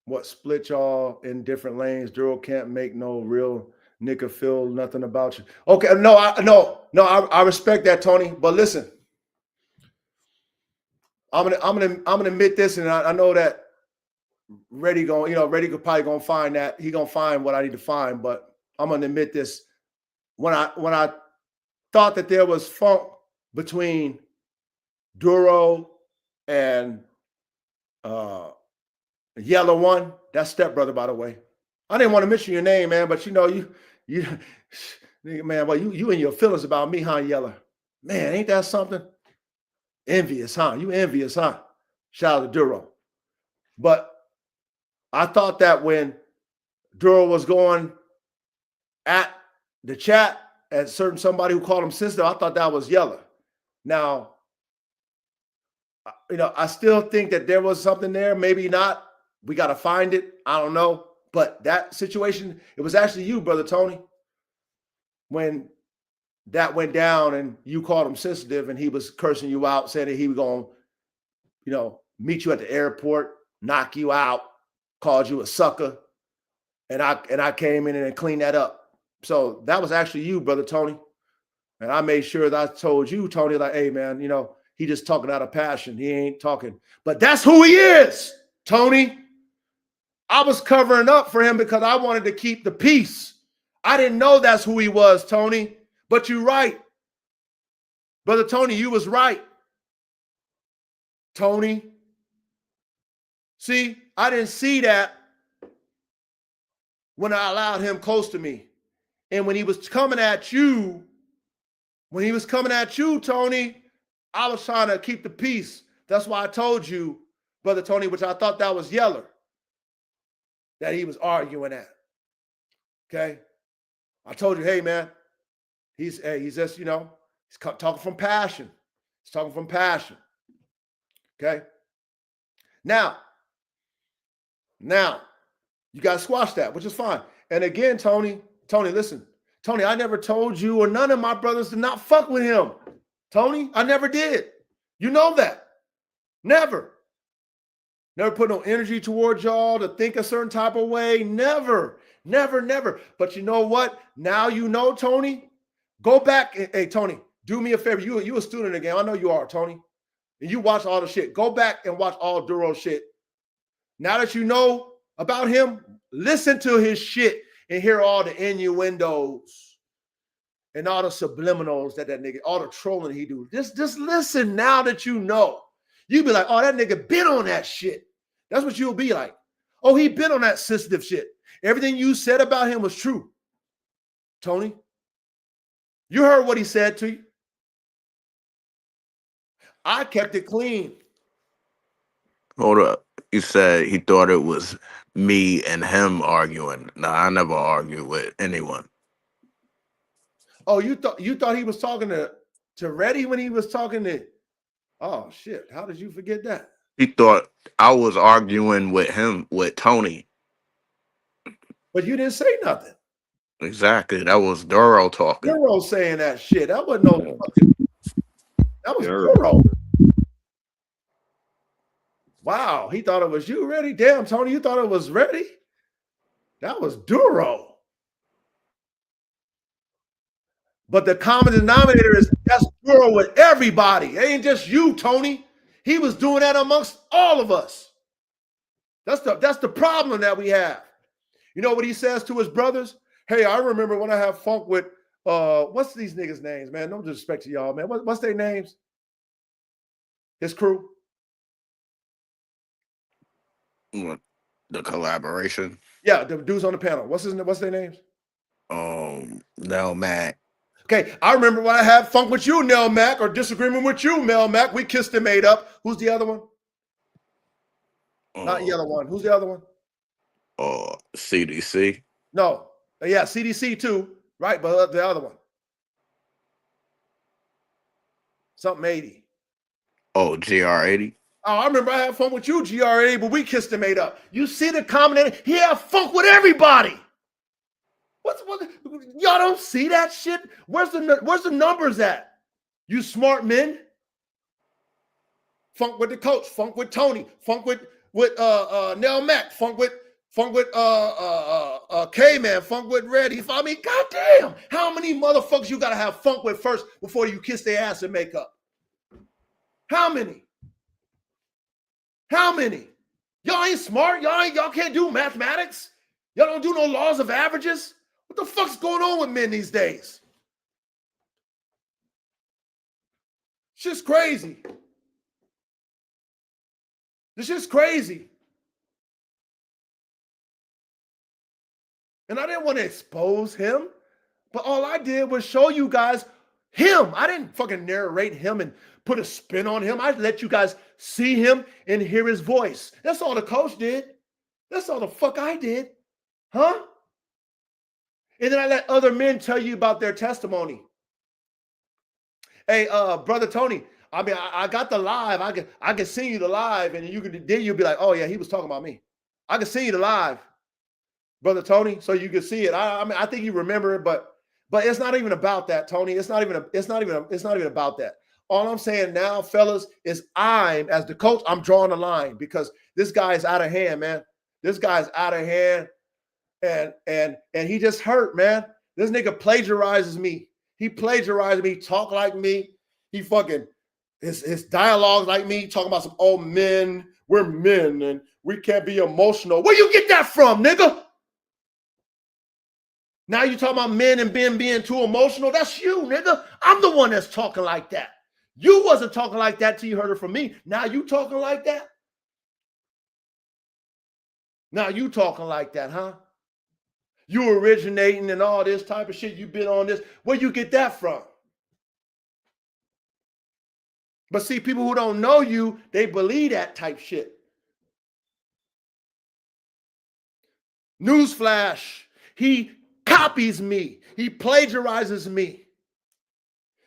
What split y'all in different lanes? Duro can't make no real nigga feel nothing about you. Okay, no, I respect that, Tony. But listen, I'm gonna admit this, and I know that Reddy could probably gonna find that. He gonna find what I need to find, but I'm gonna admit this. When I thought that there was funk between Duro and Yellow One, that's stepbrother, by the way. I didn't want to mention your name, man, but you know, you man, well, you and your feelings about me, huh, Yellow? Man, ain't that something? Envious, huh? You envious, huh? Shout out to Duro. But I thought that when Duro was going at the chat at somebody who called him sensitive, I thought that was Yellow. Now, you know, I still think that there was something there, maybe not. We got to find it. I don't know. But that situation, it was actually you, Brother Tony, when that went down and you called him sensitive and he was cursing you out, saying that he was going to, you know, meet you at the airport, knock you out, called you a sucker. And I came in and cleaned that up. So that was actually you, Brother Tony. And I made sure that I told you, Tony, like, hey, man, you know, he just talking out of passion. He ain't talking. But that's who he is, Tony. I was covering up for him because I wanted to keep the peace. I didn't know that's who he was, Tony. But you're right. Brother Tony, you was right. Tony. See, I didn't see that when I allowed him close to me. And when he was coming at you, Tony, I was trying to keep the peace. That's why I told you, Brother Tony, which I thought that was Yeller, that he was arguing at. Okay? I told you, hey, man, he's just, you know, he's talking from passion. He's talking from passion. Okay? Now, you got to squash that, which is fine. And again, Tony, listen. Tony, I never told you or none of my brothers to not fuck with him. Tony, I never did. You know that. Never. Never put no energy towards y'all to think a certain type of way. Never, never, never. But you know what? Now you know, Tony. Go back. Hey, Tony, do me a favor. You a student again. I know you are, Tony. And you watch all the shit. Go back and watch all Duro shit. Now that you know about him, listen to his shit and hear all the innuendos and all the subliminals that nigga, all the trolling he do. Just listen now that you know. You be like, oh, that nigga been on that shit. That's what you'll be like. Oh, he been on that sensitive shit. Everything you said about him was true. Tony, you heard what he said to you. I kept it clean. Hold up. You said he thought it was me and him arguing. No, I never argued with anyone. Oh, you thought he was talking to Reddy when he was talking to. Oh shit! How did you forget that? He thought I was arguing with him, with Tony. But you didn't say nothing. Exactly. That was Duro talking. Duro saying that shit. That wasn't no fucking. That was Yeah. Duro. Wow, he thought it was you, Reddy. Damn, Tony, you thought it was Reddy? That was Duro. But the common denominator is that's Duro with everybody. It ain't just you, Tony. He was doing that amongst all of us. That's the problem that we have. You know what he says to his brothers? Hey, I remember when I have funk with what's these niggas' names, man? No disrespect to y'all, man. What's their names? His crew. The collaboration. Yeah, the dudes on the panel. What's their names? No, Mac. Okay, I remember when I had funk with you, Nell Mac, or disagreement with you, Mel Mac. We kissed and made up. Who's the other one? Not yellow one. Who's the other one? CDC. No. Yeah, CDC too, right? But the other one. Something 80. Oh, GR80. Oh, I remember I had fun with you, GRA, but we kissed and made up. You see the combination? He had funk with everybody. What? Y'all don't see that shit? Where's the numbers at? You smart men. Funk with the coach. Funk with Tony. Funk with Nell Mac. Funk with K-Man. Funk with Reddy. I mean, goddamn, how many motherfuckers you gotta have funk with first before you kiss their ass and make up? How many? How many? Y'all ain't smart. Y'all can't do mathematics. Y'all don't do no laws of averages. What the fuck's going on with men these days? Shit's crazy. This shit's crazy. And I didn't want to expose him, but all I did was show you guys him. I didn't fucking narrate him and put a spin on him. I let you guys see him and hear his voice. That's all the coach did. That's all the fuck I did. Huh? And then I let other men tell you about their testimony. Hey, brother Tony, I mean, I got the live. I can send you the live, and you'll be like, oh yeah, he was talking about me. I can send you the live, brother Tony, so you can see it. I mean, I think you remember it, but it's not even about that, Tony. It's not even about that. All I'm saying now, fellas, is as the coach, I'm drawing a line because this guy is out of hand, man. This guy's out of hand, and he just hurt, man. This nigga plagiarizes me. He plagiarizes me, talk like me. He fucking his dialogue like me, talking about some old men. We're men and we can't be emotional. Where you get that from, nigga? Now you talking about men and being too emotional? That's you, nigga. I'm the one that's talking like that. You wasn't talking like that till you heard it from me. Now you talking like that? Now you talking like that, huh? You originating and all this type of shit. You been on this. Where you get that from? But see, people who don't know you, they believe that type shit. Newsflash. He copies me. He plagiarizes me.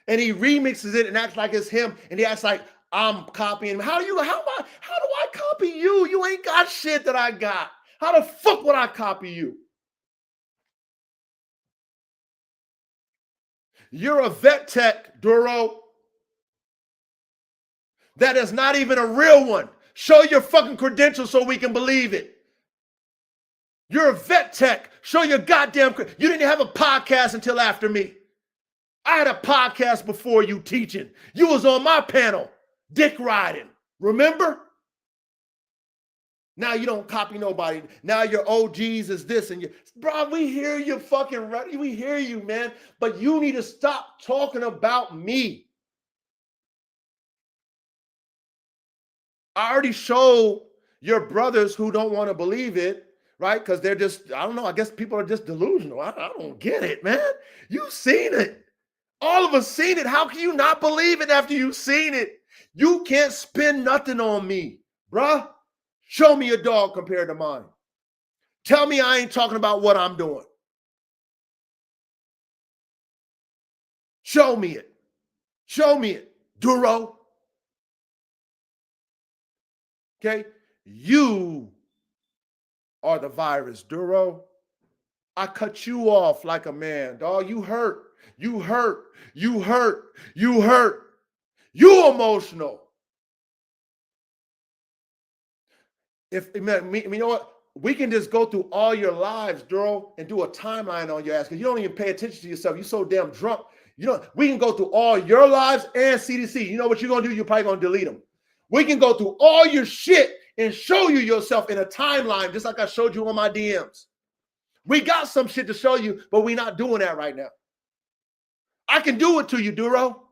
And he remixes it and acts like it's him. And he acts like I'm copying him. How do I copy you? You ain't got shit that I got. How the fuck would I copy you? You're a vet tech, Duro. That is not even a real one. Show your fucking credentials so we can believe it. You're a vet tech. Show your goddamn. You didn't have a podcast until after me. I had a podcast before you teaching. You was on my panel, dick riding. Remember? Now you don't copy nobody. Now your OGs is this and you. Bro, we hear you fucking. We hear you, man. But you need to stop talking about me. I already showed your brothers who don't want to believe it. Right? Because they're just, I don't know, I guess people are just delusional. I don't get it, man. You've seen it. All of us seen it. How can you not believe it after you've seen it? You can't spin nothing on me, bruh. Show me a dog compared to mine. Tell me I ain't talking about what I'm doing. Show me it. Show me it. Duro. Okay? You are the virus, Duro. I cut you off like a man, dog. You hurt. You hurt. You hurt. You hurt. You emotional. You know what? We can just go through all your lives, Duro, and do a timeline on your ass because you don't even pay attention to yourself. You're so damn drunk. We can go through all your lives and CDC. You know what you're going to do? You're probably going to delete them. We can go through all your shit and show you yourself in a timeline, just like I showed you on my DMs. We got some shit to show you, but we're not doing that right now. I can do it to you, Duro.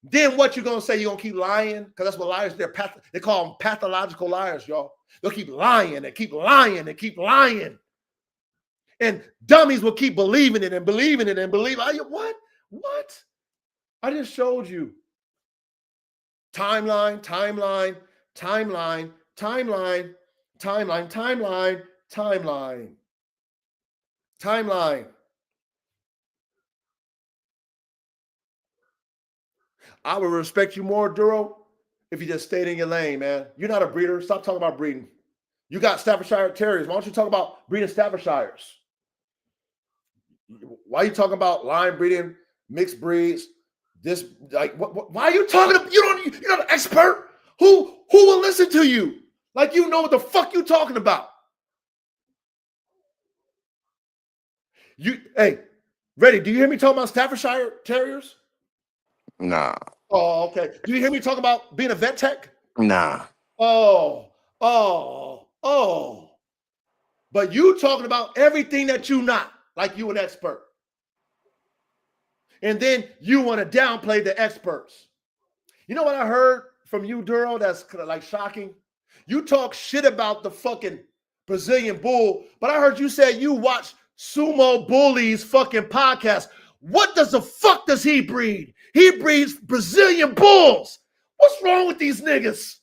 Then what you going to say? You're going to keep lying? Because that's what liars, they call them pathological liars, y'all. They'll keep lying and keep lying and keep lying. And dummies will keep believing it and believing it and believing. What? What? I just showed you. Timeline, timeline, timeline, timeline, timeline, timeline, timeline, timeline. I would respect you more, Duro, if you just stayed in your lane, man. You're not a breeder. Stop talking about breeding. You got Staffordshire Terriers. Why don't you talk about breeding Staffordshires? Why are you talking about line breeding, mixed breeds? This, like, why are you talking about? You're not an expert. Who will listen to you? Like you know what the fuck you talking about. Hey, Reddy, do you hear me talking about Staffordshire Terriers? Nah. Oh, okay. Do you hear me talk about being a vet tech? Nah. Oh. But you talking about everything that you not, like you an expert. And then you want to downplay the experts. You know what I heard from you, Duro, that's like shocking? You talk shit about the fucking Brazilian bull, but I heard you say you watch Sumo Bully's fucking podcast. What the fuck does he breed? He breeds Brazilian bulls. What's wrong with these niggas?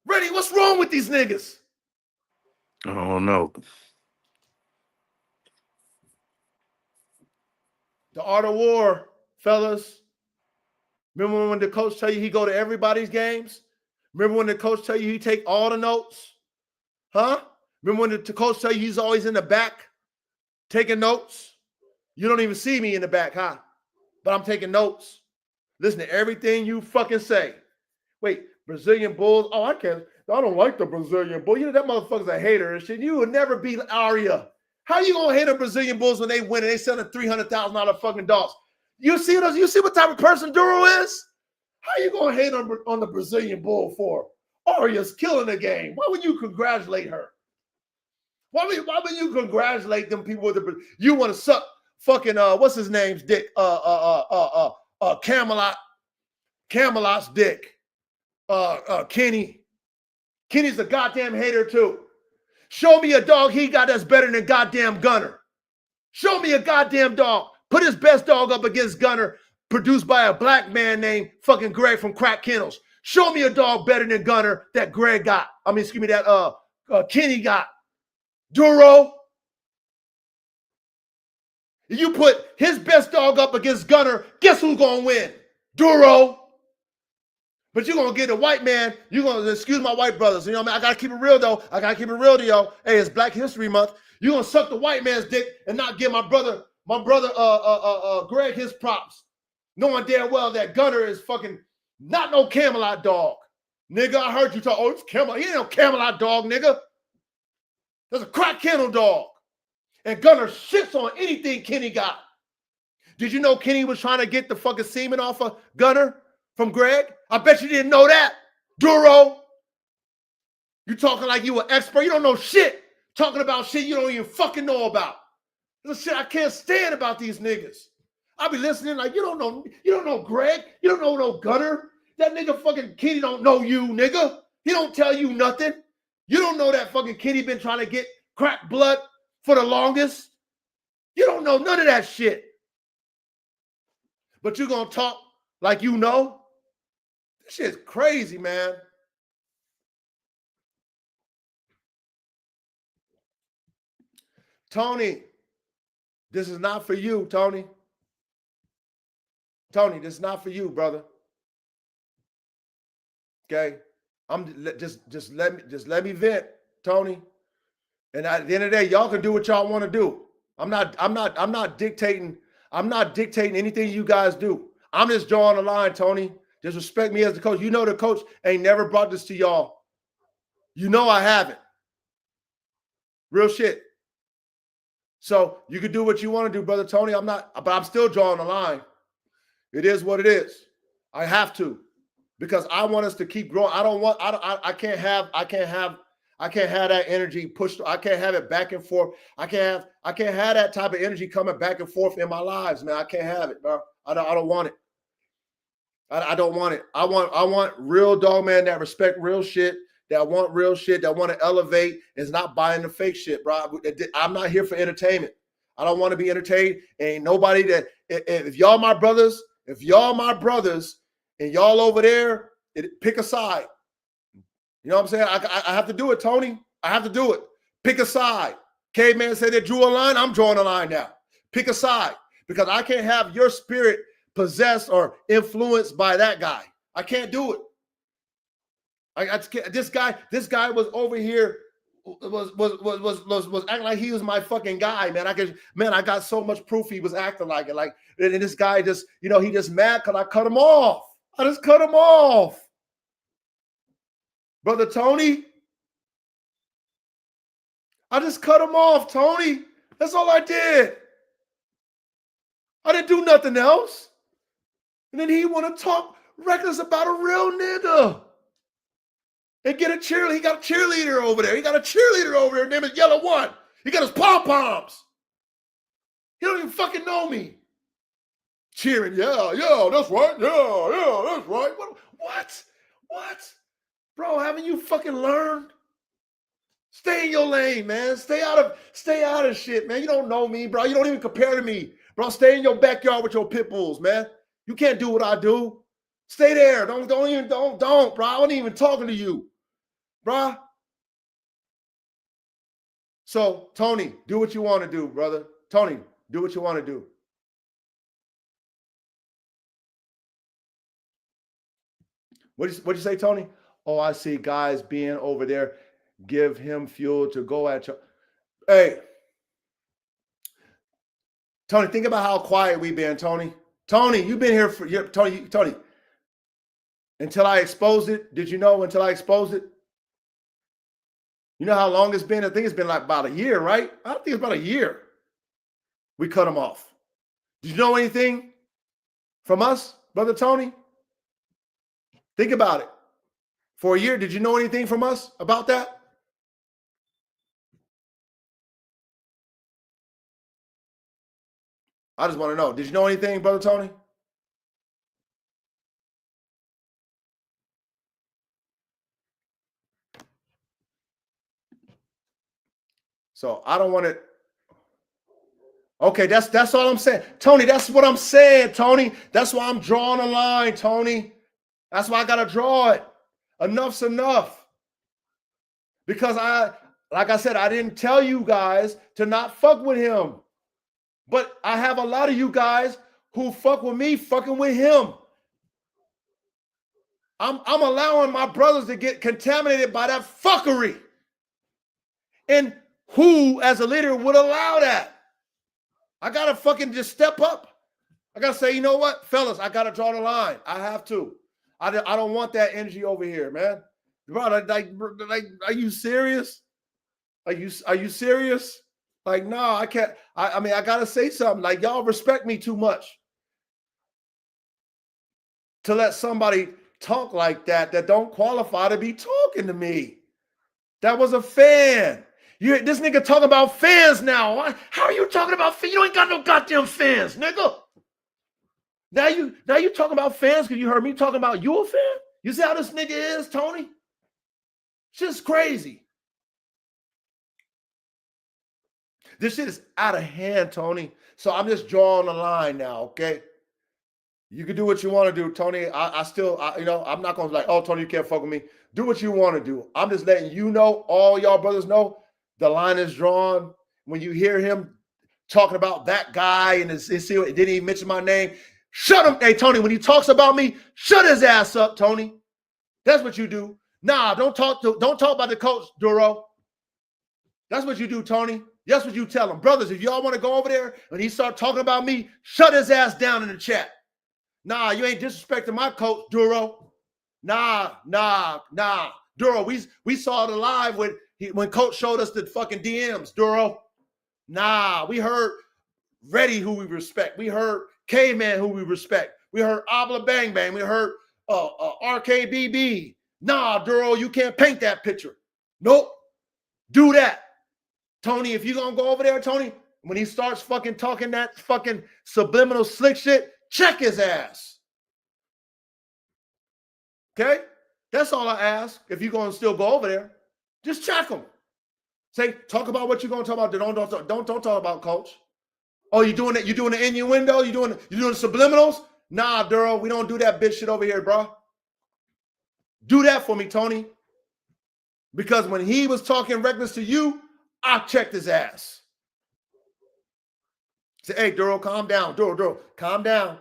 Reddy, what's wrong with these niggas? I don't know. The art of war, fellas. Remember when the coach tell you he go to everybody's games? Remember when the coach tell you he take all the notes? Huh? Remember when the coach tell you he's always in the back taking notes? You don't even see me in the back, huh? But I'm taking notes. Listen to everything you fucking say. Wait, Brazilian bulls? Oh, I don't like the Brazilian bull. You know that motherfucker's a hater and shit. You would never beat Aria. How you gonna hate on Brazilian bulls when they win and they selling $300,000 fucking dogs? You see what type of person Duro is? How you gonna hate on the Brazilian bull for? Aria's killing the game. Why would you congratulate her? Why would you congratulate them people with the? You want to suck fucking what's his name's dick? Camelot's dick. Kenny. Kenny's a goddamn hater too. Show me a dog he got that's better than goddamn Gunner. Show me a goddamn dog. Put his best dog up against Gunner, produced by a black man named fucking Greg from Crack Kennels. Show me a dog better than Gunner that Greg got. That Kenny got. Duro. If you put his best dog up against Gunner, guess who's gonna win? Duro. But you're going to get a white man. You're going to excuse my white brothers. You know what I mean? I got to keep it real, though. I got to keep it real to y'all. Hey, it's Black History Month. You're going to suck the white man's dick and not give my brother Greg his props. Knowing damn well that Gunner is fucking Not no Camelot dog. Nigga, I heard you talk. Oh, it's Camelot. He ain't no Camelot dog, nigga. That's a crack kennel dog. And Gunner shits on anything Kenny got. Did you know Kenny was trying to get the fucking semen off of Gunner from Greg? I bet you didn't know that. Duro. You talking like you an expert. You don't know shit. Talking about shit you don't even fucking know about. This shit I can't stand about these niggas. I be listening like, you don't know Greg. You don't know no Gunner. That nigga fucking Kenny don't know you, nigga. He don't tell you nothing. You don't know that fucking Kenny been trying to get crack blood for the longest. You don't know none of that shit. But you gonna talk like you know? This shit's crazy, man. Tony, this is not for you, Tony. Tony, this is not for you, brother. Okay? Just let me vent, Tony. And at the end of the day, y'all can do what y'all want to do. I'm not dictating anything you guys do. I'm just drawing a line, Tony. Just respect me as the coach. You know the coach ain't never brought this to y'all. You know I haven't. Real shit. So you can do what you want to do, brother Tony. But I'm still drawing a line. It is what it is. I have to, because I want us to keep growing. I can't have that energy pushed. I can't have it back and forth. I can't have that type of energy coming back and forth in my lives, man. I can't have it, bro. I don't want it. I don't want it. I want real dog man that respect real shit, that want real shit, that want to elevate, is not buying the fake shit, bro. I'm not here for entertainment. I don't want to be entertained. Ain't nobody that, if y'all my brothers, and y'all over there, pick a side. You know what I'm saying? I have to do it, Tony. I have to do it. Pick a side. Caveman said they drew a line. I'm drawing a line now. Pick a side, because I can't have your spirit possessed or influenced by that guy. I can't do it. This guy was over here, was acting like he was my fucking guy, man. I got so much proof he was acting like it. Like, and this guy just, he just mad because I cut him off. I just cut him off. Brother Tony, I just cut him off, Tony. That's all I did. I didn't do nothing else. And then he want to talk reckless about a real nigga. And get a cheerleader. He got a cheerleader over there. His name is Yellow One. He got his pom-poms. He don't even fucking know me. Cheering, yeah, that's right. Yeah, that's right. What? Bro, haven't you fucking learned? Stay in your lane, man. Stay out of shit, man. You don't know me, bro. You don't even compare to me. Bro, stay in your backyard with your pit bulls, man. You can't do what I do. Stay there. Don't, bro. I wasn't even talking to you, bro. So, Tony, do what you want to do, brother. Tony, do what you want to do. What'd you say, Tony? Oh, I see guys being over there. Give him fuel to go at you. Hey, Tony, think about how quiet we've been, Tony. Tony, you've been here for Tony. Until I exposed it. Did you know until I exposed it? You know how long it's been? I think it's been like about a year, right? I think it's about a year. We cut him off. Did you know anything from us, Brother Tony? Think about it. For a year, did you know anything from us about that? I just want to know. Did you know anything, Brother Tony? So I don't want to. Okay, that's all I'm saying. Tony, that's what I'm saying, Tony. That's why I'm drawing a line, Tony. That's why I got to draw it. Enough's enough. Because like I said, I didn't tell you guys to not fuck with him. But I have a lot of you guys who fuck with me fucking with him. I'm allowing my brothers to get contaminated by that fuckery. And who, as a leader, would allow that? I got to fucking just step up. I got to say, you know what, fellas, I got to draw the line. I have to. I don't want that energy over here, man. Bro, like, are you serious? Are you serious? Like, no, I can't. I mean, I gotta say something. Like, y'all respect me too much to let somebody talk like that don't qualify to be talking to me. That was a fan. This nigga talking about fans now. How are you talking about fans? You ain't got no goddamn fans, nigga. Now you talking about fans because you heard me talking about you a fan? You see how this nigga is, Tony? Shit's crazy. This shit is out of hand, Tony. So I'm just drawing a line now, okay? You can do what you want to do, Tony. I still, I'm not going to like, oh, Tony, you can't fuck with me. Do what you want to do. I'm just letting you know, all y'all brothers know, the line is drawn. When you hear him talking about that guy and it didn't even mention my name, shut him. Hey, Tony, when he talks about me, shut his ass up, Tony. That's what you do. Nah, don't talk about the coach, Duro. That's what you do, Tony. That's what you tell him. Brothers, if y'all want to go over there and he start talking about me, shut his ass down in the chat. Nah, you ain't disrespecting my coach, Duro. Nah. Duro, we saw it live when coach showed us the fucking DMs, Duro. Nah, we heard Reddy, who we respect. We heard K-Man, who we respect. We heard Abla Bang Bang. We heard RKBB. Nah, Duro, you can't paint that picture. Nope. Do that. Tony, if you're going to go over there, Tony, when he starts fucking talking that fucking subliminal slick shit, check his ass. Okay? That's all I ask. If you're going to still go over there, just check him. Say, talk about what you're going to talk about. Don't talk about coach. Oh, you doing it? You doing the innuendo? You doing the subliminals? Nah, Duro, we don't do that bitch shit over here, bro. Do that for me, Tony. Because when he was talking reckless to you, I checked his ass. Say, hey, Duro, calm down. Duro, calm down.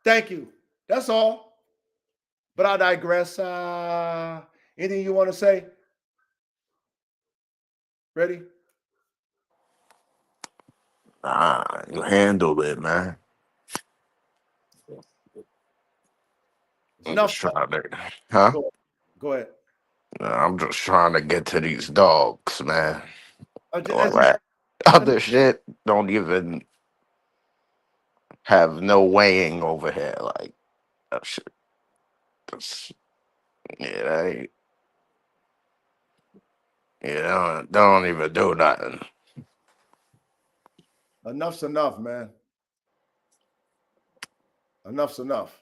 Thank you. That's all. But I digress. Anything you want to say? Ready? You handled it, man. Enough. Huh? Go ahead. I'm just trying to get to these dogs, man. All That's- that other shit don't even have no weighing over here. Like, that shit. They don't even do nothing. Enough's enough, man. Enough's enough.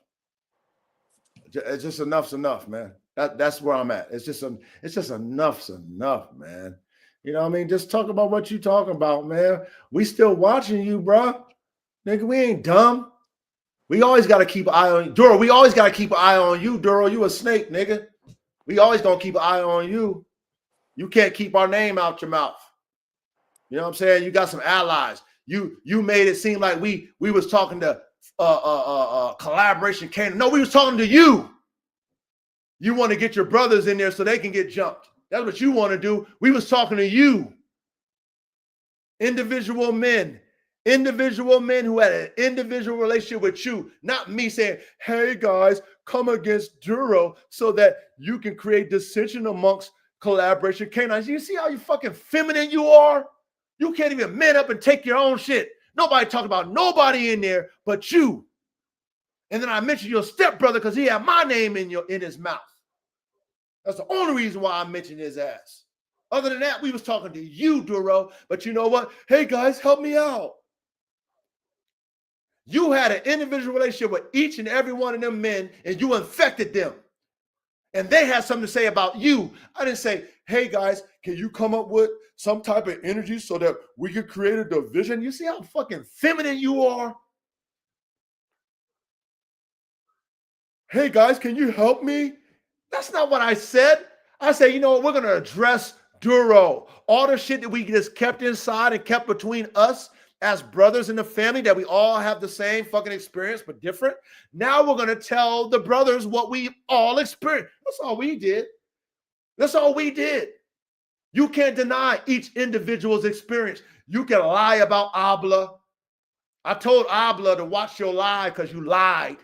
It's just enough's enough, man. That's where I'm at. It's just enough's enough, man. You know what I mean? Just talk about what you talking about, man. We still watching you, bro. Nigga, we ain't dumb. We always got to keep an eye on you. Duro, we always got to keep an eye on you, Duro. You a snake, nigga. We always going to keep an eye on you. You can't keep our name out your mouth. You know what I'm saying? You got some allies. You made it seem like we was talking to collaboration Canaan. No, we was talking to you. You want to get your brothers in there so they can get jumped. That's what you want to do. We was talking to you. Individual men who had an individual relationship with you, not me saying, hey guys, come against Duro so that you can create dissension amongst collaboration canines. You see how you fucking feminine you are? You can't even man up and take your own shit. Nobody talking about nobody in there but you. And then I mentioned your stepbrother because he had my name in his mouth. That's the only reason why I mentioned his ass. Other than that, we was talking to you, Duro. But you know what? Hey guys, help me out. You had an individual relationship with each and every one of them men, and you infected them. And they had something to say about you. I didn't say, hey guys, can you come up with some type of energy so that we could create a division? You see how fucking feminine you are? Hey guys, can you help me? That's not what I said. I said, you know what? We're going to address Duro. All the shit that we just kept inside and kept between us as brothers in the family, that we all have the same fucking experience, but different. Now we're going to tell the brothers what we all experienced. That's all we did. That's all we did. You can't deny each individual's experience. You can lie about Abla. I told Abla to watch your lie because you lied.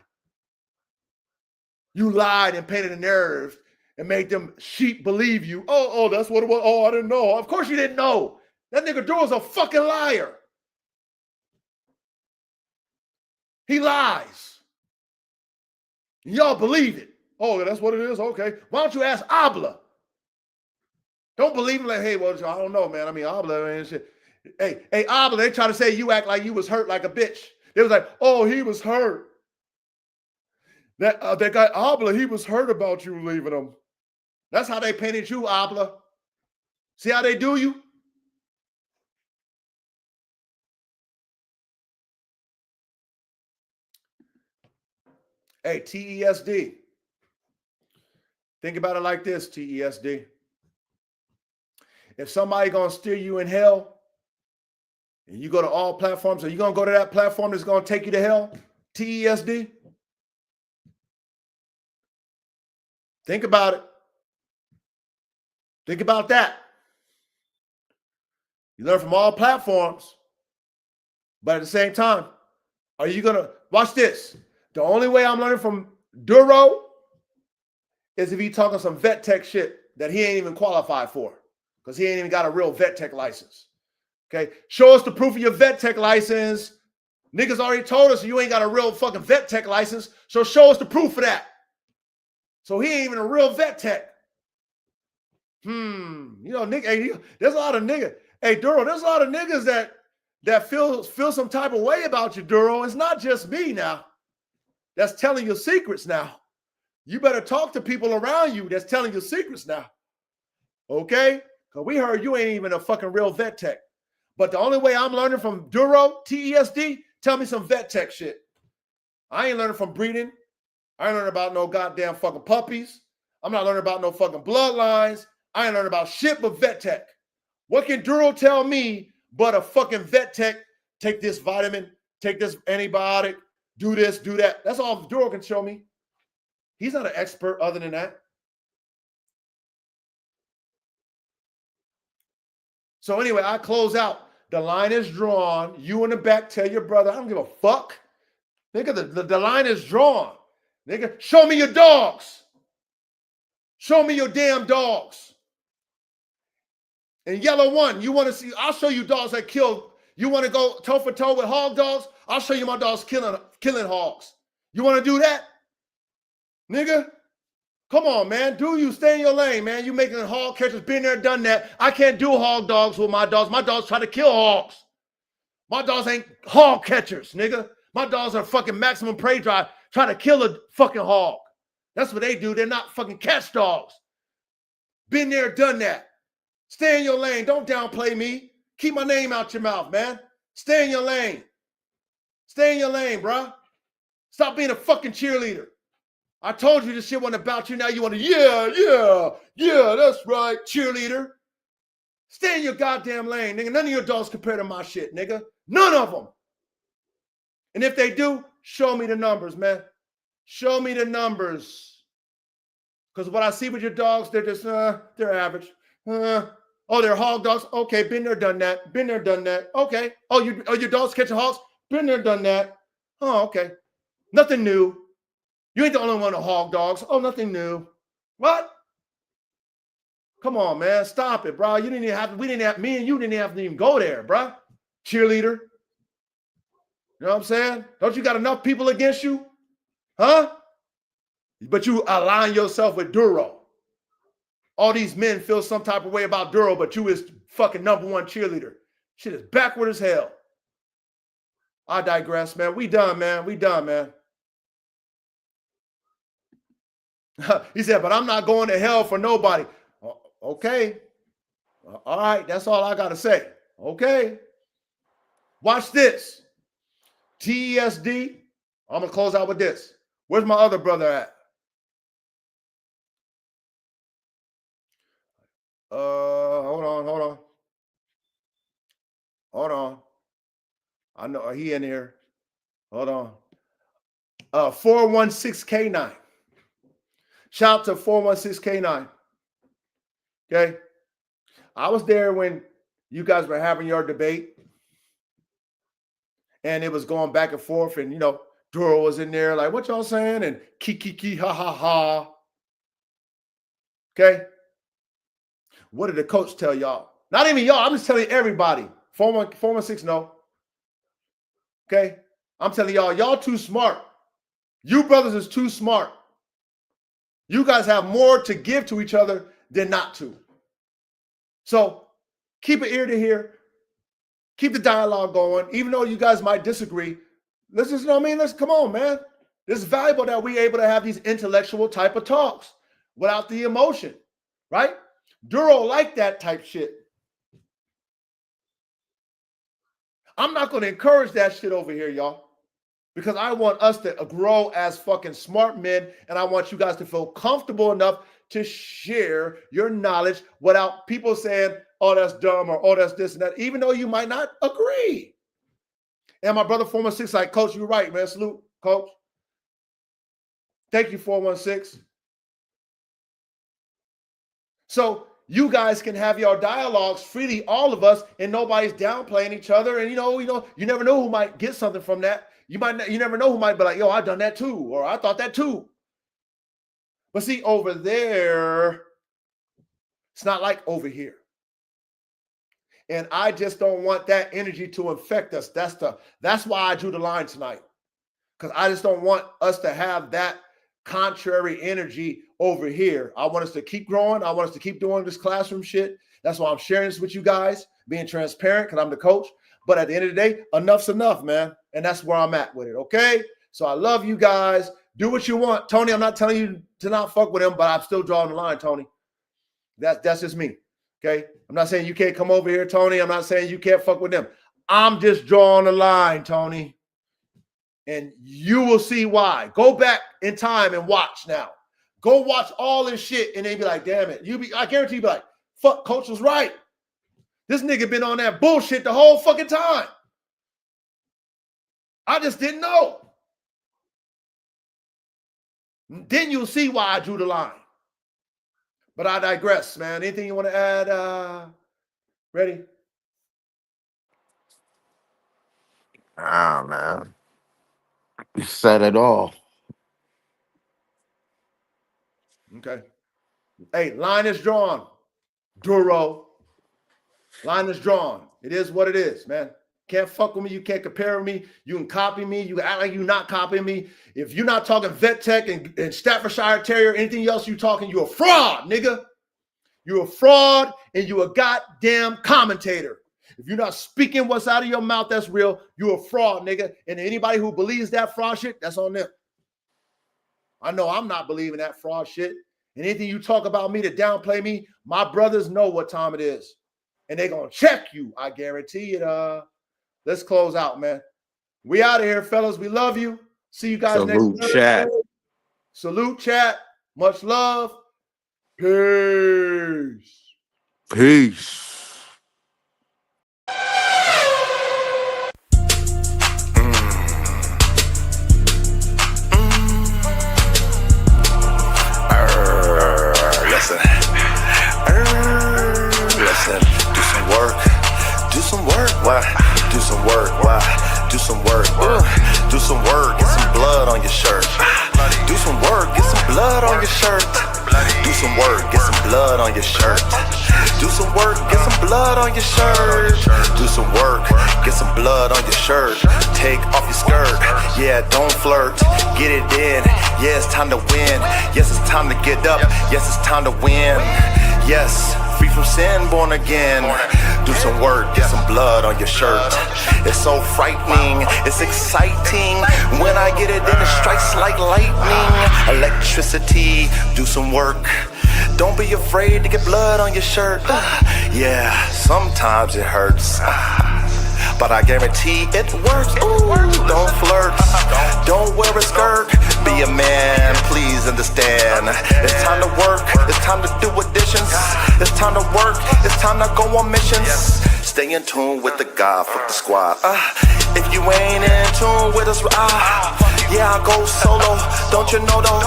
You lied and painted a narrative and made them sheep believe you. Oh, that's what it was. Oh, I didn't know. Of course you didn't know. That nigga Duro's a fucking liar. He lies. Y'all believe it. Oh, that's what it is? Okay. Why don't you ask Abla? Don't believe him like, hey, well, I don't know, man. I mean, Abla and shit. Hey, Abla, they try to say you act like you was hurt like a bitch. They was like, oh, he was hurt. That guy Abla, he was hurt about you leaving him. That's how they painted you, Abla. See how they do you? Hey, TESD. Think about it like this, TESD. If somebody gonna steer you in hell, and you go to all platforms, are you gonna go to that platform that's gonna take you to hell? TESD. Think about it. Think about that. You learn from all platforms, but at the same time, are you gonna watch this? The only way I'm learning from Duro is if he talking some vet tech shit that he ain't even qualified for, because he ain't even got a real vet tech license. Okay, show us the proof of your vet tech license. Niggas already told us you ain't got a real fucking vet tech license, so show us the proof of that. So he ain't even a real vet tech. You know, nigga, hey, there's a lot of niggas. Hey, Duro, there's a lot of niggas that feel some type of way about you, Duro. It's not just me now that's telling your secrets now. You better talk to people around you that's telling your secrets now. Okay? Because we heard you ain't even a fucking real vet tech. But the only way I'm learning from Duro, TESD, tell me some vet tech shit. I ain't learning from breeding. I ain't learning about no goddamn fucking puppies. I'm not learning about no fucking bloodlines. I ain't learning about shit but vet tech. What can Duro tell me but a fucking vet tech? Take this vitamin, take this antibiotic, do this, do that. That's all Duro can show me. He's not an expert other than that. So anyway, I close out. The line is drawn. You in the back tell your brother, I don't give a fuck. Nigga, the line is drawn. Nigga, show me your dogs. Show me your damn dogs. And yellow one, you want to see, I'll show you dogs that kill. You want to go toe for toe with hog dogs? I'll show you my dogs killing hogs. You want to do that? Nigga, come on, man. Do you stay in your lane, man? You making hog catchers, been there, done that. I can't do hog dogs with my dogs. My dogs try to kill hogs. My dogs ain't hog catchers, nigga. My dogs are fucking maximum prey drive, trying to kill a fucking hog. That's what they do. They're not fucking catch dogs. Been there, done that. Stay in your lane. Don't downplay me. Keep my name out your mouth, man. Stay in your lane. Stay in your lane, bro. Stop being a fucking cheerleader. I told you this shit wasn't about you. Now you want to, yeah, that's right, cheerleader. Stay in your goddamn lane, nigga. None of your dogs compare to my shit, nigga. None of them. And if they do, show me the numbers, man. Show me the numbers. Because what I see with your dogs, they're just, they're average. Oh, they're hog dogs. Okay, been there, done that. Been there, done that. Okay. Oh, your dogs catching hogs? Been there, done that. Oh, okay. Nothing new. You ain't the only one of hog dogs. Oh, nothing new. What? Come on, man. Stop it, bro. Me and you didn't have to even go there, bro. Cheerleader. You know what I'm saying? Don't you got enough people against you? Huh? But you align yourself with Duro. All these men feel some type of way about Duro, but you is fucking #1 cheerleader. Shit is backward as hell. I digress, man. We done, man. We done, man. He said, but I'm not going to hell for nobody. Okay. All right. That's all I got to say. Okay. Watch this. TESD. I'm going to close out with this. Where's my other brother at? Hold on. I know he in here. Hold on. 416K9. Shout out to 416K9. Okay. I was there when you guys were having your debate. and it was going back and forth, and Duro was in there like, what y'all saying? And ki ha ha ha. Okay. What did the coach tell y'all? Not even y'all. I'm just telling everybody. 416 no. Okay. I'm telling y'all too smart. You brothers is too smart. You guys have more to give to each other than not to. So keep an ear to hear. Keep the dialogue going. Even though you guys might disagree, let's just, let's come on, man. It's valuable that we're able to have these intellectual type of talks without the emotion, right? Duro like that type shit. I'm not going to encourage that shit over here, y'all, because I want us to grow as fucking smart men, and I want you guys to feel comfortable enough to share your knowledge without people saying, oh, that's dumb, or oh, that's this and that, even though you might not agree. And my brother 416, like, Coach, you're right, man. Salute, Coach. Thank you, 416. So you guys can have your dialogues freely, all of us, and nobody's downplaying each other. And you never know who might get something from that. You never know who might be like, yo, I done that too, or I thought that too. But see, over there, it's not like over here. And I just don't want that energy to infect us. That's why I drew the line tonight. Because I just don't want us to have that contrary energy over here. I want us to keep growing. I want us to keep doing this classroom shit. That's why I'm sharing this with you guys, being transparent, because I'm the coach. But at the end of the day, enough's enough, man. And that's where I'm at with it, okay? So I love you guys. Do what you want. Tony, I'm not telling you to not fuck with him, but I'm still drawing the line, Tony. That's just me, okay? I'm not saying you can't come over here, Tony. I'm not saying you can't fuck with them. I'm just drawing the line, Tony. And you will see why. Go back in time and watch now. Go watch all this shit and then be like, damn it. I guarantee you be like, fuck, Coach was right. This nigga been on that bullshit the whole fucking time. I just didn't know. Then you'll see why I drew the line. But I digress, man. Anything you want to add? Ready? Man. You said it all. Okay. Hey, line is drawn. Duro. Line is drawn. It is what it is, man. Can't fuck with me. You can't compare with me. You can copy me. You can act like you're not copying me. If you're not talking Vet Tech and Staffordshire Terrier, anything else you talking, you're a fraud, nigga. You're a fraud and you're a goddamn commentator. If you're not speaking what's out of your mouth that's real, you're a fraud, nigga. And anybody who believes that fraud shit, that's on them. I know I'm not believing that fraud shit. And anything you talk about me to downplay me, my brothers know what time it is. And they're going to check you. I guarantee it. Let's close out, man. We out of here, fellas. We love you. See you guys Salute, next chat. time. Salute, chat. Much love. Peace. Peace. Listen, do some work. Do some work. Why? Do some work. Why? Do some work. Do some work. Get some blood on your shirt. Do some work. Get some blood on your shirt. Do some work. Get some blood on your shirt. Do some work. Get some blood on your shirt. Do some work. Get some blood on your shirt. Take off your skirt. Yeah, don't flirt. Get it in. Yeah, it's time to win. Yes, it's time to get up. Yes, it's time to win. Yes, free from sin, born again. Do some work, get some blood on your shirt. It's so frightening, it's exciting. When I get it, then it strikes like lightning. Electricity, do some work. Don't be afraid to get blood on your shirt. Yeah, sometimes it hurts. But I guarantee it works. Ooh, don't flirt. Don't wear a skirt. Be a man, please understand. It's time to work. It's time to do additions. It's time to work. It's time to go on missions. Stay in tune with the God for the squad. If you ain't in tune with us, yeah, I go solo. Don't you know though?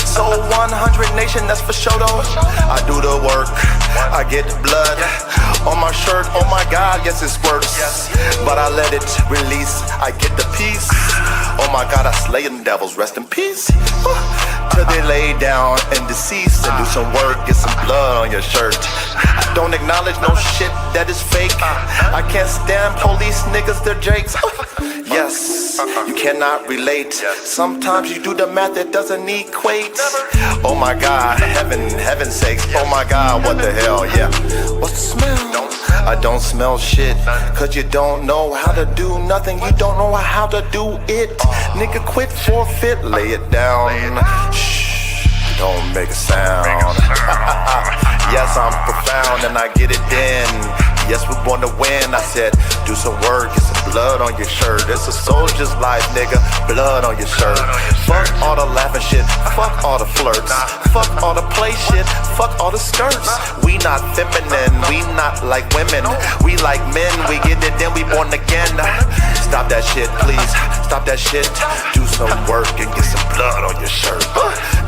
So 100 Nation, that's for sure though. I do the work. I get the blood. on my shirt. Oh my God, yes it squirts, but I let it release. I get the peace. Oh my God, I slay them devils, rest in peace. Till they lay down and deceased and do some work, get some blood on your shirt. I don't acknowledge no shit that is fake. I can't stand police niggas, they're jakes. Yes, you cannot relate. Sometimes you do the math that doesn't equate. Oh my God, heaven's sakes. Oh my God, what the hell, yeah. What's the smell? I don't smell shit, cause you don't know how to do nothing. You don't know how to do it. Nigga, quit, forfeit, lay it down. Shh, don't make a sound. Yes, I'm profound and I get it then. Yes, we want to win. I said, do some work, get some blood on your shirt. It's a soldier's life, nigga, blood on your shirt. Fuck all the laughing shit, fuck all the flirts, fuck all the play shit, fuck all the skirts. We not feminine, we not like women. We like men, we get it, then we born again. Stop that shit, please, stop that shit. Do some work and get some blood on your shirt.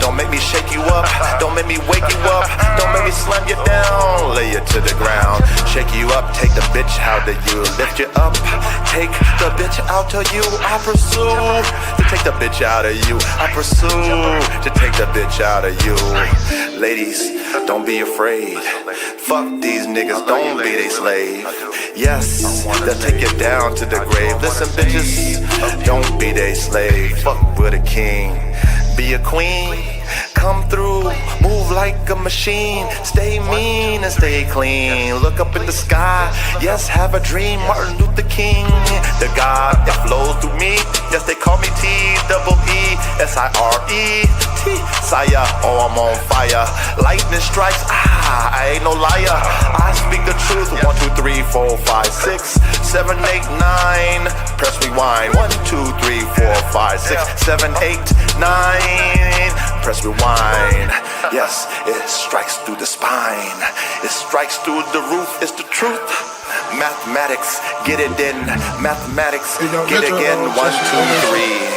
Don't make me shake you up, don't make me wake you up, don't make me slam you down, lay you to the ground, shake you up, take the bitch out of you, lift you up, take the bitch out of you. I pursue to take the bitch out of you. I pursue to take the bitch out of you. Ladies, don't be afraid. Fuck these niggas, don't be they slave. Yes, they'll take you down to the grave. Listen, bitches, don't be they slave. Fuck with a king, be a queen. Come through, move like a machine. Stay mean and stay clean. Look up in the sky, yes, have a dream. Martin Luther King, the God that flows through me. Yes, they call me T-E-E-S-I-R-E. Sire, oh, I'm on fire. Lightning strikes, I ain't no liar. I speak the truth. 1, 2, 3, 4, 5, 6, 7, 8, 9. Press rewind. 1, 2, 3, 4, 5, 6, 7, 8, 9. Press rewind. Yes, it strikes through the spine. It strikes through the roof. It's the truth. Mathematics, get it in. Mathematics, get it again. 1, 2, 3.